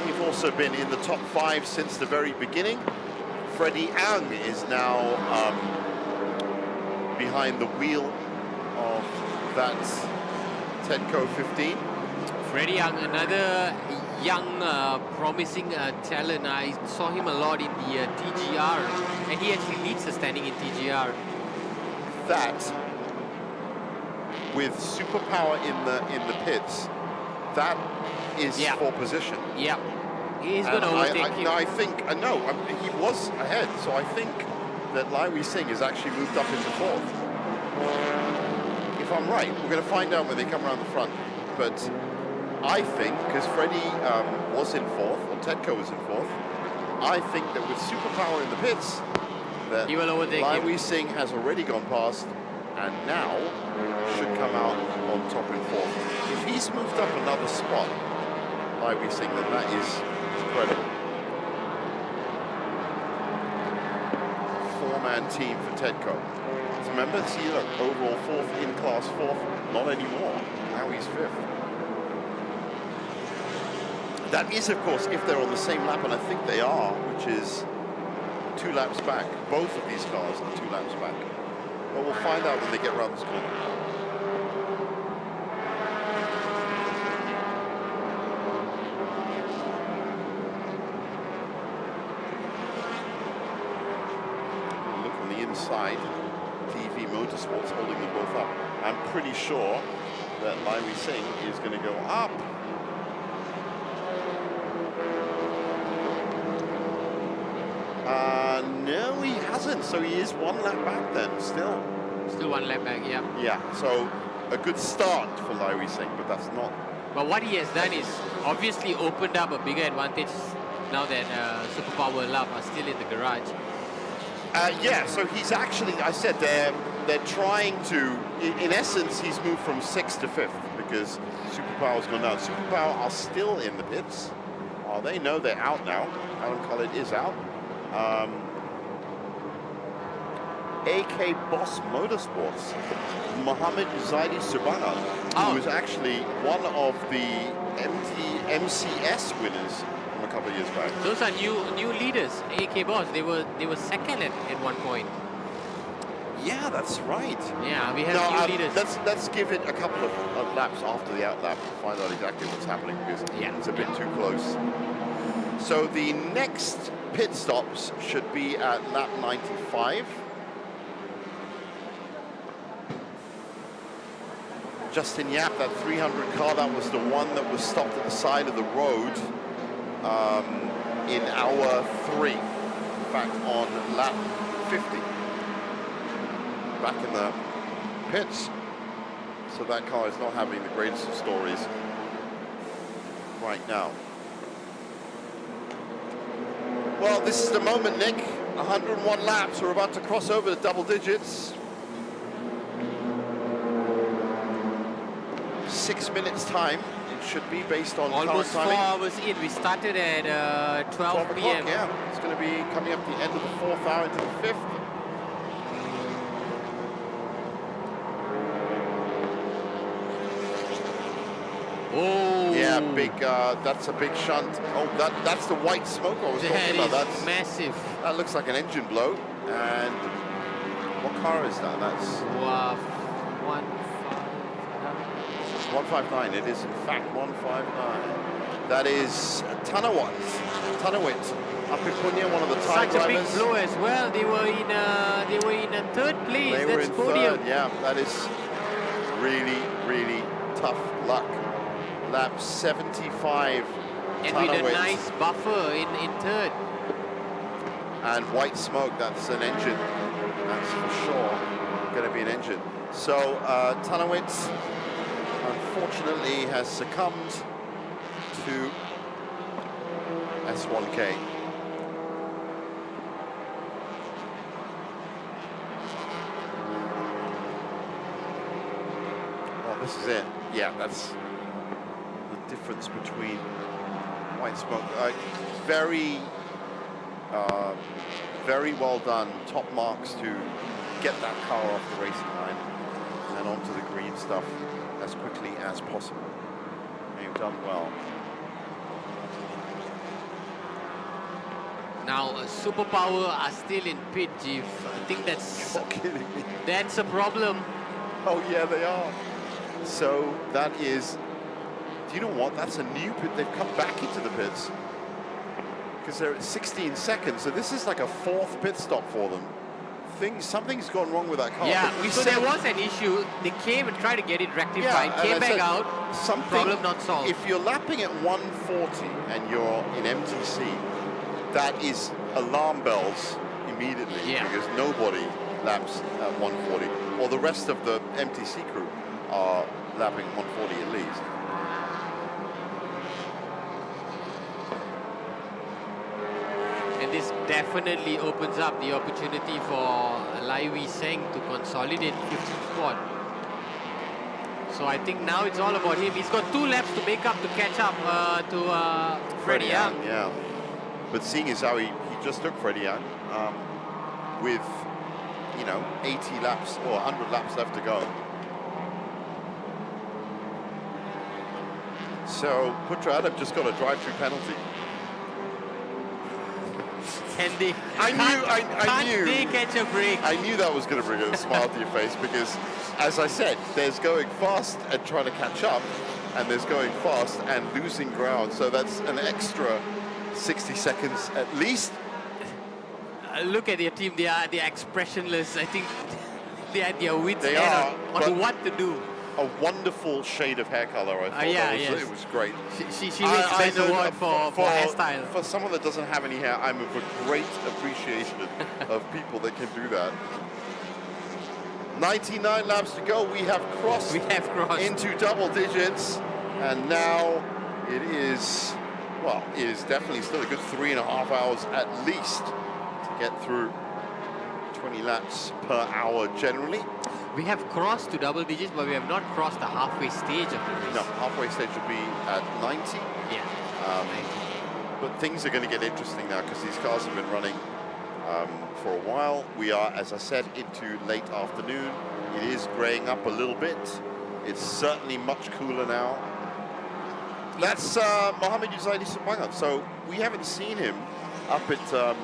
they've also been in the top 5 since the very beginning. Freddie Ang is now behind the wheel of that Tedco 15. Freddie Ang, another young, promising talent. I saw him a lot in the TGR, and he actually leads the standing in TGR. That, with superpower in the pits, that is for position. Yeah, he's going to overtake him. No, I think he was ahead, so I think that Lai Wei Sing has actually moved up into 4th. If I'm right, we're going to find out when they come around the front. But I think, because Freddie was in 4th, or Tedco was in 4th, I think that with superpower in the pits, that he will overtake Lai him. Wei Sing has already gone past, and now should come out on top in 4th. If he's moved up another spot, Lai Wei Sing, then that is incredible. 4-man team for Tedco. So remember, see, look, overall 4th, in class 4th, not anymore. Now he's 5th. That is, of course, if they're on the same lap, and I think they are, which is 2 laps back. Both of these cars are 2 laps back. But we'll find out when they get around this corner. Look on the inside. TV Motorsports holding them both up. I'm pretty sure that Lai Wei Sing is going to go up. No, he hasn't. So he is 1 lap back then, still. Still 1 lap back, yeah. Yeah, so a good start for Lai Wei Sing, but that's not. But what he has done is obviously opened up a bigger advantage now that Superpower Love are still in the garage. Yeah, so he's actually, I said they're trying to, in essence, he's moved from 6th to 5th because Superpower's gone down. Superpower are still in the pits. Oh, they know they're out now. Alan Khalid is out. AK Boss Motorsports, Mohammed Zaidi Subana, who was actually one of the MCS winners from a couple of years back. Those are new leaders. AK Boss, they were second at one point. Yeah, that's right. Yeah, we have new leaders. Let's give it a couple of laps after the outlap to find out exactly what's happening because it's a bit too close. So the next pit stops should be at lap 95. Justin Yap, that 300 car, that was the one that was stopped at the side of the road in hour 3. In fact, on lap 50. Back in the pits. So that car is not having the greatest of stories right now. Well, this is the moment, Nick. 101 laps. We're about to cross over the double digits. 6 minutes time. It should be based on almost 4 timing. hours in. We started at 12 p.m. Yeah, it's going to be coming up the end of the 4th hour into the 5th. Oh. Yeah, big. That's a big shunt. Oh, that's the white smoke I was talking about. That's massive. That looks like an engine blow. And what car is that? That's 159. It is in fact 159. That is Tanawat up in Punya, one of the time Such a big drivers. blow as well. They were in a 3rd place. They were in podium. 3rd. Yeah, that is really, really tough luck. Lap 75. And with a nice buffer in 3rd. And white smoke, that's an engine. That's for sure going to be an engine. So Tanawitz, unfortunately, has succumbed to S1K. Oh, this is it. Yeah, that's the difference between white smoke. Very well done. Top marks to get that car off the racing line and onto the green stuff as quickly as possible. They've done well. Now, Superpower are still in pit, Jeff. I think that's... You're kidding me. That's a problem. Oh, yeah, they are. So that is... Do you know what? That's a new pit. They've come back into the pits because they're at 16 seconds. So this is like a 4th pit stop for them. Something's gone wrong with that car. Yeah, so there was an issue. They came and tried to get it rectified, came back out, problem not solved. If you're lapping at 140 and you're in MTC, that is alarm bells immediately because nobody laps at 140, or the rest of the MTC crew are lapping 140 at least. And this definitely opens up the opportunity for Lai Wei Seng to consolidate 5th spot. So I think now it's all about him. He's got 2 laps to make up to catch up to Freddie Young. Yeah, but seeing as how he just took Freddie Young with 80 laps or 100 laps left to go. So Putra Adam just got a drive-through penalty. And they I knew they catch a break. I knew that was going to bring a smile to your face because, as I said, there's going fast and trying to catch up, and there's going fast and losing ground. So that's an extra 60 seconds at least. Look at their team. They are expressionless. I think they are at their wits' They end are, on what to do. A wonderful shade of hair color, I thought. It was great. She wins Best Award for hairstyle. For someone that doesn't have any hair, I'm of a great appreciation of people that can do that. 99 laps to go. We have crossed into double digits, and now it is, well, it is definitely still a good 3.5 hours at least to get through 20 laps per hour generally. We have crossed to double digits, but we have not crossed the halfway stage of the race. No, halfway stage will be at 90. Yeah. But things are going to get interesting now because these cars have been running for a while. We are, as I said, into late afternoon. It is greying up a little bit. It's certainly much cooler now. That's Mohamed Yuzaidi Sepang. So we haven't seen him up at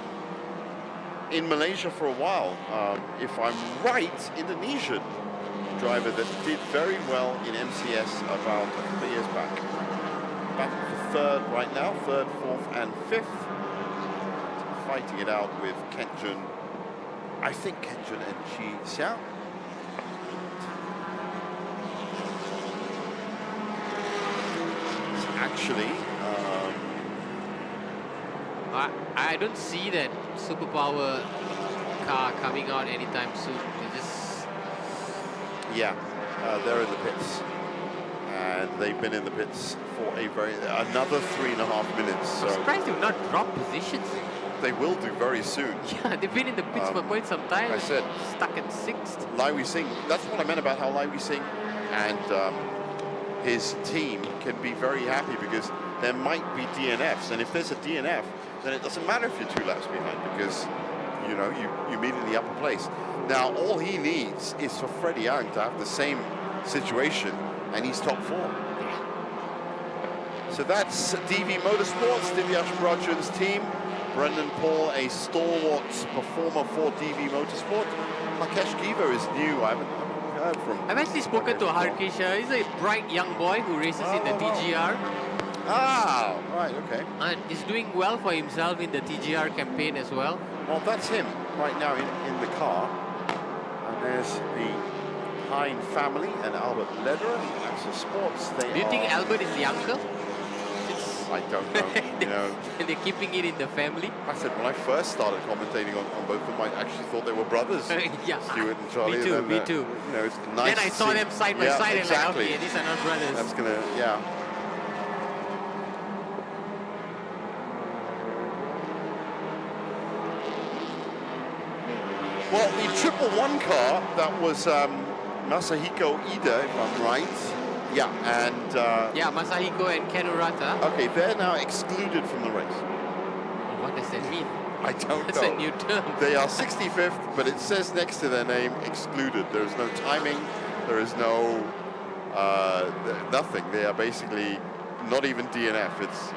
in Malaysia for a while. If I'm right, Indonesian driver that did very well in MCS about a couple of years back. Back for third right now, third, fourth, and fifth. Fighting it out with Kenjun. I think Kenjun and Chi Xiao. Actually, I don't see that superpower car coming out anytime soon. They just... Yeah, they're in the pits. And they've been in the pits for another 3.5 minutes. So I'm surprised they've not dropped positions. They will do very soon. Yeah, they've been in the pits for quite some time. I said, stuck at 6th. Lai Wei Sing, that's what I meant about how Lai Wei Sing and his team can be very happy because there might be DNFs. And if there's a DNF, then it doesn't matter if you're 2 laps behind because, you know, you meet in the upper place. Now, all he needs is for Freddie Yang to have the same situation and he's top 4. So that's DV Motorsports, Divyash Brajan's team. Brendan Paul, a stalwart performer for DV Motorsport. Rakesh Giva is new. I haven't heard from. I've actually spoken to Harkesh. He's a bright young boy who races in the TGR. Ah, right, okay. And he's doing well for himself in the TGR campaign as well. Well, that's him right now in the car. And there's the Hine family and Albert Lederer, Axel Sports. Do you think Albert is the uncle? I don't know, you know. And they're keeping it in the family? I said, when I first started commentating on both of them, I actually thought they were brothers. Yeah. Stuart and Charlie. Me too, and then, me too. You know, it's nice Then I saw them side by side and like, okay, these are not brothers. That's gonna, yeah. Well, the 111 car, that was Masahiko Ida, if I'm right. Yeah, and... yeah, Masahiko and Ken Urata. Okay, they're now excluded from the race. What does that mean? I don't know. That's a new term. They are 65th, but it says next to their name, excluded. There is no timing, there is no... nothing. They are basically not even DNF. It's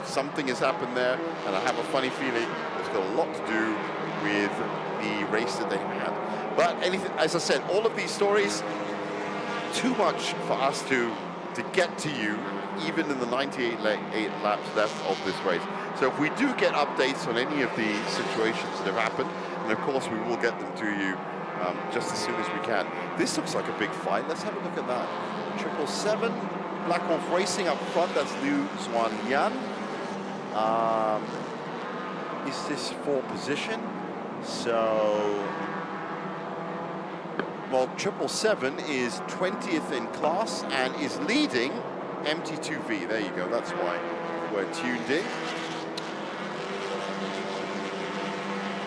something has happened there, and I have a funny feeling it's got a lot to do with the race that they had. But anything, as I said, all of these stories, too much for us to get to you, even in the 98 laps left of this race. So if we do get updates on any of the situations that have happened, and of course we will get them to you just as soon as we can. This looks like a big fight. Let's have a look at that. 777, Black Wolf Racing up front. That's Liu Xuan Yan. Is this for position? So... Well, 777 is 20th in class and is leading MT2V. There you go, that's why we're tuned in.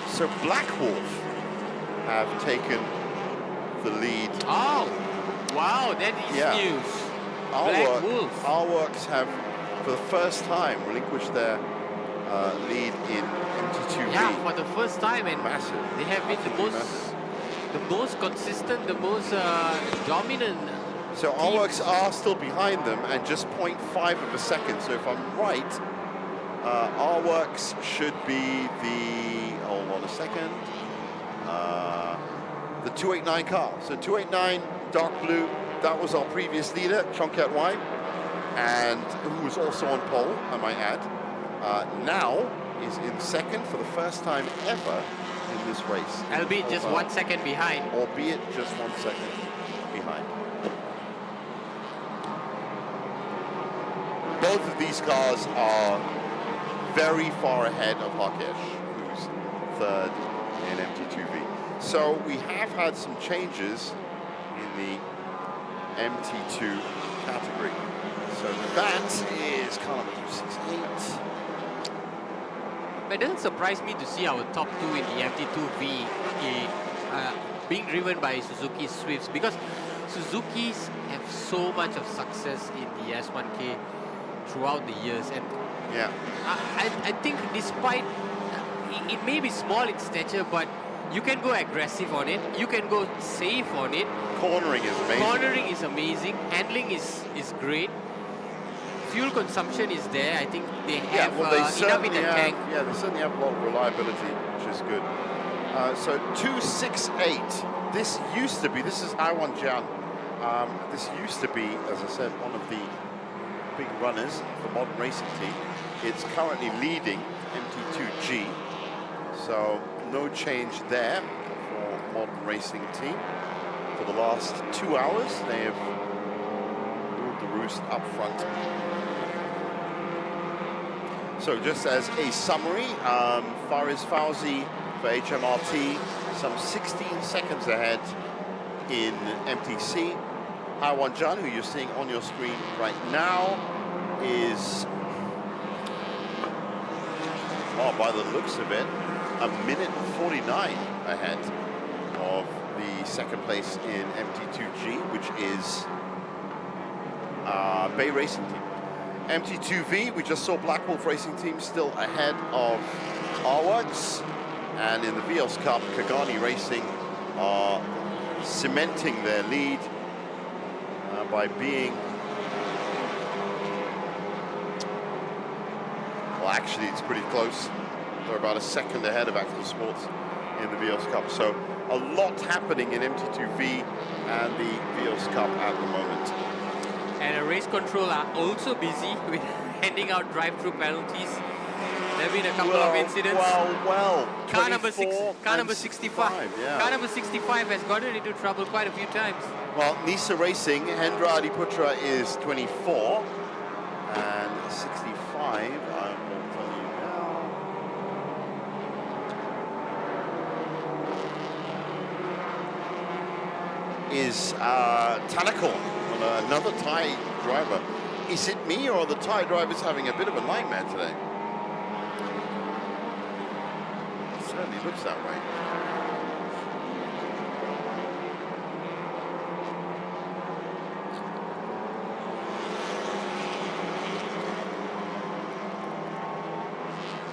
So Black Wolf have taken the lead. Oh, wow, that is news. Black Wolf. Our Works have, for the first time, relinquished their lead in MT2V. Yeah, for the first time, and massive. They have been the most consistent, the most dominant. So Our Works are still behind them and just 0.5 of a second. So if I'm right, Our Works should be the, hold on a second, the 289 car. So 289, dark blue, that was our previous leader, Chongkat Wai, and who was also on pole, I might add. Now is in second for the first time ever in this race. Albeit just 1 second behind. Albeit just 1 second behind. Both of these cars are very far ahead of Rakesh, who's third in MT2V. So we have had some changes in the MT2 category. So that is car number 268. But it doesn't surprise me to see our top two in the MT2V being driven by Suzuki Swifts, because Suzukis have so much of success in the S1K throughout the years, and I think despite it may be small in stature, but you can go aggressive on it, you can go safe on it. Cornering is amazing. Cornering is amazing. Handling is great. Fuel consumption is there. I think they have enough in the tank. Yeah, they certainly have a lot of reliability, which is good. So 268. This used to be, this is Haiwan Jian. This used to be, as I said, one of the big runners for Modern Racing Team. It's currently leading MT2G. So no change there for Modern Racing Team. For the last 2 hours, they have ruled the roost up front. So just as a summary, Fariz Fauzi for HMRT, some 16 seconds ahead in MTC. Haiwan Jian, who you're seeing on your screen right now, is, well, by the looks of it, a minute 49 ahead of the second place in MT2G, which is Bay Racing Team. MT2V, we just saw Black Wolf Racing Team still ahead of Arwads. And in the Vios Cup, Kagani Racing are cementing their lead by being, well, actually it's pretty close. They're about a second ahead of Axel Sports in the Vios Cup. So a lot happening in MT2V and the Vios Cup at the moment. And race control are also busy with handing out drive-through penalties. There have been a couple of incidents. Car number 65. Yeah. Car number 65 has gotten into trouble quite a few times. Well, Nisa Racing, Hendra Adiputra is 24 and 65. I will tell you now. Is Tanakon, another Thai driver. Is it me or are the Thai drivers having a bit of a nightmare today? It certainly looks that way.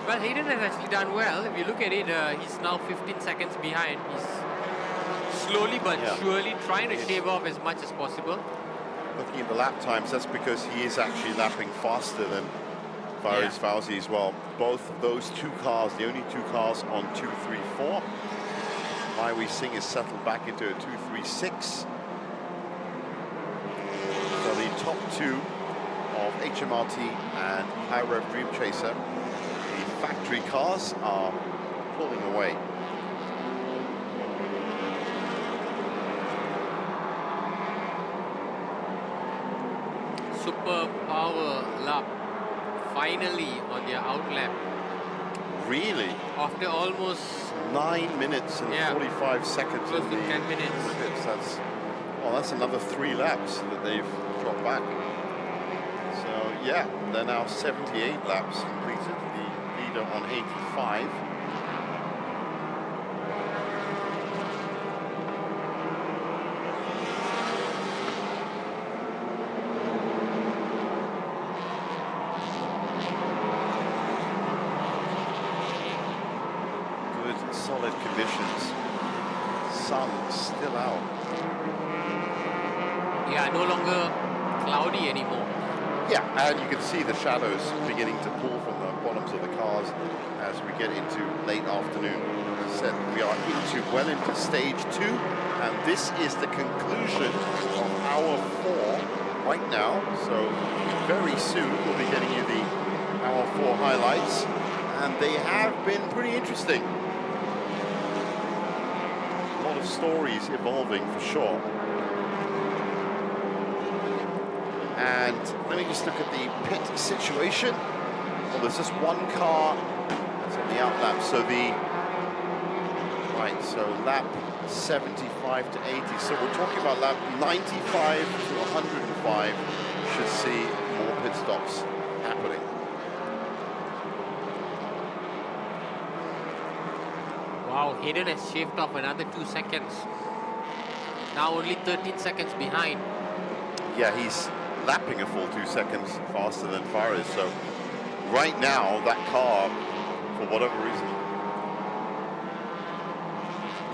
Well, Hayden has actually done well. If you look at it, he's now 15 seconds behind. He's slowly but surely trying to shave off as much as possible. Looking at the lap times, that's because he is actually lapping faster than Fariz Fauzi as well. Both of those two cars, the only two cars on 234. Mai Singh is settled back into a 236. So the top two of HMRT and High Rev Dream Chaser, the factory cars, are pulling away. Super power lap finally on their out lap. Really? After almost 9 minutes and 45 seconds. Close to 10 minutes. That's another 3 laps that they've dropped back. So yeah, they're now 78 laps completed. The leader on 85. Solid conditions. Sun still out. Yeah, no longer cloudy anymore. Yeah, and you can see the shadows beginning to pull from the bottoms of the cars as we get into late afternoon. As I said, we are well into stage 2, and this is the conclusion of hour 4 right now. So very soon we'll be getting you the hour 4 highlights, and they have been pretty interesting. Of stories evolving for sure. And let me just look at the pit situation. Well, there's just one car that's on the out lap. So lap 75 to 80. So we're talking about lap 95 to 105 should see more pit stops happening. Wow, Wow, Hayden has shaved off another 2 seconds. Now only 13 seconds behind. Yeah, he's lapping a full 2 seconds faster than Fares. So right now, that car, for whatever reason.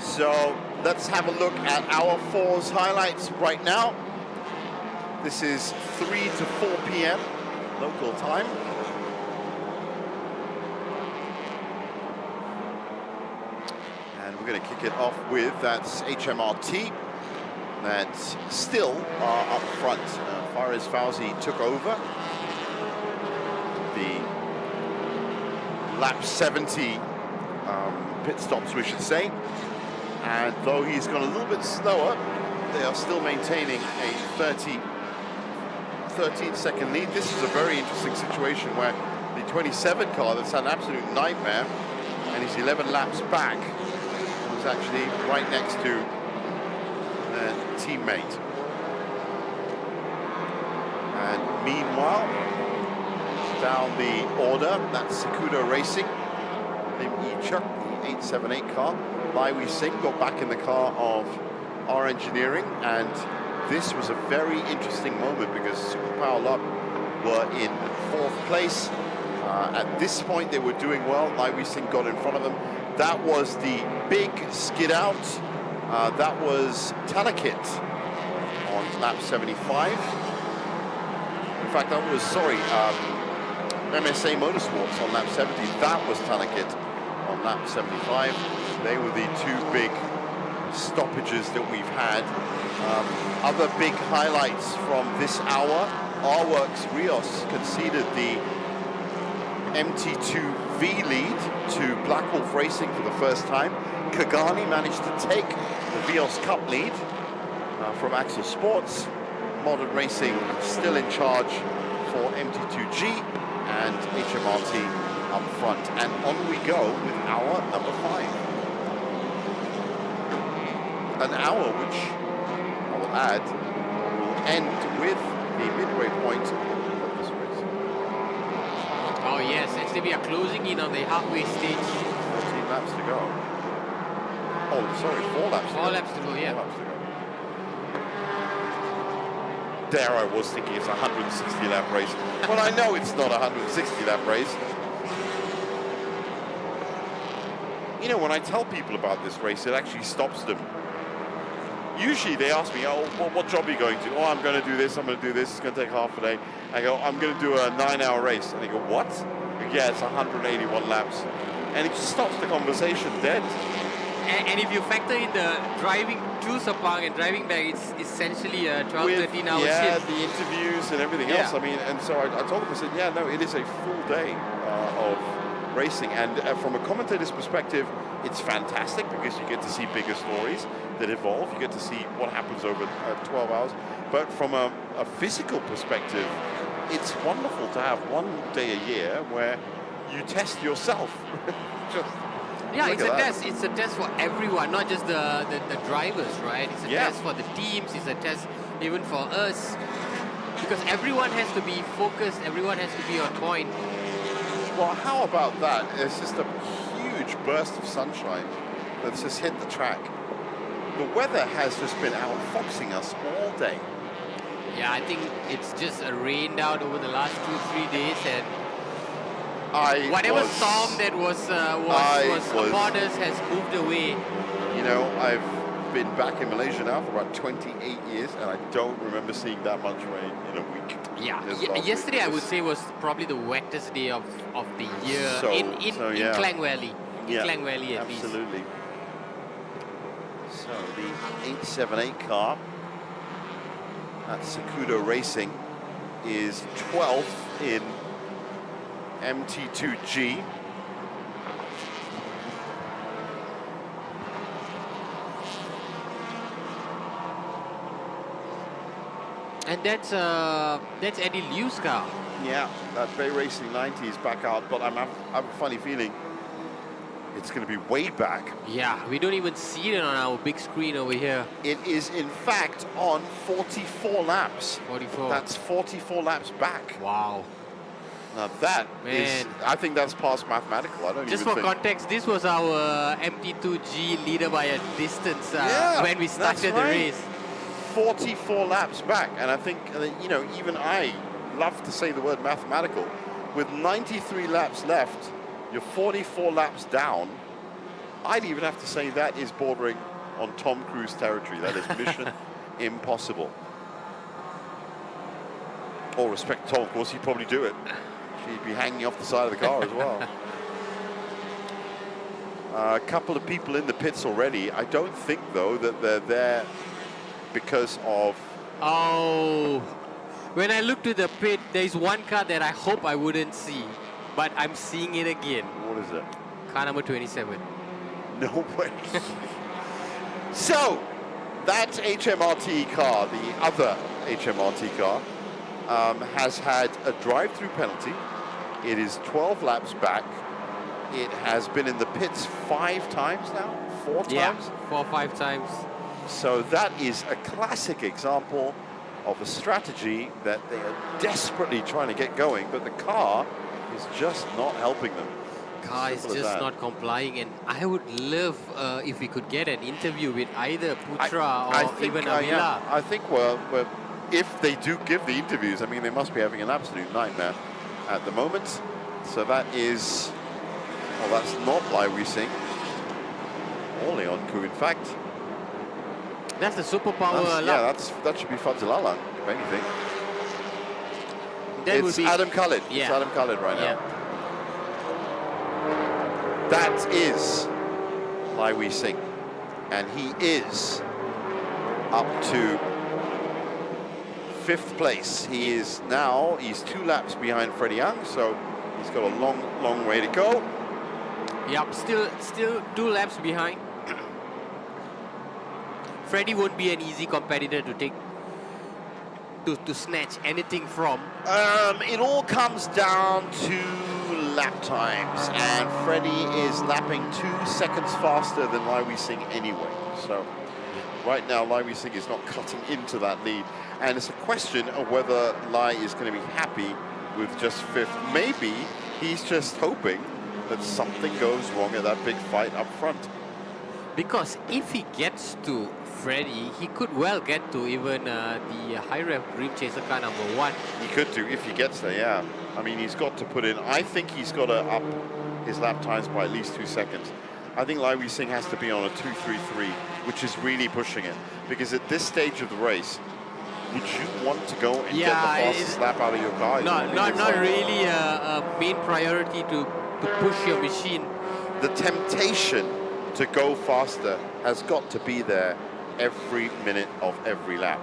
So let's have a look at our 4's highlights right now. This is 3 to 4 p.m. local time. And we're going to kick it off with, that's HMRT. That still are up front. Fares Fauzi took over the lap 70 pit stops, we should say. And though he's gone a little bit slower, they are still maintaining a 13-second lead. This is a very interesting situation where the 27 car that's an absolute nightmare, and he's 11 laps back, was actually right next to their teammate. And meanwhile, down the order, that's Sakuda Racing, Lim Yi-chuk, the 878 car. Lai Wei Singh got back in the car of R Engineering, and this was a very interesting moment because Superpower Lab were in 4th place. At this point, they were doing well. Lai Wei Singh got in front of them. That was the big skid out. That was Talakit on lap 75. In fact, that was, MSA Motorsports on lap 70. That was Talakit on lap 75. They were the 2 big stoppages that we've had. Other big highlights from this hour, R-Works Rios conceded the MT2V lead to Black Wolf Racing for the first time. Kagani managed to take the Vios Cup lead from Axel Sports. Modern Racing still in charge for MT2G, and HMRT up front. And on we go with hour number 5. An hour which, I will add, will end with the midway point of this race. Oh yes, actually we are closing in on the halfway stage. 14 laps to go. Oh, sorry, 4 laps to go. 4 laps to go, yeah. 4 laps to go. There I was thinking it's a 160 lap race. Well, I know it's not a 160 lap race. You know, when I tell people about this race, it actually stops them. Usually they ask me, oh, what job are you going to? Oh, I'm going to do this, I'm going to do this, it's going to take half a day. I go, I'm going to do a 9-hour race. And they go, what? I go, yeah, it's 181 laps. And it just stops the conversation dead. And if you factor in the driving to Sepang and driving back, it's essentially a 12-13 hour yeah, shift. the interviews and everything else. I mean, and so I told them, I said, yeah, no, it is a full day of racing. And from a commentator's perspective, it's fantastic because you get to see bigger stories that evolve. You get to see what happens over 12 hours. But from a physical perspective, it's wonderful to have one day a year where you test yourself. Yeah, it's a test. It's a test for everyone, not just the drivers, right? It's a test for the teams. It's a test even for us, because everyone has to be focused. Everyone has to be on point. Well, how about that? It's just a huge burst of sunshine that's just hit the track. The weather has just been outfoxing us all day. Yeah, I think it's just rained out over the last 2-3 days, and whatever storm that was upon us has moved away. You know, I've been back in Malaysia now for about 28 years, and I don't remember seeing that much rain in a week. Yeah, yesterday I would say was probably the wettest day of the year in Klang Valley. In Klang Valley at least. Absolutely. So the 878 car, that's Sakuda Racing, is 12th in MT2G. And that's Eddie Liu's car. Yeah, that Bay Racing 90 is back out, but I have a funny feeling it's going to be way back. Yeah, we don't even see it on our big screen over here. It is, in fact, on 44 laps. 44. That's 44 laps back. Wow. Now that is, Man. I think that's past mathematical. I don't Just even for think. context, this was our MT2G leader by a distance Yeah, when we started that's the right. race. 44 laps back, and I think, you know, even I love to say the word mathematical. With 93 laps left, you're 44 laps down. I'd even have to say that is bordering on Tom Cruise territory. That is mission impossible. All respect to Tom, of course, he'd probably do it. He'd be hanging off the side of the car as well. A couple of people in the pits already. I don't think, though, that they're there because of... Oh, when I look to the pit, there's one car that I hope I wouldn't see, but I'm seeing it again. What is it? Car number 27. No way. So, that HMRT car, the other HMRT car, has had a drive-through penalty. It is 12 laps back. It has been in the pits 5 times now, 4 times? Yeah, 4 or 5 times. So that is a classic example of a strategy that they are desperately trying to get going, but the car is just not helping them. Car is Simple as just that. not complying, and I would love if we could get an interview with either Putra or even Avila. Yeah, I think well, if they do give the interviews, I mean, they must be having an absolute nightmare at the moment. So that is, well, that's not Lai Wei-sing or Leon Koo, in fact. That's the superpower. Yeah, that should be Fadzalalang, if anything. That It's would be Adam Khalid. Yeah. It's Adam Khalid right now. Yeah. That is Lai Wei-sing, and he is up to 5th place. He's 2 laps behind Freddie Young, so he's got a long, long way to go. Yep, still 2 laps behind. Freddie won't be an easy competitor to take, to snatch anything from. It all comes down to lap times, and Freddie is lapping 2 seconds faster than Lai Wei-sing anyway. So right now, Lai Wei-sing is not cutting into that lead, and it's a question of whether Lai is going to be happy with just 5th. Maybe he's just hoping that something goes wrong at that big fight up front. Because if he gets to Freddie, he could well get to even the high rev Dream Chaser car number 1. He could do if he gets there, yeah. I mean, he's got to put in, I think he's got to up his lap times by at least 2 seconds. I think Lai Wei-sing has to be on a 2:33, which is really pushing it. Because at this stage of the race, would you want to go and get the fastest lap out of your car? Not really a main priority to push your machine. The temptation to go faster has got to be there every minute of every lap.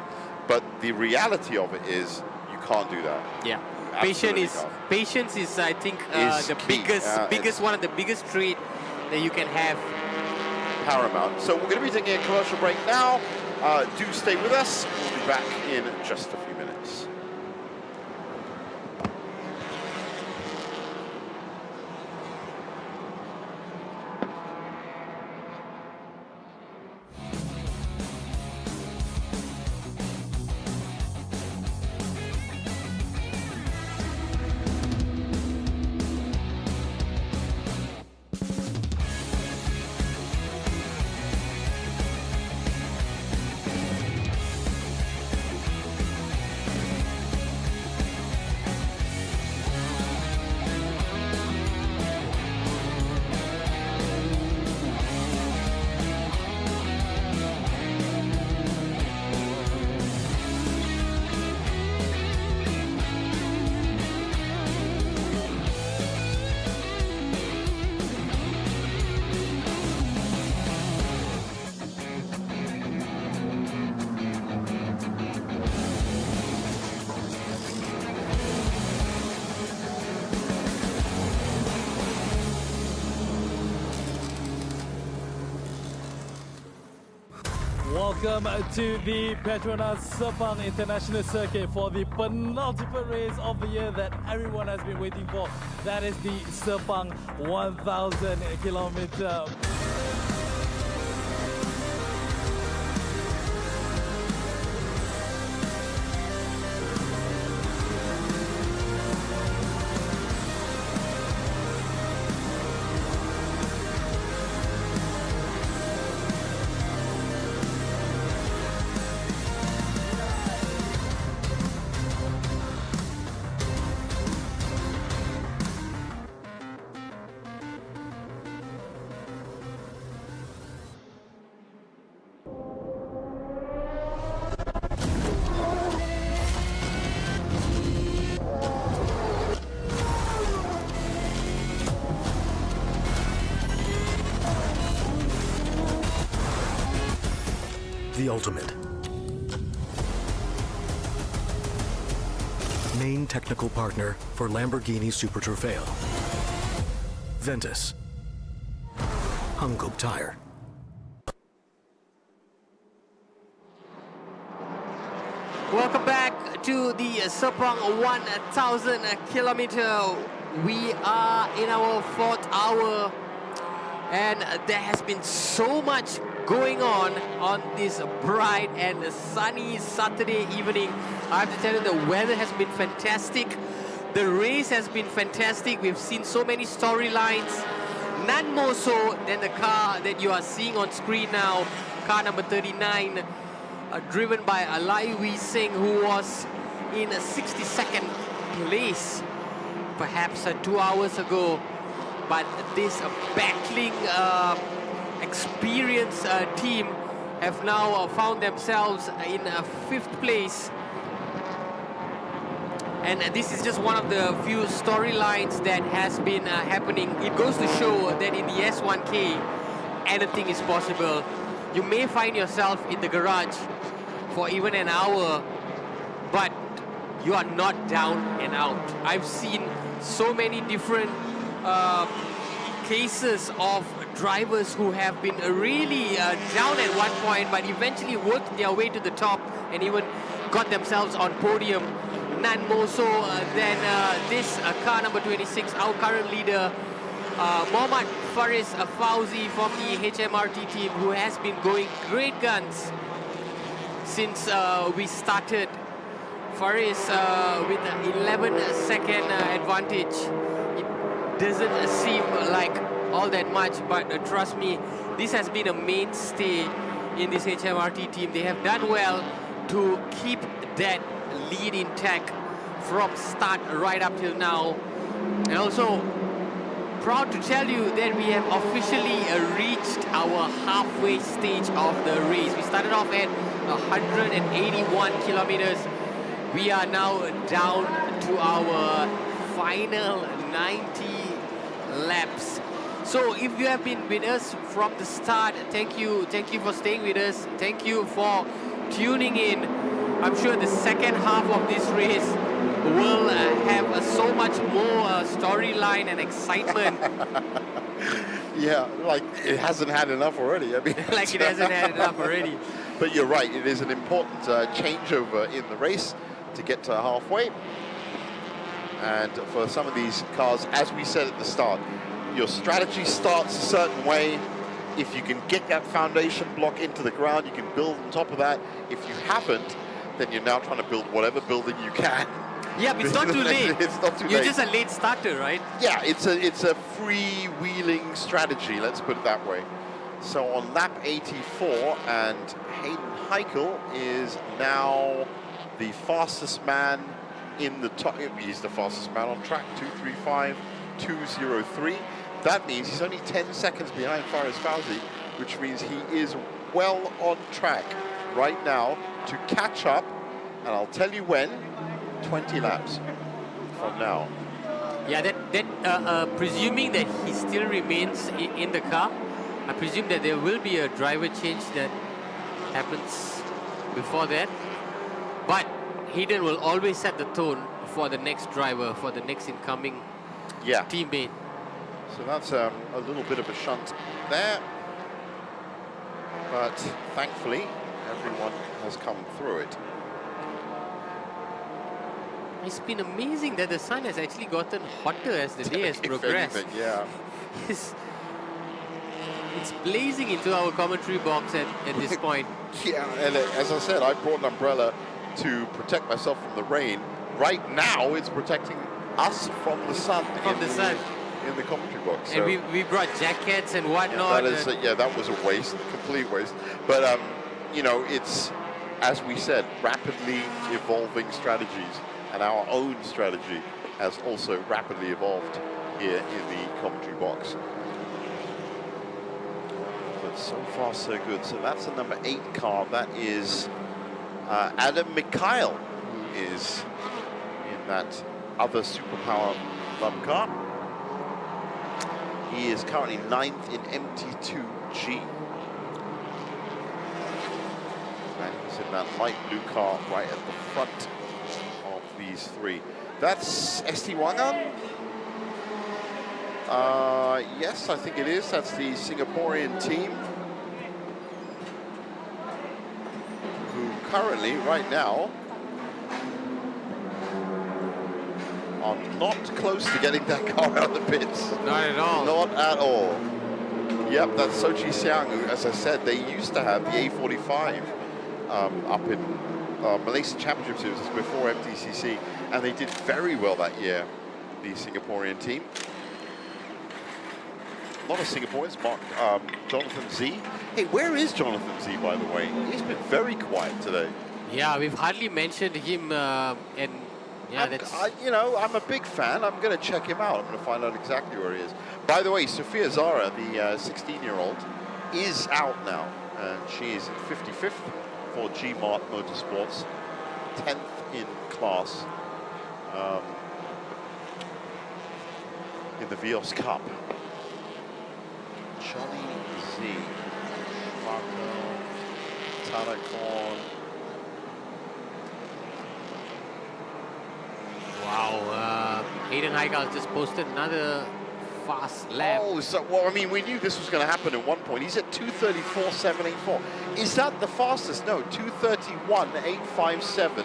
But the reality of it is you can't do that. Yeah. Absolutely Patience is, I think, Is the key. biggest one of the biggest trait that you can have. Paramount. So we're going to be taking a commercial break now. Do stay with us. We'll be back in just a few minutes. Welcome to the Petronas Sepang International Circuit for the penultimate race of the year that everyone has been waiting for. That is the Sepang 1000km. the ultimate. Main technical partner for Lamborghini Super Trofeo. Ventus. Hungop Tire. Welcome back to the Sepang 1000km. We are in our 4th hour, and there has been so much going on this bright and sunny Saturday evening. I have to tell you, the weather has been fantastic. The race has been fantastic. We've seen so many storylines. None more so than the car that you are seeing on screen now, car number 39. Driven by Alai Wee Singh, who was in a 62nd place perhaps 2 hours ago. But this battling experienced team have now found themselves in 5th place. And this is just one of the few storylines that has been happening. It goes to show that in the S1K, anything is possible. You may find yourself in the garage for even an hour, but you are not down and out. I've seen so many different cases of drivers who have been really down at one point, but eventually worked their way to the top and even got themselves on podium. None more so than this car number 26, our current leader, Mohammad Faris Fauzi from the HMRT team, who has been going great guns since we started. Faris with an 11-second advantage. It doesn't seem like all that much, but trust me, this has been a mainstay in this HMRT team. They have done well to keep that lead intact from start right up till now. And also proud to tell you that we have officially reached our halfway stage of the race. We started off at 181 kilometers. We are now down to our final 90 laps. So if you have been with us from the start, thank you for staying with us. Thank you for tuning in. I'm sure the second half of this race will have so much more storyline and excitement. Yeah, like it hasn't had enough already. I mean, like it hasn't had enough already. But you're right, it is an important changeover in the race to get to halfway. And for some of these cars, as we said at the start, your strategy starts a certain way. If you can get that foundation block into the ground, you can build on top of that. If you haven't, then you're now trying to build whatever building you can. Yeah, but it's not too late. It's not too late. You're just a late starter, right? Yeah, it's a freewheeling strategy, let's put it that way. So on lap 84, and Hayden Heikel is now the fastest man in the top. He's the fastest man on track, 2:35.203. That means he's only 10 seconds behind Faris Fauzi, which means he is well on track right now to catch up, and I'll tell you when, 20 laps from now. Yeah, presuming that he still remains in the car, I presume that there will be a driver change that happens before that. But Hayden will always set the tone for the next driver, for the next incoming teammate. So that's a little bit of a shunt there. But thankfully, everyone has come through it. It's been amazing that the sun has actually gotten hotter as the day has progressed. Anything, yeah. It's blazing into our commentary box at this point. Yeah, and as I said, I brought an umbrella to protect myself from the rain. Right now, it's protecting us from the sun. In the commentary box. And so we brought jackets and whatnot. That was a waste, complete waste. But you know, it's, as we said, rapidly evolving strategies, and our own strategy has also rapidly evolved here in the commentary box. But so far, so good. So that's the number 8 car. That is Adam Mikhail, who is in that other superpower club car. He is currently 9th in MT2G. is in that light blue car right at the front of these three. That's ST Wangan? Yes, I think it is. That's the Singaporean team who currently, right now, are not close to getting that car out of the pits. Not at all. Not at all. Yep, that's Sochi Siang, who, as I said, they used to have the A45 up in Malaysia Championship Series before MTCC, and they did very well that year, the Singaporean team. A lot of Singaporeans, Jonathan Z. Hey, where is Jonathan Z, by the way? He's been very quiet today. Yeah, we've hardly mentioned him, and yeah, I'm a big fan. I'm going to check him out. I'm going to find out exactly where he is. By the way, Sophia Zara, the 16-year-old, is out now, and she is in 55th for G-Mart Motorsports, 10th in class in the Vios Cup. Johnny Z, Marco, Tanakon. Wow, Hayden Heigal just posted another fast lap. Oh, so, well, I mean, we knew this was going to happen at one point. He's at 2:34.784. Is that the fastest? No, 2:31.857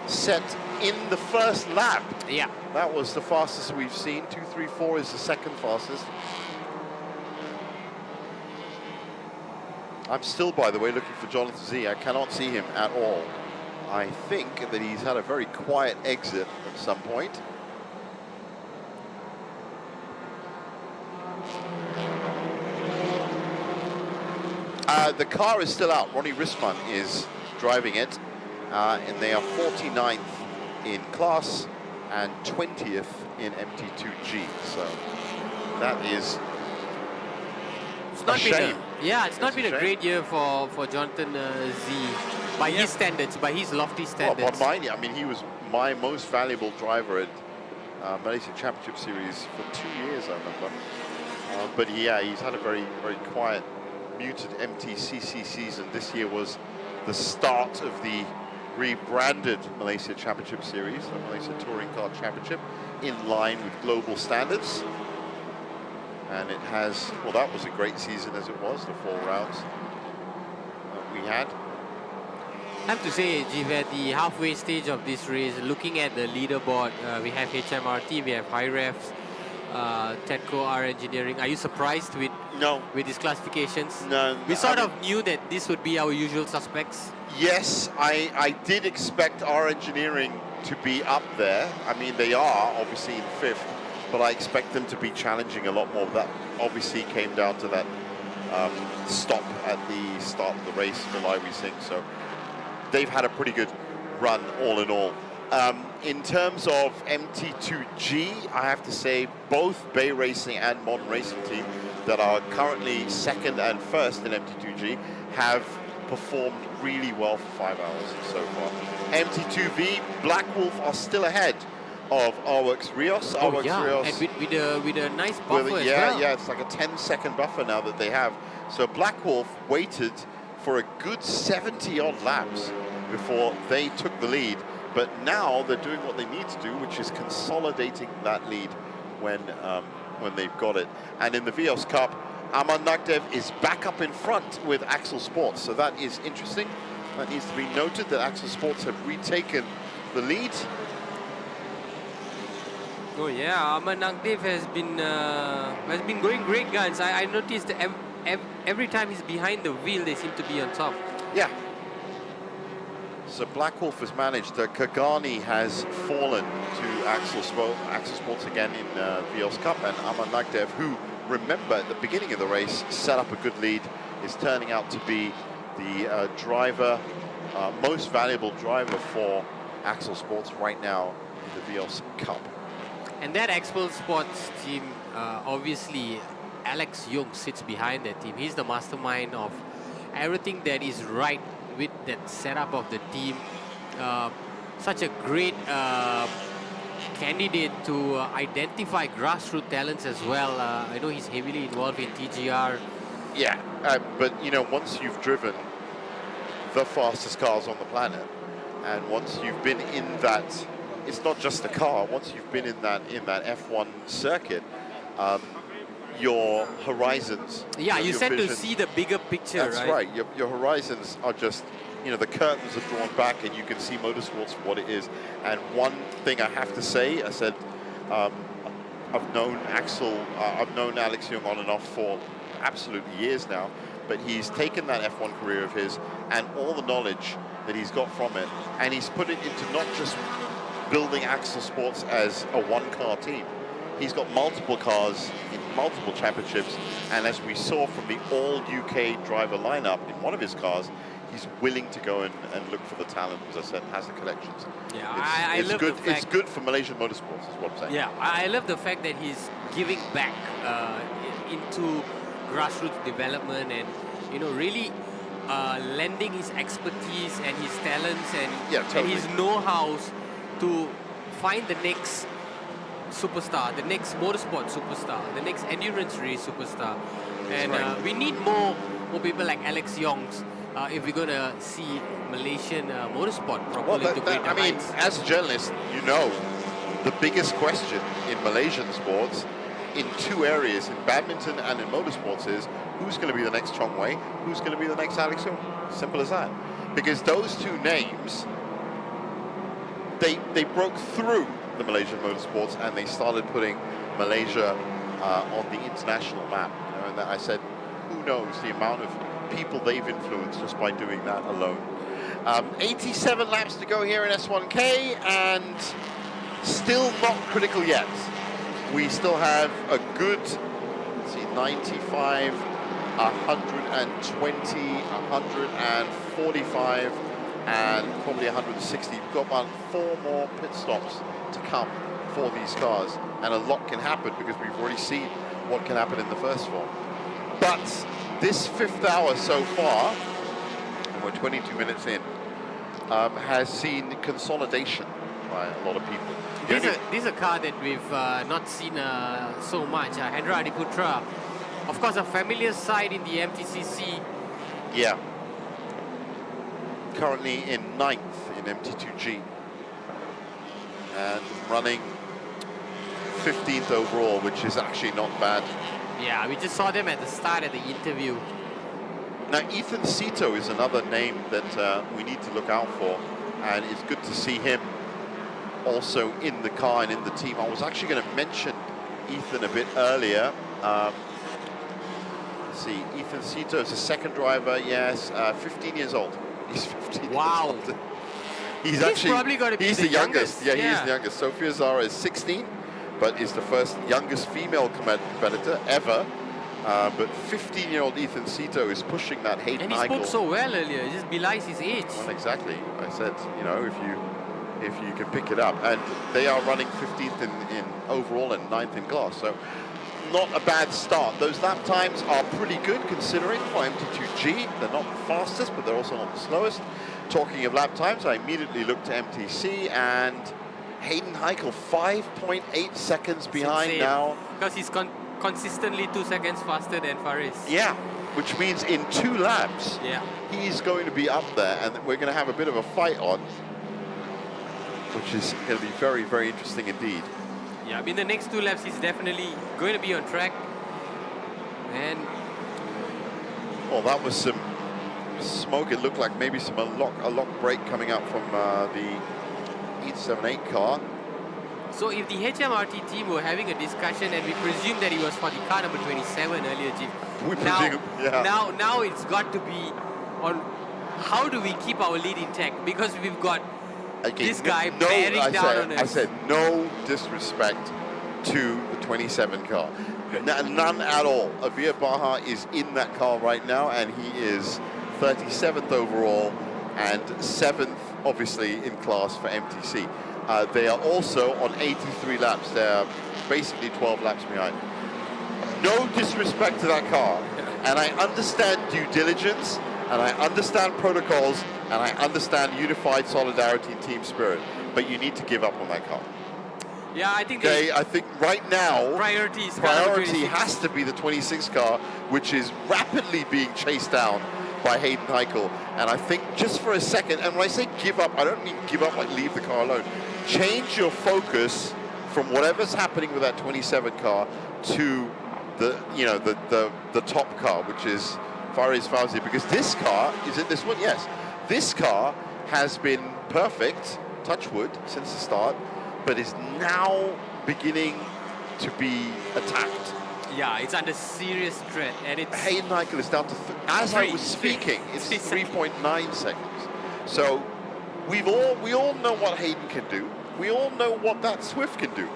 set in the first lap. Yeah. That was the fastest we've seen. 2:34 is the second fastest. I'm still, by the way, looking for Jonathan Z. I cannot see him at all. I think that he's had a very quiet exit at some point. The car is still out. Ronnie Risman is driving it, and they are 49th in class and 20th in MT2G. So that is a shame. It's not been a great year for Jonathan Z by his standards, by his lofty standards. Well, by mine, I mean, he was my most valuable driver at Malaysia Championship Series for 2 years, I remember. But yeah, he's had a very, very quiet, muted MTCC season. This year was the start of the rebranded Malaysia Championship Series, the Malaysia Touring Car Championship, in line with global standards. And it has, well, that was a great season as it was, the 4 rounds that we had. I have to say, Jeev, at the halfway stage of this race, looking at the leaderboard, we have HMRT, we have High Refs, Tedco R Engineering. Are you surprised with these classifications? No. We sort of knew that this would be our usual suspects. Yes, I did expect R Engineering to be up there. I mean, they are obviously in 5th, but I expect them to be challenging a lot more. That obviously came down to that stop at the start of the race for Lai Sing. So they've had a pretty good run all in all. In terms of MT2G, I have to say both Bay Racing and Modern Racing Team that are currently 2nd and 1st in MT2G have performed really well for 5 hours so far. MT2V, Black Wolf are still ahead of RWorks Rios. RWorks Rios and with a nice buffer as well. Yeah, it's like a 10-second buffer now that they have. So Black Wolf waited for a good 70-odd laps before they took the lead. But now they're doing what they need to do, which is consolidating that lead when they've got it. And in the Vios Cup, Aman Nagdev is back up in front with Axel Sports. So that is interesting. That needs to be noted that Axel Sports have retaken the lead. Oh yeah, Aman Nagdev has been going great guns. I noticed that every time he's behind the wheel, they seem to be on top. Yeah. So Black Wolf has managed. Kagani has fallen to Axel Sports again in Vios Cup, and Aman Nagdev, who, remember, at the beginning of the race, set up a good lead, is turning out to be the most valuable driver for Axel Sports right now in the Vios Cup. And that Axel Sports team, obviously, Alex Young sits behind that team. He's the mastermind of everything that is right with that setup of the team. Such a great candidate to identify grassroots talents as well. I know he's heavily involved in TGR. Yeah, but you know, once you've driven the fastest cars on the planet. And once you've been in that, it's not just the car. Once you've been in that F1 circuit, your horizons. Yeah, you your tend to vision, see the bigger picture, that's right? right. Your horizons are just, the curtains are drawn back and you can see motorsports for what it is. And one thing I have to say, I said, I've known Alex Young on and off for absolutely years now, but he's taken that F1 career of his and all the knowledge that he's got from it, and he's put it into not just building Axel Sports as a one-car team. He's got multiple cars in multiple championships, and as we saw from the all-UK driver lineup in one of his cars, he's willing to go and look for the talent, as I said, has the collections. Yeah, I love good. It's good for Malaysian motorsports, is what I'm saying. Yeah, I love the fact that he's giving back into grassroots development and, really lending his expertise and his talents and his know-hows to find the next superstar, the next motorsport superstar, the next endurance race superstar. And we need more people like Alex Youngs if we're going to see Malaysian motorsport properly to greater heights. As a journalist, the biggest question in Malaysian sports in two areas, in badminton and in motorsports, is who's going to be the next Chong Wei, who's going to be the next Alex Young. Simple as that. Because those two names, they broke through the Malaysian motorsports and they started putting Malaysia on the international map. And I said, who knows the amount of people they've influenced just by doing that alone. 87 laps to go here in S1K, and still not critical yet. We still have a good, 95, 120, 145, and probably 160. We've got about 4 more pit stops to come for these cars, and a lot can happen because we've already seen what can happen in the first 4. But this 5th hour so far, and we're 22 minutes in, has seen consolidation by a lot of people. This is a car that we've not seen so much. Hendra Adiputra, of course, a familiar side in the MTCC. Yeah. Currently in 9th in MT2G. And running 15th overall, which is actually not bad. Yeah, we just saw them at the start of the interview. Now, Ethan Sito is another name that we need to look out for, and it's good to see him also in the car and in the team. I was actually going to mention Ethan a bit earlier. Let's see, Ethan Sito is a second driver, yes, 15 years old. He's 15 years old. He's actually probably got to be the youngest. Yeah, he is the youngest. Sophia Zara is 16, but is the first youngest female competitor ever. But 15-year-old Ethan Sito is pushing that Hayden Eichel. And he spoke so well earlier, it just belies his age. Well, exactly. I said, if you can pick it up. And they are running 15th in overall and 9th in class. So not a bad start. Those lap times are pretty good considering for MT2G. They're not the fastest, but they're also not the slowest. Talking of lap times, I immediately looked to MTC, and Hayden Heichel 5.8 seconds behind now. Because he's consistently 2 seconds faster than Faris. Yeah, which means in 2 laps, he's going to be up there, and we're going to have a bit of a fight on, which is going to be very, very interesting indeed. Yeah, I mean, the next 2 laps, he's definitely going to be on track. And well, that was some smoke. It looked like maybe a lock brake coming up from the 878 car. So if the HMRT team were having a discussion, and we presume that he was for the car number 27 earlier, Chief. We presume, Now it's got to be on how do we keep our lead intact? Because we've got this guy bearing down on us. I said no disrespect to the 27 car. None at all. Avir Baha is in that car right now, and he is 37th overall and 7th, obviously, in class for MTC. They are also on 83 laps. They're basically 12 laps behind. No disrespect to that car. And I understand due diligence, and I understand protocols, and I understand unified solidarity and team spirit. But you need to give up on that car. Yeah, I think I think right now, priority has to be the 26 car, which is rapidly being chased down by Hayden Heichel. And I think just for a second, and when I say give up, I don't mean give up like leave the car alone. Change your focus from whatever's happening with that 27 car to the, you know, the top car, which is Faris Fawzi, because this car, is it this one? Yes. This car has been perfect, touch wood, since the start, but is now beginning to be attacked. Yeah, it's under serious threat, and it's... Hayden Heichel is down to, as I was speaking, it's 3.9 seconds. So we all know what Hayden can do. We all know what that Swift can do.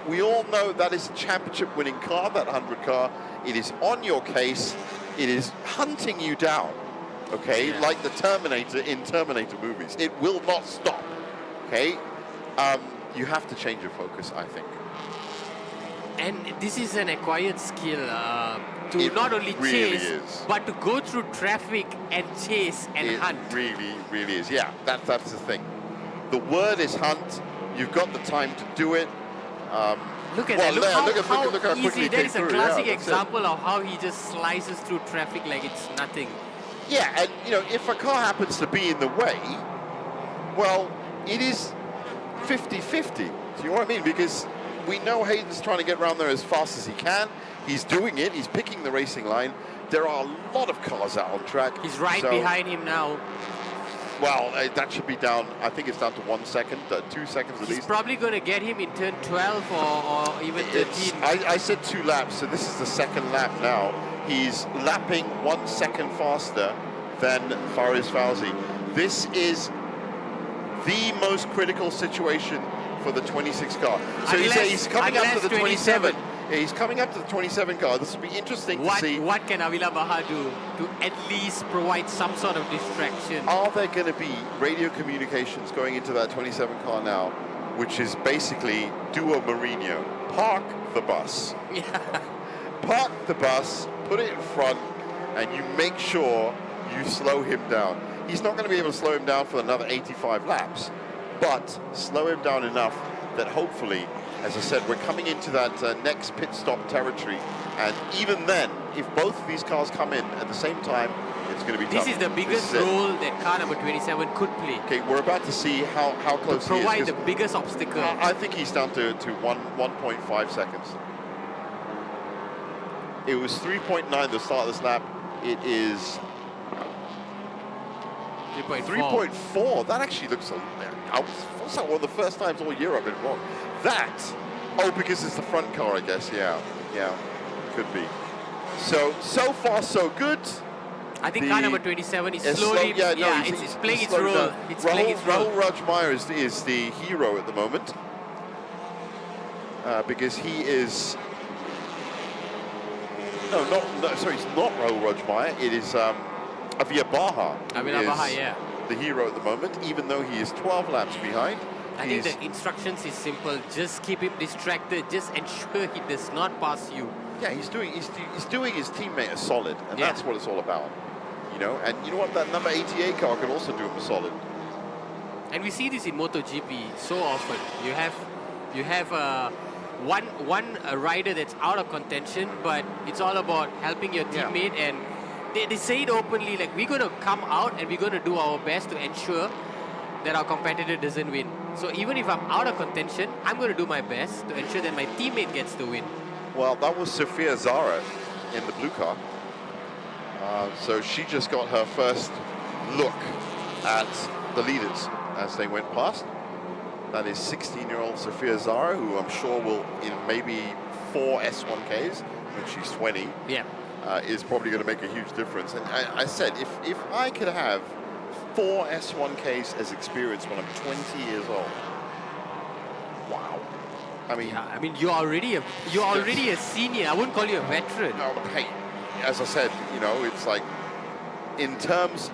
We all know that is a championship-winning car, that 100 car. It is on your case. It is hunting you down, okay? Yeah. Like the Terminator in Terminator movies. It will not stop, okay? You have to change your focus, I think. And this is an acquired skill to it not only really chase, is. but to go through traffic and chase and hunt. It really, really is. Yeah, that's the thing. The word is hunt. You've got the time to do it. Look at well, that. Look how easy. quickly That is a classic yeah, example of how he just slices through traffic like it's nothing. Yeah, and you know, if a car happens to be in the way, well, it is 50-50. Do you know what I mean? Because we know Hayden's trying to get around there as fast as he can. He's doing it. He's picking the racing line. There are a lot of cars out on track. He's right behind him now. Well, that should be down. I think it's down to 1 second, 2 seconds at least. He's probably going to get him in turn 12 or even 13. I said 2 laps, so this is the second lap now. He's lapping 1 second faster than Faris Fawzi. This is the most critical situation for the 26 car. So he's coming up to the 27. Yeah, he's coming up to the 27 car. This will be interesting to see. What can Avila Baha do to at least provide some sort of distraction? Are there going to be radio communications going into that 27 car now, which is basically do a Mourinho, park the bus. Yeah. Park the bus, put it in front, and you make sure you slow him down. He's not going to be able to slow him down for another 85 laps, but slow him down enough that hopefully, as I said, we're coming into that next pit stop territory, and even then, if both of these cars come in at the same time, it's going to be tough. This is the biggest role that car number 27 could play. Okay, we're about to see how close he is. Provide the biggest obstacle. I think he's down to 1.5 seconds. It was 3.9 the start of this lap. It is 3.4. That actually looks that's like one of the first times all year I've been wrong. Because it's the front car, I guess. Yeah, could be. So far so good. I think car number 27 is slowly, it's playing its role. It's playing its role. Rahul Rajmaier is the hero at the moment. Because he is... sorry, it's not Rahul Rajmaier. It is Avila Baha. Avila Baha, yeah. The hero at the moment, even though he is 12 laps behind. I think the instructions is simple. Just keep him distracted. Just ensure he does not pass you. Yeah, he's doing his teammate a solid, and that's what it's all about. You know, and you know what? That number 88 car can also do him a solid. And we see this in MotoGP so often. You have one rider that's out of contention, but it's all about helping your teammate, and they say it openly, like, we're going to come out and we're going to do our best to ensure that our competitor doesn't win. So even if I'm out of contention, I'm going to do my best to ensure that my teammate gets the win. Well, that was Sofia Zara in the blue car. So she just got her first look at the leaders as they went past. That is 16-year-old Sofia Zara, who I'm sure will, in maybe 4 S1Ks, when she's 20, is probably going to make a huge difference. And I said, if I could have 4 S1Ks as experience when I'm 20 years old, wow. I mean, you're already a senior. I wouldn't call you a veteran. No, hey, as I said, you know, it's like, in terms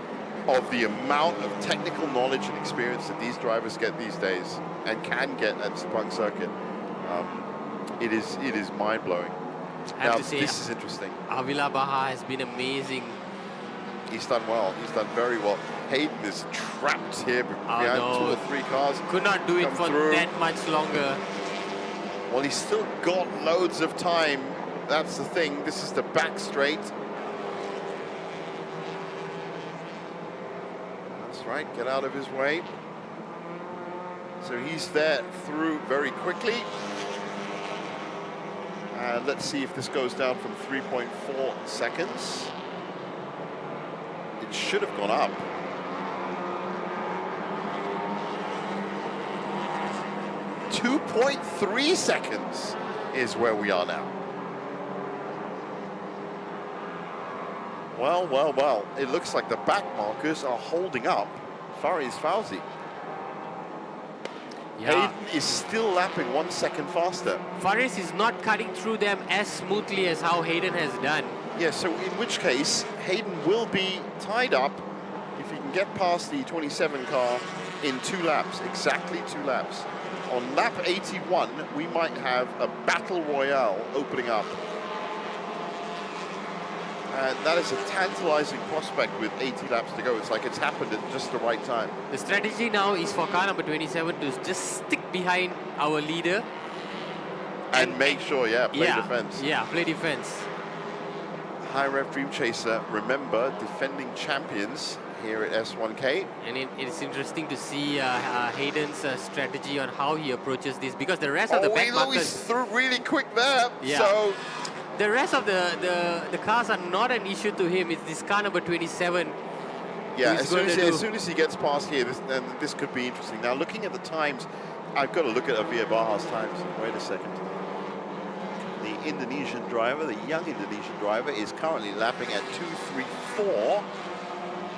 of the amount of technical knowledge and experience that these drivers get these days and can get at Sepang circuit, it is mind-blowing. I have now, to say, this is interesting. Avila Baha has been amazing. He's done well. He's done very well. Hayden is trapped here behind 2 or 3 cars. Could not do it for that much longer. Well, he's still got loads of time. That's the thing. This is the back straight. right? Get out of his way. So he's there through very quickly. And let's see if this goes down from 3.4 seconds. It should have gone up. .3 seconds is where we are now. Well, well, well. It looks like the back markers are holding up Faris Fauzi. Yeah. Hayden is still lapping 1 second faster. Faris is not cutting through them as smoothly as how Hayden has done. Yeah, so in which case, Hayden will be tied up if he can get past the 27 car in 2 laps, exactly 2 laps. On lap 81, we might have a battle royale opening up. And that is a tantalizing prospect with 80 laps to go. It's like it's happened at just the right time. The strategy now is for car number 27 to just stick behind our leader. And make sure, play defense. Yeah, play defense. High Rev Dream Chaser, remember, defending champions here at S1K. And it's interesting to see Hayden's strategy on how he approaches this, because the rest of the back markers... he's through really quick there. Yeah. So the rest of the cars are not an issue to him. It's this car number 27. Yeah, as soon as he gets past here, this could be interesting. Now, looking at the times, I've got to look at Avia Baha's times. Wait a second. The Indonesian driver, the young Indonesian driver, is currently lapping at 2:34.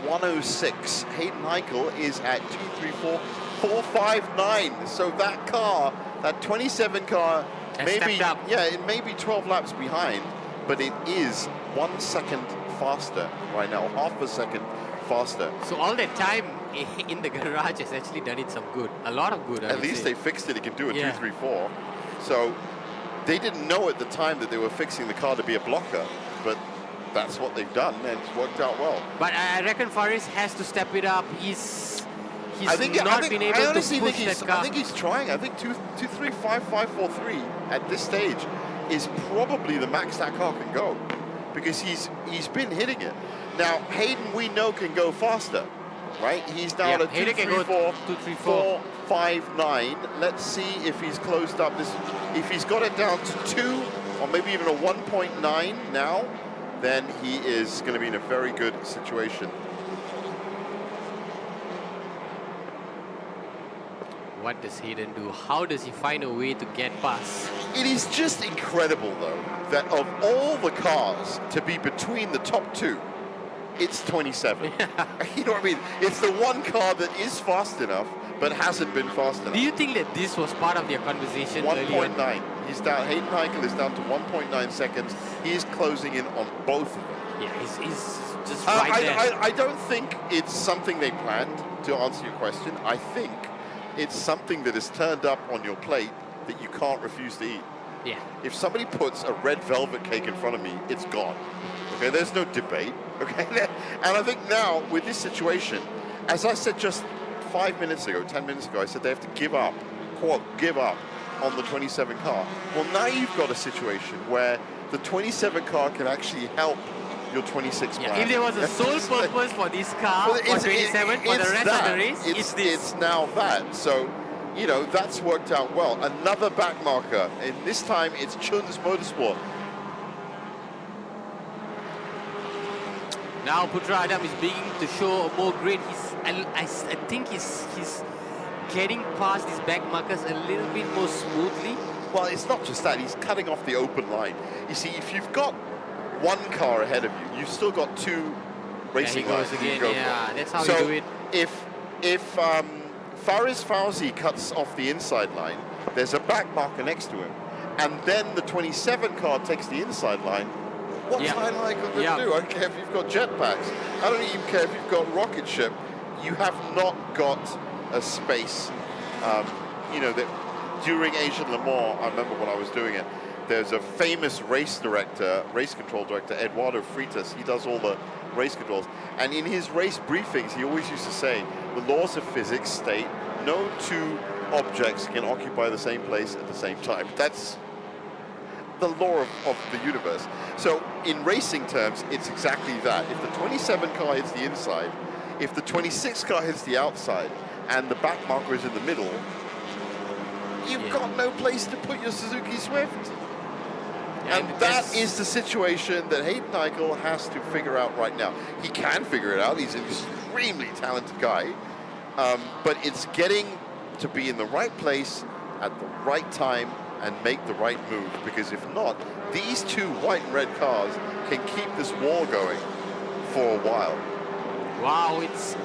106. Hayden Heikel is at 2:34. 4:59. So that car, that 27 car, it may be 12 laps behind, but it is 1 second faster right now, half a second faster. So all that time in the garage has actually done it some good, a lot of good. At least they fixed it. It can do a 2:34. So they didn't know at the time that they were fixing the car to be a blocker, but that's what they've done, and it's worked out well. But I reckon Faris has to step it up. He's not been able to push that car. I think he's trying. I think 2:35.543 at this stage is probably the max that car can go, because he's been hitting it. Now Hayden, we know, can go faster, right? He's down at 2:34.59. Let's see if he's closed up this. If he's got it down to 2 or maybe even a 1.9 now, then he is going to be in a very good situation. What does Hayden do? How does he find a way to get past? It is just incredible, though, that of all the cars to be between the top 2, it's 27. You know what I mean? It's the one car that is fast enough, but hasn't been fast enough. Do you think that this was part of their conversation? 1.9. He's down. Hayden Heikel is down to 1.9 seconds. He's closing in on both of them. Yeah, he's just right there. I don't think it's something they planned, to answer your question. I think it's something that is turned up on your plate that you can't refuse to eat. Yeah. If somebody puts a red velvet cake in front of me, it's gone. Okay, there's no debate. Okay, and I think now with this situation, as I said just 5 minutes ago, 10 minutes ago, I said they have to give up, quote, give up on the 27 car. Well, now you've got a situation where the 27 car can actually help your 26 plan. If there was a sole purpose for this car, for 27, for the rest of the race, it's this. It's now that. So, you know, that's worked out well. Another back marker, and this time it's Chun's Motorsport. Now Putra Adam is beginning to show a more grit. I think he's getting past these back markers a little bit more smoothly. Well, it's not just that, he's cutting off the open line. You see, if you've got one car ahead of you, you've still got 2 racing lines again. You go Yeah, that's how so you do it. If Faris Fauzi cuts off the inside line, there's a back marker next to him, and then the 27 car takes the inside line. What's Hayden Heikel going to do? I don't care if you've got jetpacks. I don't even care if you've got rocket ship. You have not got a space. You know, that during Asian Le Mans, I remember when I was doing it, there's a famous race control director, Eduardo Freitas. He does all the race controls. And in his race briefings, he always used to say, the laws of physics state no 2 objects can occupy the same place at the same time. That's the law of the universe. So in racing terms, it's exactly that. If the 27 car hits the inside, if the 26 car hits the outside and the back marker is in the middle, you've got no place to put your Suzuki Swift. And that is the situation that Hayden Eichel has to figure out right now. He can figure it out. He's an extremely talented guy. But it's getting to be in the right place at the right time and make the right move. Because if not, these two white and red cars can keep this war going for a while. Wow, it's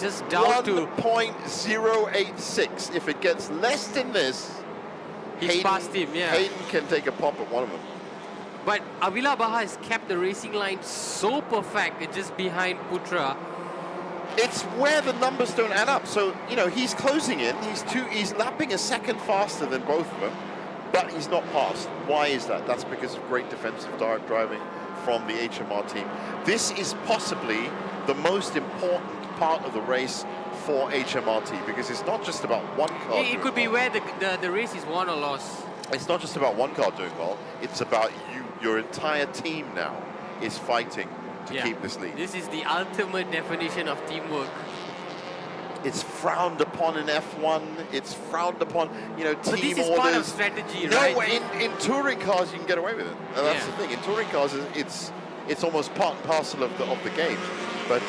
just down to 1.086. If it gets less than this, he's past him, yeah. Hayden can take a pop at one of them. But Avila Baha has kept the racing line so perfect, it's just behind Putra. It's where the numbers don't add up. So, you know, he's closing in. He's lapping a second faster than both of them, but he's not passed. Why is that? That's because of great defensive driving from the HMR team. This is possibly the most important part of the race for HMRT, because it's not just about one car. It could be where the race is won or lost. It's not just about one car doing well. It's about your entire team now is fighting to keep this lead. This is the ultimate definition of teamwork. It's frowned upon in F1. It's frowned upon, you know, team but this is orders. part of strategy, no, right? in touring cars you can get away with it. And that's the thing. In touring cars, it's almost part and parcel of the game. But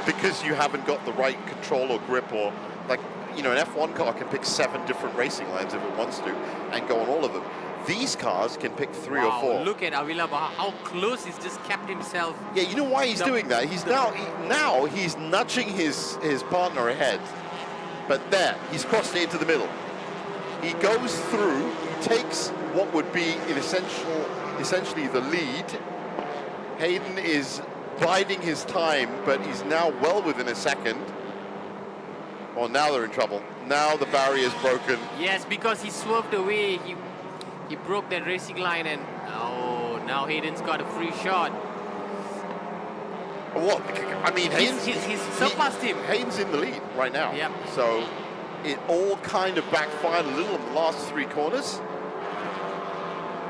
because you haven't got the right control or grip, or like, you know, an F1 car can pick 7 different racing lines if it wants to and go on all of them. These cars can pick 3 or 4. Look at Avila Baha, how close he's just kept himself. Yeah, you know why he's doing that? He's now he's nudging his partner ahead. But there, he's crossed it into the middle. He goes through, he takes what would be essentially the lead. Hayden is biding his time, but he's now well within a second. Well, now they're in trouble. Now the barrier's broken. Yes, because he swerved away. He broke that racing line, and now Hayden's got a free shot. What? I mean, he's surpassed him. Hayden's in the lead right now. Yep. So it all kind of backfired a little in the last 3 corners.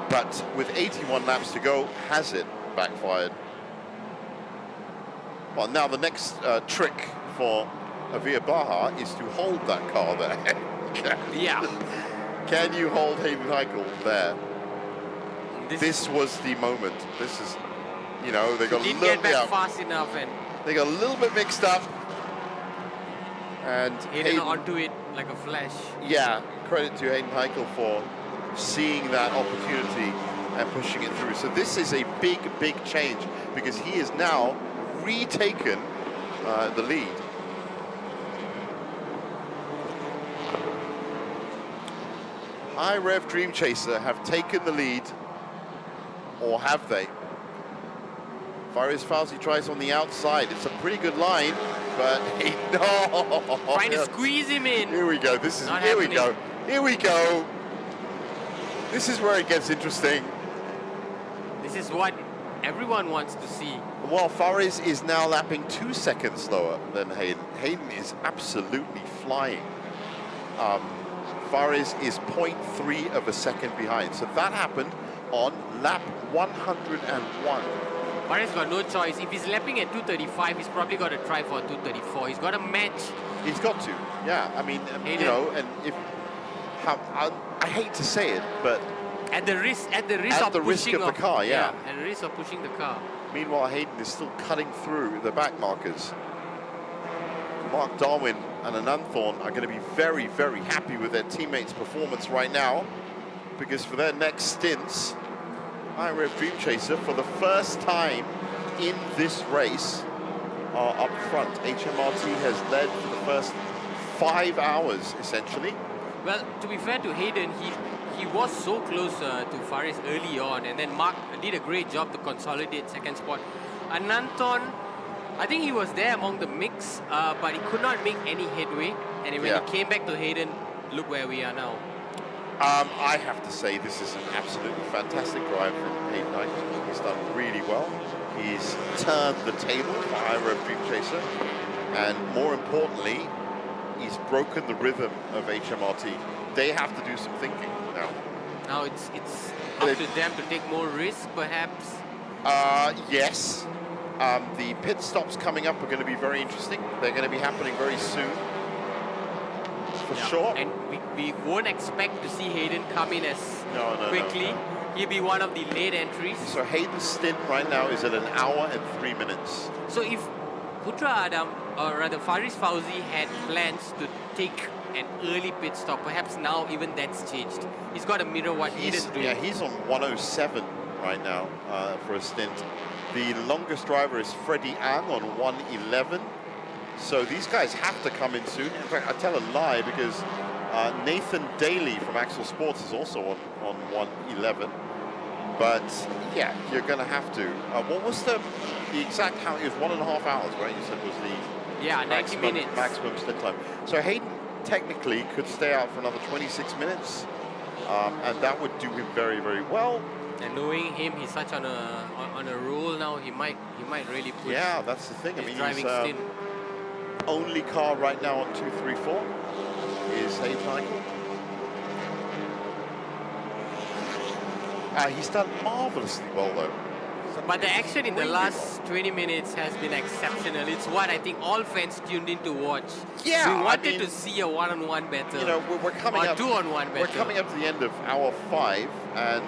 But with 81 laps to go, has it backfired? Well, now the next trick for Avila Baha is to hold that car there. Yeah. Can you hold Hayden Eichel there? This was the moment. This is, you know, they got didn't get back fast enough, and they got a little bit mixed up. And Hayden onto it like a flash. Yeah, credit to Hayden Eichel for seeing that opportunity and pushing it through. So this is a big, big change, because he has now retaken the lead. High Rev Dream Chaser have taken the lead, or have they? Faris Fauzi tries on the outside. It's a pretty good line, but trying to squeeze him in. Here we go. This is Here we go. This is where it gets interesting. This is what everyone wants to see. Well, Faris is now lapping 2 seconds slower than Hayden. Hayden is absolutely flying. Faris is 0.3 of a second behind. So that happened on lap 101. Faris got no choice. If he's lapping at 235, he's probably got to try for 234. He's got a match. He's got to, yeah. I mean, you know, and if I hate to say it, but at the risk of the car, yeah. At the risk of pushing the car. Meanwhile, Hayden is still cutting through the back markers. Mark Darwin and Ananthorn are going to be very, very happy with their teammates' performance right now, because for their next stints, High Rev Dream Chaser, for the first time in this race, are up front. HMRT has led for the first 5 hours, essentially. Well, to be fair to Hayden, he was so close to Faris early on, and then Mark did a great job to consolidate second spot. Ananthorn, I think he was there among the mix, but he could not make any headway. And when he came back to Hayden, look where we are now. I have to say, this is an absolutely fantastic drive from Hayden Eichel. He's done really well. He's turned the table for High Rev Dream Chaser, and more importantly, he's broken the rhythm of HMRT. They have to do some thinking now. Now it's up to them to take more risk, perhaps. Yes, The pit stops coming up are going to be very interesting. They're going to be happening very soon, for sure. And we won't expect to see Hayden come in as quickly. No. He'll be one of the late entries. So Hayden's stint right now is at 1 hour and 3 minutes. So if Putra Adam, or rather Faris Fauzi, had plans to take an early pit stop, perhaps now even that's changed. He's got to mirror what Hayden's doing. Yeah, he's on 107 right now for a stint. The longest driver is Freddie Ang on 111. So these guys have to come in soon. In fact, I tell a lie because Nathan Daly from Axel Sports is also on 111. But yeah, you're going to have to. What was the exact how? It was 1.5 hours, right? You said was the 90 minutes maximum stint time. So Hayden technically could stay out for another 26 minutes, and that would do him very, very well. And knowing him, he's such on a roll now. He might really push. Yeah, that's the thing. I mean, driving he's stint. Only car right now on 234 is Hayden Michael. He's done marvelously well though. But the action in the last 20 minutes has been exceptional. It's what I think all fans tuned in to watch. Yeah, we wanted to see a one-on-one battle. You know, we're coming up two-on-one battle. We're coming up to the end of hour 5, and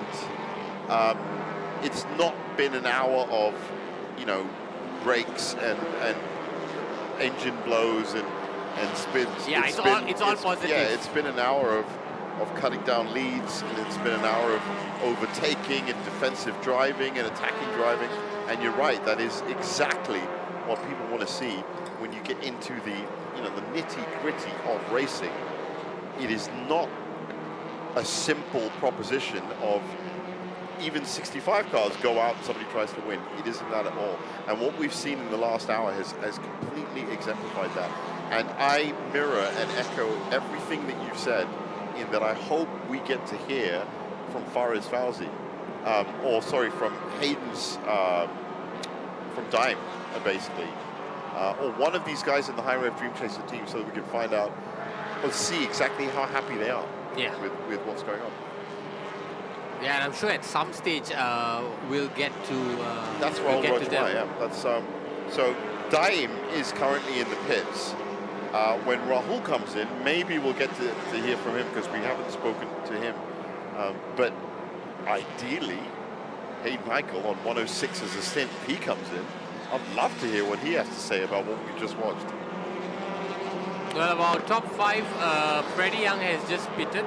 it's not been an hour of, you know, brakes and engine blows and spins. Yeah, it's all positive. Yeah, it's been an hour of cutting down leads, and it's been an hour of overtaking and defensive driving and attacking driving. And you're right, that is exactly what people want to see when you get into the, you know, the nitty-gritty of racing. It is not a simple proposition of even 65 cars go out and somebody tries to win. It isn't that at all. And what we've seen in the last hour has completely exemplified that. And I mirror and echo everything that you've said, in that I hope we get to hear from Faris Fauzi, from Hayden's, from Dime, basically, or one of these guys in the High Rev Dream Chaser team, so that we can find out or see exactly how happy they are with what's going on. Yeah, and I'm sure at some stage we'll get to. That's we'll Rahul Rajmaya. Yeah, that's so. Daim is currently in the pits. When Rahul comes in, maybe we'll get to hear from him because we haven't spoken to him. But ideally, Hayden Michael on 106 as a stint, if he comes in, I'd love to hear what he has to say about what we just watched. Well, about top 5, Freddie Young has just pitted.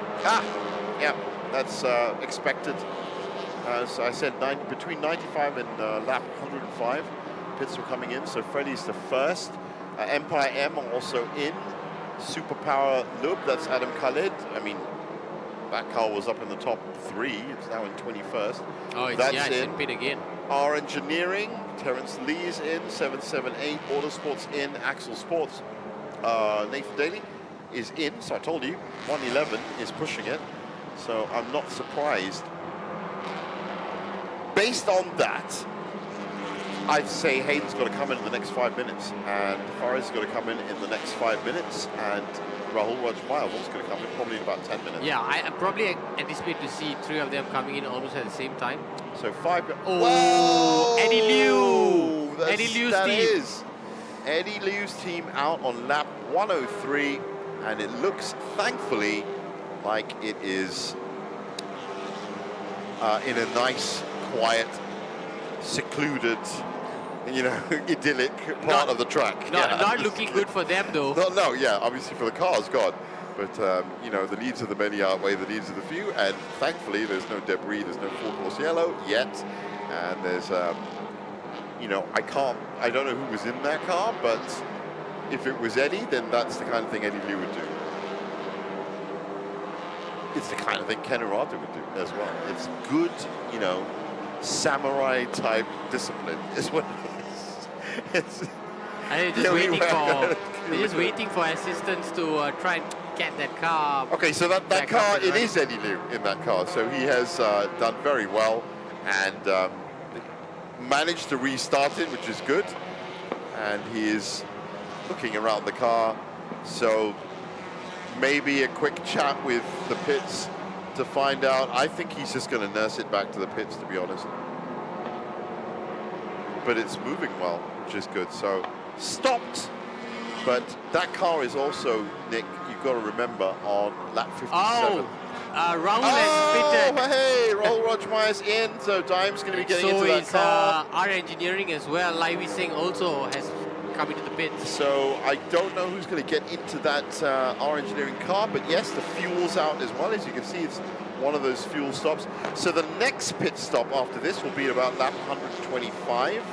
Yeah, that's expected. As I said, between 95 and lap 105, pits were coming in. So Freddie's the first. Empire M also in. Superpower Lub, that's Adam Khalid. I mean, that car was up in the top 3. It's now in 21st. Oh, it's in pit again. R Engineering, Terence Lee's in. 778, Autosports in. Axel Sports, Nathan Daly is in. So I told you, 111 is pushing it. So I'm not surprised. Based on that, I'd say Hayden's got to come in the next 5 minutes, and Faris has got to come in the next 5 minutes, and Rahul Rajmaya is also going to come in probably in about 10 minutes. Yeah, I probably anticipate to see 3 of them coming in almost at the same time. So 5. Oh, Eddie Liu! Eddie Liu's team. Eddie Liu's team out on lap 103, and it looks, thankfully, like it is in a nice, quiet, secluded, you know, idyllic part of the track. Not looking good for them though. No, yeah, obviously for the cars, God. But, you know, the needs of the many outweigh the needs of the few, and thankfully there's no debris, there's no full course yellow yet, and there's, you know, I don't know who was in that car, but if it was Eddie, then that's the kind of thing Eddie Liu would do. It's the kind of thing Ken Arata would do as well. It's good, you know, samurai type discipline is what it is. And they're just waiting for assistants to try and get that car. Okay, so that car, it is Eddie Liu in that car. So he has done very well and managed to restart it, which is good. And he is looking around the car. So maybe a quick chat with the pits to find out. I think he's just going to nurse it back to the pits, to be honest. but it's moving well, which is good. So stopped, but that car is also, Nick, you've got to remember, on lap 57. Oh, Raul has pitted. Hey, Raul Rogmeyer's in, so Dime's going to be getting into that car. Our engineering as well, Lai Wee Seng also has come into the pits. So I don't know who's going to get into that our engineering car, but yes, the fuel's out as well. As you can see, it's one of those fuel stops. So the next pit stop after this will be about lap 125.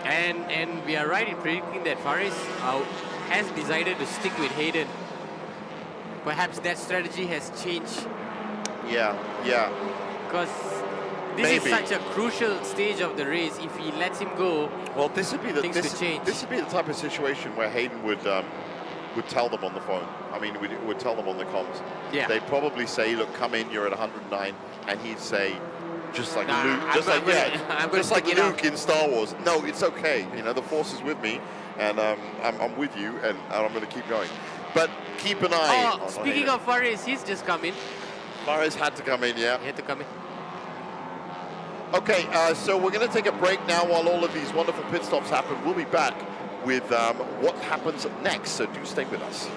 And we are right in predicting that Faris has decided to stick with Hayden. Perhaps that strategy has changed. Yeah. Because this is such a crucial stage of the race. If he lets him go, well, this would be the change. This would be the type of situation where Hayden would tell them on the phone. I mean, would tell them on the comms. Yeah. They'd probably say, "Look, come in. You're at 109," and he'd say, just like Luke, Luke in Star Wars. No, it's okay. You know, the Force is with me, and I'm with you, and I'm going to keep going. But keep an eye. Oh, speaking of Faris, he's just come in. Faris had to come in, yeah. He had to come in. Okay, so we're going to take a break now while all of these wonderful pit stops happen. We'll be back with what happens next, so do stay with us.